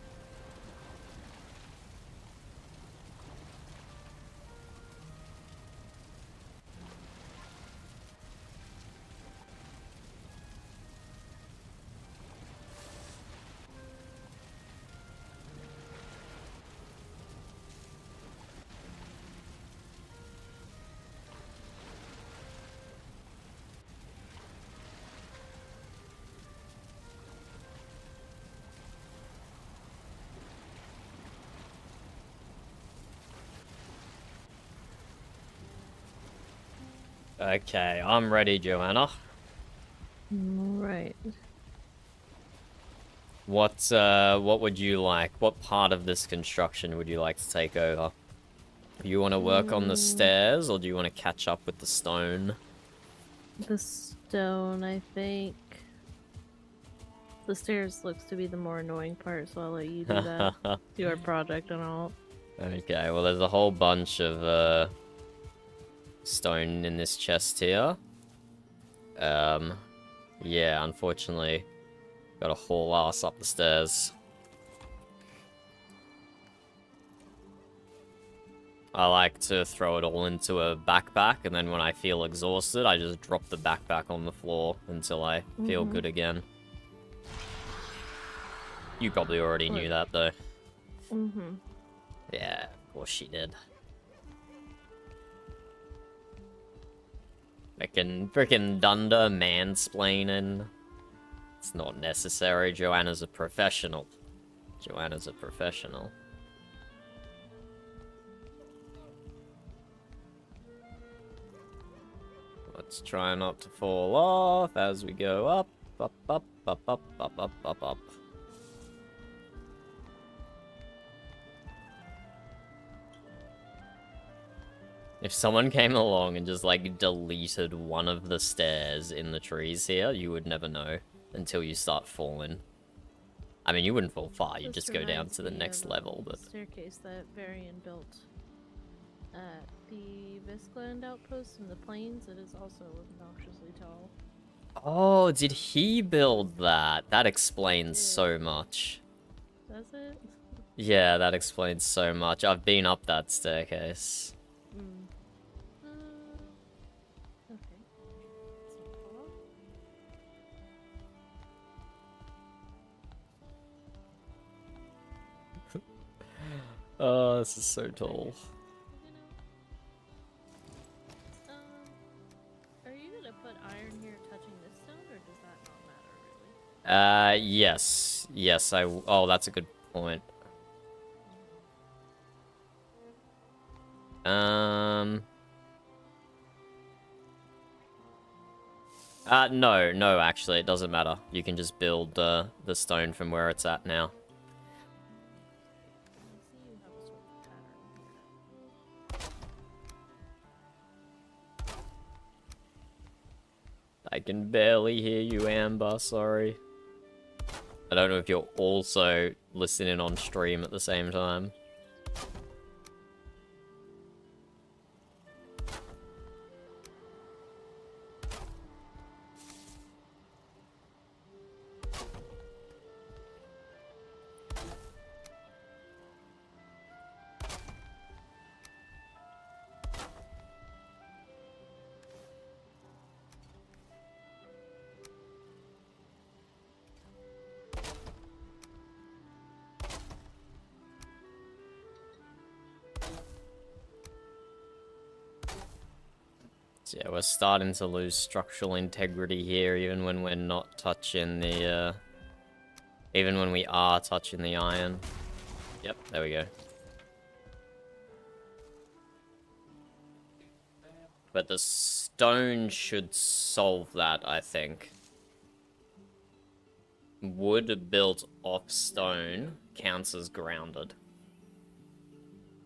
Speaker 1: Okay, I'm ready, Joanna.
Speaker 7: Right.
Speaker 1: What would you like? What part of this construction would you like to take over? You want to work on the stairs, or do you want to catch up with the stone?
Speaker 7: The stone, I think. The stairs looks to be the more annoying part, so I'll let you do that. Do your project and all.
Speaker 1: Okay, well, there's a whole bunch of stone in this chest here. Yeah, unfortunately, gotta haul ass up the stairs. I like to throw it all into a backpack, and then when I feel exhausted, I just drop the backpack on the floor until I feel good again. You probably already knew that, though. Yeah, of course she did. Frickin' Dunder mansplaining. It's not necessary. Joanna's a professional. Joanna's a professional. Let's try not to fall off as we go up, up, up, up, up, up, up, up, up. If someone came along and just, like, deleted one of the stairs in the trees here, you would never know until you start falling. I mean, you wouldn't fall far, you'd just go down to the next level, but...
Speaker 7: Staircase that Varian built at the Viscland outpost in the plains, it is also obnoxiously tall.
Speaker 1: Oh, did he build that? That explains so much.
Speaker 7: Does it?
Speaker 1: Yeah, that explains so much. I've been up that staircase.
Speaker 7: Okay.
Speaker 1: Oh, this is so tall.
Speaker 7: Are you gonna put iron here touching this stone, or does that not matter, really?
Speaker 1: Yes. Yes, oh, that's a good point. No, actually, it doesn't matter. You can just build, the stone from where it's at now. I can barely hear you, Amber, sorry. I don't know if you're also listening on stream at the same time. Yeah, we're starting to lose structural integrity here, even when we're not touching the, even when we are touching the iron. Yep, there we go. But the stone should solve that, I think. Wood built off stone counts as grounded.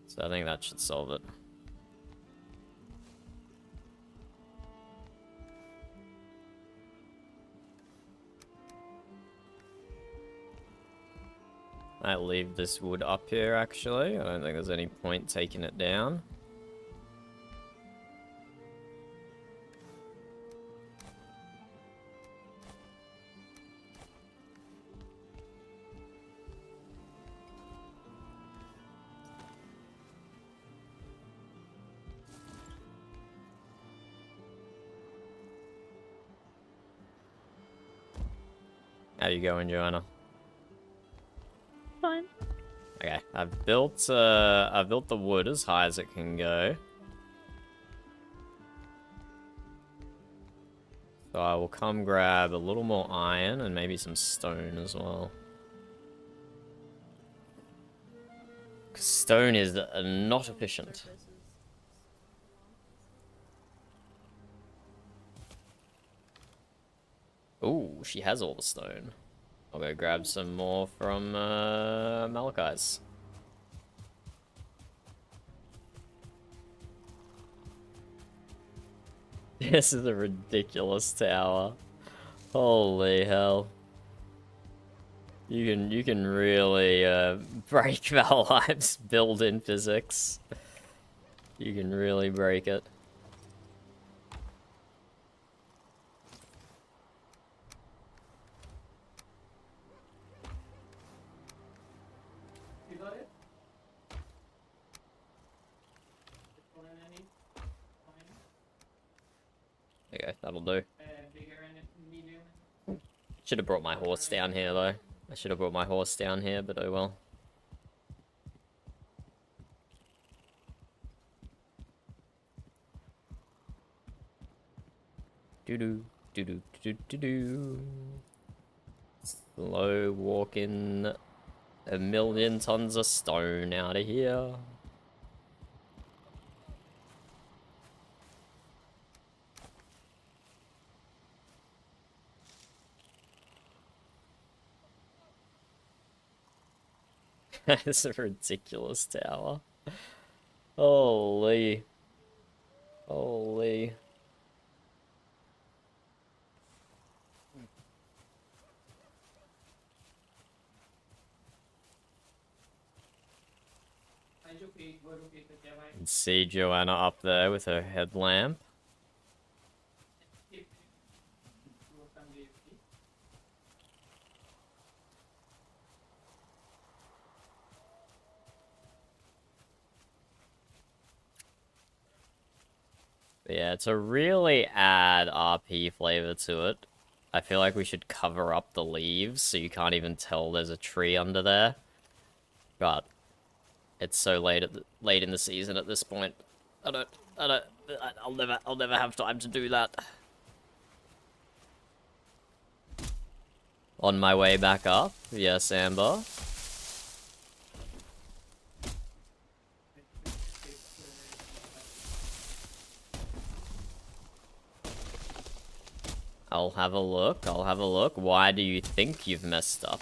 Speaker 1: So I think that should solve it. I'll leave this wood up here, actually. I don't think there's any point taking it down. How you going, Joanna?
Speaker 7: Fine.
Speaker 1: Okay, I've built the wood as high as it can go. So I will come grab a little more iron and maybe some stone as well. 'Cause stone is not efficient. Ooh, she has all the stone. I'll go grab some more from Malachi's. This is a ridiculous tower. Holy hell. You can really break Valheim's build-in physics. You can really break it.
Speaker 6: You got it? Put in any?
Speaker 1: There you go, that'll do.
Speaker 6: Bigger and medium.
Speaker 1: Should have brought my horse down here though. I should have brought my horse down here, but oh well. Doo-doo, doo-doo, doo-doo, doo-doo. Slow walking 1,000,000 tons of stone out of here. That's a ridiculous tower. Holy. Holy. You can see Joanna up there with her headlamp. But yeah, to really add RP flavor to it, I feel like we should cover up the leaves so you can't even tell there's a tree under there. But it's so late in the season at this point. I'll never have time to do that. On my way back up, yes, Amber. I'll have a look, I'll have a look. Why do you think you've messed up?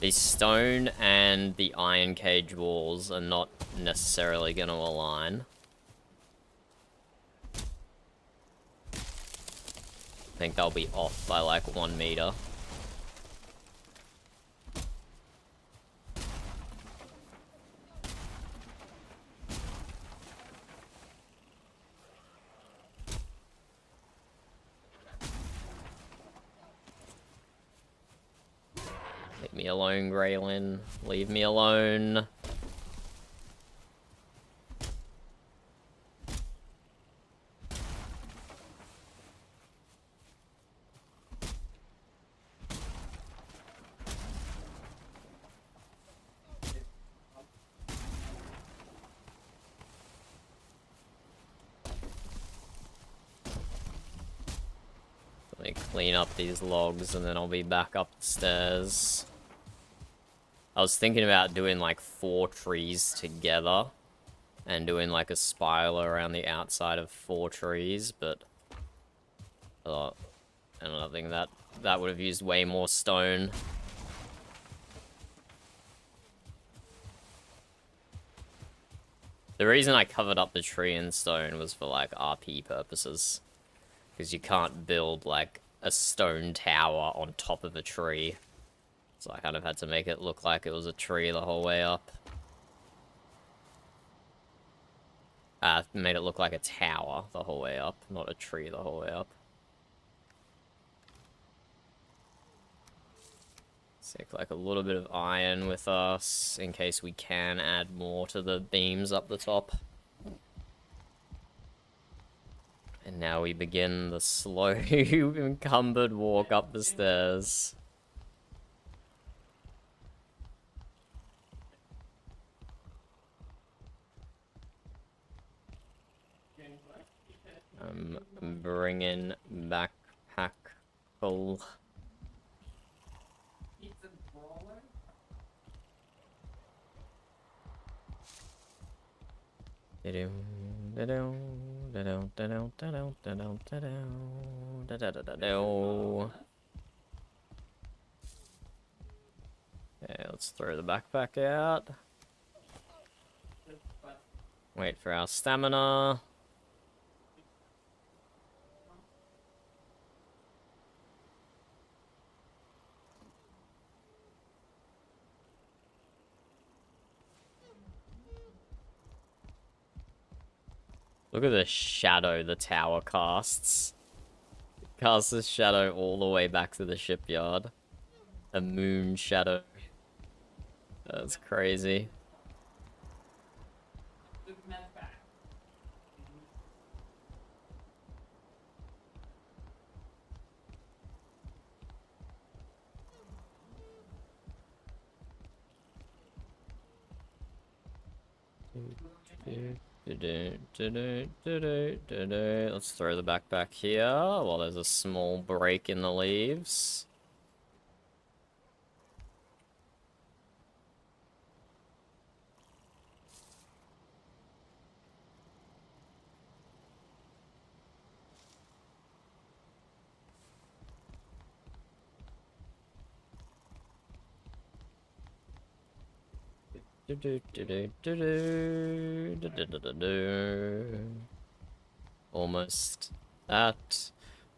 Speaker 1: The stone and the iron cage walls are not necessarily going to align. I think they'll be off by like 1 meter. Leave me alone, Graylin. Leave me alone. Let me clean up these logs and then I'll be back up the stairs. I was thinking about doing like 4 trees together and doing like a spiral around the outside of 4 trees, but I don't think that would have used way more stone. The reason I covered up the tree in stone was for like RP purposes, because you can't build like a stone tower on top of a tree. So I kind of had to make it look like it was a tree the whole way up. Made it look like a tower the whole way up, not a tree the whole way up. Let's take like a little bit of iron with us, in case we can add more to the beams up the top. And now we begin the slow, encumbered walk up the stairs. I'm bringing backpack full. Okay, let's throw the backpack out. Wait for our stamina. Look at the shadow the tower casts. It casts this shadow all the way back to the shipyard. A moon shadow. That's crazy. Let's throw the backpack here while there's a small break in the leaves. Almost at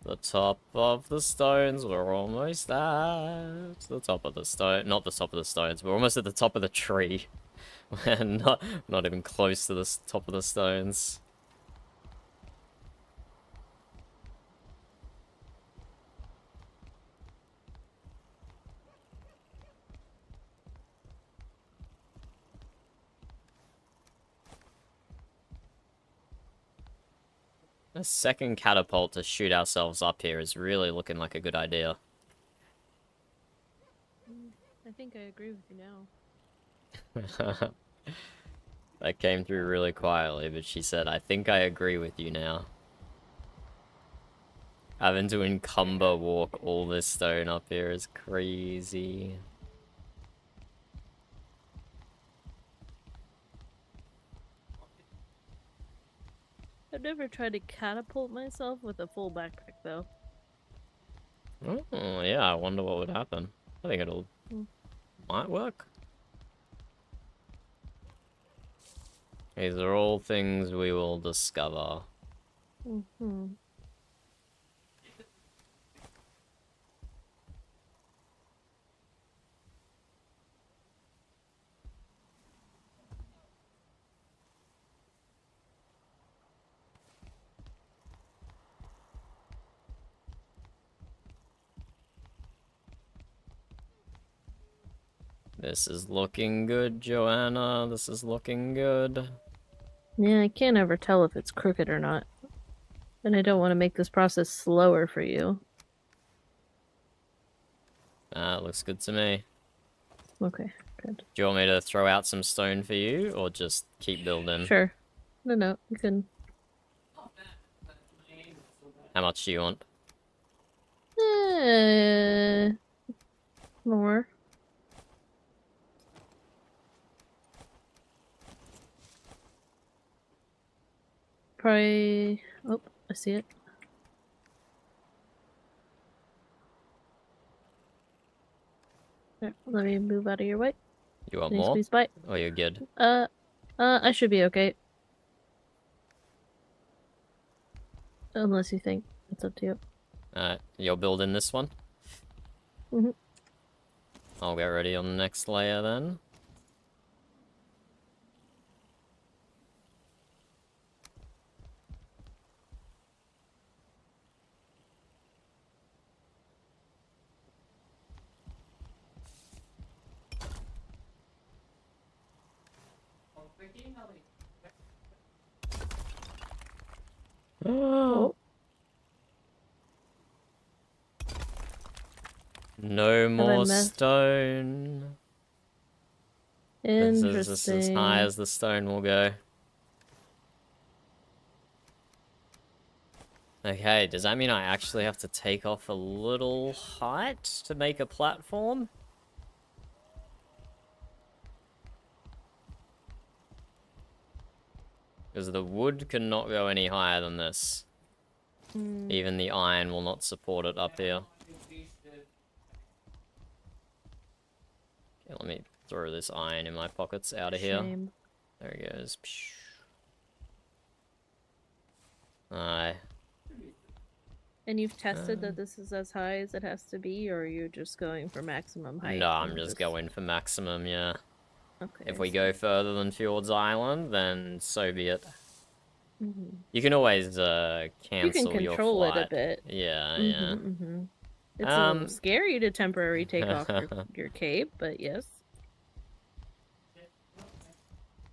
Speaker 1: the top of the stones. We're almost at the top of the stone. Not the top of the stones. We're almost at the top of the tree. We're not even close to the top of the stones. A second catapult to shoot ourselves up here is really looking like a good idea.
Speaker 7: I think I agree with you now.
Speaker 1: That came through really quietly, but she said, I think I agree with you now. Having to encumber walk all this stone up here is crazy.
Speaker 7: I've never tried to catapult myself with a full backpack, though.
Speaker 1: Oh, yeah, I wonder what would happen. I think it'll... might work. These are all things we will discover.
Speaker 7: Mm-hmm.
Speaker 1: This is looking good, Joanna. This is looking good.
Speaker 7: Yeah, I can't ever tell if it's crooked or not. And I don't want to make this process slower for you.
Speaker 1: It looks good to me.
Speaker 7: Okay, good.
Speaker 1: Do you want me to throw out some stone for you, or just keep building?
Speaker 7: Sure. No, you can...
Speaker 1: How much do you want?
Speaker 7: More. Probably... Oh, I see it. There, let me move out of your way.
Speaker 1: You want
Speaker 7: Please,
Speaker 1: more?
Speaker 7: please, bite.
Speaker 1: Oh, you're good.
Speaker 7: I should be okay. Unless you think. It's up to you.
Speaker 1: Alright, you're building this one?
Speaker 7: Mhm.
Speaker 1: I'll get ready on the next layer then.
Speaker 7: Oh.
Speaker 1: No more
Speaker 7: messed-
Speaker 1: stone. This is just as high as the stone will go. Okay, does that mean I actually have to take off a little height to make a platform? Because the wood cannot go any higher than this. Even the iron will not support it up here. Okay, let me throw this iron in my pockets out of here.
Speaker 7: Shame.
Speaker 1: There he goes. Aye.
Speaker 7: And you've tested that this is as high as it has to be, or are you just going for maximum height?
Speaker 1: No, I'm just going for maximum, yeah.
Speaker 7: Okay.
Speaker 1: If we go further than Fjord's Island, then so be it.
Speaker 7: Mm-hmm.
Speaker 1: You can always
Speaker 7: You can
Speaker 1: cancel your
Speaker 7: control it
Speaker 1: flight.
Speaker 7: a bit.
Speaker 1: Yeah,
Speaker 7: Mm-hmm,
Speaker 1: yeah.
Speaker 7: mm-hmm. It's a little scary to temporarily take off your cape, but yes.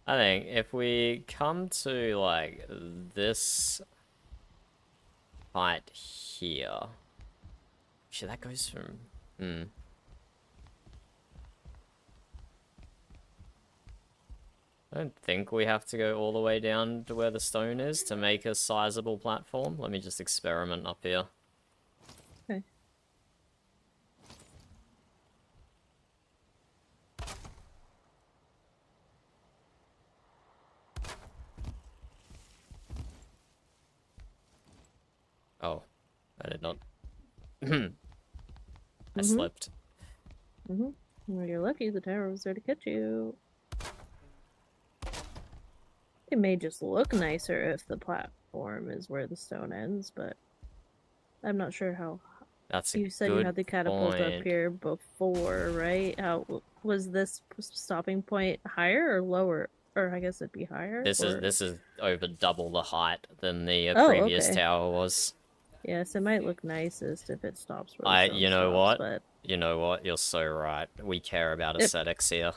Speaker 1: I think if we come to, like, this height here... Actually, that goes from... I don't think we have to go all the way down to where the stone is to make a sizable platform. Let me just experiment up here.
Speaker 7: Okay.
Speaker 1: Oh, I did not. I slipped.
Speaker 7: Well, you're lucky the tower was there to catch you. It may just look nicer if the platform is where the stone ends, but I'm not sure how.
Speaker 1: That's a
Speaker 7: You said you
Speaker 1: good
Speaker 7: had the catapult
Speaker 1: point.
Speaker 7: up here before, right? How was this stopping point higher or lower? Or I guess it'd be higher.
Speaker 1: This
Speaker 7: or...
Speaker 1: is over double the height than the
Speaker 7: Oh,
Speaker 1: previous
Speaker 7: okay.
Speaker 1: tower was.
Speaker 7: Yes, it might look nicest if it stops where the stone
Speaker 1: You know
Speaker 7: stops,
Speaker 1: what?
Speaker 7: but
Speaker 1: You know what? You're so right. We care about aesthetics here.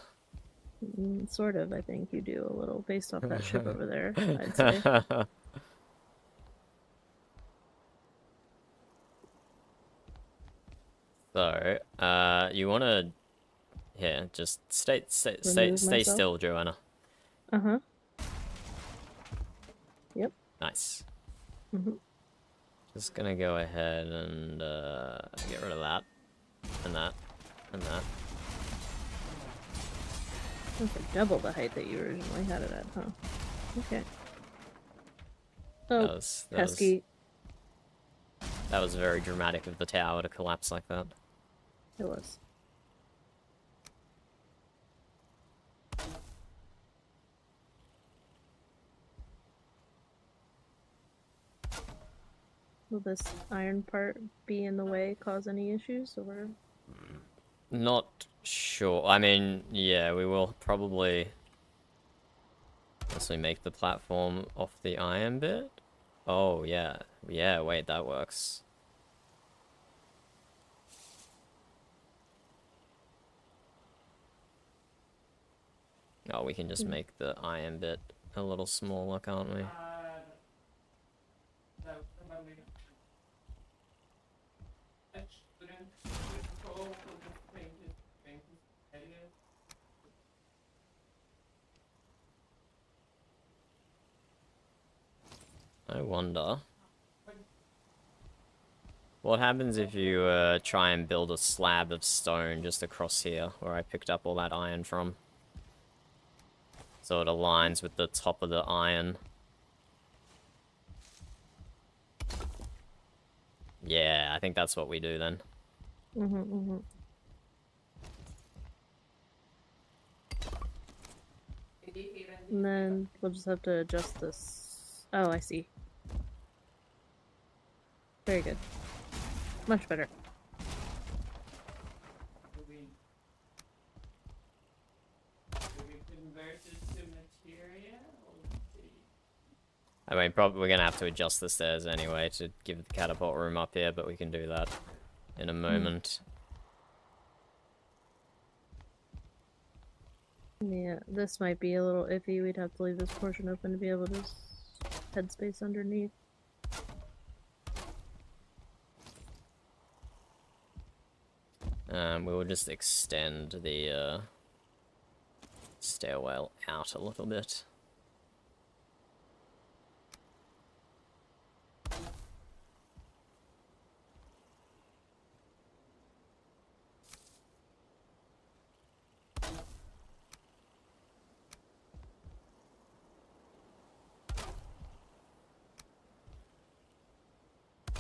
Speaker 7: sort of, I think you do a little based off that ship over there, I'd say.
Speaker 1: So, you wanna... Here, just stay
Speaker 7: Remove myself?
Speaker 1: still, Joanna.
Speaker 7: Uh-huh. Yep.
Speaker 1: Nice.
Speaker 7: Mm-hmm.
Speaker 1: Just gonna go ahead and get rid of that. And that. And that.
Speaker 7: That's like double the height that you originally had it at, huh? Okay. Oh, pesky.
Speaker 1: That was very dramatic of the tower to collapse like that.
Speaker 7: It was. Will this iron part be in the way, cause any issues, or?
Speaker 1: Not sure. I mean, yeah, we will probably... Unless we make the platform off the iron bit? Oh, yeah. Yeah, wait, that works. Oh, we can just make the iron bit a little smaller, can't we? I wonder... What happens if you try and build a slab of stone just across here, where I picked up all that iron from? So it aligns with the top of the iron. Yeah, I think that's what we do then.
Speaker 7: And then we'll just have to adjust this. Oh, I see. Very good. Much better.
Speaker 1: I mean, probably we're gonna have to adjust the stairs anyway to give the catapult room up here, but we can do that in a moment.
Speaker 7: Yeah, this might be a little iffy. We'd have to leave this portion open to be able to headspace underneath.
Speaker 1: We will just extend the stairwell out a little bit.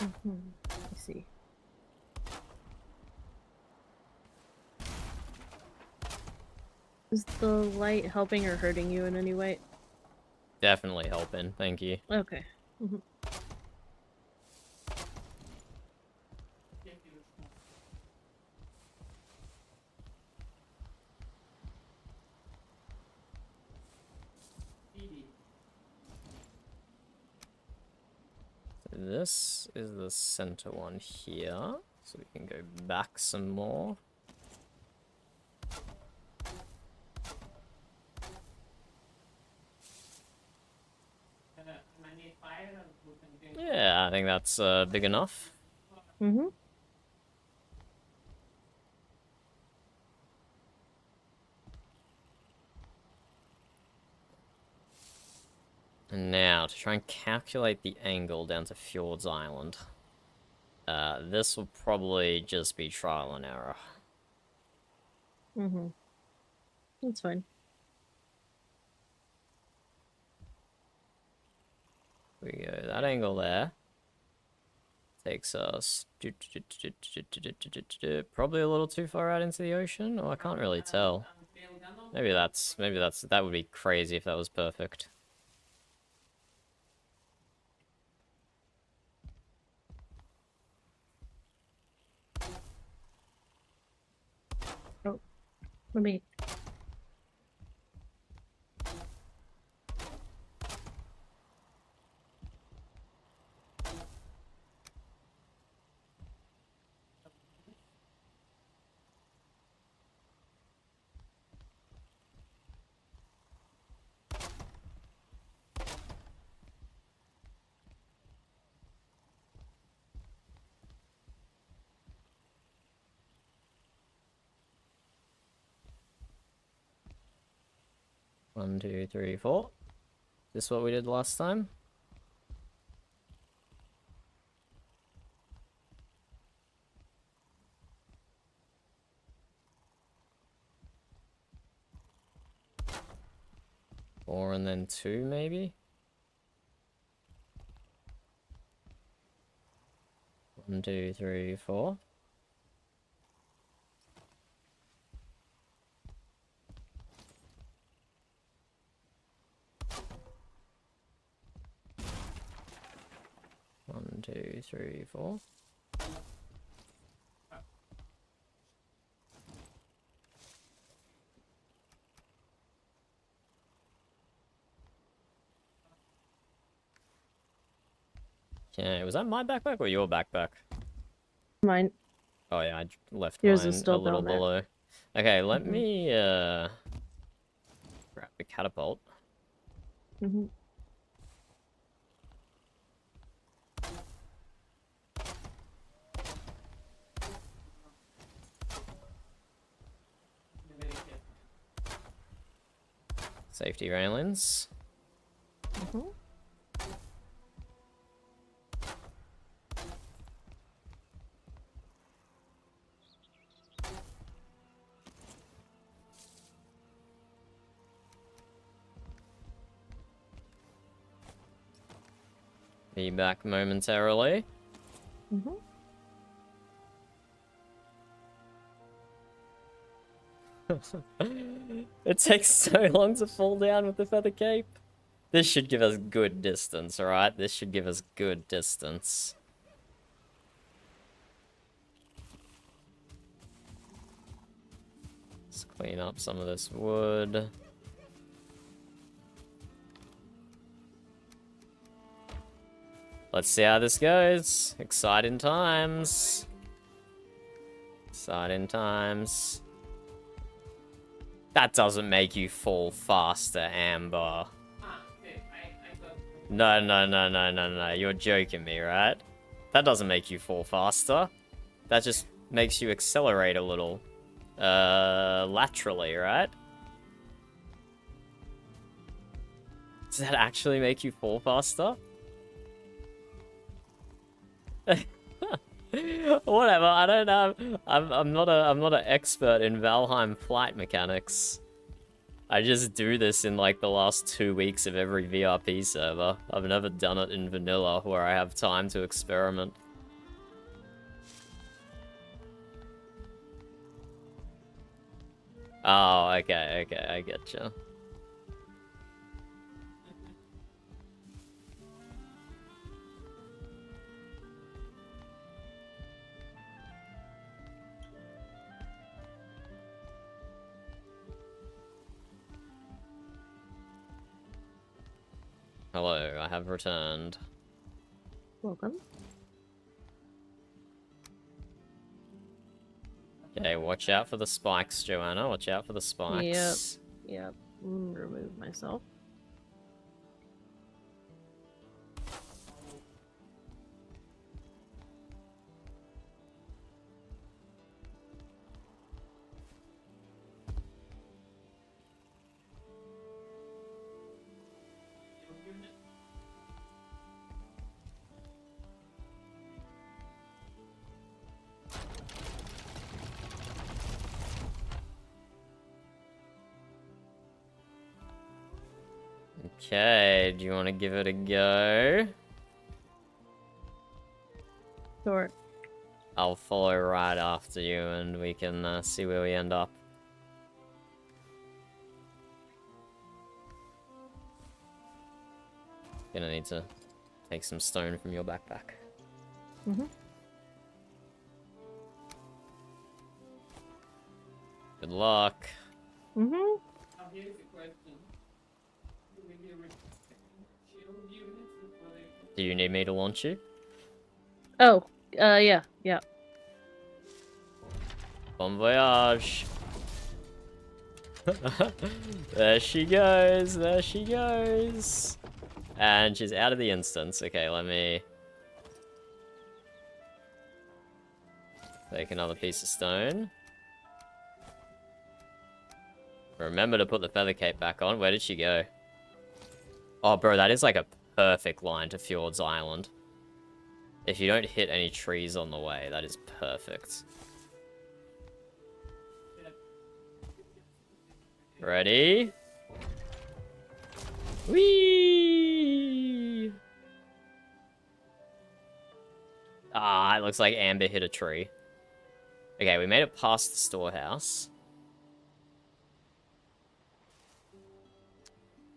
Speaker 7: I see. Is the light helping or hurting you in any way?
Speaker 1: Definitely helping, thank you.
Speaker 7: Okay.
Speaker 1: So this is the center one here, so we can go back some more. Yeah, I think that's big enough.
Speaker 7: Mm-hmm.
Speaker 1: And now, to try and calculate the angle down to Fjord's Island. This will probably just be trial and error.
Speaker 7: Mm-hmm. That's fine.
Speaker 1: We go that angle there. Takes us probably a little too far out into the ocean, or I can't really tell. Maybe that would be crazy if that was perfect.
Speaker 7: Oh, let me.
Speaker 1: One, two, three, four. Is this what we did last time? Four and then two, maybe? One, two, three, four. One, two, three, four. Yeah, was that my backpack or your backpack?
Speaker 7: Mine.
Speaker 1: Oh yeah, I left
Speaker 7: Yours
Speaker 1: mine
Speaker 7: is still
Speaker 1: a little
Speaker 7: down there.
Speaker 1: below. Okay, let me grab the catapult.
Speaker 7: Mm-hmm.
Speaker 1: Safety railings.
Speaker 7: Mm-hmm.
Speaker 1: Be back momentarily.
Speaker 7: Mm-hmm.
Speaker 1: It takes so long to fall down with the feather cape. This should give us good distance, alright? This should give us good distance. Let's clean up some of this wood. Let's see how this goes. Exciting times. Exciting times. That doesn't make you fall faster, Amber. No. You're joking me, right? That doesn't make you fall faster. That just makes you accelerate a little. Laterally, right? Does that actually make you fall faster? Whatever, I don't know. I'm not an expert in Valheim flight mechanics. I just do this in like the last 2 weeks of every VRP server. I've never done it in vanilla where I have time to experiment. Oh, okay, I getcha. Hello, I have returned.
Speaker 7: Welcome.
Speaker 1: Okay, watch out for the spikes, Joanna. Watch out for the spikes.
Speaker 7: Yep. Remove myself.
Speaker 1: Okay, do you want to give it a go?
Speaker 7: Sure.
Speaker 1: I'll follow right after you and we can see where we end up. Gonna need to take some stone from your backpack. Good luck.
Speaker 6: Now here's the question. Do we give it shield units before they...
Speaker 1: Do you need me to launch you?
Speaker 7: Oh, yeah.
Speaker 1: Bon voyage. There she goes. There she goes. And she's out of the instance. Okay, let me take another piece of stone. Remember to put the feather cape back on. Where did she go? Oh, bro, that is like a perfect line to Fjord's Island. If you don't hit any trees on the way, that is perfect. Ready? Whee! Ah, it looks like Amber hit a tree. Okay, we made it past the storehouse.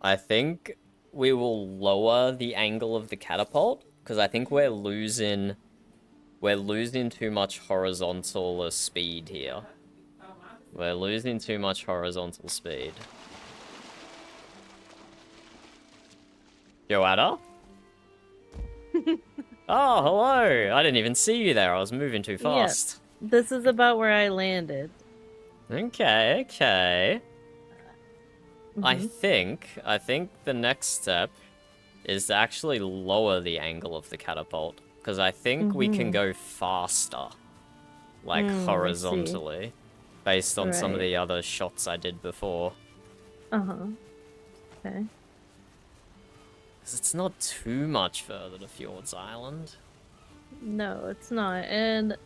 Speaker 1: I think we will lower the angle of the catapult, because I think we're losing too much horizontal speed here. We're losing too much horizontal speed. Joanna? Oh, hello! I didn't even see you there. I was moving too fast.
Speaker 7: Yeah, this is about where I landed.
Speaker 1: Okay. I think the next step is to actually lower the angle of the catapult, because I think we can go faster, like horizontally, based on some of the other shots I did before.
Speaker 7: Okay.
Speaker 1: Because it's not too much further to Fjord's Island.
Speaker 7: No, it's not. And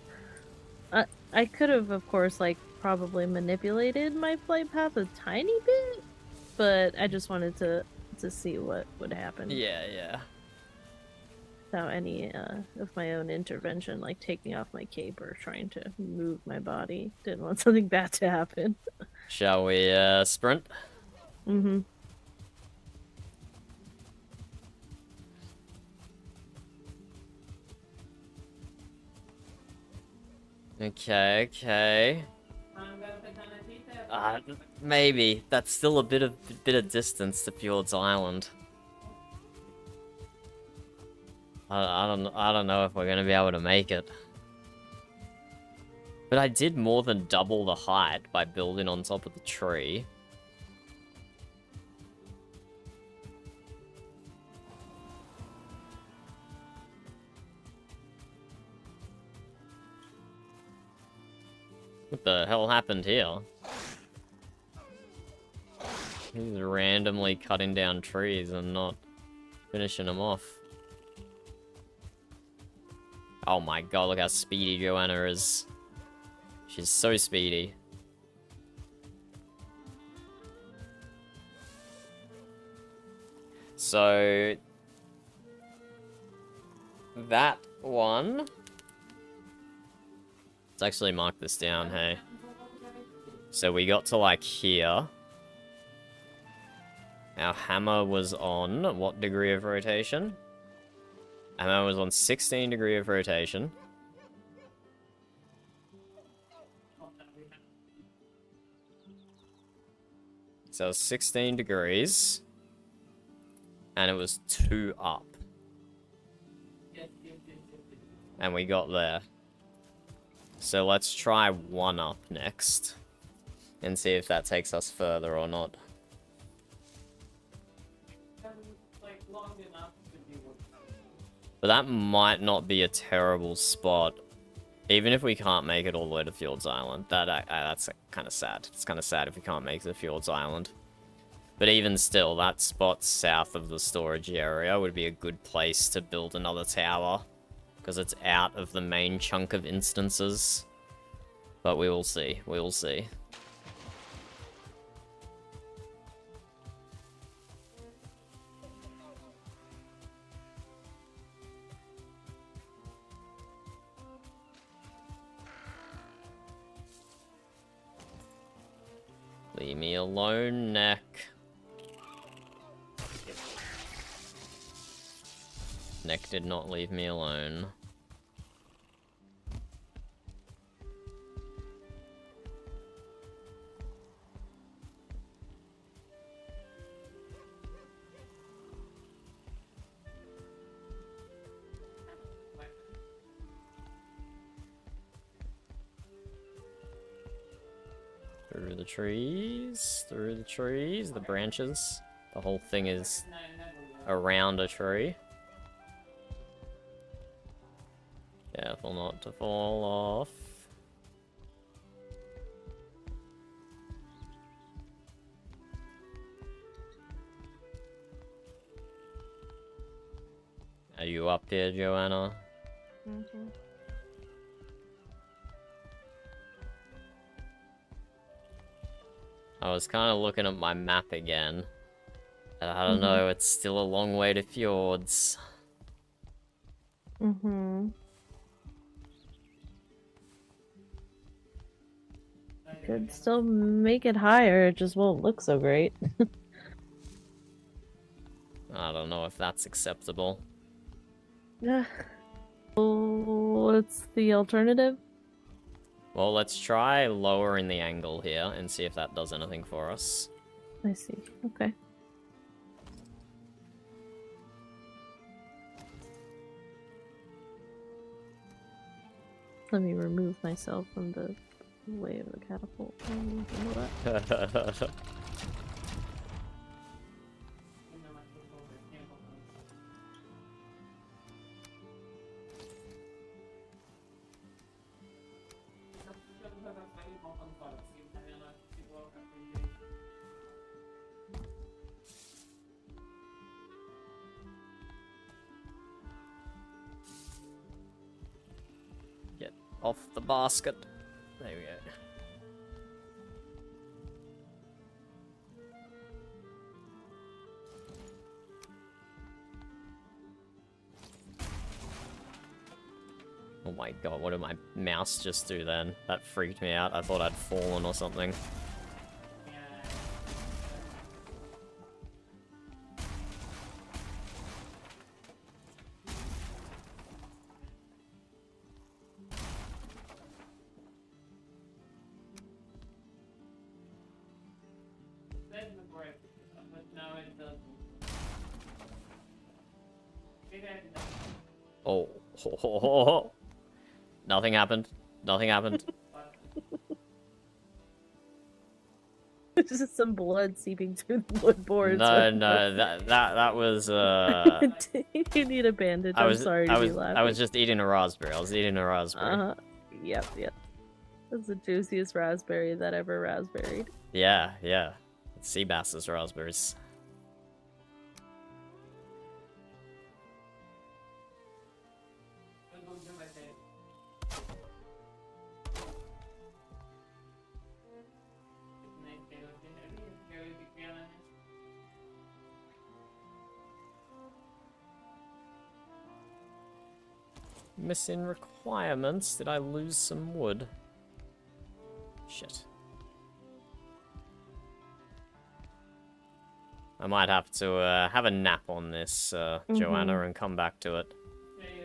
Speaker 7: I could have, of course, like, probably manipulated my flight path a tiny bit, but I just wanted to see what would happen.
Speaker 1: Yeah.
Speaker 7: Without any of my own intervention, like taking off my cape or trying to move my body. Didn't want something bad to happen.
Speaker 1: Shall we sprint? Okay. Maybe that's still a bit of distance to Fjord's Island. I don't know if we're gonna be able to make it. But I did more than double the height by building on top of the tree. What the hell happened here? He's randomly cutting down trees and not finishing them off. Oh my god, look how speedy Joanna is. She's so speedy. So... that one... Let's actually mark this down, hey. So we got to like here. Our hammer was on what degree of rotation? Hammer was on 16 degree of rotation. So it was 16 degrees. And it was 2 up. And we got there. So let's try 1 up next. And see if that takes us further or not. But that might not be a terrible spot. Even if we can't make it all the way to Fjords Island. That's kind of sad. It's kind of sad if we can't make it to Fjords Island. But even still, that spot south of the storage area would be a good place to build another tower. Because it's out of the main chunk of instances. But we will see. We will see. Leave me alone, neck. Neck did not leave me alone. Through the trees, the branches. The whole thing is around a tree. Careful not to fall off. Are you up here, Joanna?
Speaker 7: Mm-hmm.
Speaker 1: I was kind of looking at my map again. And I don't know, it's still a long way to Fjords.
Speaker 7: Mm-hmm. Could still make it higher, it just won't look so great.
Speaker 1: I don't know if that's acceptable.
Speaker 7: What's the alternative?
Speaker 1: Well, let's try lowering the angle here and see if that does anything for us.
Speaker 7: I see. Okay. Let me remove myself from the way of the catapult.
Speaker 1: Get off the basket. There we go. Oh my god, what did my mouse just do then? That freaked me out. I thought I'd fallen or something. Oh. Nothing happened. Nothing happened.
Speaker 7: It's just some blood seeping through the wood boards.
Speaker 1: No, that was
Speaker 7: You need a bandage. I'm sorry to be laughing.
Speaker 1: I was just eating a raspberry. I was eating a raspberry.
Speaker 7: Yep. That's the juiciest raspberry that ever raspberried.
Speaker 1: Yeah. Sea bass's raspberries. Missing requirements. Did I lose some wood? Shit. I might have to have a nap on this, Joanna, and come back to it.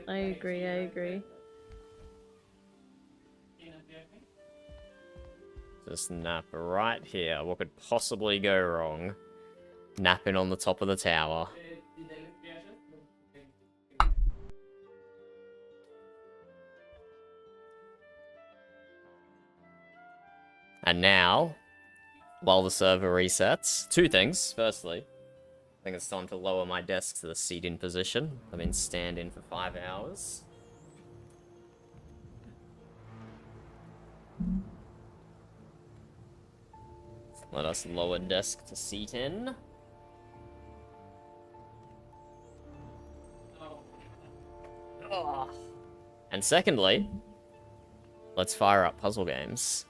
Speaker 7: I agree.
Speaker 1: Just nap right here. What could possibly go wrong? Napping on the top of the tower. And now, while the server resets, two things. Firstly, I think it's time to lower my desk to the seating position. I've been standing for 5 hours. Let us lower desk to seat in. Oh. And secondly, let's fire up puzzle games.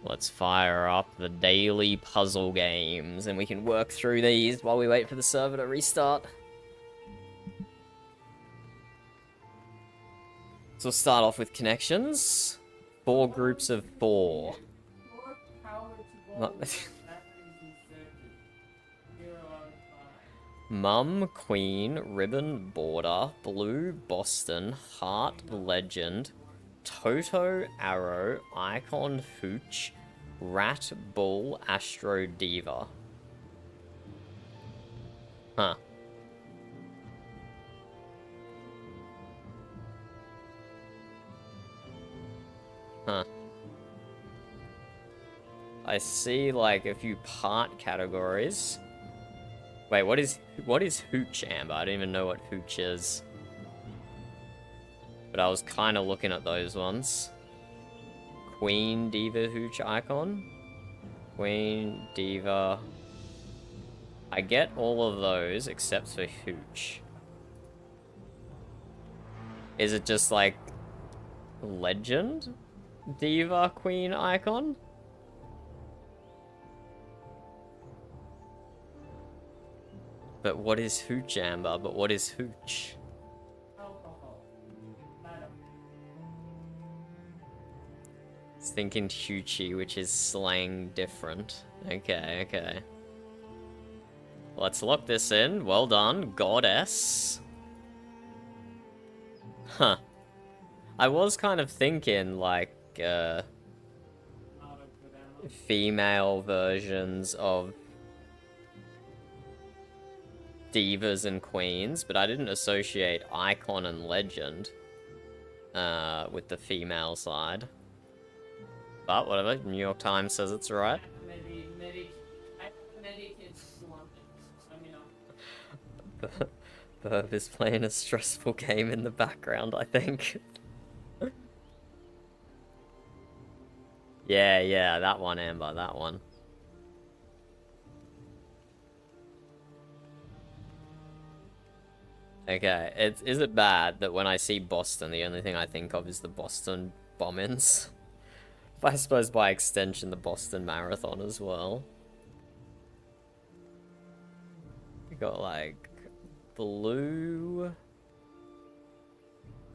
Speaker 1: Let's fire up the daily puzzle games, and we can work through these while we wait for the server to restart. So we'll start off with connections. 4 groups of 4. Mum, Queen, Ribbon, Border, Blue, Boston, Heart, Legend, Toto, Arrow, Icon, Hooch, Rat, Bull, Astro, Diva. Huh. Huh. I see, like, a few part categories. Wait, what is Hooch, Amber? I don't even know what Hooch is. But I was kind of looking at those ones. Queen, Diva, Hooch, Icon. Queen, Diva. I get all of those except for Hooch. Is it just like Legend? Diva, Queen, Icon? But what is Hooch, Amber? But what is Hooch? It's thinking Hoochie, which is slang different. Okay, okay. Let's lock this in. Well done, Goddess. Huh. I was kind of thinking, like, female versions of divas and queens, but I didn't associate Icon and Legend with the female side. But whatever, New York Times says it's right. Burb is playing a stressful game in the background, I think. Yeah, that one, Amber, that one. Okay, is it bad that when I see Boston, the only thing I think of is the Boston bombings? I suppose by extension, the Boston Marathon as well. We got, like, blue.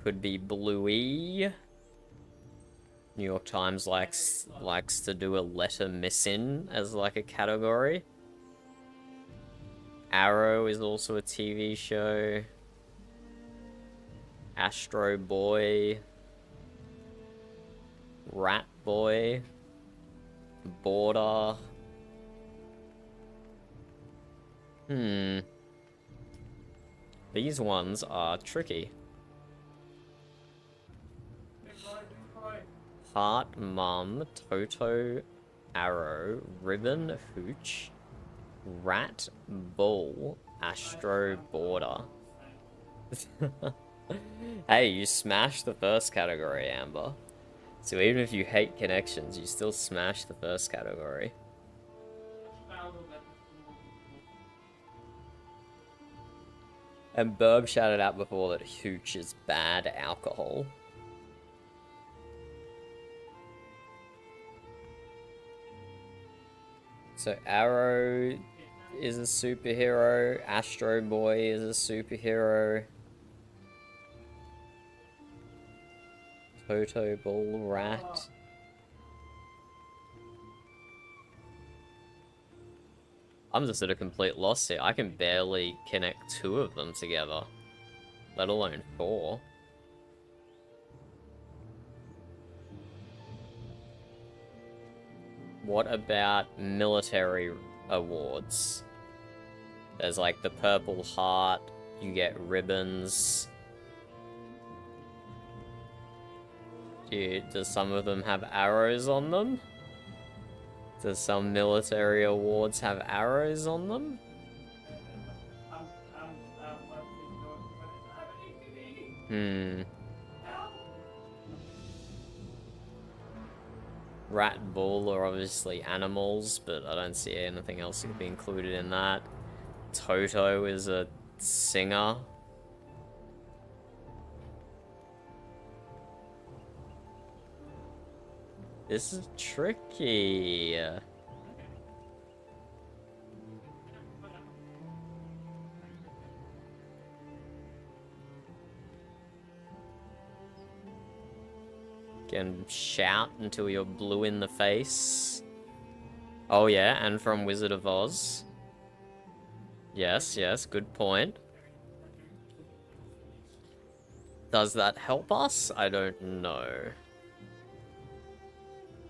Speaker 1: Could be bluey. New York Times likes to do a letter missing as, like, a category. Arrow is also a TV show. Astro Boy. Rat Boy. Border. These ones are tricky. Heart, Mum, Toto, Arrow, Ribbon, Hooch, Rat, Bull, Astro, Border. Hey, you smashed the first category, Amber. So even if you hate connections, you still smash the first category. And Burb shouted out before that Hooch is bad alcohol. So Arrow is a superhero, Astro Boy is a superhero. Toto, Bull, Rat. I'm just at a complete loss here. I can barely connect 2 of them together, let alone 4. What about military awards? There's like the Purple Heart, you get ribbons. Does some of them have arrows on them? Does some military awards have arrows on them? Rat Bull are obviously animals, but I don't see anything else that could be included in that. Toto is a singer. This is tricky. Can shout until you're blue in the face. Oh yeah, and from Wizard of Oz. Yes, yes, good point. Does that help us? I don't know.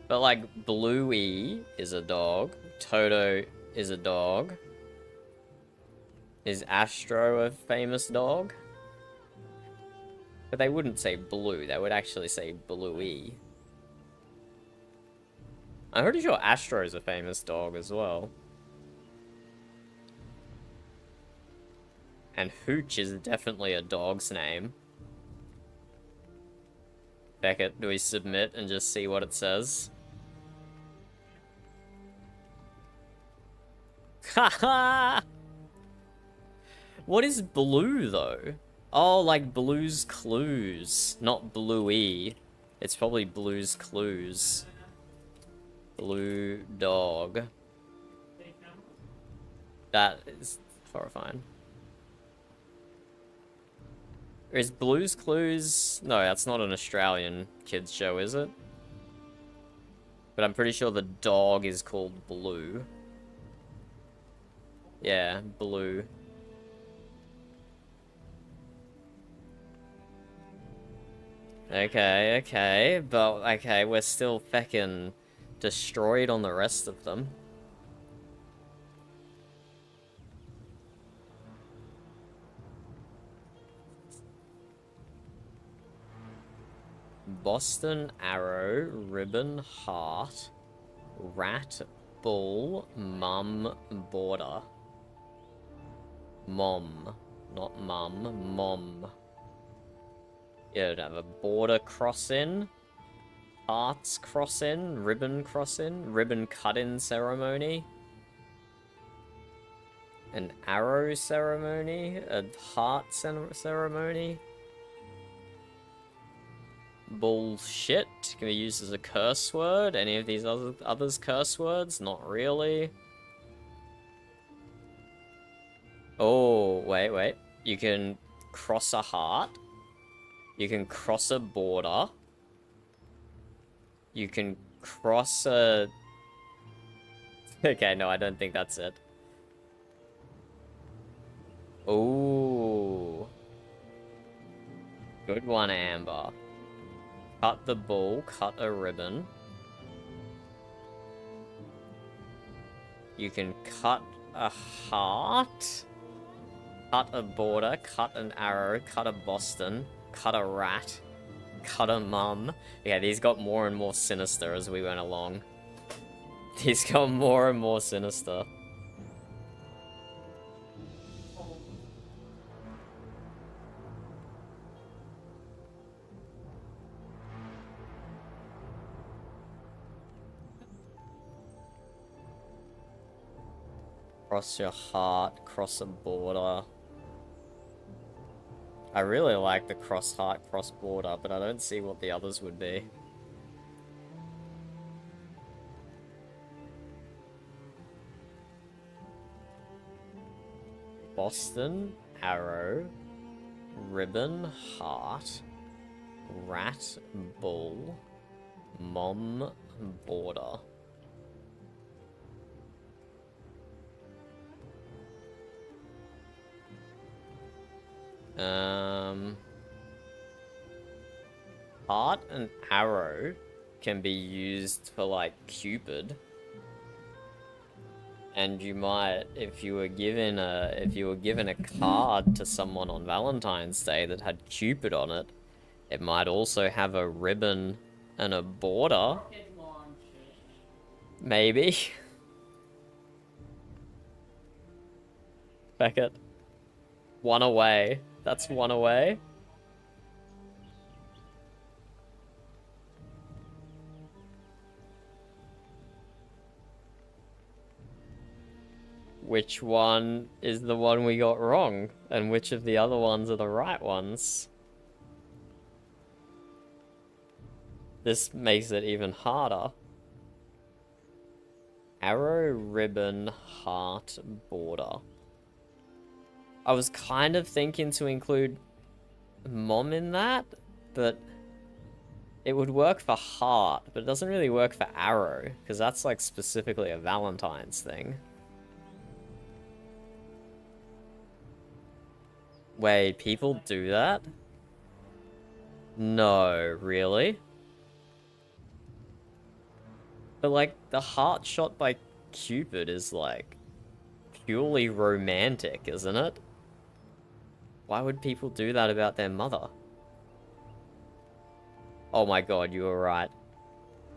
Speaker 1: But like, Bluey is a dog. Toto is a dog. Is Astro a famous dog? But they wouldn't say blue, they would actually say Bluey. I'm pretty sure Astro's a famous dog as well. And Hooch is definitely a dog's name. Beckett, do we submit and just see what it says? Haha! What is blue, though? Oh, like Blue's Clues, not Bluey. It's probably Blue's Clues. Blue dog. That is horrifying. Is Blue's Clues... No, that's not an Australian kids show, is it? But I'm pretty sure the dog is called Blue. Yeah, Blue. Okay, okay, but okay, we're still feckin' destroyed on the rest of them. Boston Arrow, Ribbon Heart, Rat, Bull, Mum, Border. Mom, not mum, mom. Yeah, it'd have a border cross-in, hearts cross-in, ribbon cut-in ceremony, an arrow ceremony, a heart ceremony. Bullshit can be used as a curse word. Any of these others curse words? Not really. Oh, wait. You can cross a heart. You can cross a border. You can cross a... Okay, no, I don't think that's it. Ooh. Good one, Amber. Cut the bull, cut a ribbon. You can cut a heart. Cut a border, cut an arrow, cut a Boston, cut a rat, cut a mum. Yeah, these got more and more sinister as we went along. These got more and more sinister. Cross your heart, cross a border. I really like the cross heart, cross border, but I don't see what the others would be. Boston, arrow, ribbon, heart, rat, bull, mom, border. Heart and arrow can be used for like Cupid. And you might, if you were given a card to someone on Valentine's Day that had Cupid on it, it might also have a ribbon and a border. Maybe. Beckett. One away. That's one away. Which one is the one we got wrong? And which of the other ones are the right ones? This makes it even harder. Arrow, ribbon, heart, border. I was kind of thinking to include mom in that, but it would work for heart, but it doesn't really work for arrow, because that's like specifically a Valentine's thing. Wait, people do that? No, really? But like, the heart shot by Cupid is like purely romantic, isn't it? Why would people do that about their mother? Oh my god, you were right.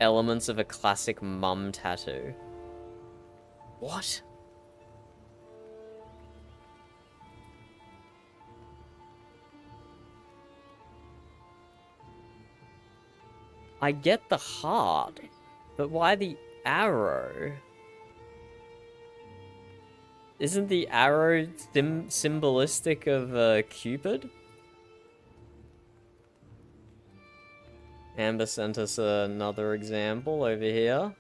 Speaker 1: Elements of a classic mum tattoo. What? I get the heart, but why the arrow? Isn't the arrow symbolistic of Cupid? Amber sent us another example over here.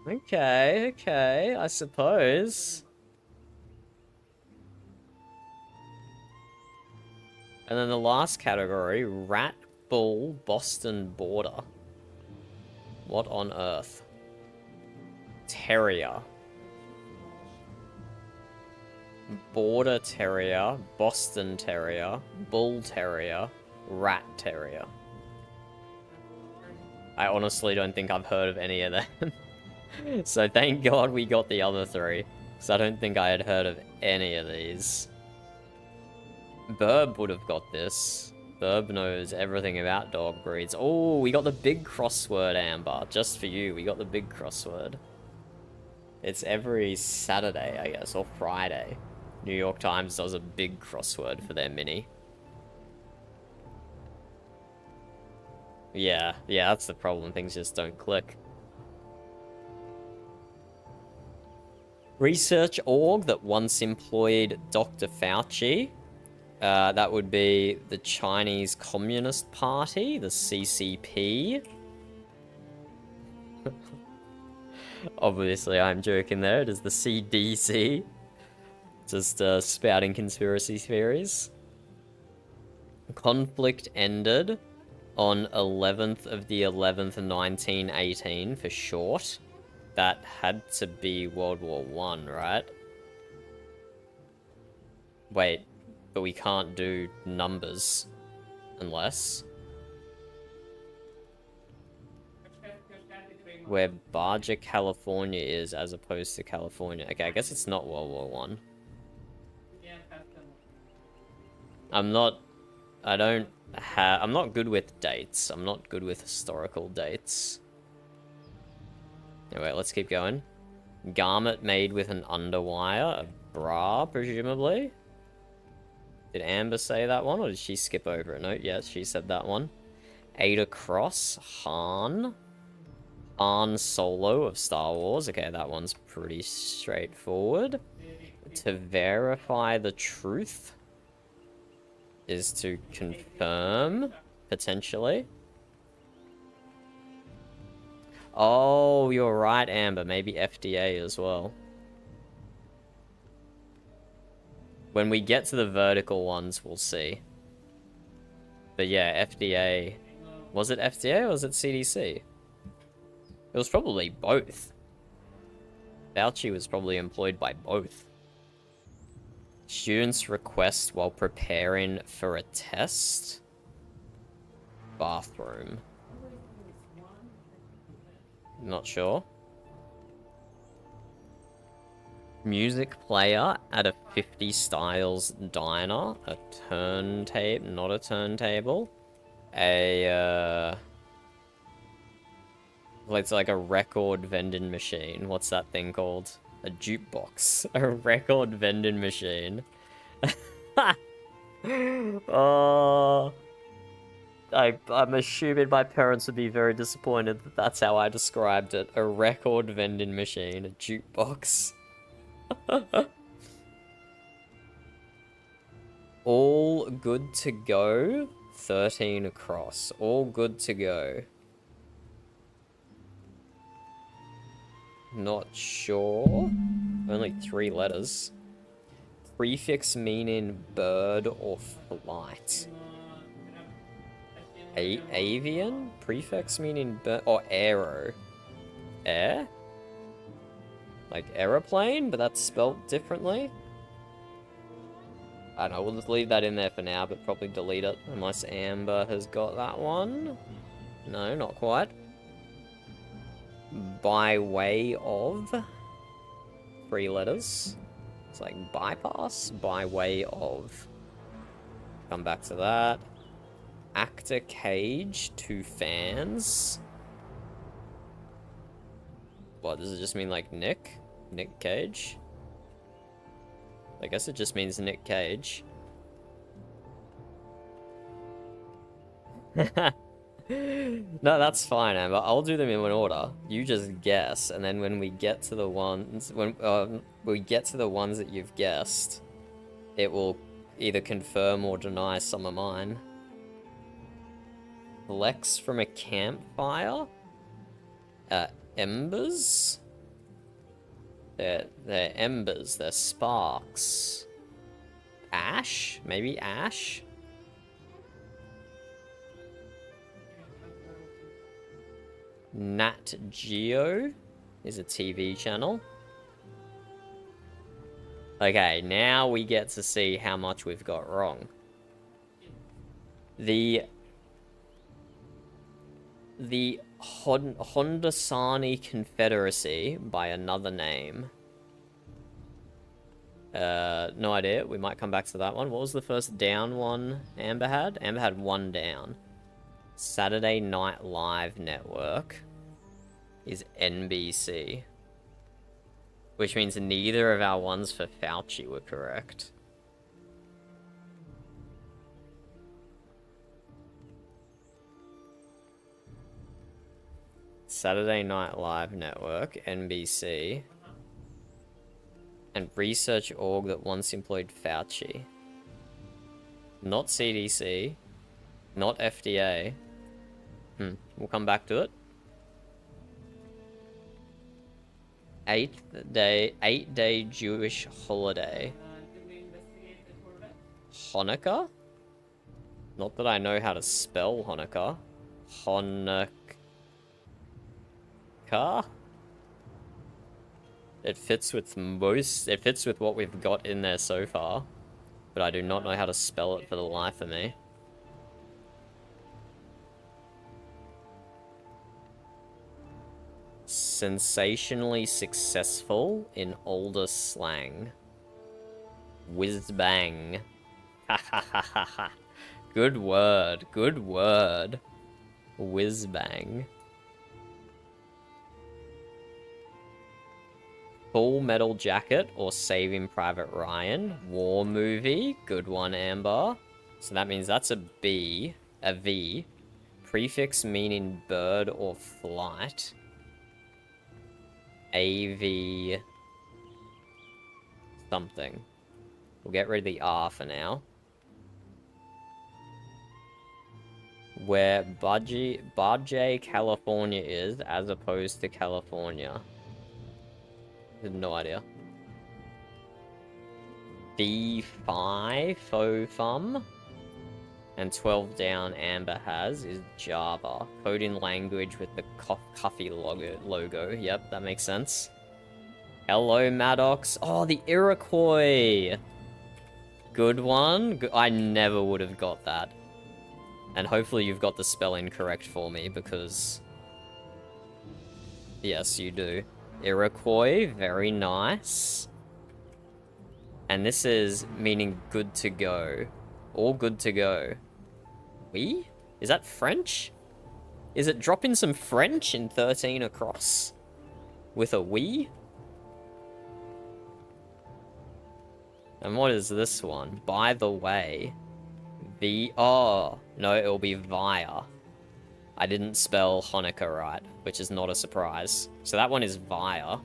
Speaker 1: Okay, okay, I suppose. And then the last category, rat, bull, Boston border. What on earth? Terrier. Border terrier, Boston terrier, bull terrier, rat terrier. I honestly don't think I've heard of any of them. So thank God we got the other three, because I don't think I had heard of any of these. Burb would have got this. Burb knows everything about dog breeds. Oh, we got the big crossword, Amber. Just for you, we got the big crossword. It's every Saturday, I guess, or Friday. New York Times does a big crossword for their mini. Yeah, that's the problem. Things just don't click. Research org that once employed Dr. Fauci. That would be the Chinese Communist Party, the CCP. Obviously, I'm joking there. It is the CDC. Just spouting conspiracy theories. Conflict ended on 11th of the 11th, 1918 for short. That had to be World War I, right? Wait, but we can't do numbers unless... Where Baja, California is as opposed to California. Okay, I guess it's not World War One. I'm not good with dates. I'm not good with historical dates. Anyway, let's keep going. Garment made with an underwire, a bra, presumably. Did Amber say that one, or did she skip over it? No, yes, she said that one. Ada Cross, Han. Han Solo of Star Wars. Okay, that one's pretty straightforward. To verify the truth is to confirm, potentially. Oh, you're right, Amber. Maybe FDA as well. When we get to the vertical ones, we'll see. But yeah, FDA. Was it FDA or was it CDC? It was probably both. Fauci was probably employed by both. Students request while preparing for a test. Bathroom. Not sure. Music player at a 50 Styles diner. A turntable, not a turntable. It's like a record vending machine. What's that thing called? A jukebox. A record vending machine. Oh, I'm assuming my parents would be very disappointed that that's how I described it. A record vending machine. A jukebox. All good to go. 13 across. All good to go. Not sure. Only 3 letters. Prefix meaning bird or flight. Avian? Prefix meaning bird or arrow. Air? Like aeroplane, but that's spelled differently. I don't know, we'll just leave that in there for now, but probably delete it unless Amber has got that one. No, not quite. By way of. 3 letters. It's like bypass. By way of. Come back to that. Actor cage. 2 fans. What, does it just mean like Nick? Nick Cage? I guess it just means Nick Cage. No, that's fine, Amber. I'll do them in order. You just guess, and then when we get to the ones that you've guessed, it will either confirm or deny some of mine. Flex from a campfire. Embers. They're embers. They're sparks. Ash, maybe ash. Nat Geo is a TV channel. Okay, now we get to see how much we've got wrong. The Hondasani Confederacy by another name. No idea. We might come back to that one. What was the first down one Amber had? Amber had 1 down. Saturday Night Live Network is NBC. Which means neither of our ones for Fauci were correct. Saturday Night Live Network, NBC. And research org that once employed Fauci. Not CDC. Not FDA. We'll come back to it. 8-day Jewish holiday. Hanukkah? Not that I know how to spell Hanukkah. Hanukkah? It fits with what we've got in there so far. But I do not know how to spell it for the life of me. Sensationally successful in older slang. Whiz bang. Ha ha ha ha ha. Good word. Good word. Whiz bang. Full Metal Jacket or Saving Private Ryan. War movie. Good one, Amber. So that means that's a B. A V. Prefix meaning bird or flight. AV something. We'll get rid of the R for now. Where Bajay, California is, as opposed to California. I have no idea. D5, faux fum. And 12 down Amber has is Java. Coding language with the Coffee logo. Yep, that makes sense. Hello, Maddox. Oh, the Iroquois. Good one. I never would have got that. And hopefully you've got the spelling correct for me, because... Yes, you do. Iroquois, very nice. And this is meaning good to go. All good to go. Oui? Is that French? Is it dropping some French in 13 across? With a oui? And what is this one? By the way. Oh, no, it'll be via. I didn't spell Hanukkah right, which is not a surprise. So that one is via.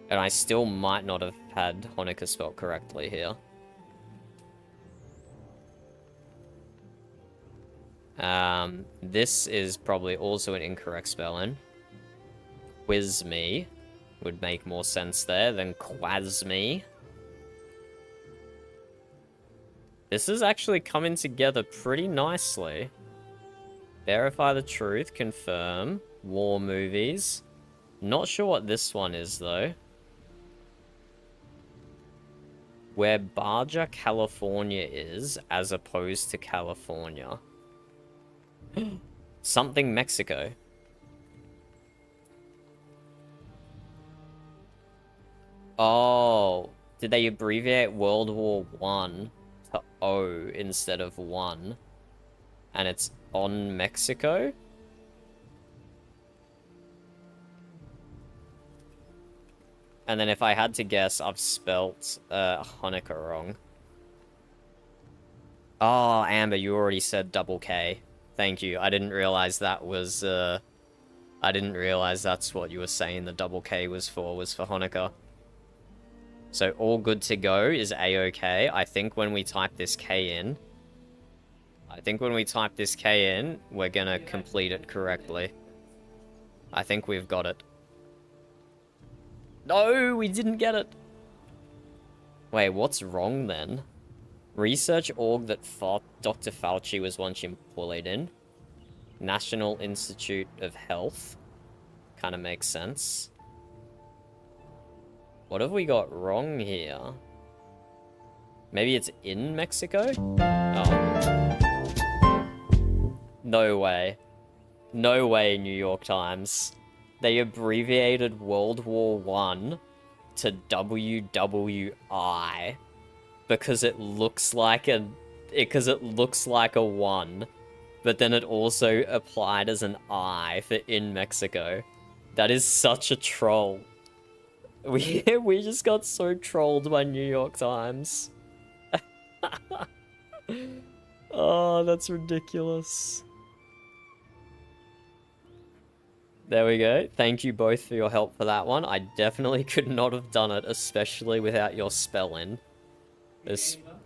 Speaker 1: And I still might not have had Hanukkah spelled correctly here. This is probably also an incorrect spelling. Quizme would make more sense there than Quazme. This is actually coming together pretty nicely. Verify the truth, confirm, war movies. Not sure what this one is though. Where Baja, California is, as opposed to California. Something Mexico. Oh, did they abbreviate World War I to O instead of 1? And it's on Mexico? And then if I had to guess, I've spelt Hanukkah wrong. Oh, Amber, you already said double K. Thank you. I didn't realize that was, I didn't realize that's what you were saying the double K was for Hanukkah. So all good to go is A-OK. I think when we type this K in, we're gonna complete it correctly. I think we've got it. No, we didn't get it. Wait, what's wrong then? Research org that Dr. Fauci was once employed in. National Institute of Health. Kind of makes sense. What have we got wrong here? Maybe it's in Mexico? Oh. No way. No way, New York Times. They abbreviated World War I to WWI because it looks like a 1, but then it also applied as an I for in Mexico. That is such a troll. We just got so trolled by New York Times. Oh, that's ridiculous. There we go. Thank you both for your help for that one. I definitely could not have done it, especially without your spelling.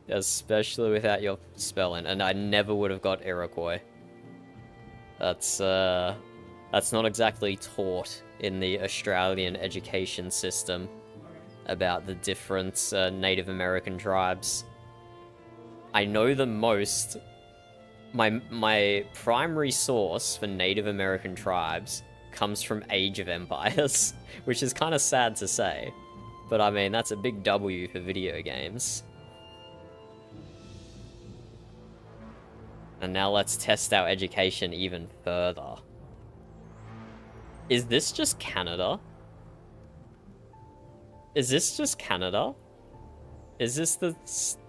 Speaker 1: Especially without your spelling. And I never would have got Iroquois. That's not exactly taught in the Australian education system about the different Native American tribes. I know the most. My primary source for Native American tribes comes from Age of Empires, which is kind of sad to say. But I mean, that's a big W for video games. And now let's test our education even further. Is this just Canada? Is this just Canada? Is this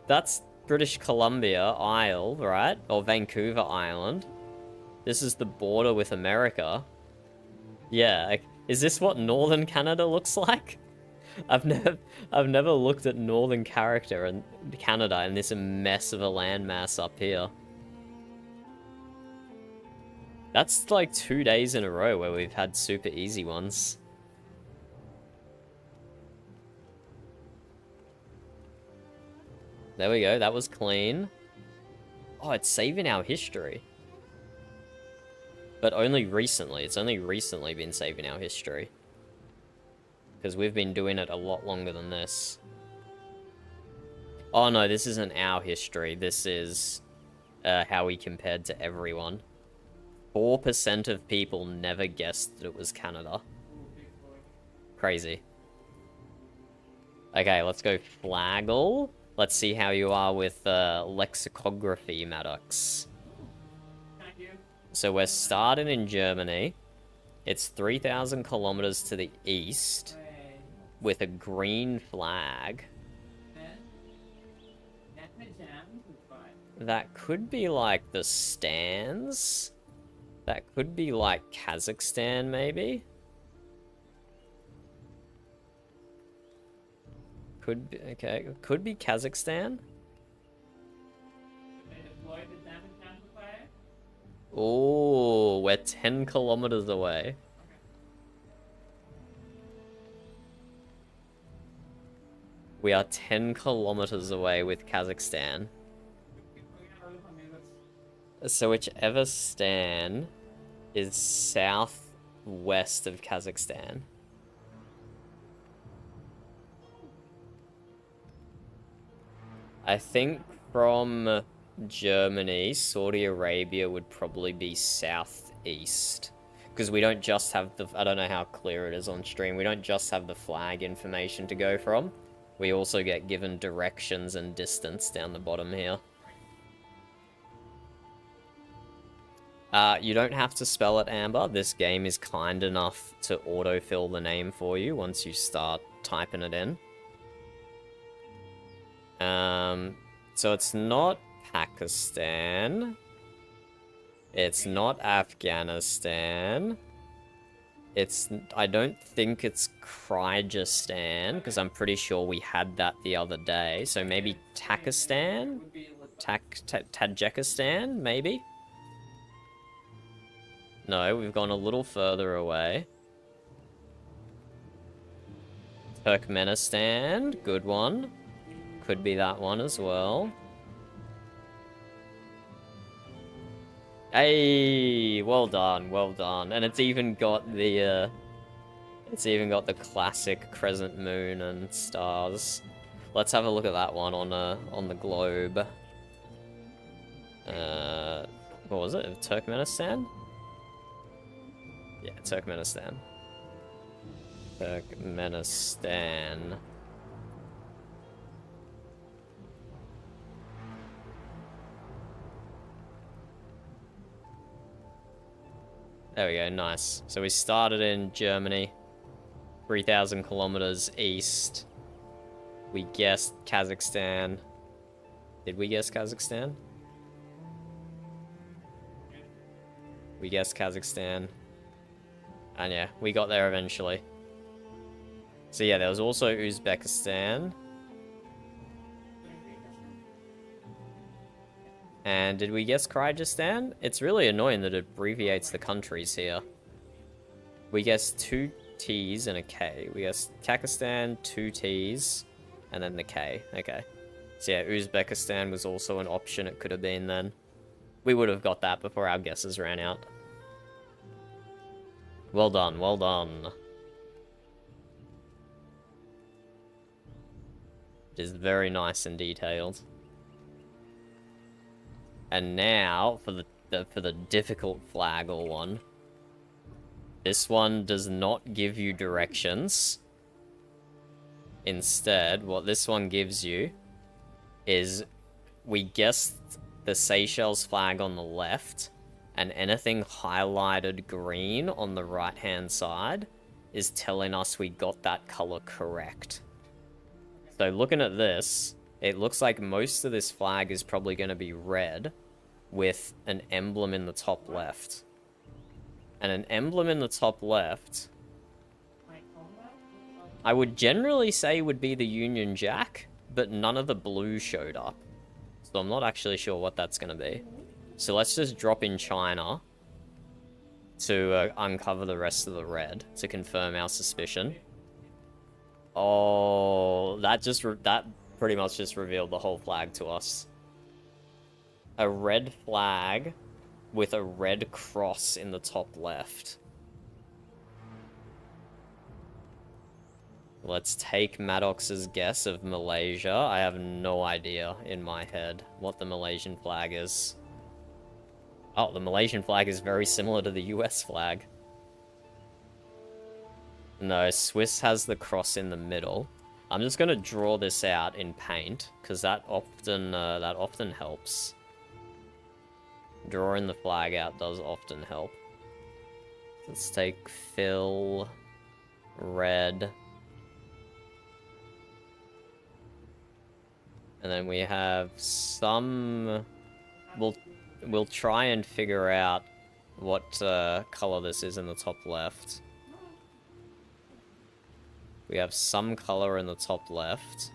Speaker 1: that's British Columbia Isle, right? Or Vancouver Island. This is the border with America. Yeah, is this what northern Canada looks like? I've never looked at northern character in Canada and this mess of a landmass up here. That's like 2 days in a row where we've had super easy ones. There we go, that was clean. Oh, it's saving our history. But only recently. It's only recently been saving our history. Because we've been doing it a lot longer than this. Oh no, this isn't our history. This is how we compared to everyone. 4% of people never guessed that it was Canada. Crazy. Okay, let's go Flaggle. Let's see how you are with lexicography, Maddox.
Speaker 6: Thank you.
Speaker 1: So we're starting in Germany. It's 3,000 kilometers to the east
Speaker 6: Wait.
Speaker 1: with a green flag.
Speaker 6: Then. That's my jam. Goodbye.
Speaker 1: That could be like the stands. That could be like Kazakhstan, maybe. Could be, okay. Could be Kazakhstan.
Speaker 6: They deployed the damage amplifier.
Speaker 1: Oh, we're 10 kilometers away. We are 10 kilometers away with Kazakhstan. So whichever stan is southwest of Kazakhstan. I think from Germany, Saudi Arabia would probably be southeast. Because we don't just have the... I don't know how clear it is on stream. We don't just have the flag information to go from. We also get given directions and distance down the bottom here. You don't have to spell it, Amber. This game is kind enough to autofill the name for you once you start typing it in. So it's not Pakistan. It's not Afghanistan. I don't think it's Kyrgyzstan, because I'm pretty sure we had that the other day. So maybe Takistan? Tajikistan, maybe? No, we've gone a little further away. Turkmenistan, good one. Could be that one as well. Hey, well done, well done. And it's even got the classic crescent moon and stars. Let's have a look at that one on the globe. What was it? Turkmenistan? Yeah, Turkmenistan. Turkmenistan. There we go, nice. So we started in Germany, 3,000 kilometers east. We guessed Kazakhstan. Did we guess Kazakhstan? We guessed Kazakhstan. And yeah, we got there eventually. So yeah, there was also Uzbekistan. And did we guess Kyrgyzstan? It's really annoying that it abbreviates the countries here. We guessed 2 T's and a K. We guessed Kakistan, 2 T's, and then the K. Okay. So yeah, Uzbekistan was also an option it could have been then. We would have got that before our guesses ran out. Well done, well done. It is very nice and detailed. And now for the difficult flag or one. This one does not give you directions. Instead, what this one gives you is we guessed the Seychelles flag on the left, and anything highlighted green on the right-hand side is telling us we got that color correct. So looking at this, it looks like most of this flag is probably going to be red with an emblem in the top left. And an emblem in the top left, I would generally say would be the Union Jack, but none of the blue showed up. So I'm not actually sure what that's going to be. So let's just drop in China to uncover the rest of the red to confirm our suspicion. Oh, that pretty much just revealed the whole flag to us. A red flag with a red cross in the top left. Let's take Maddox's guess of Malaysia. I have no idea in my head what the Malaysian flag is. Oh, the Malaysian flag is very similar to the US flag. No, Swiss has the cross in the middle. I'm just gonna draw this out in paint, because that often helps. Drawing the flag out does often help. Let's take fill, red. And then we have some... We'll try and figure out what color this is in the top left. We have some color in the top left.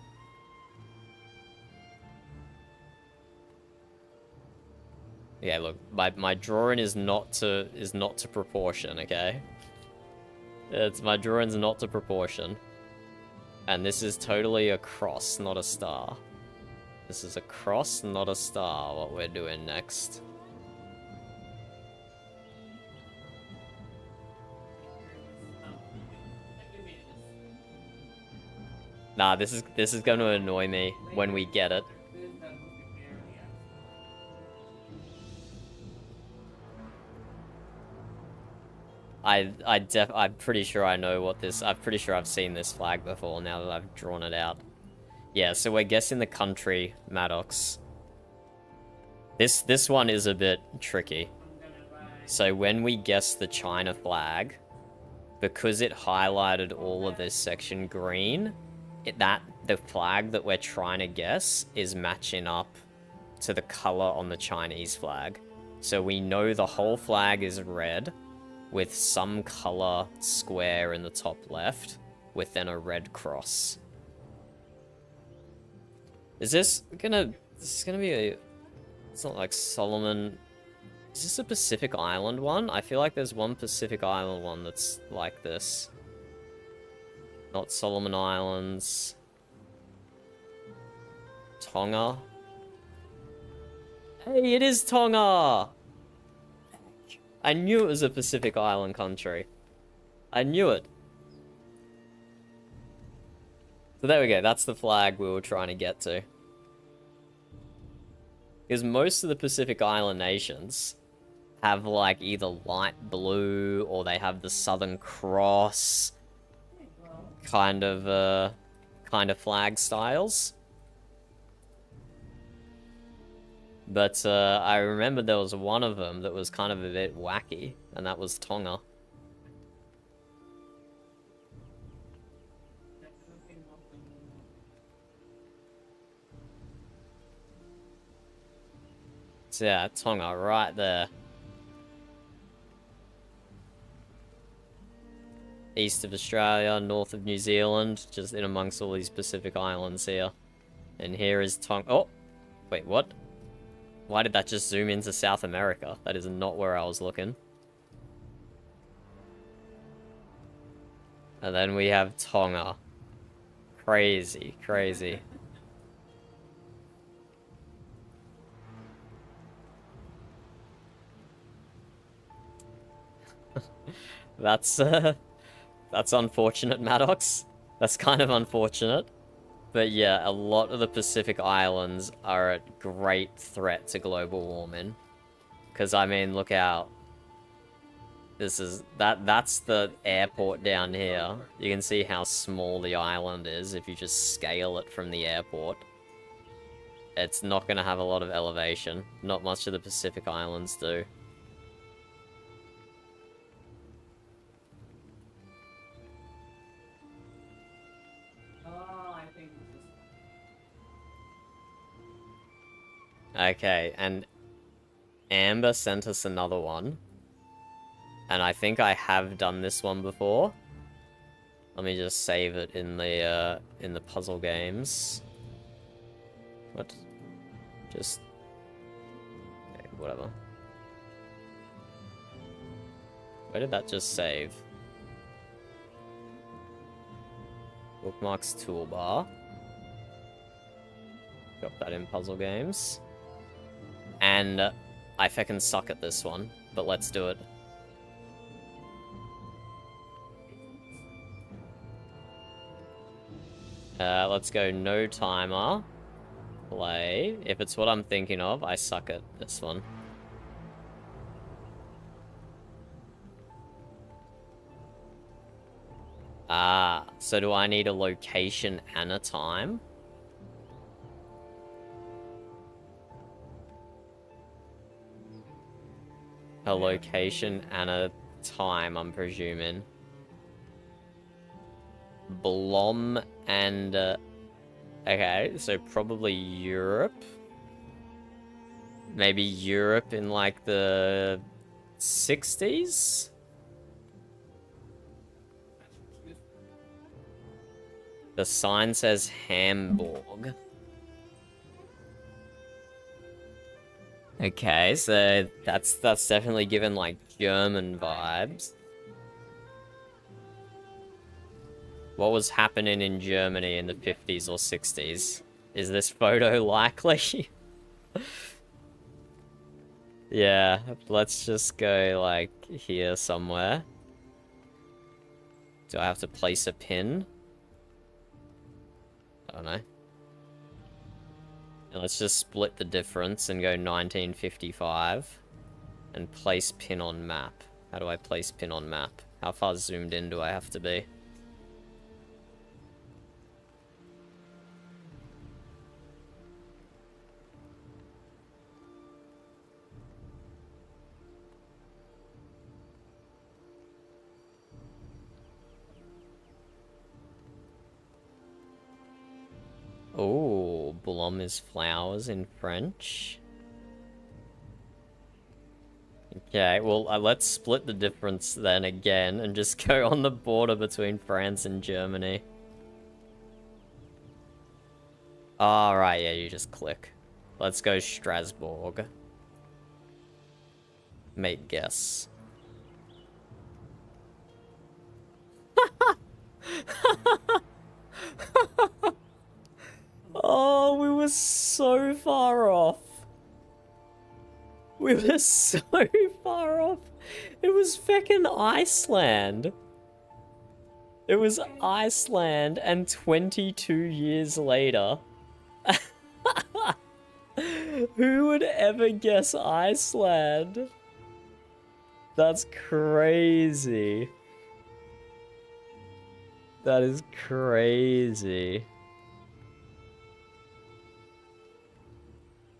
Speaker 1: Yeah, look, my drawing is not to proportion, okay? My drawing's not to proportion. And this is totally a cross, not a star. This is a cross, not a star, what we're doing next. Nah, this is going to annoy me when we get it. I'm pretty sure I know what this... I'm pretty sure I've seen this flag before now that I've drawn it out. Yeah, so we're guessing the country, Maddox. This one is a bit tricky. So when we guess the China flag, because it highlighted all of this section green, the flag that we're trying to guess is matching up to the color on the Chinese flag. So we know the whole flag is red, with some color square in the top left, with then a red cross. Is this gonna be a... It's not like Solomon... Is this a Pacific Island one? I feel like there's one Pacific Island one that's like this. Not Solomon Islands. Tonga. Hey, it is Tonga! I knew it was a Pacific Island country. I knew it. So there we go, that's the flag we were trying to get to. Because most of the Pacific Island nations have like either light blue or they have the Southern Cross kind of flag styles. But I remember there was one of them that was kind of a bit wacky, and that was Tonga. So yeah, Tonga right there. East of Australia, north of New Zealand, just in amongst all these Pacific Islands here. And here is Tonga. Oh! Wait, what? Why did that just zoom into South America? That is not where I was looking. And then we have Tonga. Crazy, crazy. That's unfortunate, Maddox. That's kind of unfortunate. But yeah, a lot of the Pacific Islands are a great threat to global warming. Because, I mean, look out. That's the airport down here. You can see how small the island is if you just scale it from the airport. It's not going to have a lot of elevation. Not much of the Pacific Islands do. Okay, and Amber sent us another one. And I think I have done this one before. Let me just save it in the puzzle games. What? Just... okay, whatever. Where did that just save? Bookmarks toolbar. Got that in puzzle games. And I feckin' suck at this one, but let's do it. Let's go no timer. Play. If it's what I'm thinking of, I suck at this one. Ah, so do I need a location and a time? A location and a time, I'm presuming. Blom and... okay, so probably Europe. Maybe Europe in, like, the 60s? The sign says Hamburg. Okay, so that's definitely given, like, German vibes. What was happening in Germany in the 50s or 60s? Is this photo likely? Yeah, let's just go, like, here somewhere. Do I have to place a pin? I don't know. And let's just split the difference and go 1955. And place pin on map. How do I place pin on map? How far zoomed in do I have to be? Oh, Blom is flowers in French. Okay, well, let's split the difference then again and just go on the border between France and Germany. Alright, yeah, you just click. Let's go Strasbourg. Make guess. Oh, we were so far off. We were so far off. It was feckin' Iceland. It was Iceland, and 22 years later. Who would ever guess Iceland? That's crazy. That is crazy.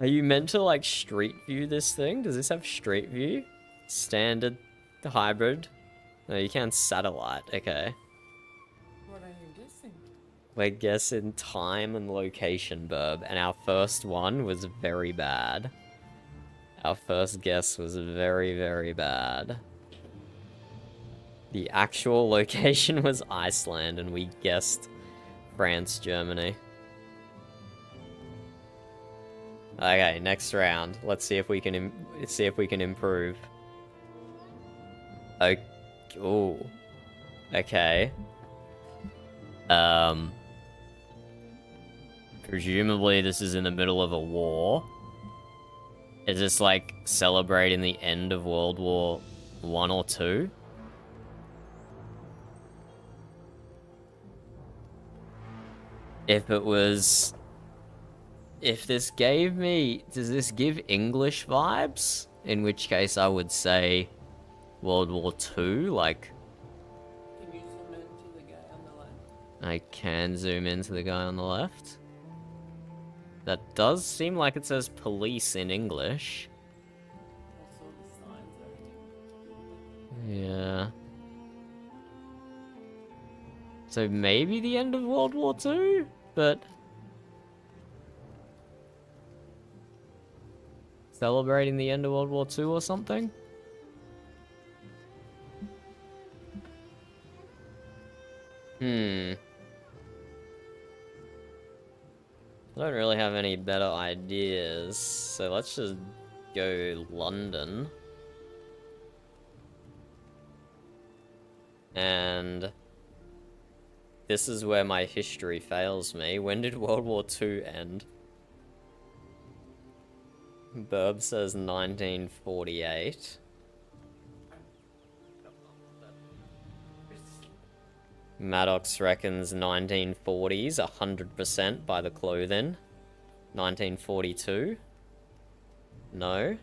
Speaker 1: Are you meant to, like, street view this thing? Does this have street view? Standard, hybrid? No, you can't satellite. Okay.
Speaker 6: What are you guessing?
Speaker 1: We're guessing time and location, Burb. And our first one was very bad. Our first guess was very, very bad. The actual location was Iceland, and we guessed France, Germany. Okay, next round. Let's see if we can improve. Okay. Ooh. Okay. Presumably this is in the middle of a war. Is this like celebrating the end of World War I or II? If it was... If this gave me... Does this give English vibes? In which case I would say World War II, like...
Speaker 6: Can you zoom into the guy on the left?
Speaker 1: I can zoom into the guy on the left. That does seem like it says police in English.
Speaker 6: Also the signs are...
Speaker 1: Yeah. So maybe the end of World War II? But... Celebrating the end of World War II or something? I don't really have any better ideas, so let's just go London. And this is where my history fails me. When did World War II end? Burb says 1948. Maddox reckons 1940s, 100% by the clothing. 1942? No.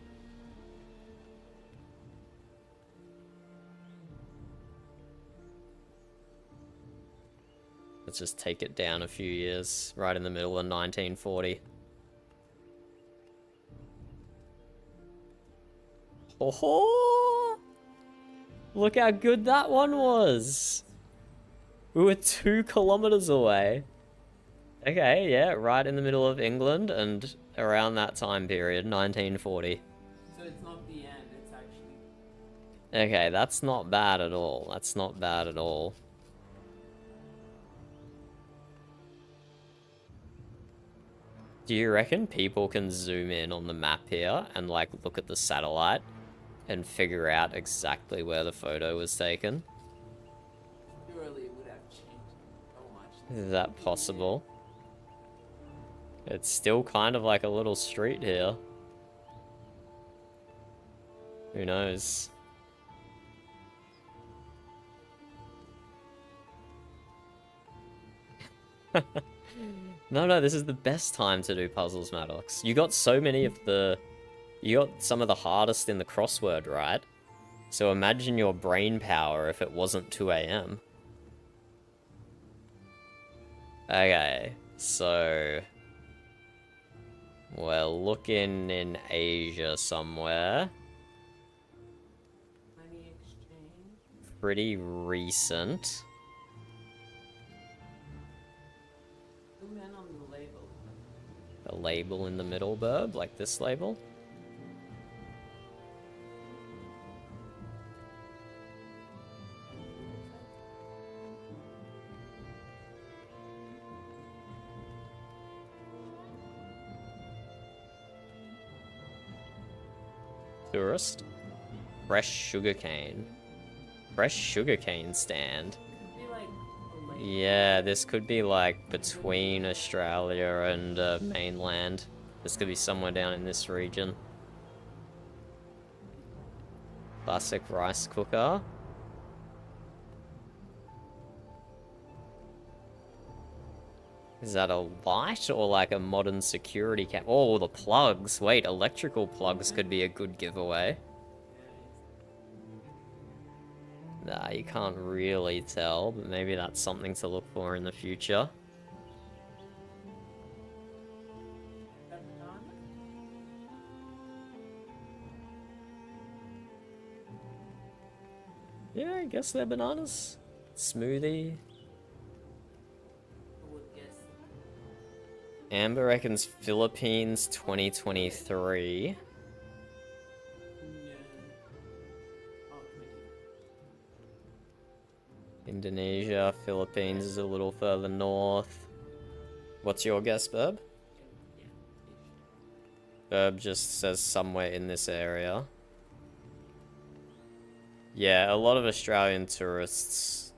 Speaker 1: Let's just take it down a few years, right in the middle of 1940. Oh, look how good that one was. We were 2 kilometers away. Okay, yeah, right in the middle of England and around that time period, 1940.
Speaker 6: So it's not the end, it's actually...
Speaker 1: Okay, that's not bad at all. That's not bad at all. Do you reckon people can zoom in on the map here and like look at the satellite and figure out exactly where the photo was taken?
Speaker 6: Surely it would have changed so much.
Speaker 1: Is that possible? It's still kind of like a little street here. Who knows? No, this is the best time to do puzzles, Maddox. You got so many of the... You got some of the hardest in the crossword, right? So imagine your brain power if it wasn't 2 AM. Okay, so... We're looking in Asia somewhere.
Speaker 6: Money exchange.
Speaker 1: Pretty recent.
Speaker 6: Zoom in on the label.
Speaker 1: A label in the middle, Burb, like this label. Tourist. Fresh sugarcane. Fresh sugarcane stand.
Speaker 6: Could be like a label.
Speaker 1: Yeah, this could be like between Australia and mainland. This could be somewhere down in this region. Classic rice cooker. Is that a light or like a modern security cam? Oh, the plugs. Wait, electrical plugs could be a good giveaway. Nah, you can't really tell, but maybe that's something to look for in the future.
Speaker 6: That banana?
Speaker 1: Yeah, I guess they're bananas. Smoothie.
Speaker 6: I would guess.
Speaker 1: Amber reckons Philippines 2023.
Speaker 6: No. Oh, 20.
Speaker 1: Indonesia, Philippines is a little further north. What's your guess, Burb?
Speaker 6: Yeah.
Speaker 1: Burb just says somewhere in this area. Yeah, a lot of Australian tourists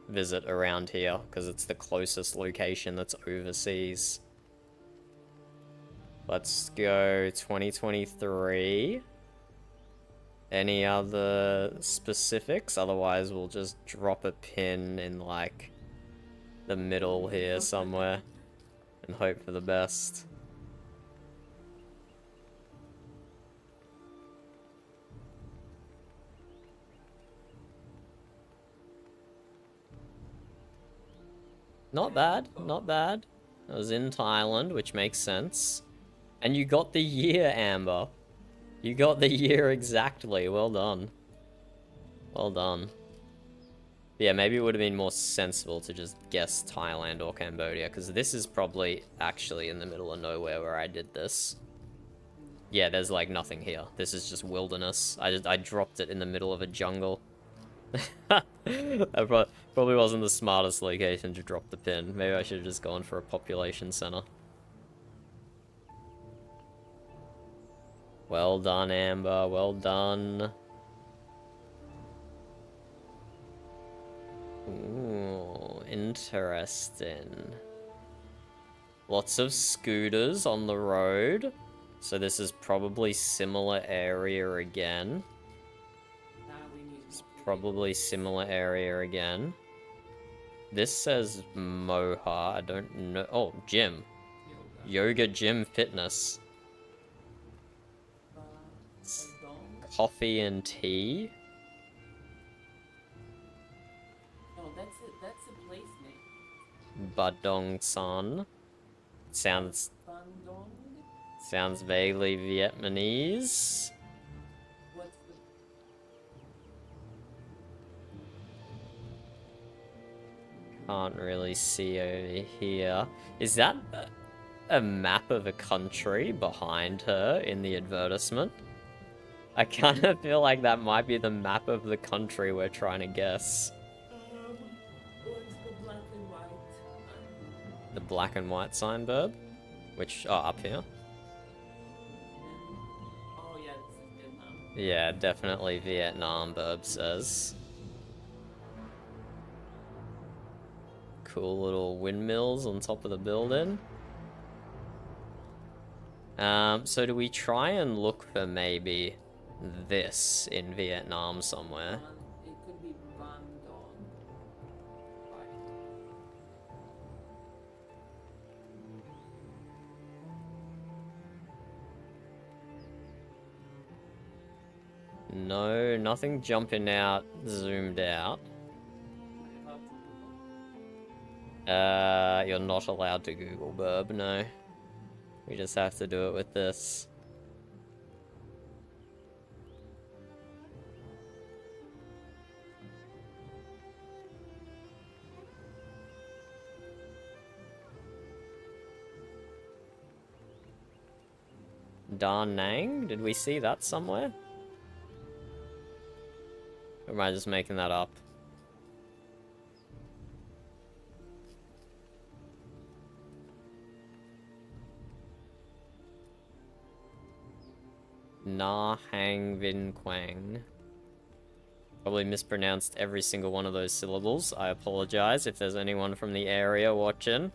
Speaker 1: visit around here because it's the closest location that's overseas. Let's go 2023. Any other specifics? Otherwise, we'll just drop a pin in like the middle here somewhere and hope for the best. Not bad, not bad. I was in Thailand, which makes sense. And you got the year, Amber. You got the year exactly. Well done. Well done. Yeah, maybe it would have been more sensible to just guess Thailand or Cambodia, because this is probably actually in the middle of nowhere where I did this. Yeah, there's like nothing here. This is just wilderness. I dropped it in the middle of a jungle. That probably wasn't the smartest location to drop the pin. Maybe I should have just gone for a population center. Well done, Amber. Well done. Ooh, interesting. Lots of scooters on the road. So this is probably similar area again.
Speaker 6: Now we need
Speaker 1: It's probably similar area again. This says Moha. I don't know. Oh, gym. Yoga, gym, fitness. Coffee and tea.
Speaker 6: No, that's a place
Speaker 1: Badong Son. Sounds
Speaker 6: Bandung.
Speaker 1: vaguely Vietnamese.
Speaker 6: What's the
Speaker 1: Can't really see over here. Is that a map of a country behind her in the advertisement? I kind of feel like that might be the map of the country we're trying to guess.
Speaker 6: what's the black and white?
Speaker 1: The black and white sign, Burb? Which, oh, up here.
Speaker 6: Oh yeah, this is Vietnam.
Speaker 1: Yeah, definitely Vietnam, Burb says. Cool little windmills on top of the building. So do we try and look for maybe this in Vietnam somewhere?
Speaker 6: It could be Bandung. Right.
Speaker 1: No, nothing jumping out, zoomed out. You're not allowed to Google Burb, no. We just have to do it with this. Da Nang? Did we see that somewhere? Or am I just making that up? Na Hang Vin Quang. Probably mispronounced every single one of those syllables. I apologize if there's anyone from the area watching.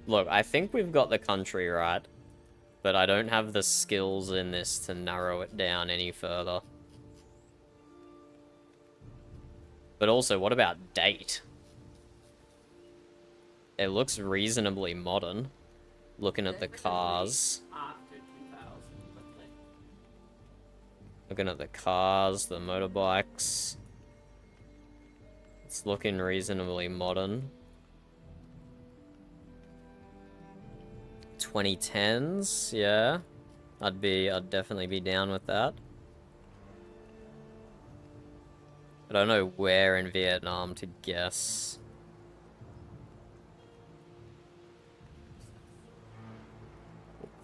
Speaker 1: Look, I think we've got the country right, but I don't have the skills in this to narrow it down any further. But also, what about date? It looks reasonably modern, looking at the cars.
Speaker 6: After 2000, but like
Speaker 1: Looking at the cars, the motorbikes. It's looking reasonably modern. 2010s, yeah. I'd definitely be down with that. I don't know where in Vietnam to guess.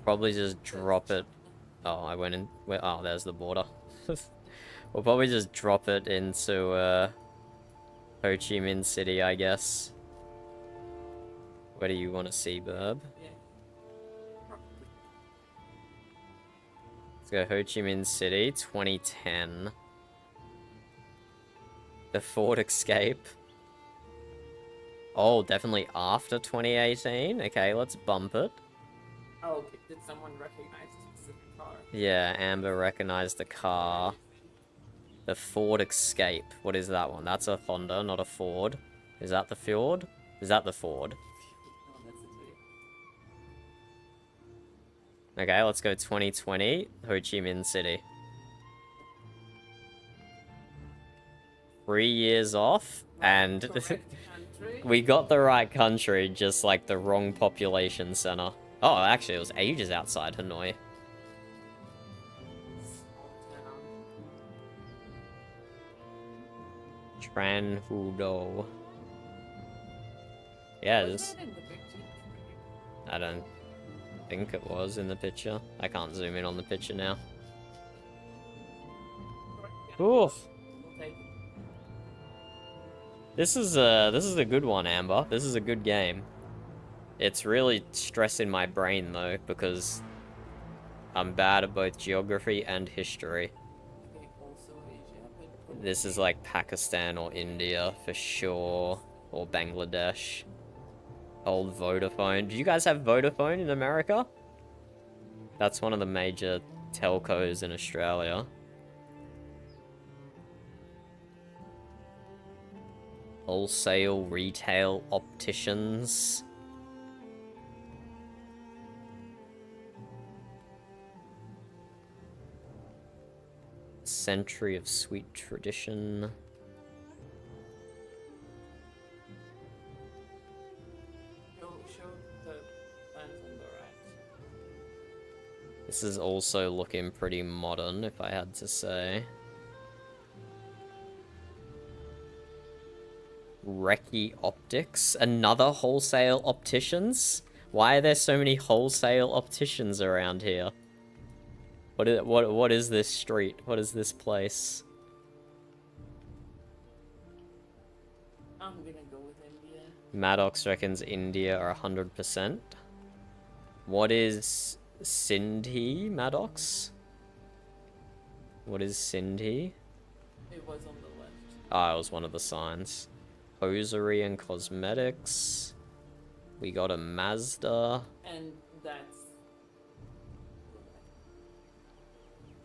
Speaker 1: Probably just drop it. Oh, I went in. Oh, there's the border. We'll probably just drop it into Ho Chi Minh City, I guess. Where do you want to see, Burb?
Speaker 6: yeah. Probably.
Speaker 1: Let's go Ho Chi Minh City, 2010. The Ford Escape. Oh, definitely after 2018. Okay, let's bump it.
Speaker 6: Oh, okay. Did someone recognize a specific car?
Speaker 1: Yeah, Amber recognized the car. The Ford Escape. What is that one? That's a Honda, not a Ford. Is that the Ford? Is that the Ford?
Speaker 6: Oh, that's a Toyota.
Speaker 1: Okay, let's go 2020, Ho Chi Minh City. 3 years off, and
Speaker 6: Correct country.
Speaker 1: we got the right country, just like the wrong population center. Oh, actually, it was ages outside Hanoi.
Speaker 6: Small town.
Speaker 1: Tran Hu Do. Yeah, it
Speaker 6: Was
Speaker 1: is.
Speaker 6: that in the picture?
Speaker 1: I don't think it was in the picture. I can't zoom in on the picture now.
Speaker 6: Correct, yeah.
Speaker 1: Oof.
Speaker 6: We'll take it.
Speaker 1: This is a good one, Amber. This is a good game. It's really stressing my brain though, because I'm bad at both geography and history.
Speaker 6: Okay, also Asia, but
Speaker 1: This is like Pakistan or India for sure, or Bangladesh. Old Vodafone. Do you guys have Vodafone in America? That's one of the major telcos in Australia. Wholesale, retail, opticians. Century of Sweet Tradition.
Speaker 6: Show the plans on the right.
Speaker 1: This is also looking pretty modern, if I had to say. Recce Optics. Another wholesale opticians? Why are there so many wholesale opticians around here? What is this street? What is this place?
Speaker 6: I'm gonna go with India.
Speaker 1: Maddox reckons India are 100%. What is Sindhi, Maddox? What is Sindhi?
Speaker 6: It was on the left.
Speaker 1: Ah, it was one of the signs. Hosiery and cosmetics. We got a Mazda.
Speaker 6: And that's...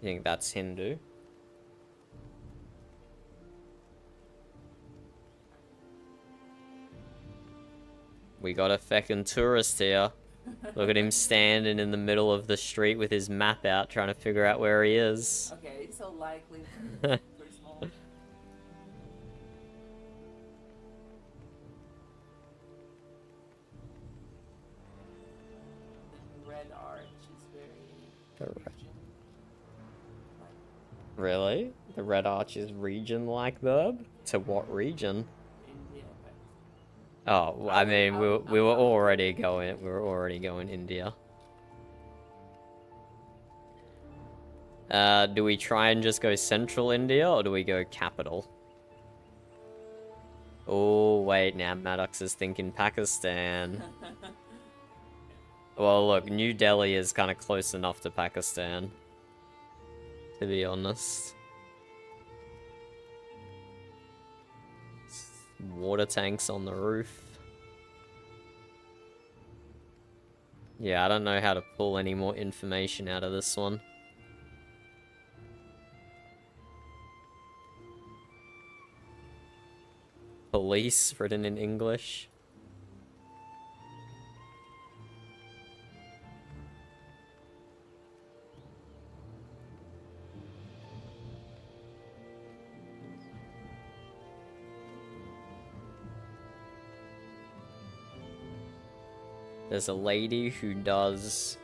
Speaker 1: You think that's Hindu? We got a feckin' tourist here. Look at him standing in the middle of the street with his map out trying to figure out where he is.
Speaker 6: Okay, it's so likely for small. The red arch is very...
Speaker 1: Really? The Red Arch is region-like, Burb? To what region?
Speaker 6: India,
Speaker 1: Oh, I mean, we were already going India. Do we try and just go central India, or do we go capital? Oh, wait, now Maddox is thinking Pakistan. Well, look, New Delhi is kind of close enough to Pakistan, to be honest. Water tanks on the roof. Yeah, I don't know how to pull any more information out of this one. Police written in English. There's a lady who does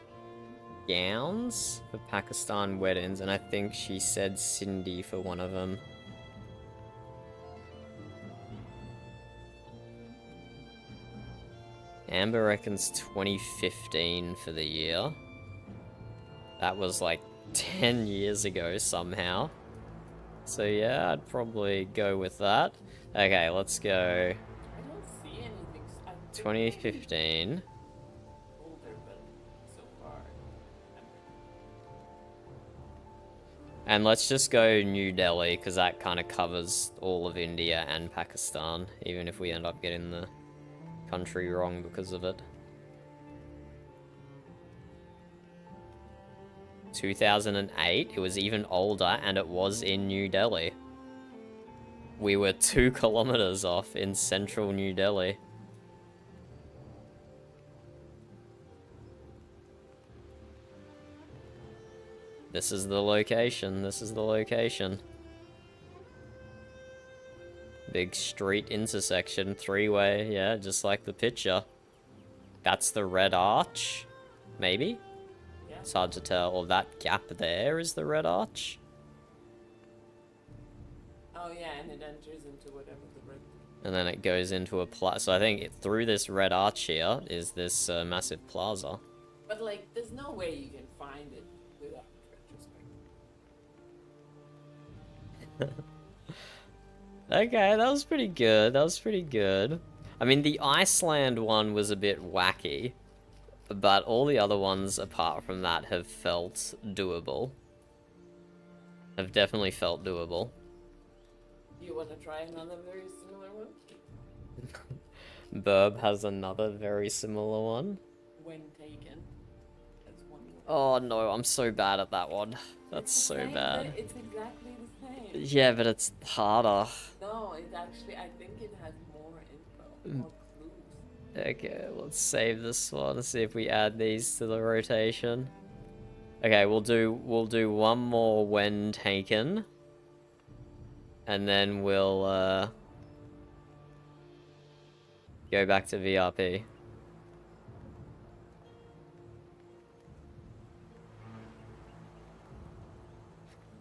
Speaker 1: gowns for Pakistan weddings, and I think she said Cindy for one of them. Amber reckons 2015 for the year. That was like 10 years ago somehow. So yeah, I'd probably go with that. Okay, let's go.
Speaker 6: I don't see anything. I think
Speaker 1: 2015.
Speaker 6: older, but so far.
Speaker 1: And let's just go New Delhi, because that kind of covers all of India and Pakistan, even if we end up getting the country wrong because of it. 2008, it was even older, and it was in New Delhi. We were 2 kilometers off in central New Delhi. This is the location, this is the location. Big street intersection, 3-way, yeah, just like the picture. That's the Red Arch, maybe?
Speaker 6: Yeah.
Speaker 1: It's hard to tell. Or that gap there is the Red Arch.
Speaker 6: Oh yeah, and it enters into whatever the red.
Speaker 1: And then it goes into a plaza. So I think through this Red Arch here is this massive plaza.
Speaker 6: But like, there's no way you can find it without retrospect.
Speaker 1: Okay, that was pretty good. That was pretty good. I mean, the Iceland one was a bit wacky, but all the other ones apart from that have felt doable. Have definitely felt doable.
Speaker 6: Do you want to try another very similar one?
Speaker 1: Burb has another very similar one.
Speaker 6: When taken. That's one more.
Speaker 1: Oh no, I'm so bad at that one. That's
Speaker 6: It's the
Speaker 1: so
Speaker 6: same,
Speaker 1: bad.
Speaker 6: It's exactly the same.
Speaker 1: Yeah, but it's harder.
Speaker 6: No, it actually, I think it has more info, more clues.
Speaker 1: Okay, let's save this one. See if we add these to the rotation. Okay, we'll do one more when taken. and then we'll go back to VRP.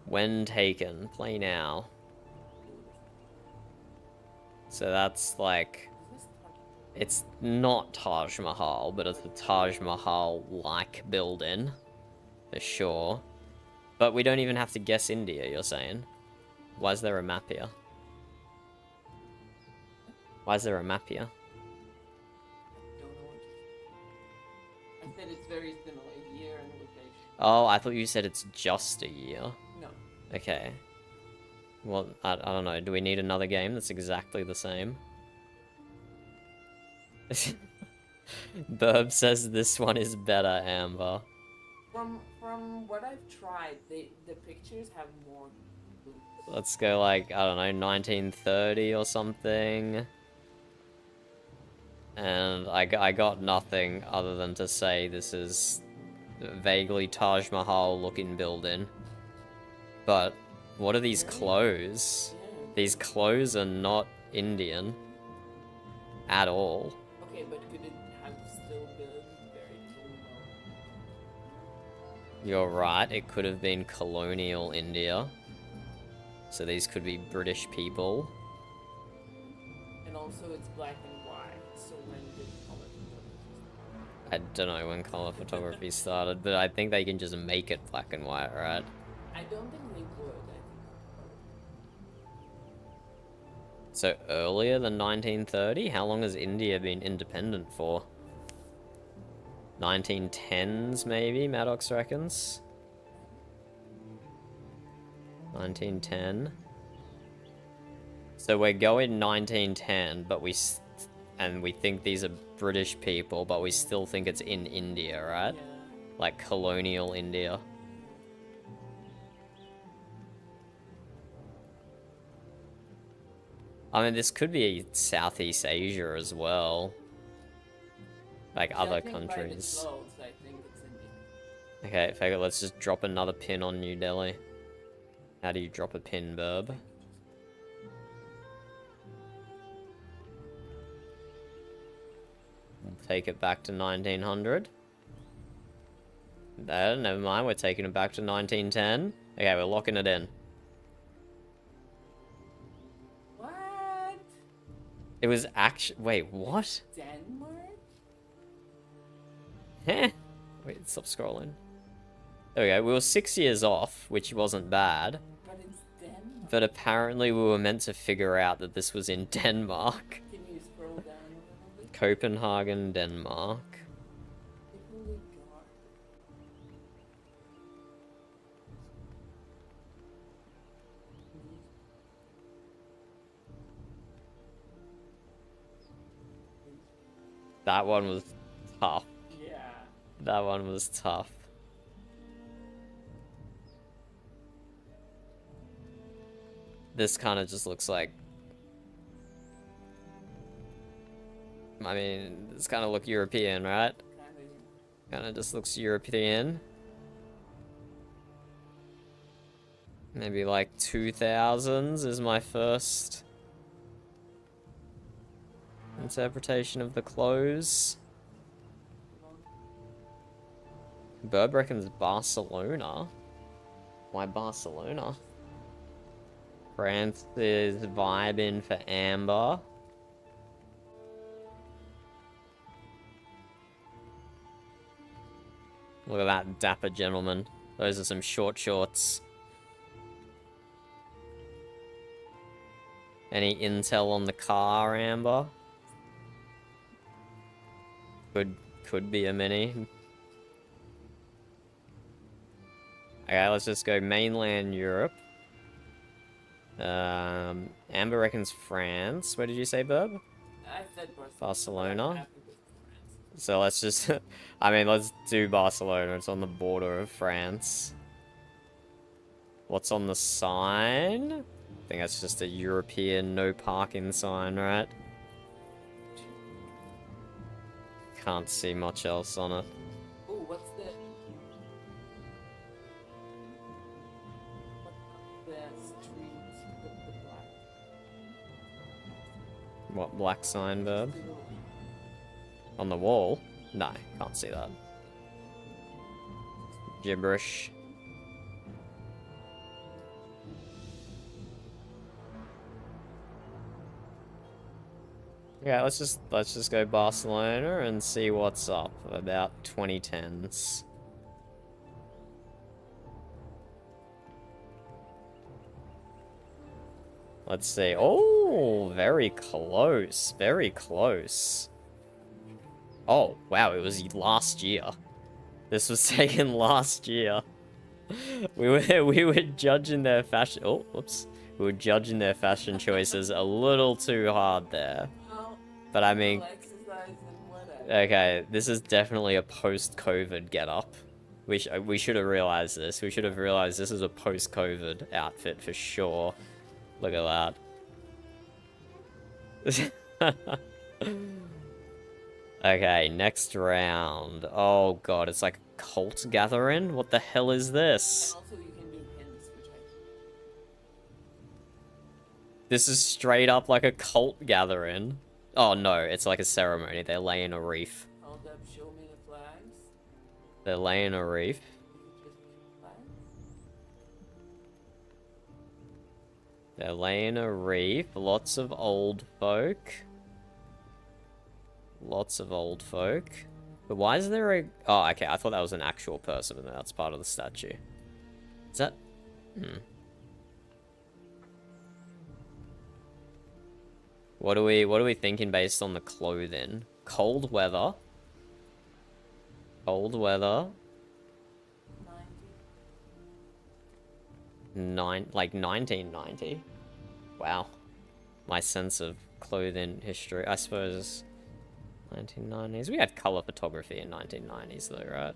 Speaker 1: When taken, play now. So that's like, it's not Taj Mahal, but it's a Taj Mahal-like building, for sure. But we don't even have to guess India, you're saying? Why is there a map here? Why is there a map here?
Speaker 6: Don't know what. I said it's very similar, year and location.
Speaker 1: Oh, I thought you said it's just a year.
Speaker 6: No.
Speaker 1: Okay. Well, I don't know. Do we need another game that's exactly the same? Burb says this one is better, Amber.
Speaker 6: From what I've tried, the pictures have more.
Speaker 1: Let's go like, I don't know, 1930 or something. And I got nothing other than to say this is vaguely Taj Mahal looking building. But what are these clothes?
Speaker 6: Yeah.
Speaker 1: These clothes are not Indian at all.
Speaker 6: Okay, but could it have still been very colonial?
Speaker 1: You're right, it could have been colonial India. So these could be British people.
Speaker 6: And also it's black and white, so when did color photography
Speaker 1: I don't know when color photography started, but I think they can just make it black and white, right?
Speaker 6: start? I don't think they would.
Speaker 1: So earlier than 1930? How long has India been independent for? 1910s maybe, Maddox reckons? 1910. So we're going 1910, but we think these are British people, but we still think it's in India, right?
Speaker 6: Yeah.
Speaker 1: Like colonial India. I mean, this could be Southeast Asia as well. Like other countries.
Speaker 6: Clothes, I think it's India.
Speaker 1: Okay, Faggot, let's just drop another pin on New Delhi. How do you drop a pin, Burb? We'll take it back to 1900. No, never mind, we're taking it back to 1910. Okay, we're locking it in.
Speaker 6: What?
Speaker 1: It was actually... Wait, what?
Speaker 6: Denmark?
Speaker 1: Heh. Wait, stop scrolling. There we go, we were 6 years off, which wasn't bad.
Speaker 6: But it's Denmark.
Speaker 1: But apparently we were meant to figure out that this was in Denmark.
Speaker 6: Can you scroll down a little bit?
Speaker 1: Copenhagen, Denmark.
Speaker 6: Holy God.
Speaker 1: That one was tough.
Speaker 6: Yeah.
Speaker 1: That one was tough. This kind of just looks like... I mean, this kind of look European, right? Kind of just looks European. Maybe like 2000s is my first interpretation of the clothes. Burb reckons Barcelona. Why Barcelona? France is vibing for Amber. Look at that dapper gentleman. Those are some short shorts. Any intel on the car, Amber? Could be a Mini. Okay, let's just go mainland Europe. Amber reckons France. Where did you say, Burb?
Speaker 6: I said
Speaker 1: Barcelona.
Speaker 6: I have to go to France.
Speaker 1: So let's just... I mean, let's do Barcelona. It's on the border of France. What's on the sign? I think that's just a European no parking sign, right? Can't see much else on it.
Speaker 6: Ooh, what's the street with the black?
Speaker 1: sign, Burb? On the wall? No, can't see that. Gibberish. Yeah, let's just go Barcelona and see what's up about 2010s. Let's see. Oh, very close. Very close. Oh, wow, it was last year. This was taken last year. We were judging their fashion. Oh, whoops. We were judging their fashion choices a little too hard there. But I mean, okay, this is definitely a post-COVID get-up. We should have realized this. We should have realized this is a post-COVID outfit for sure. Look at that. Okay, next round. Oh god, it's like a cult gathering? What the hell is this? This is straight up like a cult gathering. Oh no, it's like a ceremony. They're laying a reef.
Speaker 6: Hold up, show me the flags.
Speaker 1: They're laying a reef. They're laying a reef. Lots of old folk. Lots of old folk. But why is there a... Oh, okay. I thought that was an actual person and that's part of the statue. Is that... What are we thinking based on the clothing? Cold weather. Cold weather. Like 1990. Wow. My sense of clothing history. I suppose 1990s. We had color photography in 1990s though, right?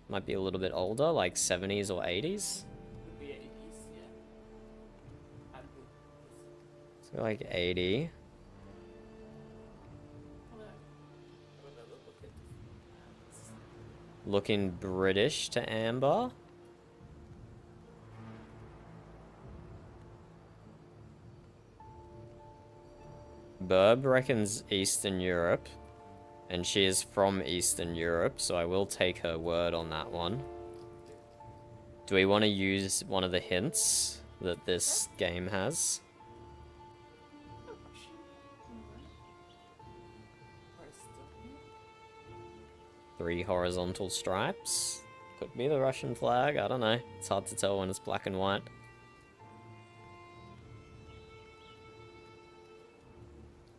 Speaker 1: Might be a little bit older, like 70s or 80s.
Speaker 6: Could be 80s, yeah.
Speaker 1: So like 80. Looking British to Amber. Burb reckons Eastern Europe, and she is from Eastern Europe, so I will take her word on that one. Do we want to use one of the hints that this game has? 3 horizontal stripes. Could be the Russian flag, I don't know. It's hard to tell when it's black and white.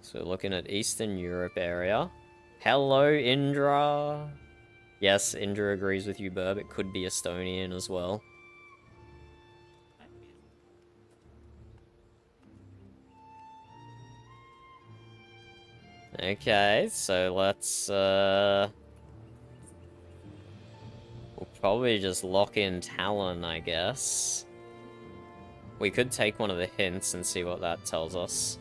Speaker 1: So we're looking at Eastern Europe area. Hello, Indra! Yes, Indra agrees with you, Burb. It could be Estonian as well. Okay, so let's, we'll probably just lock in Talon, I guess. We could take one of the hints and see what that tells us.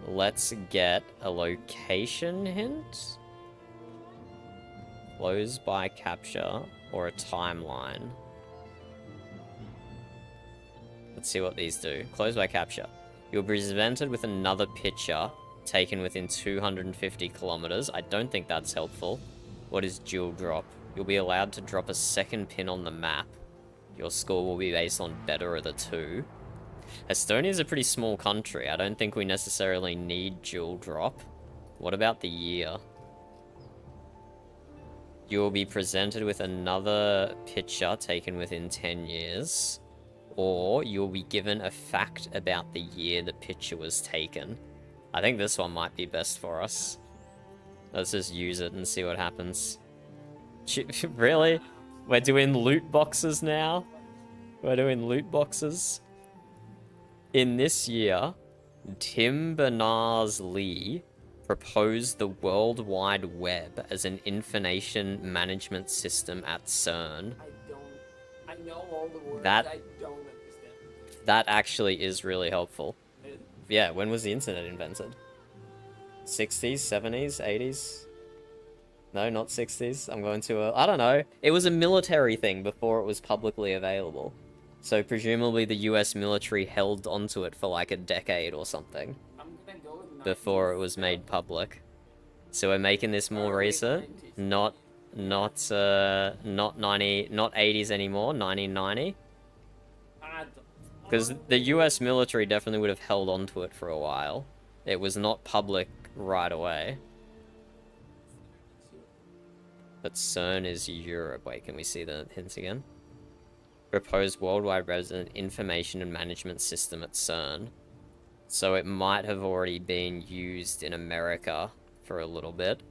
Speaker 1: Let's get a location hint. Close by capture or a timeline. Let's see what these do. Close by capture. You'll be presented with another picture taken within 250 kilometers. I don't think that's helpful. What is dual drop? You'll be allowed to drop a second pin on the map. Your score will be based on better of the two. Estonia is a pretty small country. I don't think we necessarily need dual drop. What about the year? You will be presented with another picture taken within 10 years. Or you'll be given a fact about the year the picture was taken. I think this one might be best for us. Let's just use it and see what happens. Really? We're doing loot boxes now? We're doing loot boxes? In this year, Tim Berners-Lee proposed the World Wide Web as an information management system at CERN.
Speaker 6: I know all the words,
Speaker 1: That-
Speaker 6: I don't understand.
Speaker 1: That actually is really helpful. Yeah, when was the internet invented? 60s, 70s, 80s? No, not 60s. I'm going to I don't know. It was a military thing before it was publicly available. So presumably the US military held onto it for like a decade or something.
Speaker 6: I'm gonna go with
Speaker 1: before it was made public. So we're making this more recent, not 80s anymore, 1990. Because the US military definitely would have held onto it for a while. It was not public right away. But CERN is Europe. Wait, can we see the hints again? Proposed worldwide resident information and management system at CERN. So it might have already been used in America for a little bit.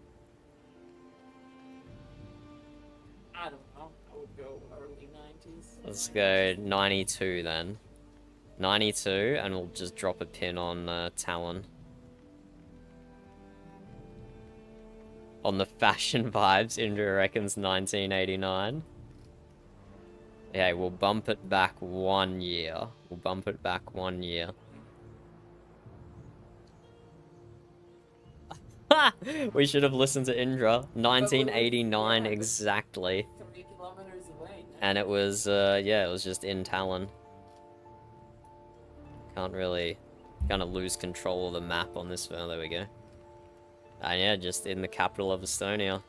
Speaker 6: I don't know. I would go early 90s.
Speaker 1: Let's go 92 then. 92, and we'll just drop a pin on Talon. On the fashion vibes, Indra reckons 1989. Yeah, we'll bump it back 1 year. We'll bump it back 1 year. We should have listened to Indra. 1989 exactly.
Speaker 6: 3 kilometers away.
Speaker 1: And it was, yeah, it was just in Talon. Can't really, kind of lose control of the map on this phone. There we go. And yeah, just in the capital of Estonia.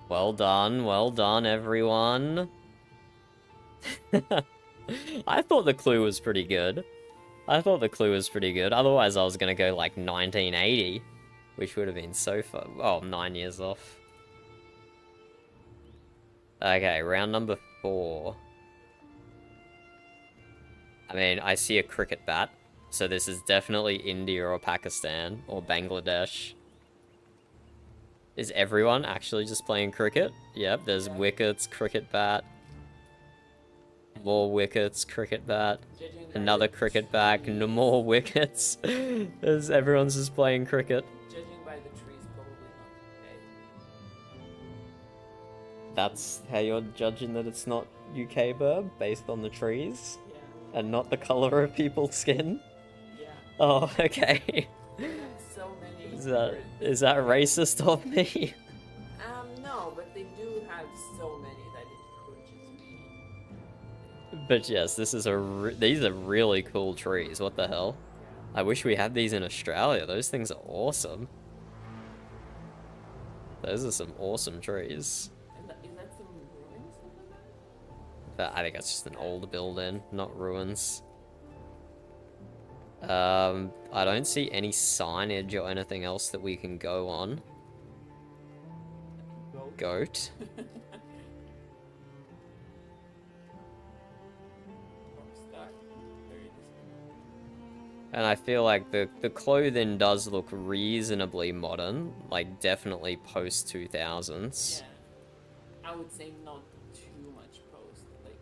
Speaker 1: Well done, everyone. I thought the clue was pretty good. Otherwise, I was gonna go like 1980, which would have been so far. Oh, 9 years off. Okay, round number 4. I mean, I see a cricket bat, so this is definitely India or Pakistan or Bangladesh. Is everyone actually just playing cricket? Yep, there's wickets, cricket bat. More wickets, cricket bat. Another cricket bat, no more wickets. Everyone's just playing cricket.
Speaker 6: Judging by the trees, probably not.
Speaker 1: That's how you're judging that it's not UK burb, based on the trees?
Speaker 6: Yeah.
Speaker 1: And not the color of people's skin?
Speaker 6: Yeah.
Speaker 1: Oh, okay.
Speaker 6: So many.
Speaker 1: Is that racist of me?
Speaker 6: No, but they do have so many that it could just be.
Speaker 1: But yes, these are really cool trees. What the hell? I wish we had these in Australia. Those things are awesome. Those are some awesome trees.
Speaker 6: Is that some ruins?
Speaker 1: But I think that's just an old building, not ruins. I don't see any signage or anything else that we can go on. Goat. And I feel like the clothing does look reasonably modern, like definitely post 2000s.
Speaker 6: Yeah. I would say not too much post, like.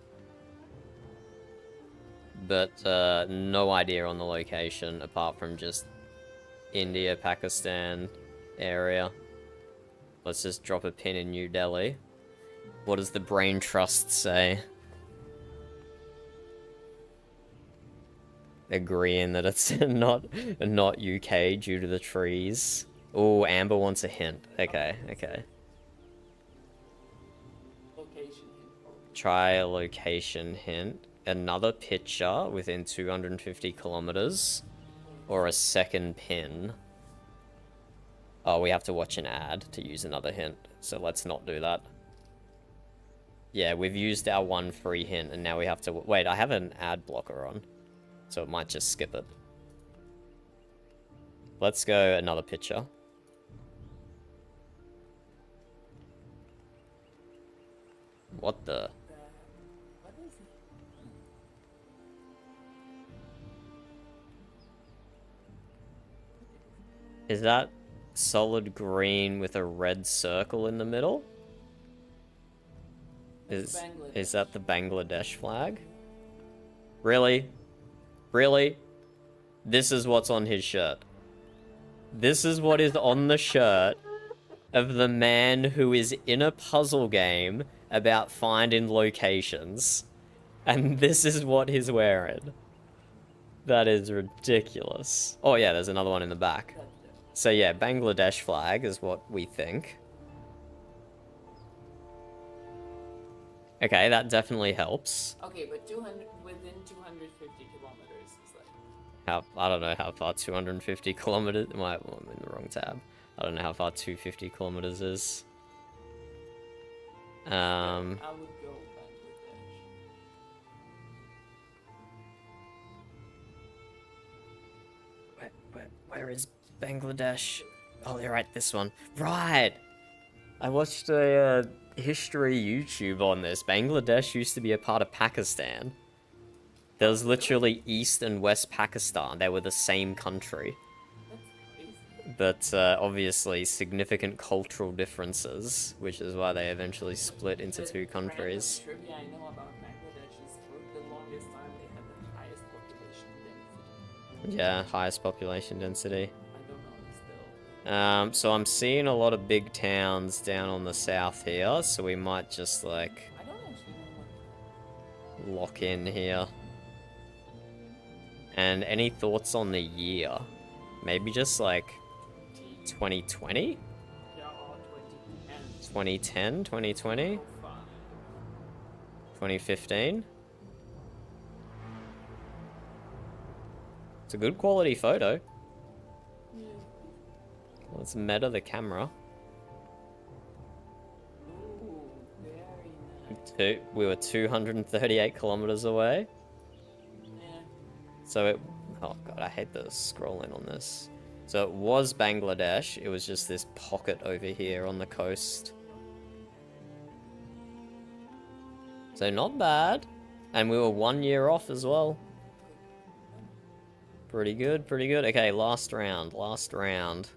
Speaker 1: But no idea on the location apart from just India, Pakistan area. Let's just drop a pin in New Delhi. What does the brain trust say? Agreeing that it's not UK due to the trees. Oh, Amber wants a hint. Okay.
Speaker 6: Location hint.
Speaker 1: Try a location hint. Another picture within 250 kilometers. Or a second pin. Oh, we have to watch an ad to use another hint. So let's not do that. Yeah, we've used our one free hint and now we have to... Wait, I have an ad blocker on. So it might just skip it. Let's go another picture. What the?
Speaker 6: What is it?
Speaker 1: Is that solid green with a red circle in the middle? Is that the Bangladesh flag? Really? Really? This is what's on his shirt. This is what is on the shirt of the man who is in a puzzle game about finding locations. And this is what he's wearing. That is ridiculous. Oh yeah, there's another one in the back. So yeah, Bangladesh flag is what we think. Okay, that definitely helps.
Speaker 6: Okay, but 200 within 250 kilometers is like.
Speaker 1: I don't know how far 250 kilometers. I'm in the wrong tab. I don't know how far 250 kilometers is.
Speaker 6: I would go Bangladesh.
Speaker 1: Where is Bangladesh? Oh, they're right, this one. Right! I watched a history YouTube on this. Bangladesh used to be a part of Pakistan. There was literally East and West Pakistan. They were the same country.
Speaker 6: That's crazy.
Speaker 1: But obviously significant cultural differences, which is why they eventually split into two countries.
Speaker 6: Random trivia I know about Bangladesh is for the longest time they had the highest population density.
Speaker 1: Yeah, highest population density.
Speaker 6: I don't know still.
Speaker 1: So I'm seeing a lot of big towns down on the south here, so we might just like
Speaker 6: I don't actually know what.
Speaker 1: lock in here. And any thoughts on the year? Maybe just like 2020?
Speaker 6: Yeah, or 2010.
Speaker 1: 2010, 2020, 2015? It's a good quality photo.
Speaker 6: Yeah.
Speaker 1: Let's meta the camera.
Speaker 6: Ooh, very nice.
Speaker 1: We were 238 kilometers away.
Speaker 6: Yeah.
Speaker 1: So it... Oh god, I hate the scrolling on this. So it was Bangladesh. It was just this pocket over here on the coast. So not bad. And we were 1 year off as well. Pretty good, pretty good. Okay, last round, last round.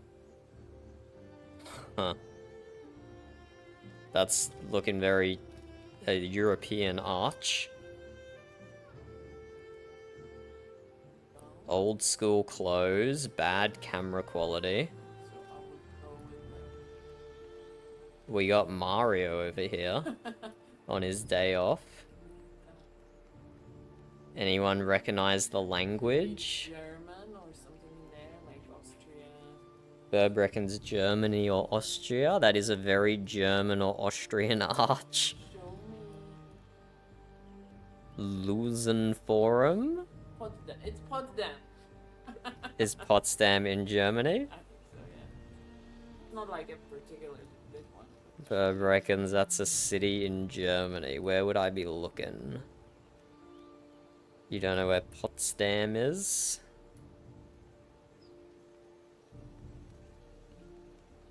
Speaker 1: Huh. That's looking very European arch. Old school clothes, bad camera quality.
Speaker 6: So I would go with
Speaker 1: We got Mario over here on his day off. Anyone recognize the language?
Speaker 6: German or something in there, like Austria.
Speaker 1: Burb reckons Germany or Austria. That is a very German or Austrian arch.
Speaker 6: Show me.
Speaker 1: Lusen Forum
Speaker 6: Potsdam. It's Potsdam.
Speaker 1: is Potsdam in Germany.
Speaker 6: I think so, yeah. Not like a particularly big one.
Speaker 1: Burb reckons that's a city in Germany. Where would I be looking? You don't know where Potsdam is?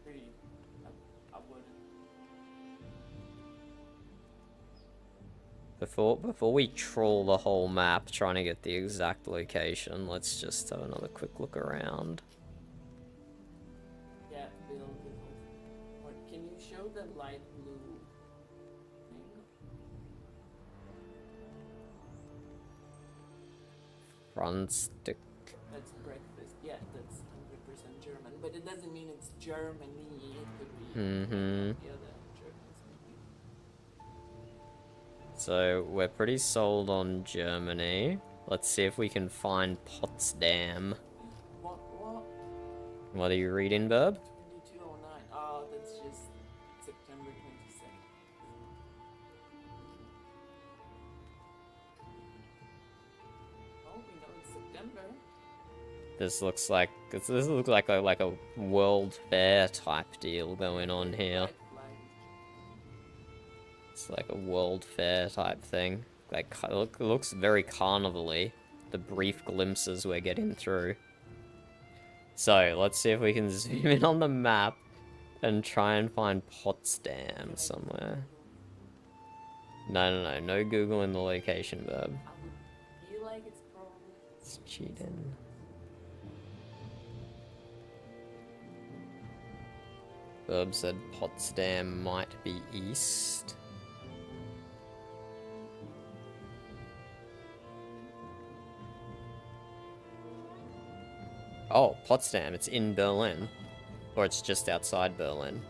Speaker 6: Pretty. I wouldn't.
Speaker 1: Before we troll the whole map trying to get the exact location, let's just have another quick look around.
Speaker 6: Yeah, build it. Or can you show the light blue thing?
Speaker 1: Front stick.
Speaker 6: That's breakfast. Yeah, that's 100% German. But it doesn't mean it's Germany. It could be
Speaker 1: Mm-hmm.
Speaker 6: the other Germans maybe.
Speaker 1: So we're pretty sold on Germany. Let's see if we can find Potsdam.
Speaker 6: What?
Speaker 1: What are you reading, Burb?
Speaker 6: 2209. Oh, that's just September 22nd. Oh, we know it's September.
Speaker 1: This looks like a World Fair type deal going on here.
Speaker 6: White flag.
Speaker 1: It's like a World Fair type thing. Like it looks very carnival-y. The brief glimpses we're getting through. So let's see if we can zoom in on the map and try and find Potsdam somewhere. No Google in the location, Burb.
Speaker 6: I would feel like it's probably.
Speaker 1: It's cheating. Burb said Potsdam might be east. Oh, Potsdam, it's in Berlin. Or it's just outside Berlin.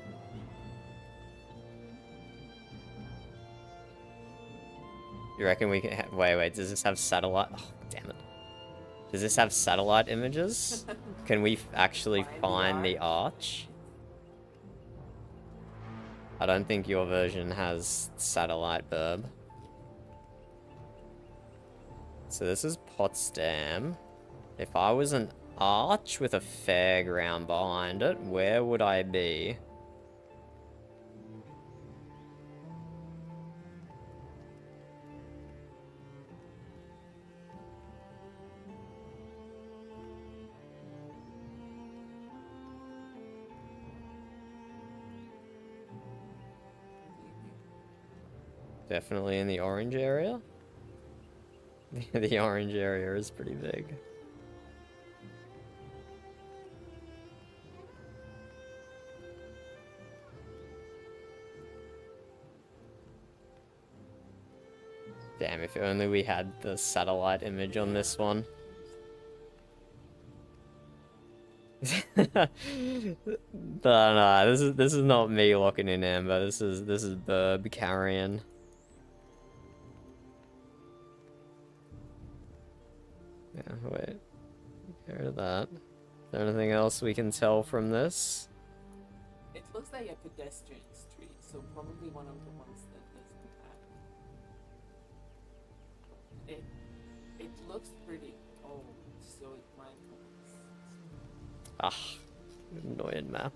Speaker 1: You reckon we can wait, does this have satellite? Oh, damn it. Does this have satellite images? Can we actually find the arch? I don't think your version has satellite, Burb. So this is Potsdam. If I was an arch with a fairground behind it, where would I be? Definitely in the orange area. The orange area is pretty big. Damn, if only we had the satellite image on this one. No, this is not me locking in Amber. This is Burb carrying. Yeah, wait. Get rid of that. Is there anything else we can tell from this?
Speaker 6: It looks like a pedestrian street, so probably one of the ones that doesn't have. It looks pretty old, so it might.
Speaker 1: Ah, annoying map.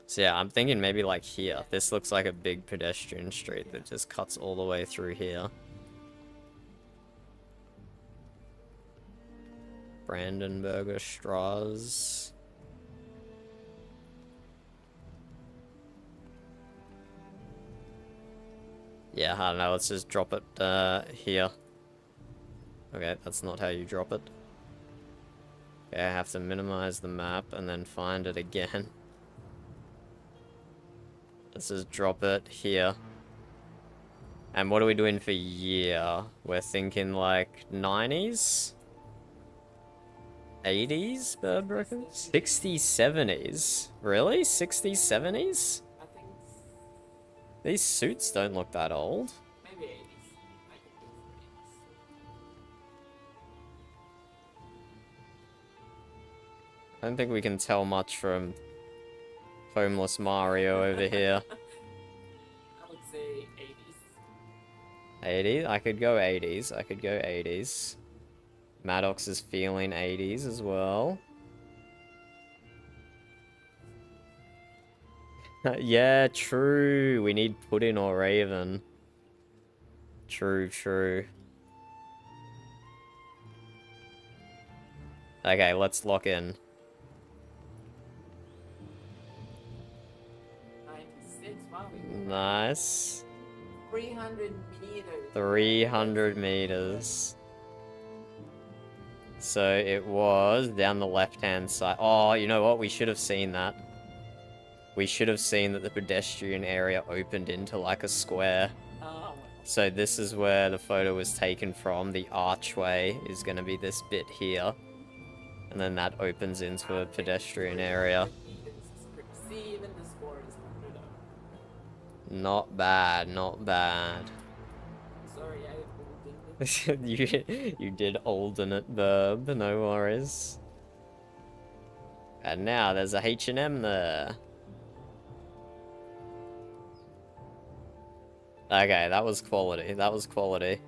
Speaker 1: So yeah, I'm thinking maybe like here. This looks like a big pedestrian street that just cuts all the way through here. Brandenburger Straße. Yeah, I don't know, let's just drop it here. Okay, that's not how you drop it. Okay, I have to minimize the map and then find it again. Let's just drop it here. And what are we doing for year? We're thinking like 90s? 80s, Bird reckons? 60s, 70s? Really? 60s, 70s?
Speaker 6: I think
Speaker 1: These suits don't look that old.
Speaker 6: maybe 80s. I could go for 80s.
Speaker 1: I don't think we can tell much from Homeless Mario over here.
Speaker 6: I would say 80s.
Speaker 1: 80s? I could go 80s. I could go 80s. Maddox is feeling 80s as well. Yeah, true. We need Puddin or Raven. True, true. Okay, let's lock in.
Speaker 6: 96, wow.
Speaker 1: Nice.
Speaker 6: 300 meters.
Speaker 1: 300 meters. So it was down the left-hand side. Oh, you know what? We should have seen that. We should have seen that the pedestrian area opened into like a square.
Speaker 6: Oh, well.
Speaker 1: So this is where the photo was taken from. The archway is going to be this bit here. And then that opens into a pedestrian area.
Speaker 6: See, even the score is not good.
Speaker 1: Not bad, not bad.
Speaker 6: Sorry, I opened it.
Speaker 1: you did olden it, Verb. No worries. And now there's a H&M there. Okay, that was quality. That was quality.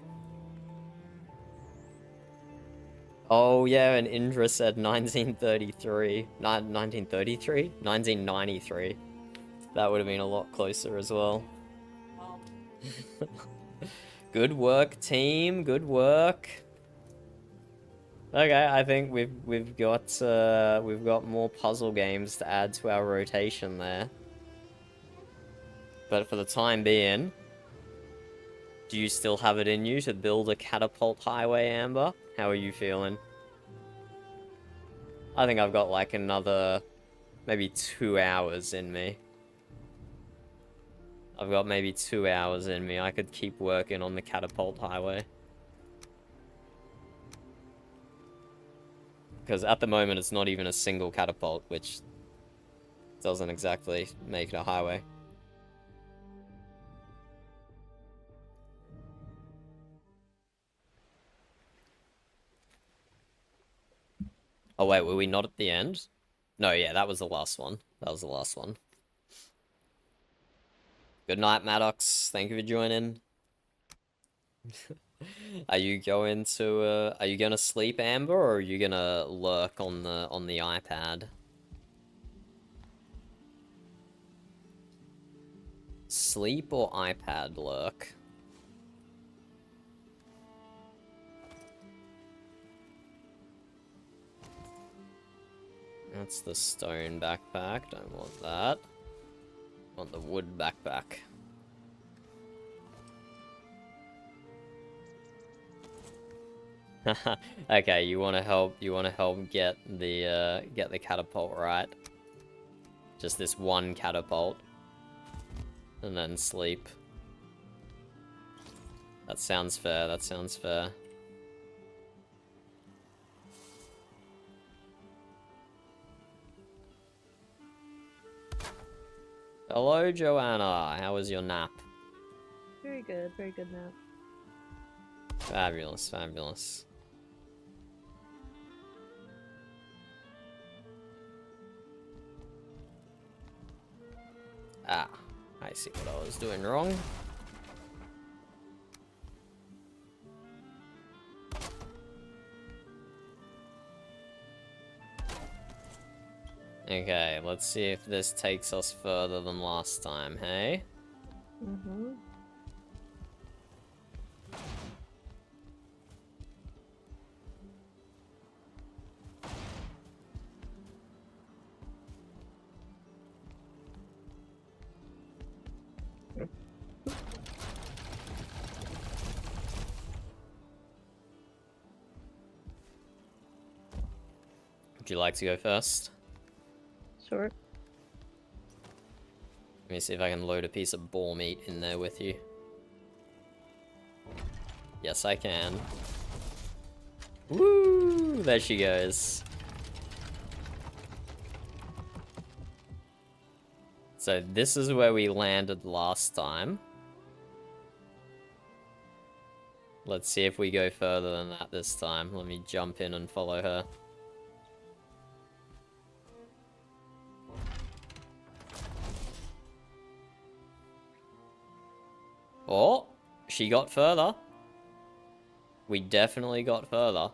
Speaker 1: Oh yeah, and Indra said 1933. 1933? 1993. That would have been a lot closer as well.
Speaker 6: Well,
Speaker 1: Good work, team. Good work. Okay, I think we've got more puzzle games to add to our rotation there. But for the time being, do you still have it in you to build a catapult highway, Amber? How are you feeling? I think I've got like another maybe 2 hours in me. I've got maybe 2 hours in me. I could keep working on the catapult highway. Because at the moment it's not even a single catapult, which doesn't exactly make it a highway. Oh wait, were we not at the end? No, yeah, that was the last one. That was the last one. Good night, Maddox. Thank you for joining. Are you going to are you gonna sleep, Amber, or are you gonna lurk on the iPad? Sleep or iPad lurk? That's the stone backpack. Don't want that. Want the wood backpack. Okay, you want to help get the catapult, right? Just this one catapult. And then sleep. That sounds fair, that sounds fair. Hello, Joanna. How was your nap?
Speaker 7: Very good nap.
Speaker 1: Fabulous, fabulous. Ah, I see what I was doing wrong. Okay, let's see if this takes us further than last time, hey?
Speaker 7: Mm-hmm.
Speaker 1: Would you like to go first?
Speaker 7: Sure.
Speaker 1: Let me see if I can load a piece of boar meat in there with you. Yes, I can. Woo! There she goes. So this is where we landed last time. Let's see if we go further than that this time. Let me jump in and follow her. Oh, she got further. We definitely got further.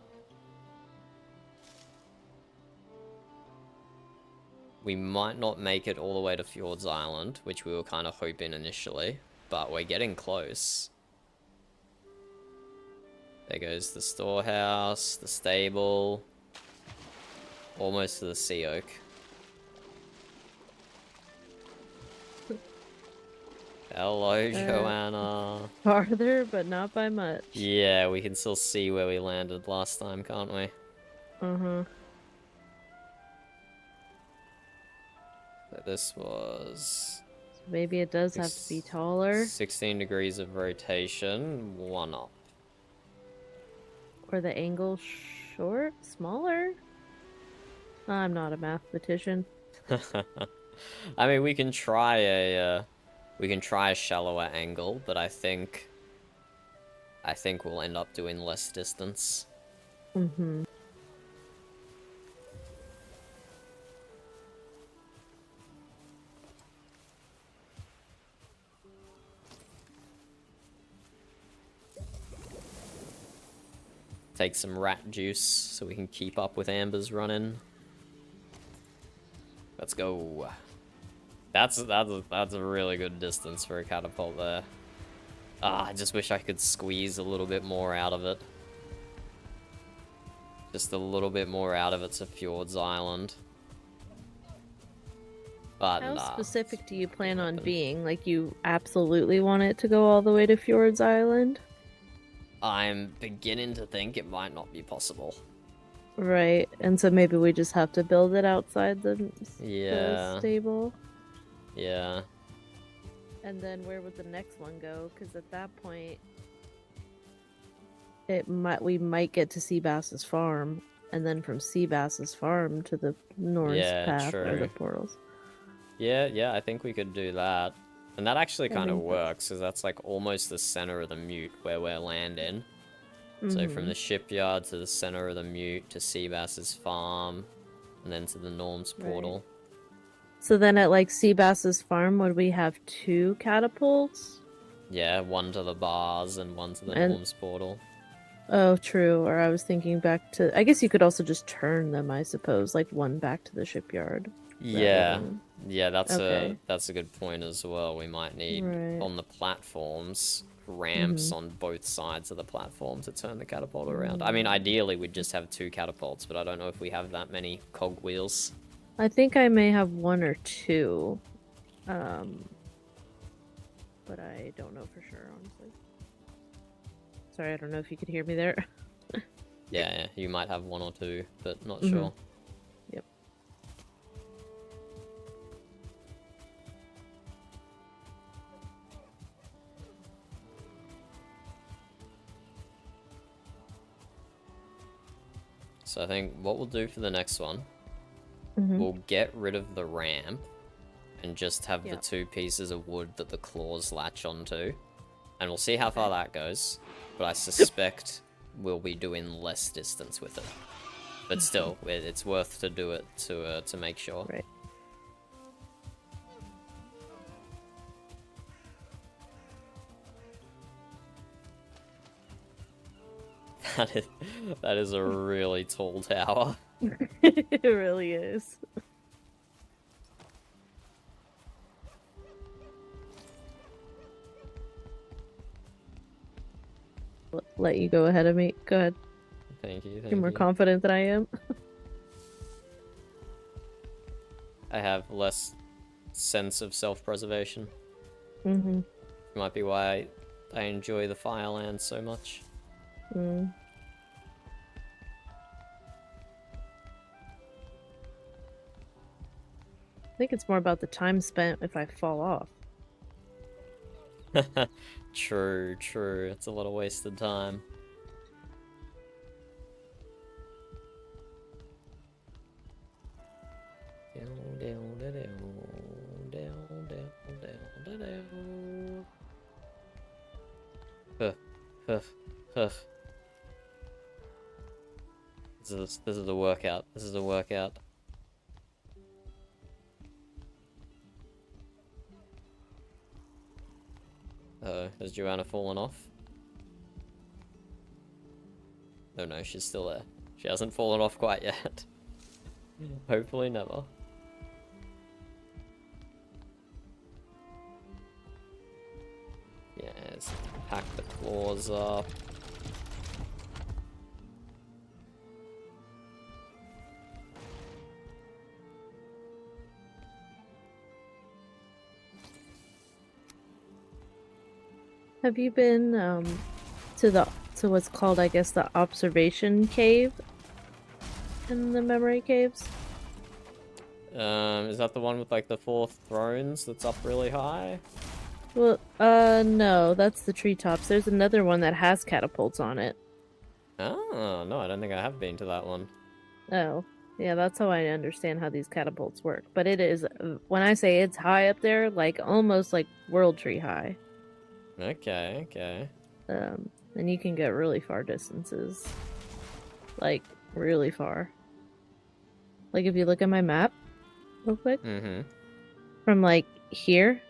Speaker 1: We might not make it all the way to Fjord's Island, which we were kind of hoping initially, but we're getting close. There goes the storehouse, the stable, almost to the sea oak. Hello, Joanna.
Speaker 7: Farther, but not by much.
Speaker 1: Yeah, we can still see where we landed last time, can't we?
Speaker 7: Uh-huh.
Speaker 1: So this was...
Speaker 7: Maybe it does have to be taller.
Speaker 1: 16 degrees of rotation, 1 up.
Speaker 7: Or the angle smaller? I'm not a mathematician.
Speaker 1: I mean, we can try a shallower angle, but I think we'll end up doing less distance.
Speaker 7: Mm-hmm.
Speaker 1: Take some rat juice so we can keep up with Amber's running. Let's go. That's a really good distance for a catapult there. Ah, I just wish I could squeeze a little bit more out of it. Just a little bit more out of it to Fjord's Island. But
Speaker 7: How
Speaker 1: nah,
Speaker 7: specific do you plan on being? Like, you absolutely want it to go all the way to Fjord's Island?
Speaker 1: I'm beginning to think it might not be possible.
Speaker 7: Right, and so maybe we just have to build it outside the stable.
Speaker 1: Yeah.
Speaker 7: And then where would the next one go? Because at that point, we might get to Seabass's farm, and then from Seabass's farm to the North path or the
Speaker 1: true.
Speaker 7: portals.
Speaker 1: Yeah, I think we could do that. And that actually kind of
Speaker 7: think
Speaker 1: works, because that's like almost the center of the mute where we're landing. So from the shipyard to the center of the mute to Seabass's farm, and then to the Norm's portal.
Speaker 7: So then at like Seabass's farm, would we have 2 catapults?
Speaker 1: Yeah, one to the bars and one to the
Speaker 7: And-
Speaker 1: Norm's portal.
Speaker 7: Oh, true. Or I was thinking back to. I guess you could also just turn them, I suppose, like one back to the shipyard.
Speaker 1: Yeah,
Speaker 7: than-
Speaker 1: yeah, that's
Speaker 7: Okay.
Speaker 1: a good point as well. We might need
Speaker 7: Right.
Speaker 1: on the platforms ramps
Speaker 7: Mhm.
Speaker 1: on both sides of the platform to turn the catapult around. I mean, ideally we'd just have 2 catapults, but I don't know if we have that many cogwheels.
Speaker 7: I think I may have 1 or 2. But I don't know for sure, honestly. Sorry, I don't know if you could hear me there.
Speaker 1: Yeah, you might have 1 or 2, but not
Speaker 7: Mhm.
Speaker 1: sure.
Speaker 7: Yep.
Speaker 1: So I think what we'll do for the next one,
Speaker 7: Mhm.
Speaker 1: we'll get rid of the ramp and just have the
Speaker 7: Yep.
Speaker 1: 2 pieces of wood that the claws latch onto. And we'll see how far that goes. But I suspect we'll be doing less distance with it. But still, it's worth to do it to make sure.
Speaker 7: Right.
Speaker 1: That is a really tall tower.
Speaker 7: It really is. Let you go ahead of me. Go ahead.
Speaker 1: Thank you. Thank
Speaker 7: You're more
Speaker 1: you.
Speaker 7: confident than I am.
Speaker 1: I have less sense of self-preservation.
Speaker 7: Mm-hmm.
Speaker 1: Might be why I enjoy the Firelands so much.
Speaker 7: Mm. I think it's more about the time spent if I fall off.
Speaker 1: True, true. It's a lot of wasted time. This is a workout. This is a workout. Has Joanna fallen off? Oh no, she's still there. She hasn't fallen off quite yet. Hopefully never. Yes, pack the claws up.
Speaker 7: Have you been to what's called, I guess, the observation cave in the memory caves?
Speaker 1: Is that the one with like the 4 thrones that's up really high?
Speaker 7: Well, no, that's the treetops. There's another one that has catapults on it.
Speaker 1: Oh, no, I don't think I have been to that one.
Speaker 7: Oh, yeah, that's how I understand how these catapults work. But it is, when I say it's high up there, like almost like World Tree high.
Speaker 1: Okay, okay.
Speaker 7: And you can get really far distances. Like, really far. Like, if you look at my map, real quick,
Speaker 1: Mm-hmm.
Speaker 7: from like here,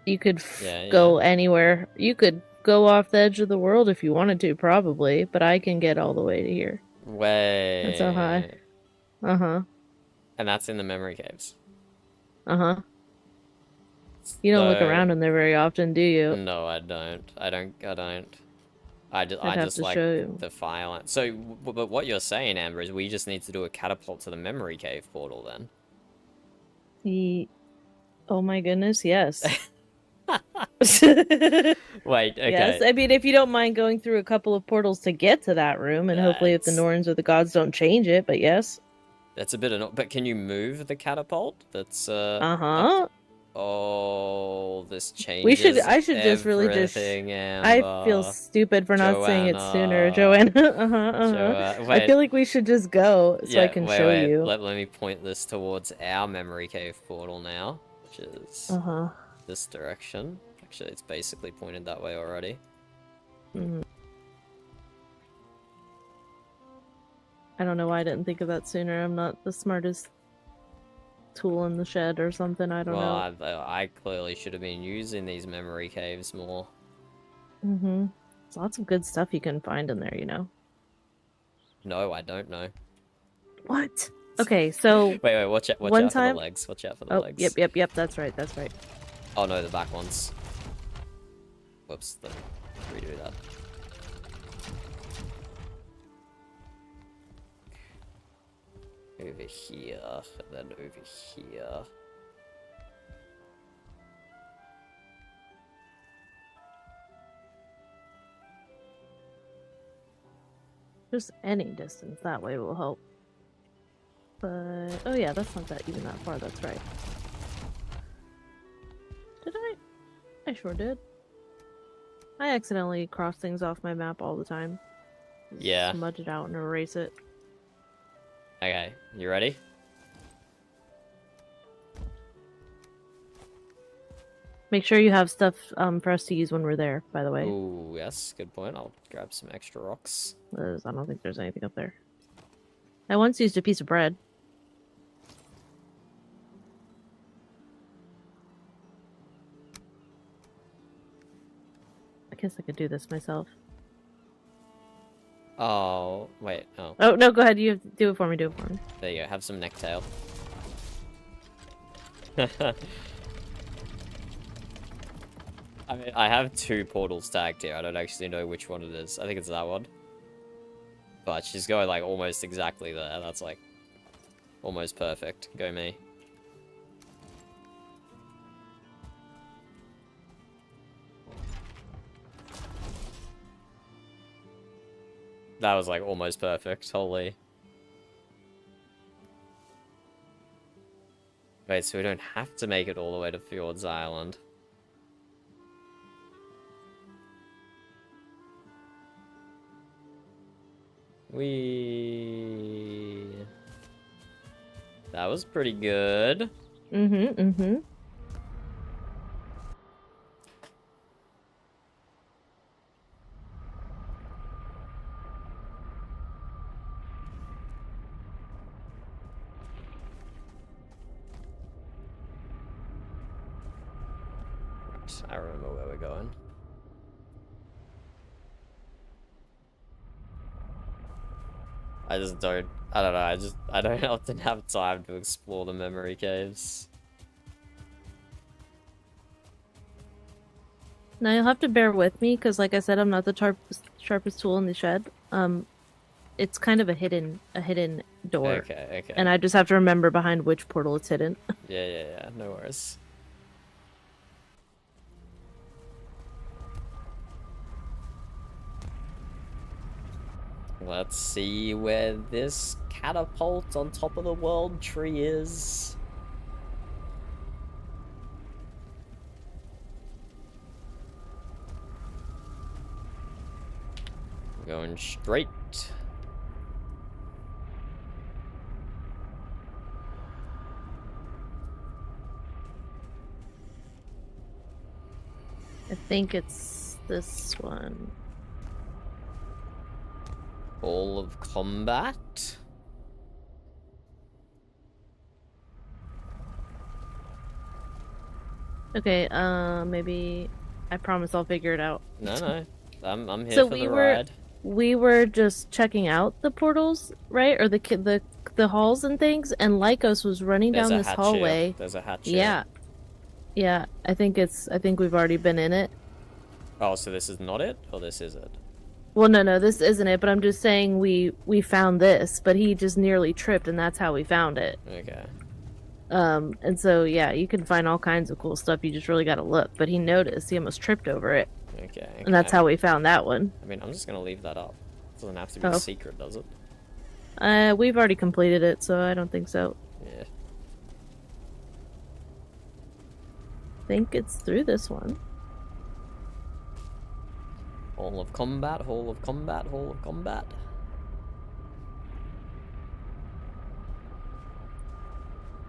Speaker 7: you could
Speaker 1: Yeah,
Speaker 7: go anywhere. You could go off the edge of the world if you wanted to, probably, but I can get all the way to here.
Speaker 1: Way.
Speaker 7: That's so high. Uh-huh.
Speaker 1: And that's in the memory caves.
Speaker 7: Uh-huh. You don't look
Speaker 1: So-
Speaker 7: around in there very often, do you?
Speaker 1: No, I don't. I don't. I
Speaker 7: I'd have
Speaker 1: just
Speaker 7: to
Speaker 1: like
Speaker 7: show you.
Speaker 1: the fire. So, but what you're saying, Amber, is we just need to do a catapult to the memory cave portal then.
Speaker 7: Oh my goodness, yes.
Speaker 1: Wait, okay.
Speaker 7: Yes, I mean, if you don't mind going through a couple of portals to get to that room, and hopefully if the
Speaker 1: That's-
Speaker 7: Norns or the gods don't change it, but yes.
Speaker 1: That's a bit but can you move the catapult? That's
Speaker 7: Uh-huh.
Speaker 1: Oh, this changes.
Speaker 7: I should just really just.
Speaker 1: everything,
Speaker 7: I feel
Speaker 1: Amber.
Speaker 7: stupid for not saying it sooner,
Speaker 1: Joanna.
Speaker 7: Joanna. I feel like we should just go so I can show you.
Speaker 1: Let me point this towards our memory cave portal now, which is
Speaker 7: Uh-huh.
Speaker 1: this direction. Actually, it's basically pointed that way already.
Speaker 7: Mhm. I don't know why I didn't think of that sooner. I'm not the smartest tool in the shed or something. I don't
Speaker 1: Well,
Speaker 7: know.
Speaker 1: I clearly should have been using these memory caves more.
Speaker 7: Mm-hmm. There's lots of good stuff you can find in there, you know.
Speaker 1: No, I don't know.
Speaker 7: What? Okay, so
Speaker 1: Wait, watch out! Watch
Speaker 7: one
Speaker 1: out for
Speaker 7: time-
Speaker 1: the legs. Watch out for the
Speaker 7: oh,
Speaker 1: legs.
Speaker 7: yep. That's right. That's right.
Speaker 1: Oh no, the back ones. Whoops. Let me redo that. Over here, and then over here.
Speaker 7: Just any distance that way will help. But oh yeah, that's not that even that far. That's right. Did I? I sure did. I accidentally cross things off my map all the time.
Speaker 1: Yeah.
Speaker 7: Smudge it out and erase it.
Speaker 1: Okay, you ready?
Speaker 7: Make sure you have stuff for us to use when we're there, by the way.
Speaker 1: Ooh, yes, good point. I'll grab some extra rocks.
Speaker 7: I don't think there's anything up there. I once used a piece of bread. I guess I could do this myself.
Speaker 1: Oh, wait, oh.
Speaker 7: Oh, no, go ahead. You have to do it for me. Do it for me.
Speaker 1: There you go, have some necktail. I mean, I have 2 portals tagged here. I don't actually know which one it is. I think it's that one. But she's going, like, almost exactly there. That's, like, almost perfect. Go me. That was, like, almost perfect. Holy. Wait, so we don't have to make it all the way to Fjord's Island. That was pretty good.
Speaker 7: Mm-hmm.
Speaker 1: I remember where we're going. I don't know, I don't often have time to explore the memory caves.
Speaker 7: Now you'll have to bear with me, because like I said, I'm not the sharpest tool in the shed. It's kind of a hidden door.
Speaker 1: Okay.
Speaker 7: And I just have to remember behind which portal it's hidden.
Speaker 1: Yeah, no worries. Let's see where this catapult on top of the world tree is. Going straight.
Speaker 7: I think it's this one.
Speaker 1: All of combat.
Speaker 7: Okay, maybe I promise I'll figure it out.
Speaker 1: No. I'm here
Speaker 7: So
Speaker 1: for the ride.
Speaker 7: We were just checking out the portals, right? Or the halls and things, and Lycos was running
Speaker 1: There's
Speaker 7: down
Speaker 1: a
Speaker 7: this
Speaker 1: hatch
Speaker 7: hallway.
Speaker 1: here. There's a hatch here.
Speaker 7: Yeah. I think we've already been in it.
Speaker 1: Oh, so this is not it? Or this is it?
Speaker 7: Well, no, this isn't it, but I'm just saying we found this, but he just nearly tripped, and that's how we found it.
Speaker 1: Okay.
Speaker 7: And so, yeah, you can find all kinds of cool stuff, you just really gotta look. But he noticed, he almost tripped over it.
Speaker 1: Okay.
Speaker 7: And that's how we found that one.
Speaker 1: I mean, I'm just gonna leave that up. It doesn't have to be a secret, does it?
Speaker 7: We've already completed it, so I don't think so.
Speaker 1: Yeah.
Speaker 7: I think it's through this one.
Speaker 1: Hall of combat, hall of combat, hall of combat.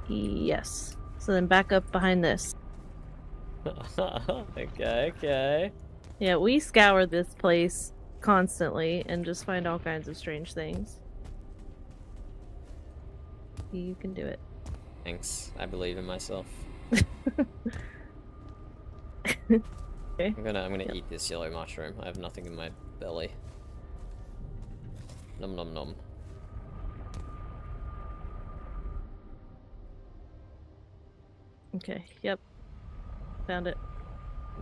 Speaker 7: Yes. So then back up behind this.
Speaker 1: Okay.
Speaker 7: Yeah, we scour this place constantly and just find all kinds of strange things. You can do it.
Speaker 1: Thanks. I believe in myself.
Speaker 7: Okay.
Speaker 1: I'm gonna eat this yellow mushroom. I have nothing in my belly. Nom nom nom.
Speaker 7: Okay, yep. Found it.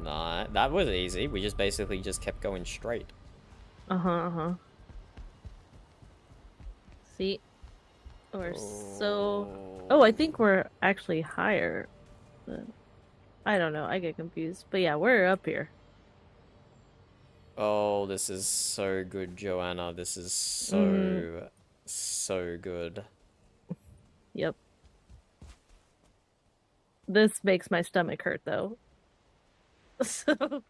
Speaker 1: Nah, that was easy. We just basically just kept going straight.
Speaker 7: Uh-huh. See? We're so... Oh, I think we're actually higher. I don't know, I get confused. But yeah, we're up here.
Speaker 1: Oh, this is so good, Joanna. This is so good.
Speaker 7: Yep. This makes my stomach hurt, though. So...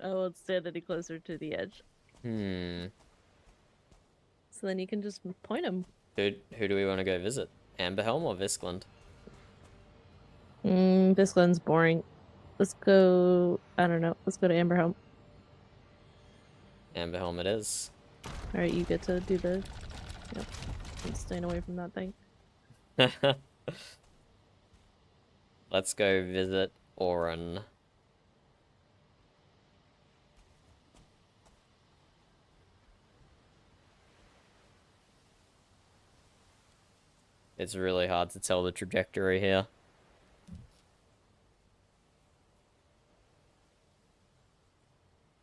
Speaker 7: I won't stand any closer to the edge. So then you can just point them.
Speaker 1: Who do we want to go visit? Amberhelm or Viscland?
Speaker 7: Viscland's boring. Let's go... I don't know. Let's go to Amberhelm.
Speaker 1: Amberhelm it is.
Speaker 7: Alright, you get to do the... Yep. I'm staying away from that thing.
Speaker 1: Let's go visit Orin. It's really hard to tell the trajectory here.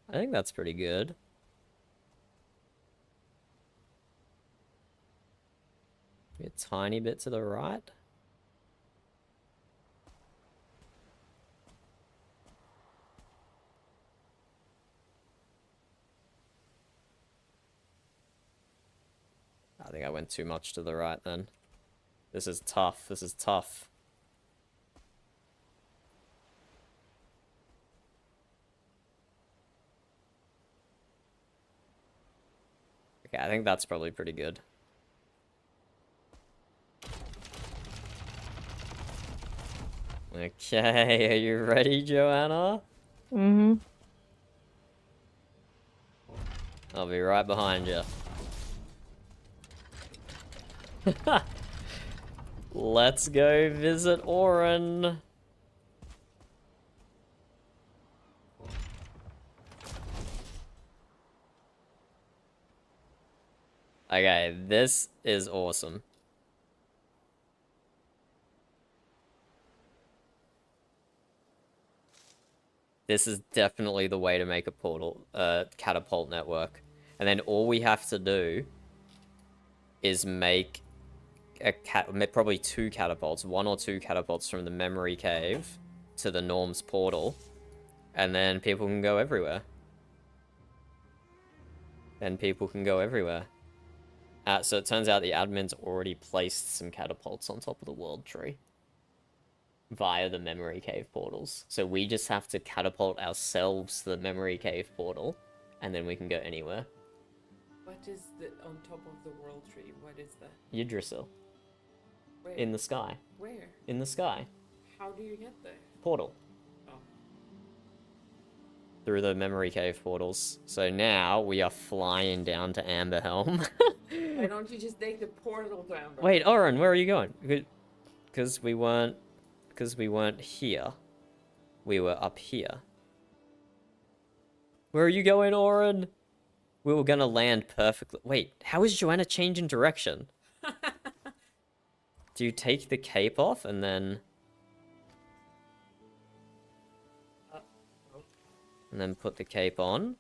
Speaker 1: I think that's pretty good. A tiny bit to the right. I think I went too much to the right then. This is tough. This is tough. Okay, I think that's probably pretty good. Okay, are you ready, Joanna?
Speaker 7: Mm-hmm.
Speaker 1: I'll be right behind you. Let's go visit Orin. Okay, this is awesome. This is definitely the way to make a portal, catapult network. And then all we have to do is make probably 2 catapults, 1 or 2 catapults from the memory cave to the Norm's portal, and then people can go everywhere. So it turns out the admin's already placed some catapults on top of the world tree via the memory cave portals. So we just have to catapult ourselves to the memory cave portal, and then we can go anywhere.
Speaker 6: What is the on top of the world tree? What is that?
Speaker 1: Yggdrasil.
Speaker 6: Where?
Speaker 1: In the sky.
Speaker 6: Where?
Speaker 1: In the sky.
Speaker 6: How do you get there?
Speaker 1: Portal.
Speaker 6: Oh.
Speaker 1: Through the memory cave portals. So now we are flying down to Amberhelm.
Speaker 6: Why don't you just take the portal to Amber?
Speaker 1: Wait, Oren, where are you going? Because we weren't here. We were up here. Where are you going, Oren? We were gonna land perfectly. Wait, how is Joanna changing direction? Do you take the cape off and then... And then put the cape on?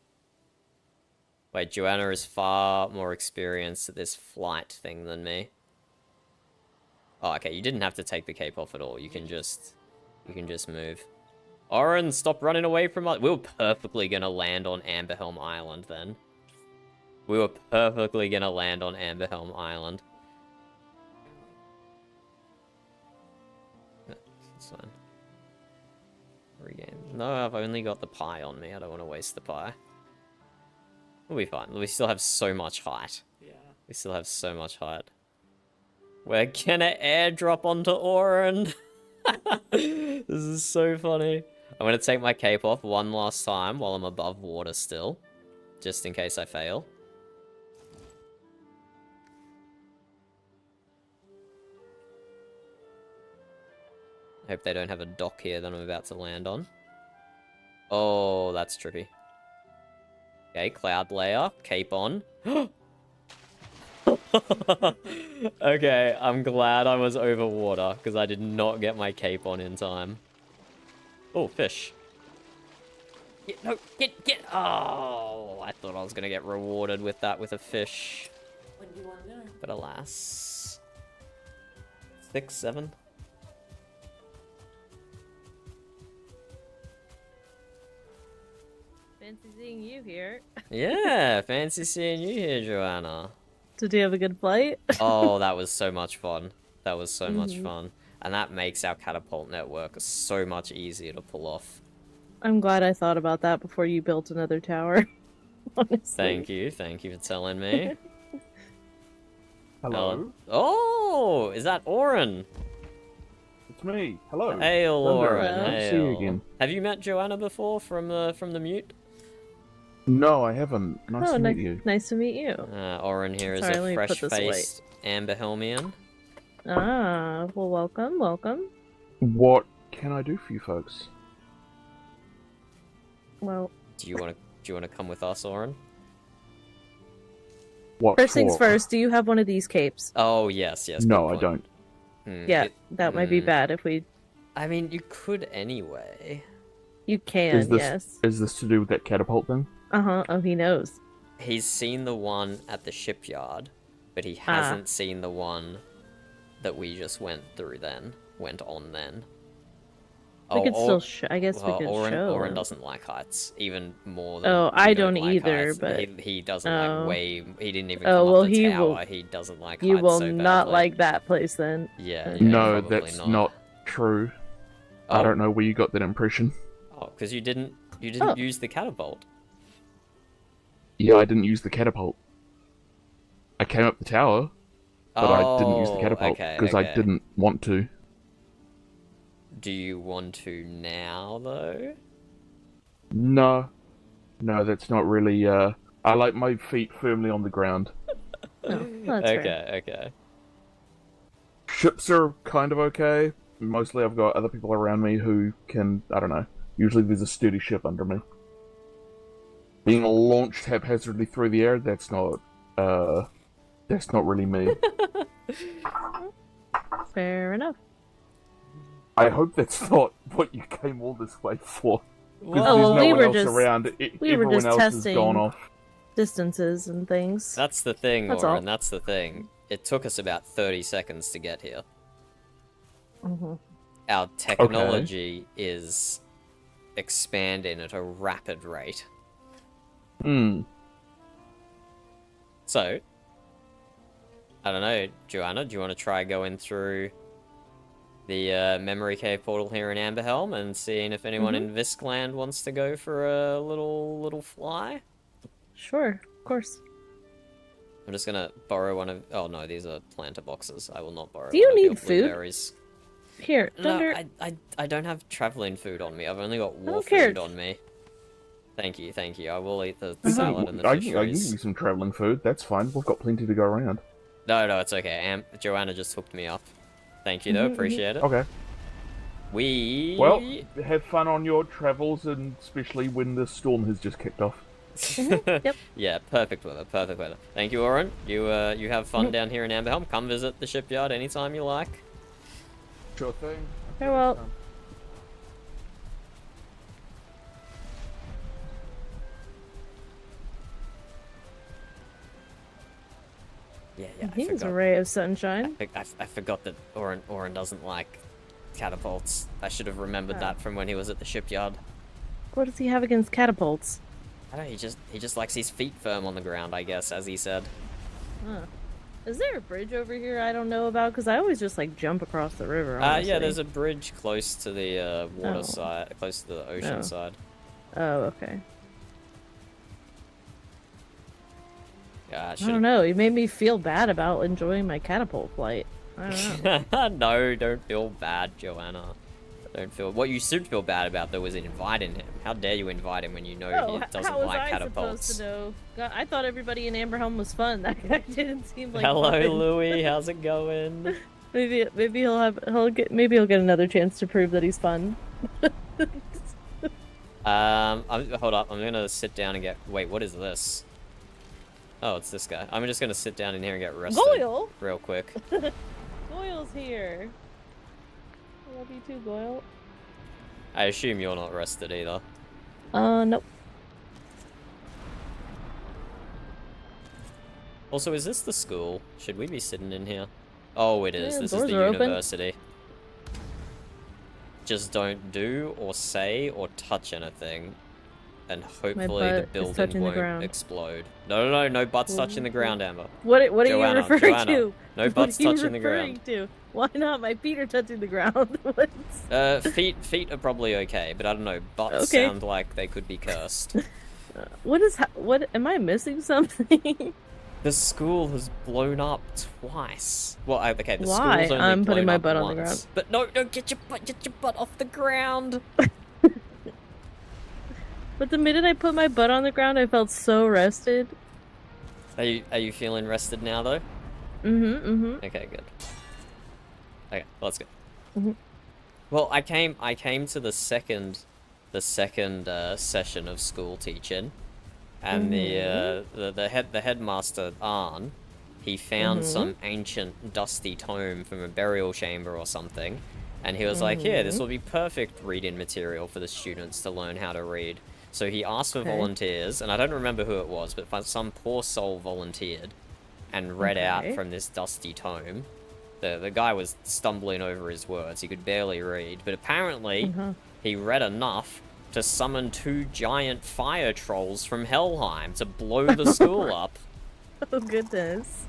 Speaker 1: Wait, Joanna is far more experienced at this flight thing than me. Oh, okay, you didn't have to take the cape off at all. You can just move. Oren, stop running away from us. We were perfectly gonna land on Amberhelm Island then. We were perfectly gonna land on Amberhelm Island. That's fine. Regain. No, I've only got the pie on me. I don't want to waste the pie. We'll be fine. We still have so much height.
Speaker 6: Yeah.
Speaker 1: We still have so much height. We're gonna airdrop onto Orin. This is so funny. I'm gonna take my cape off one last time while I'm above water still. Just in case I fail. Hope they don't have a dock here that I'm about to land on. Oh, that's trippy. Okay, cloud layer, cape on. Okay, I'm glad I was over water, because I did not get my cape on in time. Oh, fish. No, get! Oh, I thought I was going to get rewarded with that with a fish.
Speaker 6: What do you want to know?
Speaker 1: But alas. 6, 7.
Speaker 7: Fancy seeing you here.
Speaker 1: Yeah, fancy seeing you here, Joanna.
Speaker 7: Did you have a good flight?
Speaker 1: Oh, that was so much fun. That was so much fun. And that makes our catapult network so much easier to pull off.
Speaker 7: I'm glad I thought about that before you built another tower. Honestly.
Speaker 1: Thank you for telling me.
Speaker 8: Hello.
Speaker 1: Oh, is that Oren?
Speaker 8: It's me. Hello.
Speaker 1: Hail,
Speaker 8: Thunder.
Speaker 1: Oren.
Speaker 7: Hello.
Speaker 8: Nice to see you
Speaker 1: Hail.
Speaker 8: again.
Speaker 1: Have you met Joanna before from the mute?
Speaker 8: No, I haven't. Nice to meet you.
Speaker 7: Nice to meet you.
Speaker 1: Oren here is
Speaker 7: Sorry, let
Speaker 1: a
Speaker 7: me put this
Speaker 1: fresh-faced Amber Helmian.
Speaker 7: Ah, well, welcome, welcome.
Speaker 8: What can I do for you folks?
Speaker 7: Well,
Speaker 1: Do you want to come with us, Oren?
Speaker 8: What
Speaker 7: first things
Speaker 8: for?
Speaker 7: first, do you have one of these capes?
Speaker 1: Oh, yes.
Speaker 8: No,
Speaker 1: good
Speaker 8: I
Speaker 1: point.
Speaker 8: don't.
Speaker 7: Yeah, that might be
Speaker 1: mm.
Speaker 7: bad if we...
Speaker 1: I mean, you could anyway.
Speaker 7: You can,
Speaker 8: Is this
Speaker 7: yes.
Speaker 8: is this to do with that catapult thing?
Speaker 7: Uh-huh, oh, he knows.
Speaker 1: He's seen the one at the shipyard, but he hasn't seen the one that we just went on then.
Speaker 7: We could still I guess we could
Speaker 1: Oren,
Speaker 7: show
Speaker 1: Oren
Speaker 7: him.
Speaker 1: doesn't like heights, even more than
Speaker 7: Oh,
Speaker 1: we
Speaker 7: I don't
Speaker 1: like
Speaker 7: either,
Speaker 1: heights.
Speaker 7: but...
Speaker 1: He doesn't like he didn't even
Speaker 7: Oh,
Speaker 1: come
Speaker 7: well,
Speaker 1: up the
Speaker 7: he
Speaker 1: tower.
Speaker 7: will-
Speaker 1: He doesn't like
Speaker 7: You
Speaker 1: heights
Speaker 7: will
Speaker 1: so
Speaker 7: not
Speaker 1: badly.
Speaker 7: like that place then.
Speaker 1: Yeah,
Speaker 7: Okay.
Speaker 8: No,
Speaker 1: probably
Speaker 8: that's not true. I don't know where you got that impression.
Speaker 1: Oh, because you didn't
Speaker 7: Oh.
Speaker 1: use the catapult.
Speaker 8: Yeah, I didn't use the catapult. I came up the tower, but I didn't use the catapult because I didn't want to.
Speaker 1: Do you want to now, though?
Speaker 8: No, that's not really. I like my feet firmly on the ground.
Speaker 7: Oh, that's fair.
Speaker 1: Okay.
Speaker 8: Ships are kind of okay. Mostly I've got other people around me who can, I don't know, usually there's a sturdy ship under me. Being launched haphazardly through the air, that's not really me.
Speaker 7: Fair enough.
Speaker 8: I hope that's not what you came all this way for. Because
Speaker 7: Oh, well,
Speaker 8: there's
Speaker 7: we
Speaker 8: no
Speaker 7: were
Speaker 8: one else
Speaker 7: just-
Speaker 8: around.
Speaker 7: we were
Speaker 8: Everyone
Speaker 7: just
Speaker 8: else has
Speaker 7: testing.
Speaker 8: gone off.
Speaker 7: Distances and things.
Speaker 1: That's the thing,
Speaker 7: That's
Speaker 1: Oren,
Speaker 7: all.
Speaker 1: that's the thing. It took us about 30 seconds to get here.
Speaker 7: Mm-hmm.
Speaker 1: Our technology is expanding at a rapid rate. So, I don't know, Joanna, do you want to try going through the memory cave portal here in Amberhelm and seeing if anyone in Viskland wants to go for a little fly?
Speaker 7: Sure, of course.
Speaker 1: I'm just gonna borrow one of... Oh no, these are planter boxes. I will not borrow
Speaker 7: Do you
Speaker 1: one of your
Speaker 7: need food?
Speaker 1: blueberries.
Speaker 7: Here, Thunder.
Speaker 1: No, I don't have traveling food on me. I've only got war
Speaker 7: care.
Speaker 1: food on me. Thank you. I will eat the
Speaker 8: I
Speaker 1: salad and the
Speaker 8: can
Speaker 1: fish
Speaker 8: give you some travelling food, that's fine. We've got plenty to go around.
Speaker 1: No, it's okay. Joanna just hooked me up. Thank you, though. Appreciate it.
Speaker 8: Okay.
Speaker 1: Well,
Speaker 8: have fun on your travels, and especially when the storm has just kicked off.
Speaker 7: Yep.
Speaker 1: Yeah, perfect weather. Thank you, Oren. You have fun down here in Amberhelm. Come visit the shipyard anytime you like.
Speaker 8: Sure thing.
Speaker 7: Farewell.
Speaker 1: Yeah,
Speaker 7: He was a ray of sunshine.
Speaker 1: I forgot that Oren doesn't like catapults. I should have remembered that from when he was at the shipyard.
Speaker 7: What does he have against catapults?
Speaker 1: I don't know, he just likes his feet firm on the ground, I guess, as he said.
Speaker 7: Huh. Is there a bridge over here I don't know about? Because I always just like jump across the river.
Speaker 1: Yeah,
Speaker 7: Honestly.
Speaker 1: there's a bridge close to the water
Speaker 7: Oh.
Speaker 1: side, close to the ocean
Speaker 7: Oh.
Speaker 1: side.
Speaker 7: Oh, okay.
Speaker 1: Yeah,
Speaker 7: I don't know. You made me feel bad about enjoying my catapult flight. I don't know.
Speaker 1: No, don't feel bad, Joanna. Don't feel. What you should feel bad about though was inviting him. How dare you invite him when you know he doesn't
Speaker 7: how was
Speaker 1: like
Speaker 7: I
Speaker 1: catapults?
Speaker 7: supposed to know? God, I thought everybody in Amberhelm was fun. That guy didn't seem like
Speaker 1: Hello,
Speaker 7: fun.
Speaker 1: Louie. How's it going?
Speaker 7: Maybe he'll get another chance to prove that he's fun.
Speaker 1: Hold up. I'm gonna sit down and get. Wait, what is this? Oh, it's this guy. I'm just gonna sit down in here and get rested.
Speaker 7: Goyle!
Speaker 1: Real quick.
Speaker 7: Goyle's here. I love you too, Goyle.
Speaker 1: I assume you're not rested either.
Speaker 7: Nope.
Speaker 1: Also, is this the school? Should we be sitting in here? Oh, it is.
Speaker 7: Yeah,
Speaker 1: This is
Speaker 7: doors
Speaker 1: the
Speaker 7: are open.
Speaker 1: university. Just don't do or say or touch anything. And hopefully the
Speaker 7: butt is
Speaker 1: building
Speaker 7: touching the
Speaker 1: won't
Speaker 7: ground.
Speaker 1: explode. No butts touching the ground, Amber.
Speaker 7: What are
Speaker 1: Joanna,
Speaker 7: you referring
Speaker 1: Joanna,
Speaker 7: to?
Speaker 1: no butts
Speaker 7: What are you
Speaker 1: touching the
Speaker 7: referring
Speaker 1: ground.
Speaker 7: to? Why not? My feet are touching the ground. What?
Speaker 1: Feet are probably okay, but I don't know. Butts
Speaker 7: Okay.
Speaker 1: sound like they could be cursed.
Speaker 7: What? Am I missing something?
Speaker 1: The school has blown up twice. Well, okay, the
Speaker 7: Why?
Speaker 1: school's only
Speaker 7: I'm putting
Speaker 1: blown
Speaker 7: my
Speaker 1: up
Speaker 7: butt on
Speaker 1: once.
Speaker 7: the ground.
Speaker 1: But no, get your butt off the ground.
Speaker 7: But the minute I put my butt on the ground, I felt so rested.
Speaker 1: Are you feeling rested now though? Okay, good. Okay, let's go. Well, I came to the second session of school teaching, and the headmaster Arn, he found some ancient dusty tome from a burial chamber or something, and he was like, "Here, this will be perfect reading material for the students to learn how to read." So he asked for volunteers, and I don't remember who it was, but some poor soul volunteered and read out from this dusty tome. The guy was stumbling over his words. He could barely read, but apparently he read enough to summon 2 giant fire trolls from Helheim to blow the school up.
Speaker 7: Oh goodness.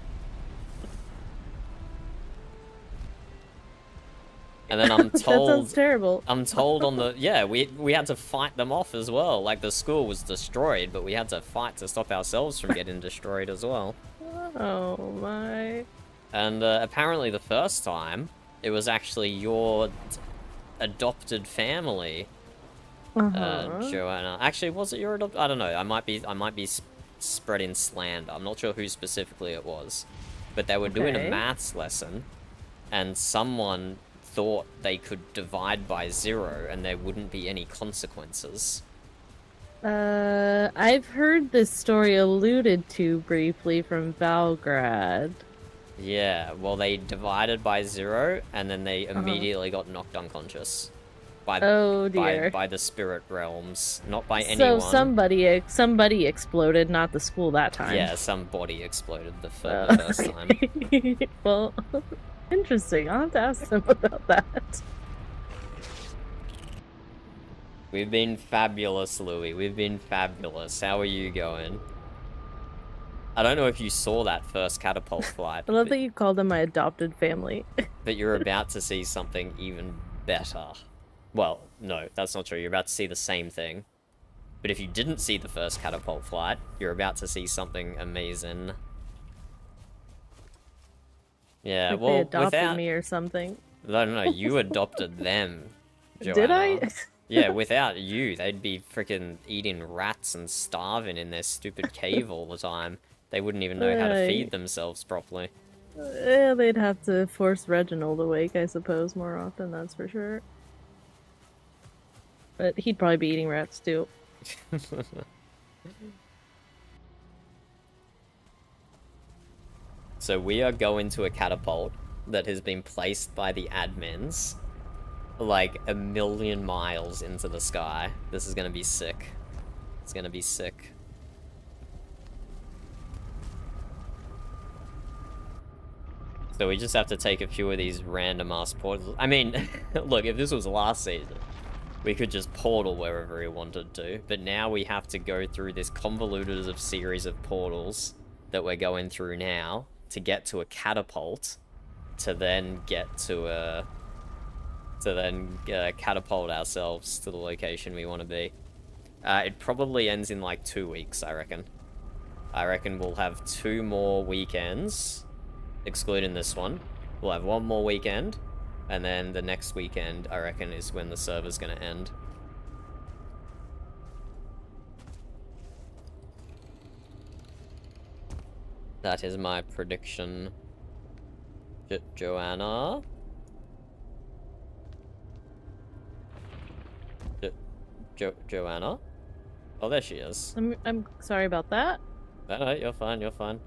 Speaker 1: And then I'm
Speaker 7: That
Speaker 1: told
Speaker 7: sounds terrible.
Speaker 1: I'm told on the we had to fight them off as well. Like the school was destroyed, but we had to fight to stop ourselves from getting destroyed as well.
Speaker 7: Oh my.
Speaker 1: And apparently the first time, it was actually your adopted family, Joanna. Actually, was it your adopted? I don't know. I might be spreading slander. I'm not sure who specifically it was, but they were doing a maths lesson, and someone thought they could divide by 0 and there wouldn't be any consequences.
Speaker 7: I've heard this story alluded to briefly from Valgrad.
Speaker 1: Yeah, well, they divided by 0, and then they immediately got knocked unconscious. By,
Speaker 7: Oh dear.
Speaker 1: By the spirit realms, not by anyone.
Speaker 7: So somebody exploded, not the school that time.
Speaker 1: Yeah, some body exploded the first time.
Speaker 7: Well, interesting. I'll have to ask them about that.
Speaker 1: We've been fabulous, Louis. We've been fabulous. How are you going? I don't know if you saw that first catapult flight.
Speaker 7: I love that you called them my adopted family.
Speaker 1: But you're about to see something even better. Well, no, that's not true. You're about to see the same thing. But if you didn't see the first catapult flight, you're about to see something amazing. Yeah,
Speaker 7: Like
Speaker 1: well,
Speaker 7: they adopted
Speaker 1: without
Speaker 7: me or something.
Speaker 1: No, you adopted them, Joanna.
Speaker 7: Did I?
Speaker 1: Yeah, without you, they'd be freaking eating rats and starving in their stupid cave all the time. They wouldn't even know how to feed themselves properly.
Speaker 7: Yeah, they'd have to force Reginald awake, I suppose, more often, that's for sure. But he'd probably be eating rats, too.
Speaker 1: So we are going to a catapult that has been placed by the admins like 1,000,000 miles into the sky. This is gonna be sick. It's gonna be sick. So we just have to take a few of these random ass portals. I mean, look, if this was last season, we could just portal wherever we wanted to. But now we have to go through this convoluted of series of portals that we're going through now to get to a catapult, to then get to a... catapult ourselves to the location we want to be. It probably ends in like 2 weeks, I reckon. I reckon we'll have 2 more weekends, excluding this one. We'll have 1 more weekend, and then the next weekend, I reckon, is when the server's gonna end. That is my prediction. Joanna? Joanna? Oh, there she is.
Speaker 7: I'm sorry about that.
Speaker 1: No, you're fine, you're fine.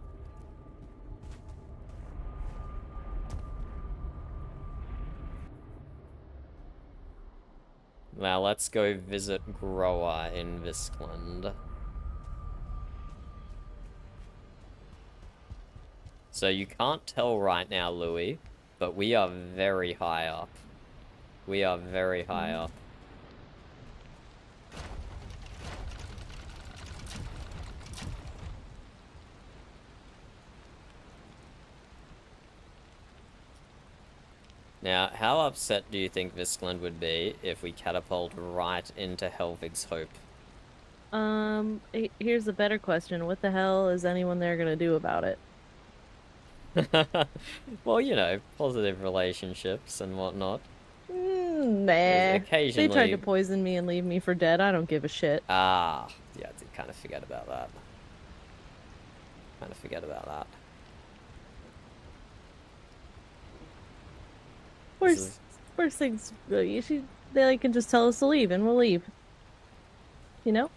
Speaker 1: Now let's go visit Grower in Viskland. So you can't tell right now, Louis, but we are very high up. We are very high up. Now, how upset do you think Viskland would be if we catapult right into Helvig's Hope?
Speaker 7: Here's a better question. What the hell is anyone there gonna do about it?
Speaker 1: Well, you know, positive relationships and whatnot.
Speaker 7: Nah.
Speaker 1: Occasionally...
Speaker 7: They tried to poison me and leave me for dead. I don't give a shit.
Speaker 1: Ah, yeah, I did kind of forget about that. Kind of forget about that.
Speaker 7: Worst things, they can just tell us to leave and we'll leave. You know?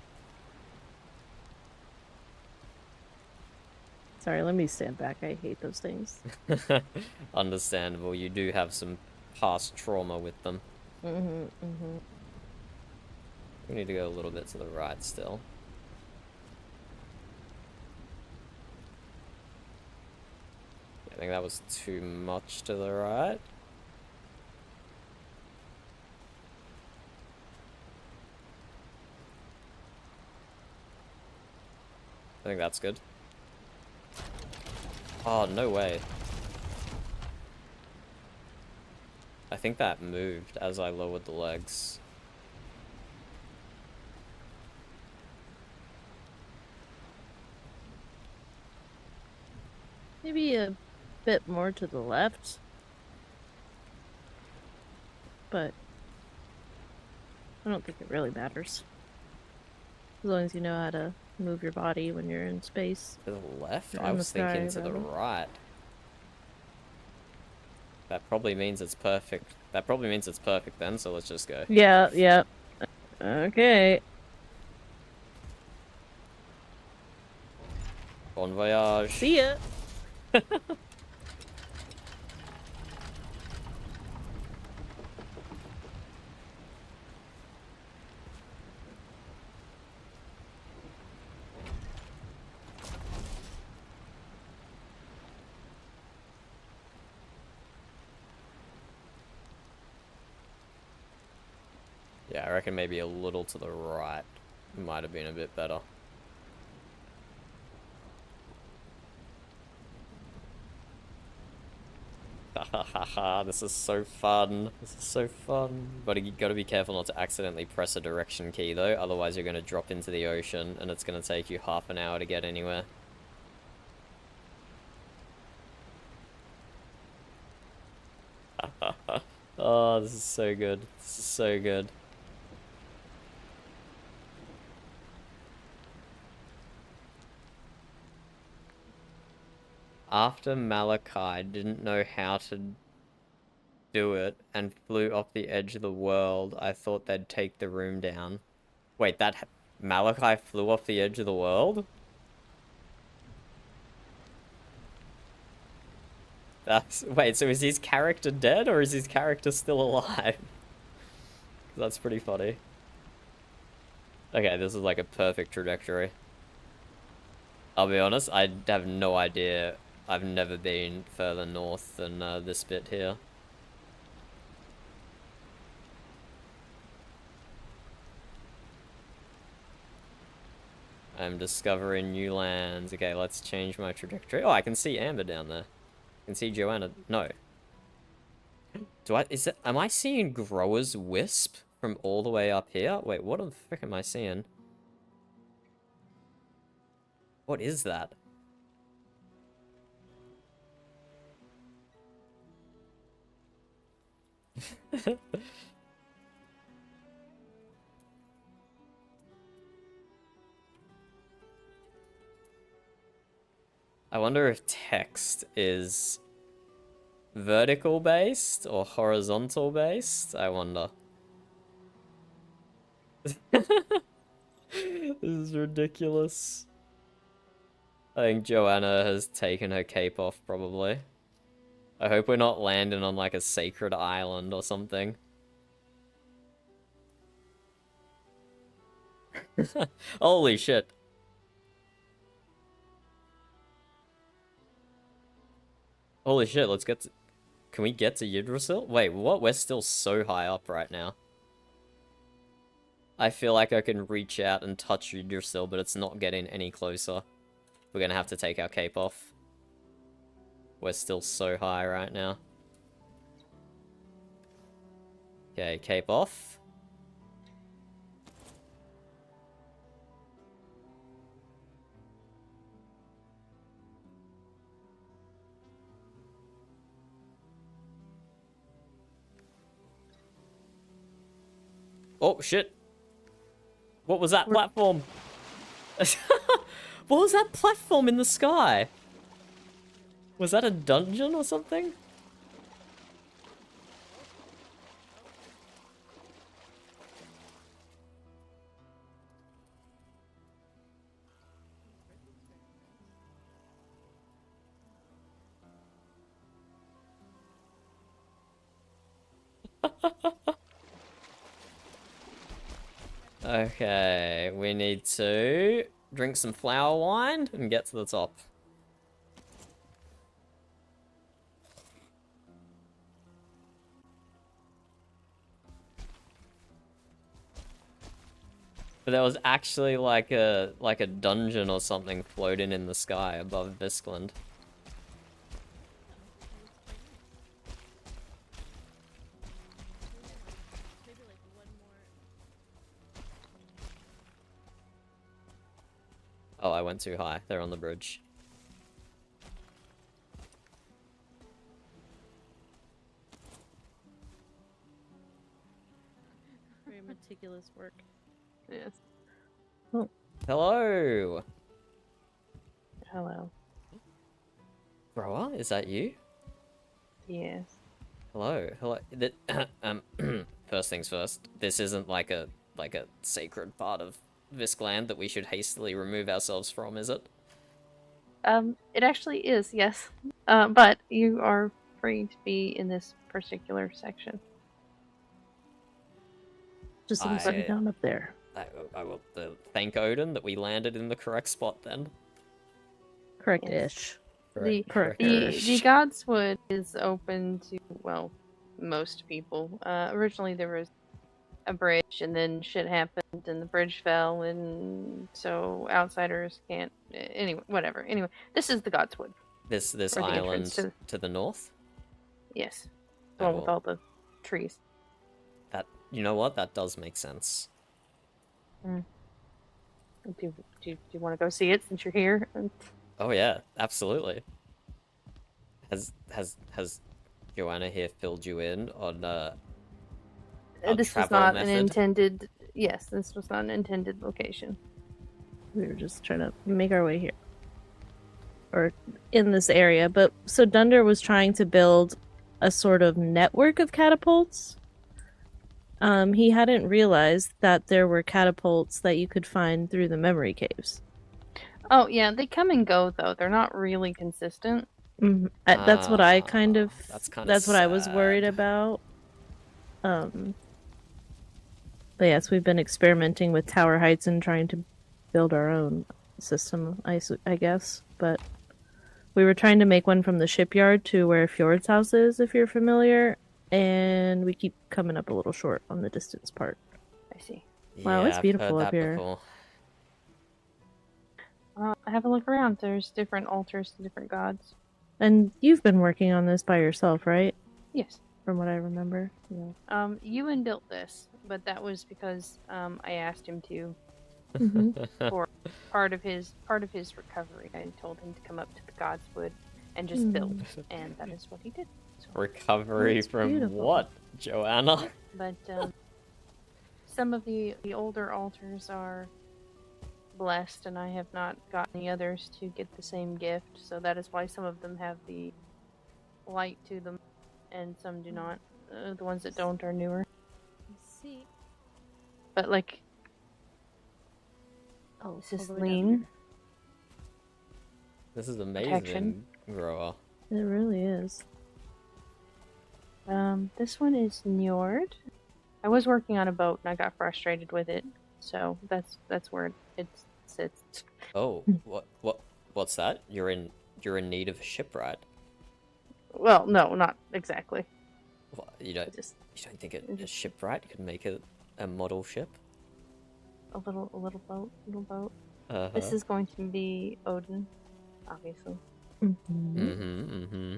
Speaker 7: Sorry, let me stand back. I hate those things.
Speaker 1: Understandable. You do have some past trauma with them. We need to go a little bit to the right still. I think that was too much to the right. I think that's good. Oh, no way. I think that moved as I lowered the legs.
Speaker 7: Maybe a bit more to the left. But I don't think it really matters. As long as you know how to move your body when you're in space.
Speaker 1: To the left?
Speaker 7: Or
Speaker 1: I
Speaker 7: in the
Speaker 1: was thinking
Speaker 7: sky,
Speaker 1: to the
Speaker 7: rather.
Speaker 1: right. That probably means it's perfect. That probably means it's perfect then, so let's just go.
Speaker 7: Yeah, yeah. Okay.
Speaker 1: Bon voyage.
Speaker 7: See ya.
Speaker 1: Yeah, I reckon maybe a little to the right might have been a bit better. Hahaha, this is so fun. This is so fun. But you gotta be careful not to accidentally press a direction key though, otherwise you're gonna drop into the ocean and it's gonna take you half an hour to get anywhere. Oh, this is so good. This is so good. After Malachi didn't know how to do it and flew off the edge of the world, I thought they'd take the room down. Wait, Malachi flew off the edge of the world? Wait, so is his character dead or is his character still alive? That's pretty funny. Okay, this is like a perfect trajectory. I'll be honest, I have no idea. I've never been further north than this bit here. I'm discovering new lands. Okay, let's change my trajectory. Oh, I can see Amber down there. I can see Joanna. No. Am I seeing Grower's Wisp from all the way up here? Wait, what the frick am I seeing? What is that? I wonder if text is vertical based or horizontal based? I wonder. This is ridiculous. I think Joanna has taken her cape off, probably. I hope we're not landing on like a sacred island or something. Holy shit. Holy shit, let's get to... Can we get to Yggdrasil? Wait, what? We're still so high up right now. I feel like I can reach out and touch Yggdrasil, but it's not getting any closer. We're gonna have to take our cape off. We're still so high right now. Okay, cape off. Oh, shit. What was that platform? What was that platform in the sky? Was that a dungeon or something? Okay, we need to drink some flower wine and get to the top. But there was actually like a dungeon or something floating in the sky above Viscland. Oh, I went too high. They're on the bridge.
Speaker 7: Very meticulous work.
Speaker 2: Yes.
Speaker 1: Hello!
Speaker 9: Hello.
Speaker 1: Grower, is that you?
Speaker 9: Yes.
Speaker 1: Hello, hello. First things first. This isn't like a sacred part of Viscland that we should hastily remove ourselves from, is it?
Speaker 9: It actually is, yes. But you are free to be in this particular section.
Speaker 7: Just sit down up there.
Speaker 1: I will thank Odin that we landed in the correct spot then.
Speaker 7: Correct-ish.
Speaker 9: The
Speaker 1: Correct-ish.
Speaker 9: Godswood is open to, well, most people. Originally there was a bridge, and then shit happened, and the bridge fell, and so outsiders can't. Anyway, whatever. Anyway, this is the Godswood.
Speaker 1: This
Speaker 9: Or the
Speaker 1: island
Speaker 9: entrance
Speaker 1: to the north?
Speaker 9: Yes, the one with
Speaker 1: well,
Speaker 9: all the trees.
Speaker 1: That, you know what? That does make sense.
Speaker 9: Do you want to go see it since you're here?
Speaker 1: Oh yeah, absolutely. Has Joanna here filled you in on our
Speaker 9: This was
Speaker 1: travel
Speaker 9: not
Speaker 1: method?
Speaker 9: an intended. Yes, this was not an intended location.
Speaker 7: We were just trying to make our way here. Or in this area. But so Dunder was trying to build a sort of network of catapults. He hadn't realized that there were catapults that you could find through the memory caves.
Speaker 9: Oh yeah, they come and go though. They're not really consistent.
Speaker 7: That's what I kind of.
Speaker 1: That's
Speaker 7: what I was
Speaker 1: sad.
Speaker 7: worried about. But yes, we've been experimenting with tower heights and trying to build our own system, I guess. But we were trying to make one from the shipyard to where Fjord's house is, if you're familiar, and we keep coming up a little short on the distance part.
Speaker 9: I see.
Speaker 7: Wow,
Speaker 1: Yeah,
Speaker 7: it's
Speaker 1: I've
Speaker 7: beautiful
Speaker 1: heard
Speaker 7: up
Speaker 1: that
Speaker 7: here.
Speaker 1: before.
Speaker 9: Have a look around. There's different altars to different gods.
Speaker 7: And you've been working on this by yourself, right?
Speaker 9: Yes.
Speaker 7: From what I remember. Yeah.
Speaker 9: Ewan built this, but that was because I asked him to for part of his recovery. I told him to come up to the Godswood and just build, and that is what he did. So,
Speaker 1: Recovery
Speaker 7: That's
Speaker 1: from
Speaker 7: beautiful.
Speaker 1: what, Joanna?
Speaker 9: but some of the older altars are blessed, and I have not got any others to get the same gift. So that is why some of them have the light to them and some do not. The ones that don't are newer.
Speaker 7: Let's see.
Speaker 9: But like,
Speaker 7: Oh,
Speaker 9: this is
Speaker 7: all the way down
Speaker 9: lean.
Speaker 1: This is amazing,
Speaker 9: Protection.
Speaker 1: grower.
Speaker 7: here. It really is.
Speaker 9: This one is Njord. I was working on a boat and I got frustrated with it, so that's where it sits.
Speaker 1: Oh, what's that? You're in need of a ship, right?
Speaker 9: Well, no, not exactly.
Speaker 1: What, you don't
Speaker 9: Just
Speaker 1: think a shipwright could make a model ship?
Speaker 9: a little boat,
Speaker 1: Uh-huh.
Speaker 9: This is going to be Odin, obviously.
Speaker 1: Mm-hmm.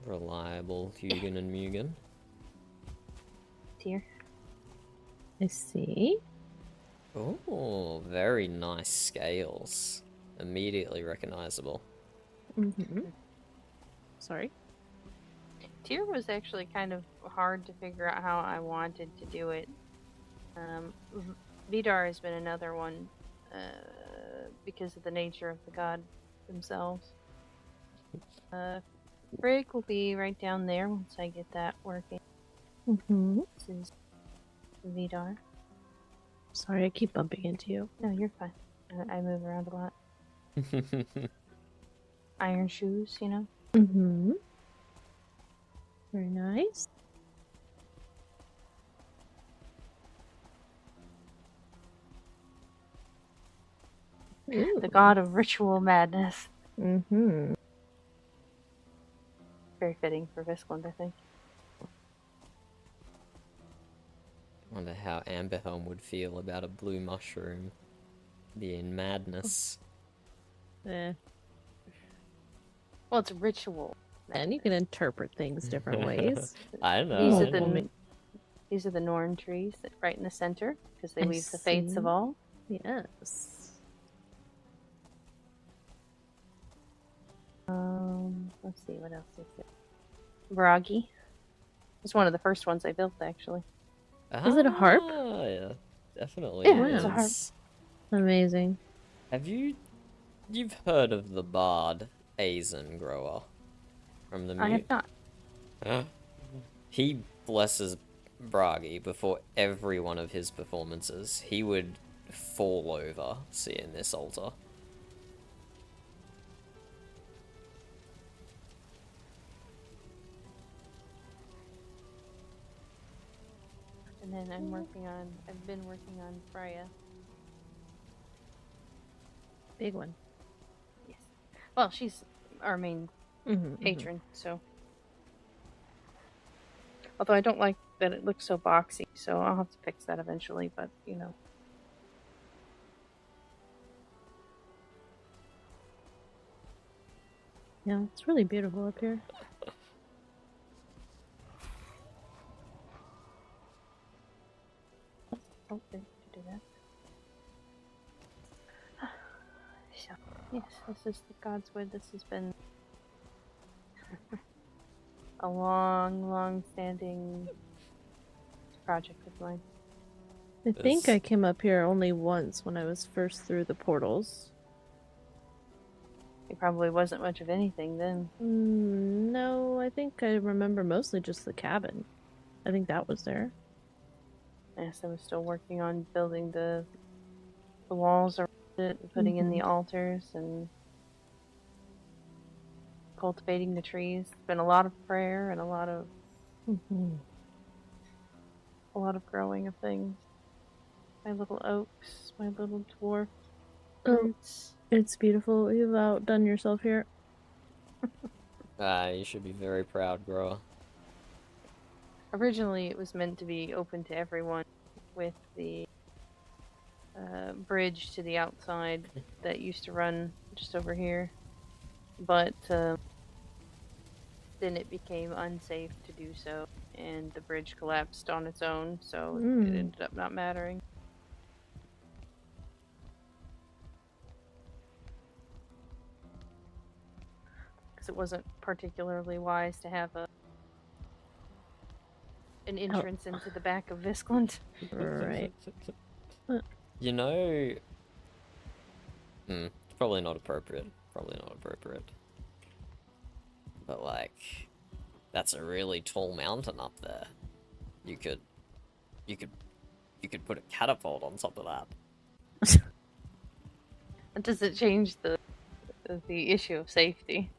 Speaker 1: Reliable Hugin and Mugen.
Speaker 9: Tier.
Speaker 7: I see.
Speaker 1: Oh, very nice scales. Immediately recognizable.
Speaker 7: Sorry.
Speaker 9: Tier was actually kind of hard to figure out how I wanted to do it. Vidar has been another one because of the nature of the god themselves. Frigg will be right down there once I get that working. This is Vidar.
Speaker 7: Sorry, I keep bumping into you.
Speaker 9: No, you're fine. I move around a lot. Iron shoes, you know?
Speaker 7: Very nice.
Speaker 9: The god of ritual madness.
Speaker 7: Ooh.
Speaker 9: Very fitting for Viscland, I think.
Speaker 1: Wonder how Amberhelm would feel about a blue mushroom being madness.
Speaker 7: Eh.
Speaker 9: Well, it's ritual.
Speaker 7: And you can interpret things different ways.
Speaker 1: I don't know.
Speaker 9: These
Speaker 1: I
Speaker 9: are
Speaker 1: don't know.
Speaker 9: these are the Norn trees that right in the center because they
Speaker 7: I
Speaker 9: weave the fates
Speaker 7: see.
Speaker 9: of all.
Speaker 7: Yes.
Speaker 9: Let's see what else is there. Bragi. It's one of the first ones I built actually.
Speaker 7: Is it a harp?
Speaker 1: Yeah, definitely.
Speaker 9: Yeah, it's a harp.
Speaker 1: is.
Speaker 7: Amazing.
Speaker 1: Have you've heard of the bard Azen Grower from the
Speaker 9: I
Speaker 1: Mute?
Speaker 9: have not.
Speaker 1: He blesses Bragi before every one of his performances. He would fall over seeing this altar.
Speaker 9: And then I've been working on Freya.
Speaker 7: Big one.
Speaker 9: Yes. Well, she's our main patron, so. Although I don't like that it looks so boxy, so I'll have to fix that eventually, but you know.
Speaker 7: Yeah, it's really beautiful up here.
Speaker 9: Oh, didn't do that. So, yes, this is the God's Wood. This has been a long-standing project of mine.
Speaker 7: I think I came up here only once when I was first through the portals.
Speaker 9: It probably wasn't much of anything then.
Speaker 7: No, I think I remember mostly just the cabin. I think that was there.
Speaker 9: Yes, I was still working on building the walls around it, and putting in the altars, and cultivating the trees. It's been a lot of prayer and a lot of growing of things. My little oaks, my little dwarf roots.
Speaker 7: It's beautiful. You've outdone yourself here.
Speaker 1: You should be very proud, Grower.
Speaker 9: Originally, it was meant to be open to everyone with the bridge to the outside that used to run just over here. But then it became unsafe to do so, and the bridge collapsed on its own, so it ended up not mattering. Because it wasn't particularly wise to have an entrance into the back of Viscland.
Speaker 7: Right.
Speaker 1: You know... probably not appropriate. Probably not appropriate. But like, that's a really tall mountain up there. You could put a catapult on top of that.
Speaker 9: Does it change the issue of safety?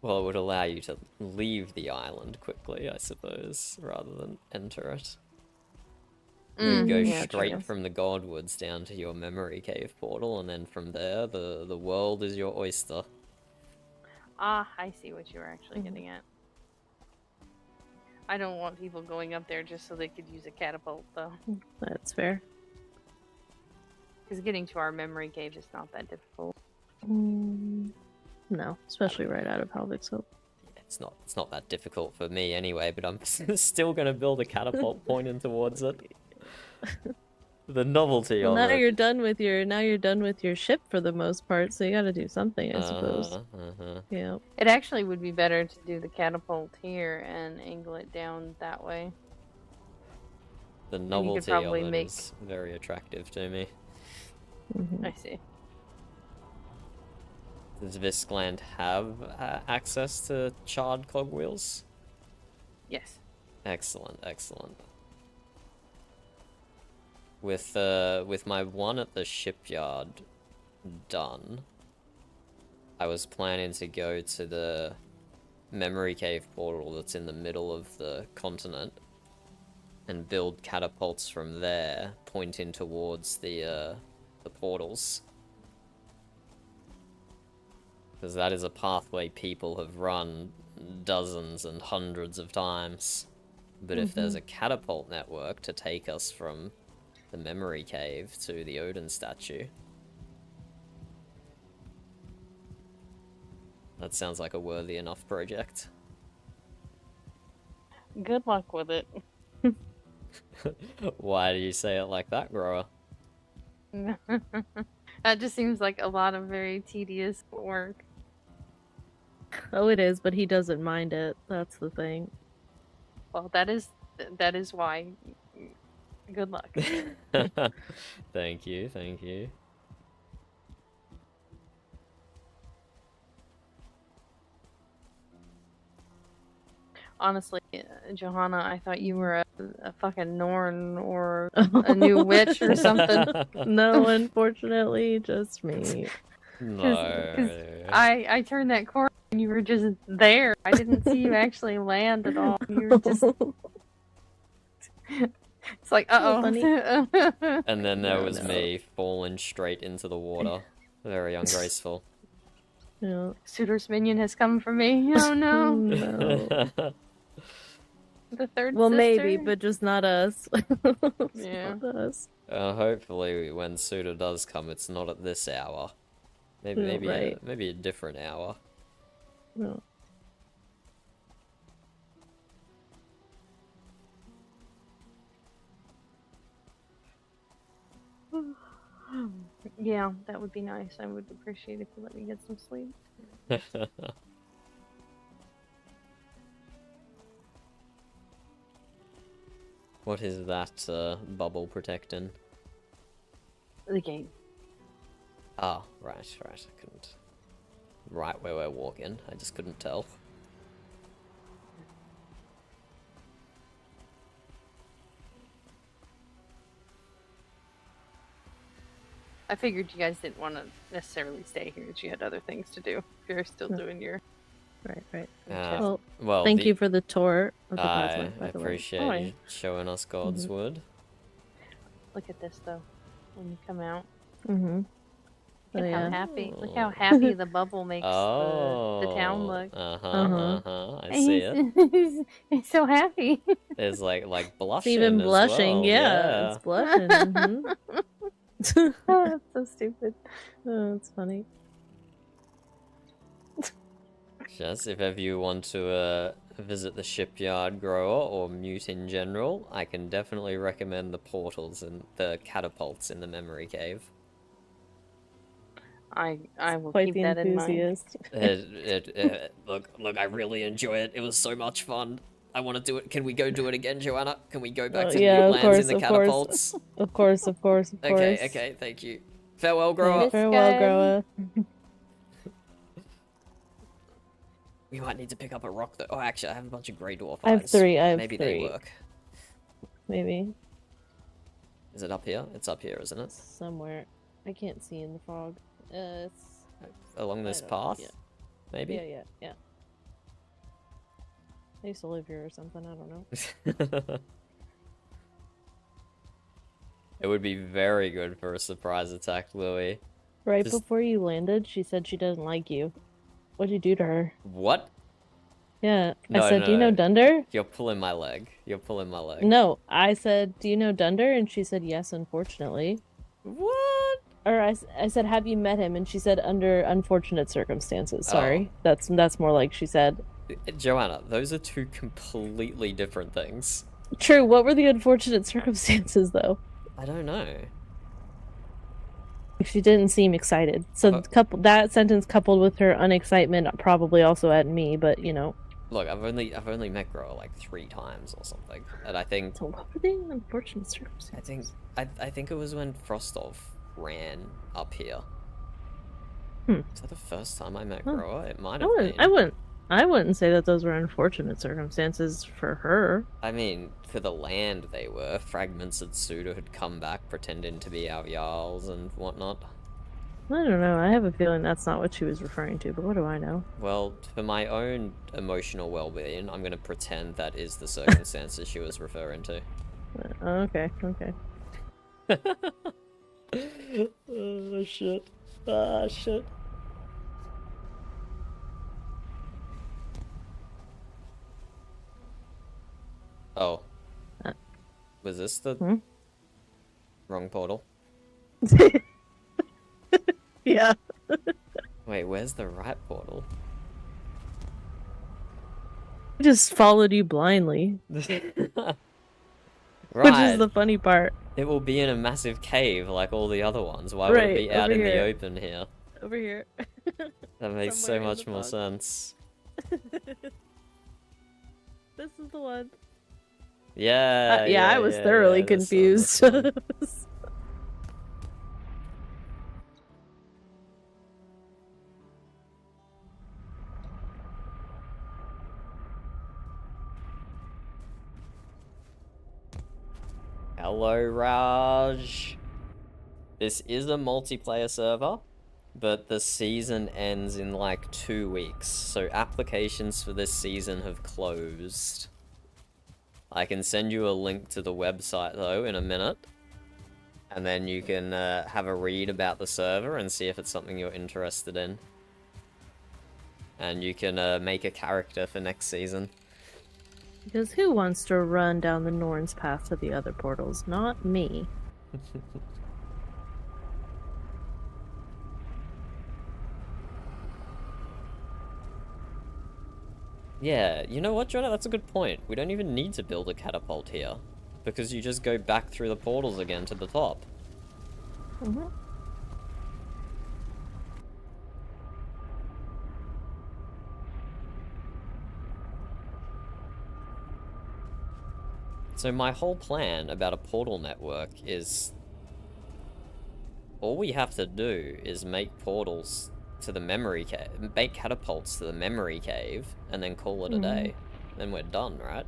Speaker 1: Well, it would allow you to leave the island quickly, I suppose, rather than enter it. You go
Speaker 9: Yeah,
Speaker 1: straight
Speaker 9: true.
Speaker 1: from the Godwoods down to your memory cave portal, and then from there, the world is your oyster.
Speaker 9: Ah, I see what you were actually getting at. I don't want people going up there just so they could use a catapult, though.
Speaker 7: That's fair.
Speaker 9: Because getting to our memory cave is not that difficult.
Speaker 7: No, especially right out of Halvik's Hope.
Speaker 1: It's not that difficult for me anyway, but I'm still gonna build a catapult pointing towards it. The novelty
Speaker 7: Well,
Speaker 1: of
Speaker 7: now
Speaker 1: it.
Speaker 7: you're done with your ship for the most part, so you got to do something, I suppose. Yeah.
Speaker 9: It actually would be better to do the catapult here and angle it down that way.
Speaker 1: The
Speaker 9: you could
Speaker 1: novelty of
Speaker 9: probably
Speaker 1: it
Speaker 9: make-
Speaker 1: is very attractive to me.
Speaker 9: I see.
Speaker 1: Does Viscland have access to charred cogwheels?
Speaker 9: Yes.
Speaker 1: Excellent, excellent. With my one at the shipyard done, I was planning to go to the memory cave portal that's in the middle of the continent and build catapults from there, pointing towards the portals. Because that is a pathway people have run dozens and hundreds of times. But if there's a catapult network to take us from the memory cave to the Odin statue, that sounds like a worthy enough project.
Speaker 9: Good luck with it.
Speaker 1: Why do you say it like that, Grower?
Speaker 9: That just seems like a lot of very tedious work.
Speaker 7: Oh, it is, but he doesn't mind it. That's the thing.
Speaker 9: Well, that is why. Good luck.
Speaker 1: Thank you, thank you.
Speaker 9: Honestly, Johanna, I thought you were a fucking Norn or a new witch or something.
Speaker 7: No, unfortunately, just me.
Speaker 1: No.
Speaker 9: I turned that corner and you were just there. I didn't see you actually land at all. You were just. It's like,
Speaker 7: Funny.
Speaker 1: And then there
Speaker 7: No,
Speaker 1: was
Speaker 7: no.
Speaker 1: me falling straight into the water. Very ungraceful.
Speaker 7: Yeah.
Speaker 9: Suitor's minion has come for me. Oh no.
Speaker 7: No.
Speaker 9: The third
Speaker 7: Well,
Speaker 9: sister?
Speaker 7: maybe, but just not us.
Speaker 9: Yeah.
Speaker 7: Not us.
Speaker 1: Hopefully when Suda does come, it's not at this hour. Maybe
Speaker 7: Yeah,
Speaker 1: maybe
Speaker 7: right.
Speaker 1: maybe a different hour.
Speaker 7: No.
Speaker 9: Yeah, that would be nice. I would appreciate if you let me get some sleep.
Speaker 1: What is that bubble protecting?
Speaker 9: The game.
Speaker 1: Ah, right. I couldn't. Right where we're walking. I just couldn't tell.
Speaker 9: I figured you guys didn't want to necessarily stay here, that you had other things to do. If you're still doing your...
Speaker 7: Right.
Speaker 1: Well,
Speaker 7: Thank you for the tour of the
Speaker 1: I
Speaker 7: plasma, by the way.
Speaker 1: appreciate
Speaker 9: Oh,
Speaker 1: you showing us God's wood.
Speaker 9: Look at this, though, when you come out.
Speaker 7: Mm-hmm.
Speaker 9: Look
Speaker 7: Oh,
Speaker 9: how
Speaker 7: yeah.
Speaker 9: happy. Look how happy the bubble makes
Speaker 1: Oh,
Speaker 9: the town look.
Speaker 1: I see it.
Speaker 9: He's so happy.
Speaker 1: There's like
Speaker 7: It's
Speaker 1: blushing.
Speaker 7: even
Speaker 1: as
Speaker 7: blushing,
Speaker 1: well.
Speaker 7: yeah. It's blushing. Mhm.
Speaker 9: That's so stupid.
Speaker 7: Oh, it's funny.
Speaker 1: Just if ever you want to visit the shipyard grower or mute in general, I can definitely recommend the portals and the catapults in the memory cave.
Speaker 9: I will
Speaker 7: Quite
Speaker 9: keep
Speaker 7: the
Speaker 9: that in mind.
Speaker 7: enthusiast.
Speaker 1: Look, I really enjoy it. It was so much fun. I want to do it. Can we go do it again, Joanna? Can we go back to
Speaker 7: yeah,
Speaker 1: Mute
Speaker 7: of
Speaker 1: Lands in
Speaker 7: course,
Speaker 1: the
Speaker 7: of course.
Speaker 1: catapults?
Speaker 7: Of course.
Speaker 1: Okay, thank you. Farewell, grower.
Speaker 9: Yes.
Speaker 7: Farewell,
Speaker 9: guys.
Speaker 7: Groa.
Speaker 1: We might need to pick up a rock though. Oh, actually, I have a bunch of grey dwarf
Speaker 7: I have
Speaker 1: eyes.
Speaker 7: 3. I have
Speaker 1: Maybe
Speaker 7: 3.
Speaker 1: they work.
Speaker 7: Maybe.
Speaker 1: Is it up here? It's up here, isn't it?
Speaker 7: Somewhere. I can't see in the fog. It's...
Speaker 1: Along this
Speaker 7: I don't-
Speaker 1: path?
Speaker 7: yeah.
Speaker 1: Maybe?
Speaker 7: Yeah. I used to live here or something, I don't know.
Speaker 1: It would be very good for a surprise attack, Louis.
Speaker 7: Right
Speaker 1: Just-
Speaker 7: before you landed, she said she doesn't like you. What'd you do to her?
Speaker 1: What?
Speaker 7: Yeah,
Speaker 1: No,
Speaker 7: I said,
Speaker 1: no,
Speaker 7: do you know
Speaker 1: no.
Speaker 7: Dunder?
Speaker 1: You're pulling my leg. You're pulling my leg.
Speaker 7: No, I said, do you know Dunder? And she said, yes, unfortunately.
Speaker 1: What?
Speaker 7: Or I said, have you met him? And she said, under unfortunate circumstances. Sorry.
Speaker 1: Oh.
Speaker 7: That's more like she said.
Speaker 1: Joanna, those are two completely different things.
Speaker 7: True, what were the unfortunate circumstances, though?
Speaker 1: I don't know.
Speaker 7: She didn't seem excited. So that sentence coupled with her unexcitement probably also at me, but, you know.
Speaker 1: Look, I've only met Grower like 3 times or something, and I think
Speaker 7: So what were the unfortunate circumstances?
Speaker 1: I think it was when Frostov ran up here. Is that the first time I met Grower? It might have been.
Speaker 7: I wouldn't say that those were unfortunate circumstances for her.
Speaker 1: I mean, for the land they were. Fragments of Suda had come back pretending to be our Jarls and whatnot.
Speaker 7: I don't know. I have a feeling that's not what she was referring to, but what do I know?
Speaker 1: Well, for my own emotional well-being, I'm going to pretend that is the circumstances she was referring to.
Speaker 7: Okay.
Speaker 1: Oh, shit. Ah, shit. Oh. Was this the wrong portal?
Speaker 7: Yeah.
Speaker 1: Wait, where's the right portal?
Speaker 7: I just followed you blindly.
Speaker 1: Right.
Speaker 7: Which is the funny part.
Speaker 1: It will be in a massive cave like all the other ones. Why would it be out in the open here?
Speaker 7: Over here.
Speaker 1: That makes so
Speaker 7: Somewhere in
Speaker 1: much
Speaker 7: the
Speaker 1: more
Speaker 7: fog.
Speaker 1: sense.
Speaker 7: This is the one.
Speaker 1: Yeah.
Speaker 7: Yeah, I was thoroughly
Speaker 1: this one,
Speaker 7: confused.
Speaker 1: this one. Hello, Raj. This is a multiplayer server, but the season ends in like 2 weeks, so applications for this season have closed. I can send you a link to the website though in a minute, and then you can have a read about the server and see if it's something you're interested in. And you can make a character for next season.
Speaker 7: Because who wants to run down the Norn's path to the other portals? Not me.
Speaker 1: Yeah, you know what, Jonah? That's a good point. We don't even need to build a catapult here, because you just go back through the portals again to the top.
Speaker 7: Mm-hmm.
Speaker 1: So my whole plan about a portal network is... all we have to do is make portals to the memory cave, make catapults to the memory cave, and then call it a day. Then we're done, right?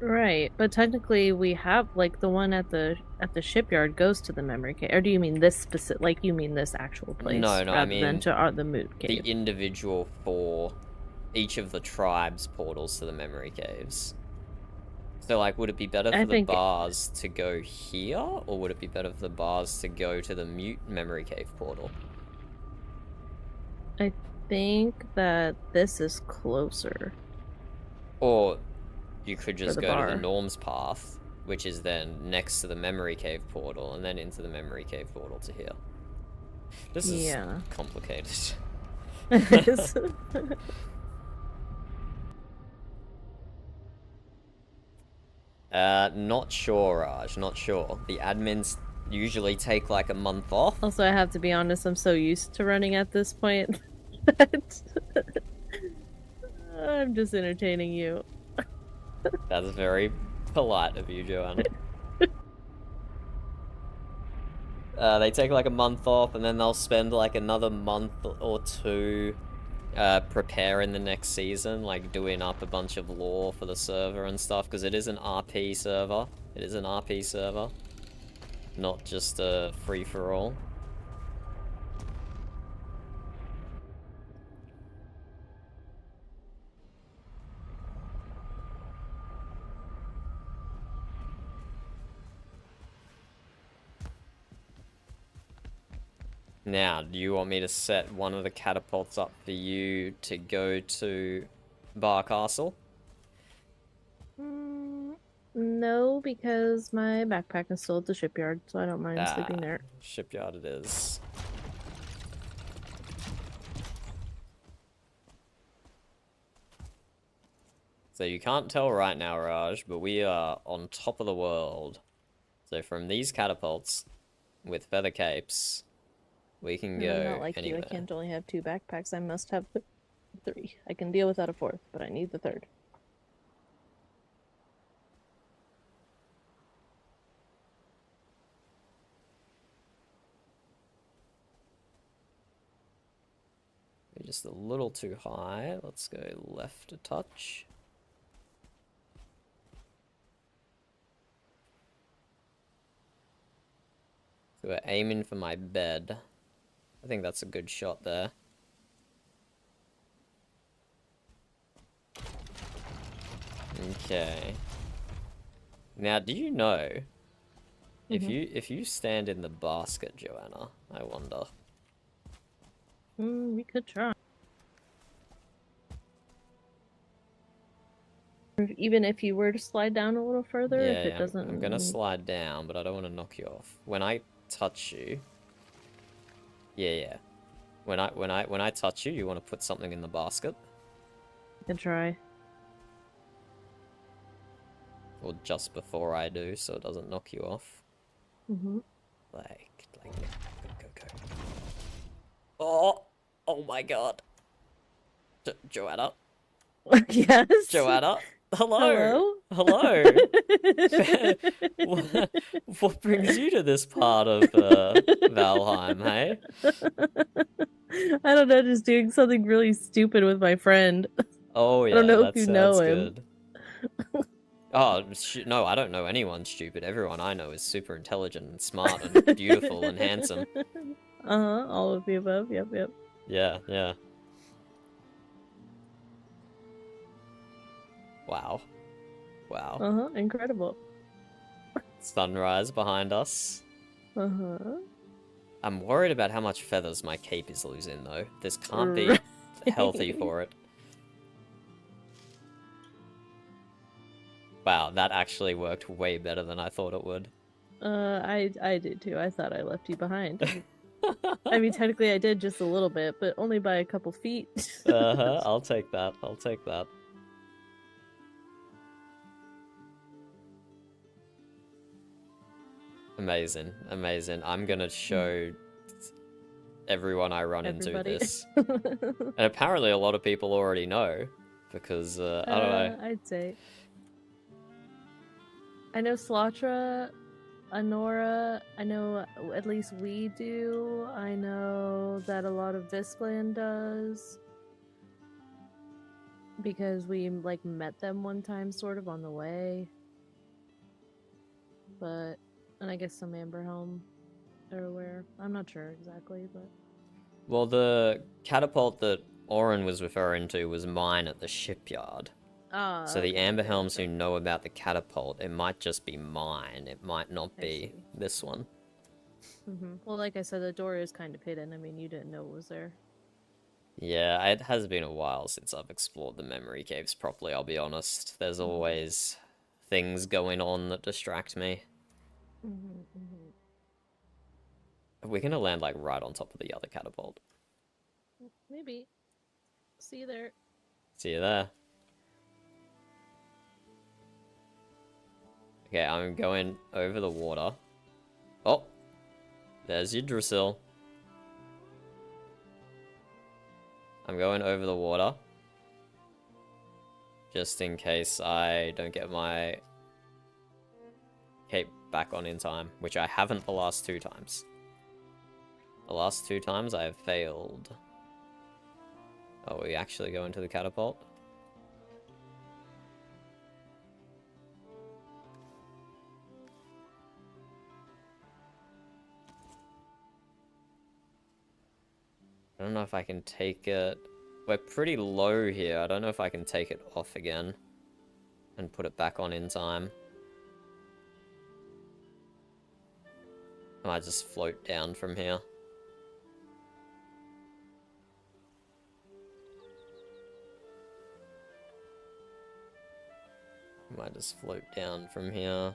Speaker 7: Right, but technically we have, like, the one at the shipyard goes to the memory cave. Or do you mean this specific, like, you mean this actual place?
Speaker 1: No,
Speaker 7: rather
Speaker 1: I mean
Speaker 7: than to the moot cave.
Speaker 1: the individual for each of the tribes' portals to the memory caves. So, like, would it be better for the bars to go here, or would it be better for the bars to go to the mute memory cave portal?
Speaker 7: I think that this is closer.
Speaker 1: Or you could just
Speaker 7: the
Speaker 1: go to
Speaker 7: bar.
Speaker 1: the Norm's Path, which is then next to the memory cave portal, and then into the memory cave portal to here. This is complicated.
Speaker 7: It is.
Speaker 1: Not sure, Raj, not sure. The admins usually take like a month off.
Speaker 7: Also, I have to be honest, I'm so used to running at this point that I'm just entertaining you.
Speaker 1: That's very polite of you, Joanna. They take like a month off, and then they'll spend like another month or 2 prepare in the next season, like doing up a bunch of lore for the server and stuff, because it is an RP server. It is an RP server, not just a free-for-all. Now, do you want me to set one of the catapults up for you to go to Bar Castle?
Speaker 7: No, because my backpack is still at the shipyard, so I don't mind sleeping there.
Speaker 1: Shipyard it is. So you can't tell right now, Raj, but we are on top of the world. So from these catapults, with feather capes, we can go
Speaker 7: I'm not like
Speaker 1: anywhere.
Speaker 7: you. I can't only have 2 backpacks. I must have 3. I can deal without a 4th, but I need the 3rd.
Speaker 1: We're just a little too high. Let's go left a touch. So we're aiming for my bed. I think that's a good shot there. Okay. Now, do you know if you stand in the basket, Joanna? I wonder.
Speaker 7: We could try. Even if you were to slide down a little further,
Speaker 1: Yeah,
Speaker 7: if it doesn't.
Speaker 1: I'm gonna slide down, but I don't want to knock you off. When I touch you, yeah. When I touch you, you want to put something in the basket,
Speaker 7: You can try.
Speaker 1: or just before I do, so it doesn't knock you off. Like, go. Oh my God, Joanna.
Speaker 7: Yes.
Speaker 1: Joanna. Hello. Hello. What brings you to this part of Valheim, hey?
Speaker 7: I don't know, just doing something really stupid with my friend.
Speaker 1: Oh yeah,
Speaker 7: I don't know
Speaker 1: that
Speaker 7: if you
Speaker 1: sounds
Speaker 7: know him.
Speaker 1: good. Oh, no, I don't know anyone stupid. Everyone I know is super intelligent and smart and beautiful and handsome.
Speaker 7: All of the above. Yep.
Speaker 1: Yeah. Wow.
Speaker 7: Incredible.
Speaker 1: Sunrise behind us. I'm worried about how much feathers my cape is losing, though. This can't be healthy for it. Wow, that actually worked way better than I thought it would.
Speaker 7: I did too. I thought I left you behind. I mean, technically I did just a little bit, but only by a couple feet.
Speaker 1: I'll take that. Amazing. I'm gonna show everyone I run into this. And apparently a lot of people already know, because, I don't know.
Speaker 7: I'd say. I know Slatra, Anora, I know at least we do. I know that a lot of Visclan does. Because we, like, met them one time, sort of, on the way. But, and I guess some Amberhelm are aware. I'm not sure exactly, but...
Speaker 1: Well, the catapult that Oren was referring to was mine at the shipyard. So the Amberhelms who know about the catapult, it might just be mine. It might not be this one.
Speaker 7: Well, like I said, the door is kind of hidden. I mean, you didn't know it was there.
Speaker 1: Yeah, it has been a while since I've explored the memory caves properly, I'll be honest. There's always things going on that distract me. We're gonna land, like, right on top of the other catapult.
Speaker 7: Maybe. See you there.
Speaker 1: See you there. Okay, I'm going over the water. Oh! There's Yggdrasil. I'm going over the water. Just in case I don't get my cape back on in time, which I haven't the last 2 times. The last 2 times I have failed. Oh, we actually go into the catapult? I don't know if I can take it... We're pretty low here. I don't know if I can take it off again and put it back on in time. I might just float down from here. Might just float down from here.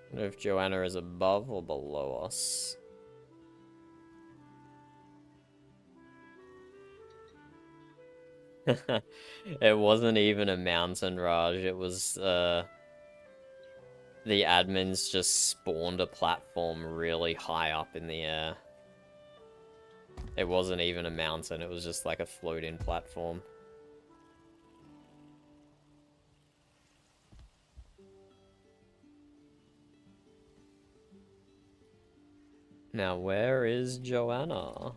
Speaker 1: I don't know if Joanna is above or below us. It wasn't even a mountain, Raj. It was, the admins just spawned a platform really high up in the air. It wasn't even a mountain, it was just like a floating platform. Now, where is Joanna?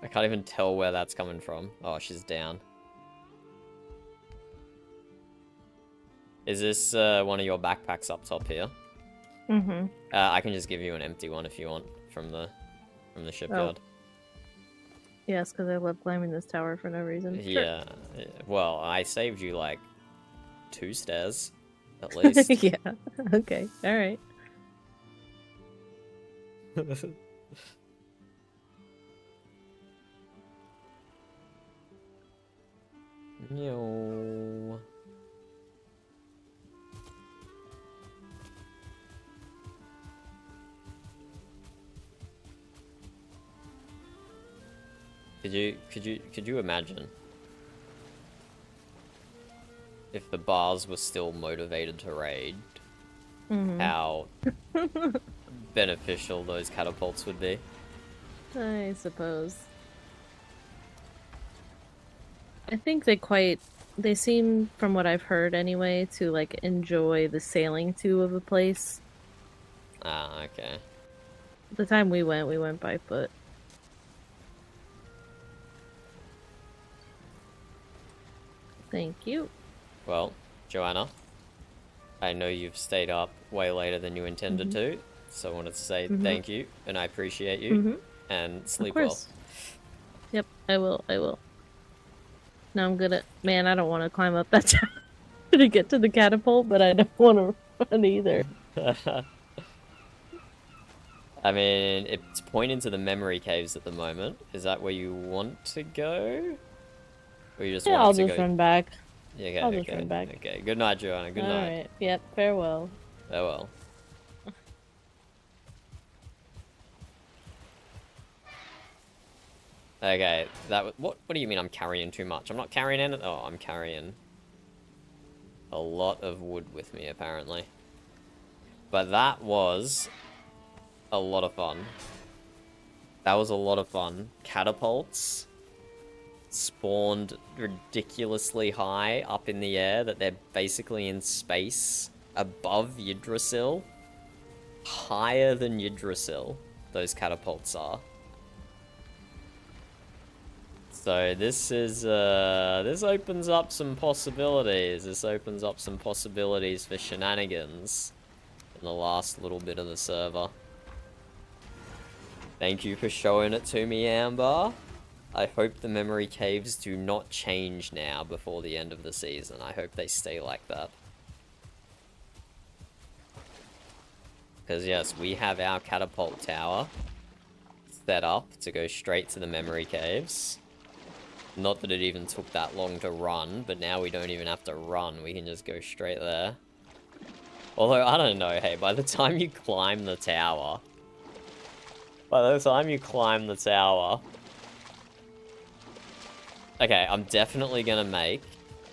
Speaker 1: I can't even tell where that's coming from. Oh, she's down. Is this one of your backpacks up top here?
Speaker 7: Mm-hmm.
Speaker 1: I can just give you an empty one if you want from the shipyard.
Speaker 7: Oh. Yes, because I love climbing this tower for no reason.
Speaker 1: Yeah. Well, I saved you like 2 stairs, at least.
Speaker 7: Yeah. Okay. All right.
Speaker 1: No. Could you imagine if the bars were still motivated to raid, how beneficial those catapults would be?
Speaker 7: I suppose. I think they seem, from what I've heard anyway, to like enjoy the sailing to of a place.
Speaker 1: Ah, okay.
Speaker 7: The time we went by foot. Thank you.
Speaker 1: Well, Joanna, I know you've stayed up way later than you intended to, so I wanted to say thank you, and I appreciate you, and sleep well.
Speaker 7: Yep, I will. Now I'm gonna... Man, I don't want to climb up that tower to get to the catapult, but I don't want to run either.
Speaker 1: I mean, it's pointing to the memory caves at the moment. Is that where you want to go? Or you just want
Speaker 7: I'll
Speaker 1: to
Speaker 7: just
Speaker 1: go?
Speaker 7: run back.
Speaker 1: Yeah, okay,
Speaker 7: I'll just run back.
Speaker 1: Okay, good night, Joanna. Good night.
Speaker 7: Alright, yep, farewell.
Speaker 1: Farewell. Okay, what do you mean I'm carrying too much? I'm not carrying any... Oh, I'm carrying a lot of wood with me, apparently. But that was a lot of fun. That was a lot of fun. Catapults spawned ridiculously high up in the air, that they're basically in space above Yggdrasil. Higher than Yggdrasil, those catapults are. So this is, this opens up some possibilities. This opens up some possibilities for shenanigans in the last little bit of the server. Thank you for showing it to me, Amber. I hope the memory caves do not change now before the end of the season. I hope they stay like that. Because yes, we have our catapult tower set up to go straight to the memory caves. Not that it even took that long to run, but now we don't even have to run. We can just go straight there. Although, I don't know, hey, by the time you climb the tower... Okay, I'm definitely gonna make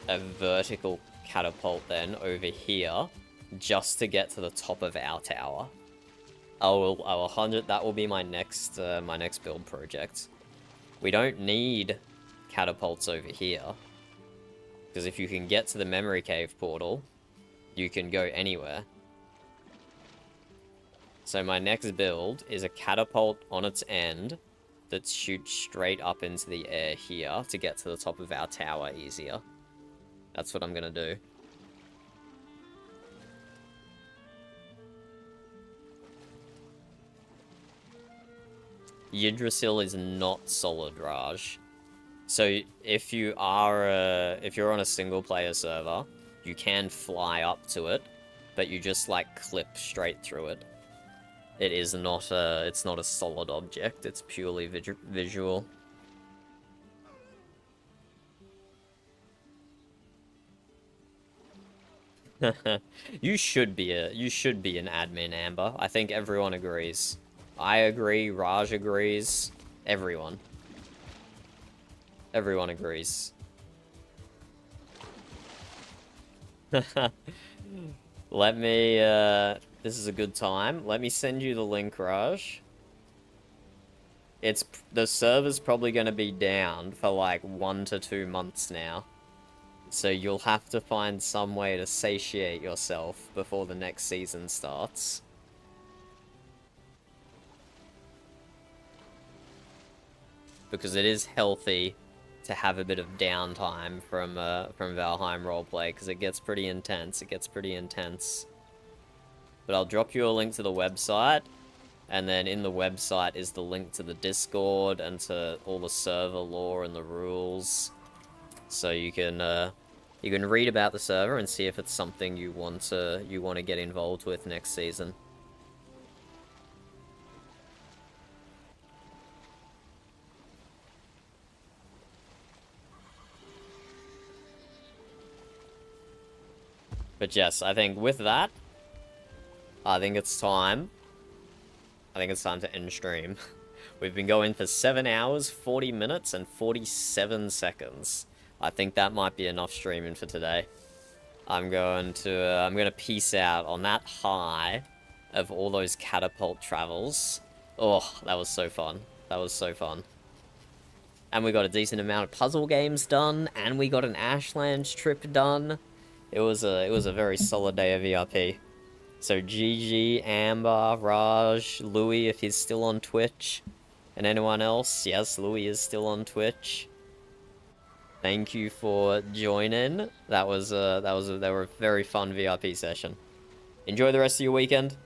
Speaker 1: a vertical catapult then over here, just to get to the top of our tower. I will 100. That will be my next build project. We don't need catapults over here. Because if you can get to the memory cave portal, you can go anywhere. So my next build is a catapult on its end that shoots straight up into the air here to get to the top of our tower easier. That's what I'm gonna do. Yggdrasil is not solid, Raj. So if you're on a single player server, you can fly up to it, but you just like clip straight through it. It is not it's not a solid object, it's purely visual. You should be an admin, Amber. I think everyone agrees. I agree, Raj agrees, everyone. Everyone agrees. Let me, this is a good time. Let me send you the link, Raj. The server's probably gonna be down for like 1 to 2 months now. So you'll have to find some way to satiate yourself before the next season starts. Because it is healthy to have a bit of downtime from Valheim Roleplay, because it gets pretty intense. But I'll drop you a link to the website, and then in the website is the link to the Discord and to all the server lore and the rules. So you can read about the server and see if it's something you want to get involved with next season. But yes, I think with that, I think it's time to end stream. We've been going for 7 hours, 40 minutes, and 47 seconds. I think that might be enough streaming for today. I'm gonna peace out on that high of all those catapult travels. Oh, that was so fun. And we got a decent amount of puzzle games done, and we got an Ashlands trip done. It was a very solid day of VRP. So GG, Amber, Raj, Louis if he's still on Twitch, and anyone else. Yes, Louis is still on Twitch. Thank you for joining. They were a very fun VRP session. Enjoy the rest of your weekend.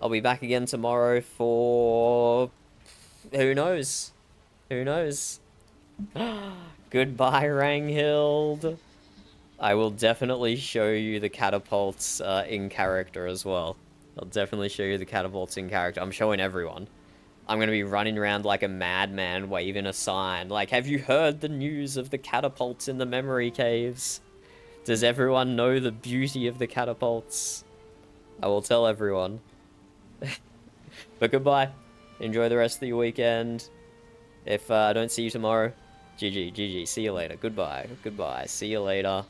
Speaker 1: I'll be back again tomorrow for who knows? Goodbye, Ranghild. I will definitely show you the catapults in character as well. I'll definitely show you the catapults in character. I'm showing everyone. I'm gonna be running around like a madman waving a sign. Like, have you heard the news of the catapults in the memory caves? Does everyone know the beauty of the catapults? I will tell everyone. But goodbye. Enjoy the rest of your weekend. If I don't see you tomorrow, GG. See you later. Goodbye. See you later.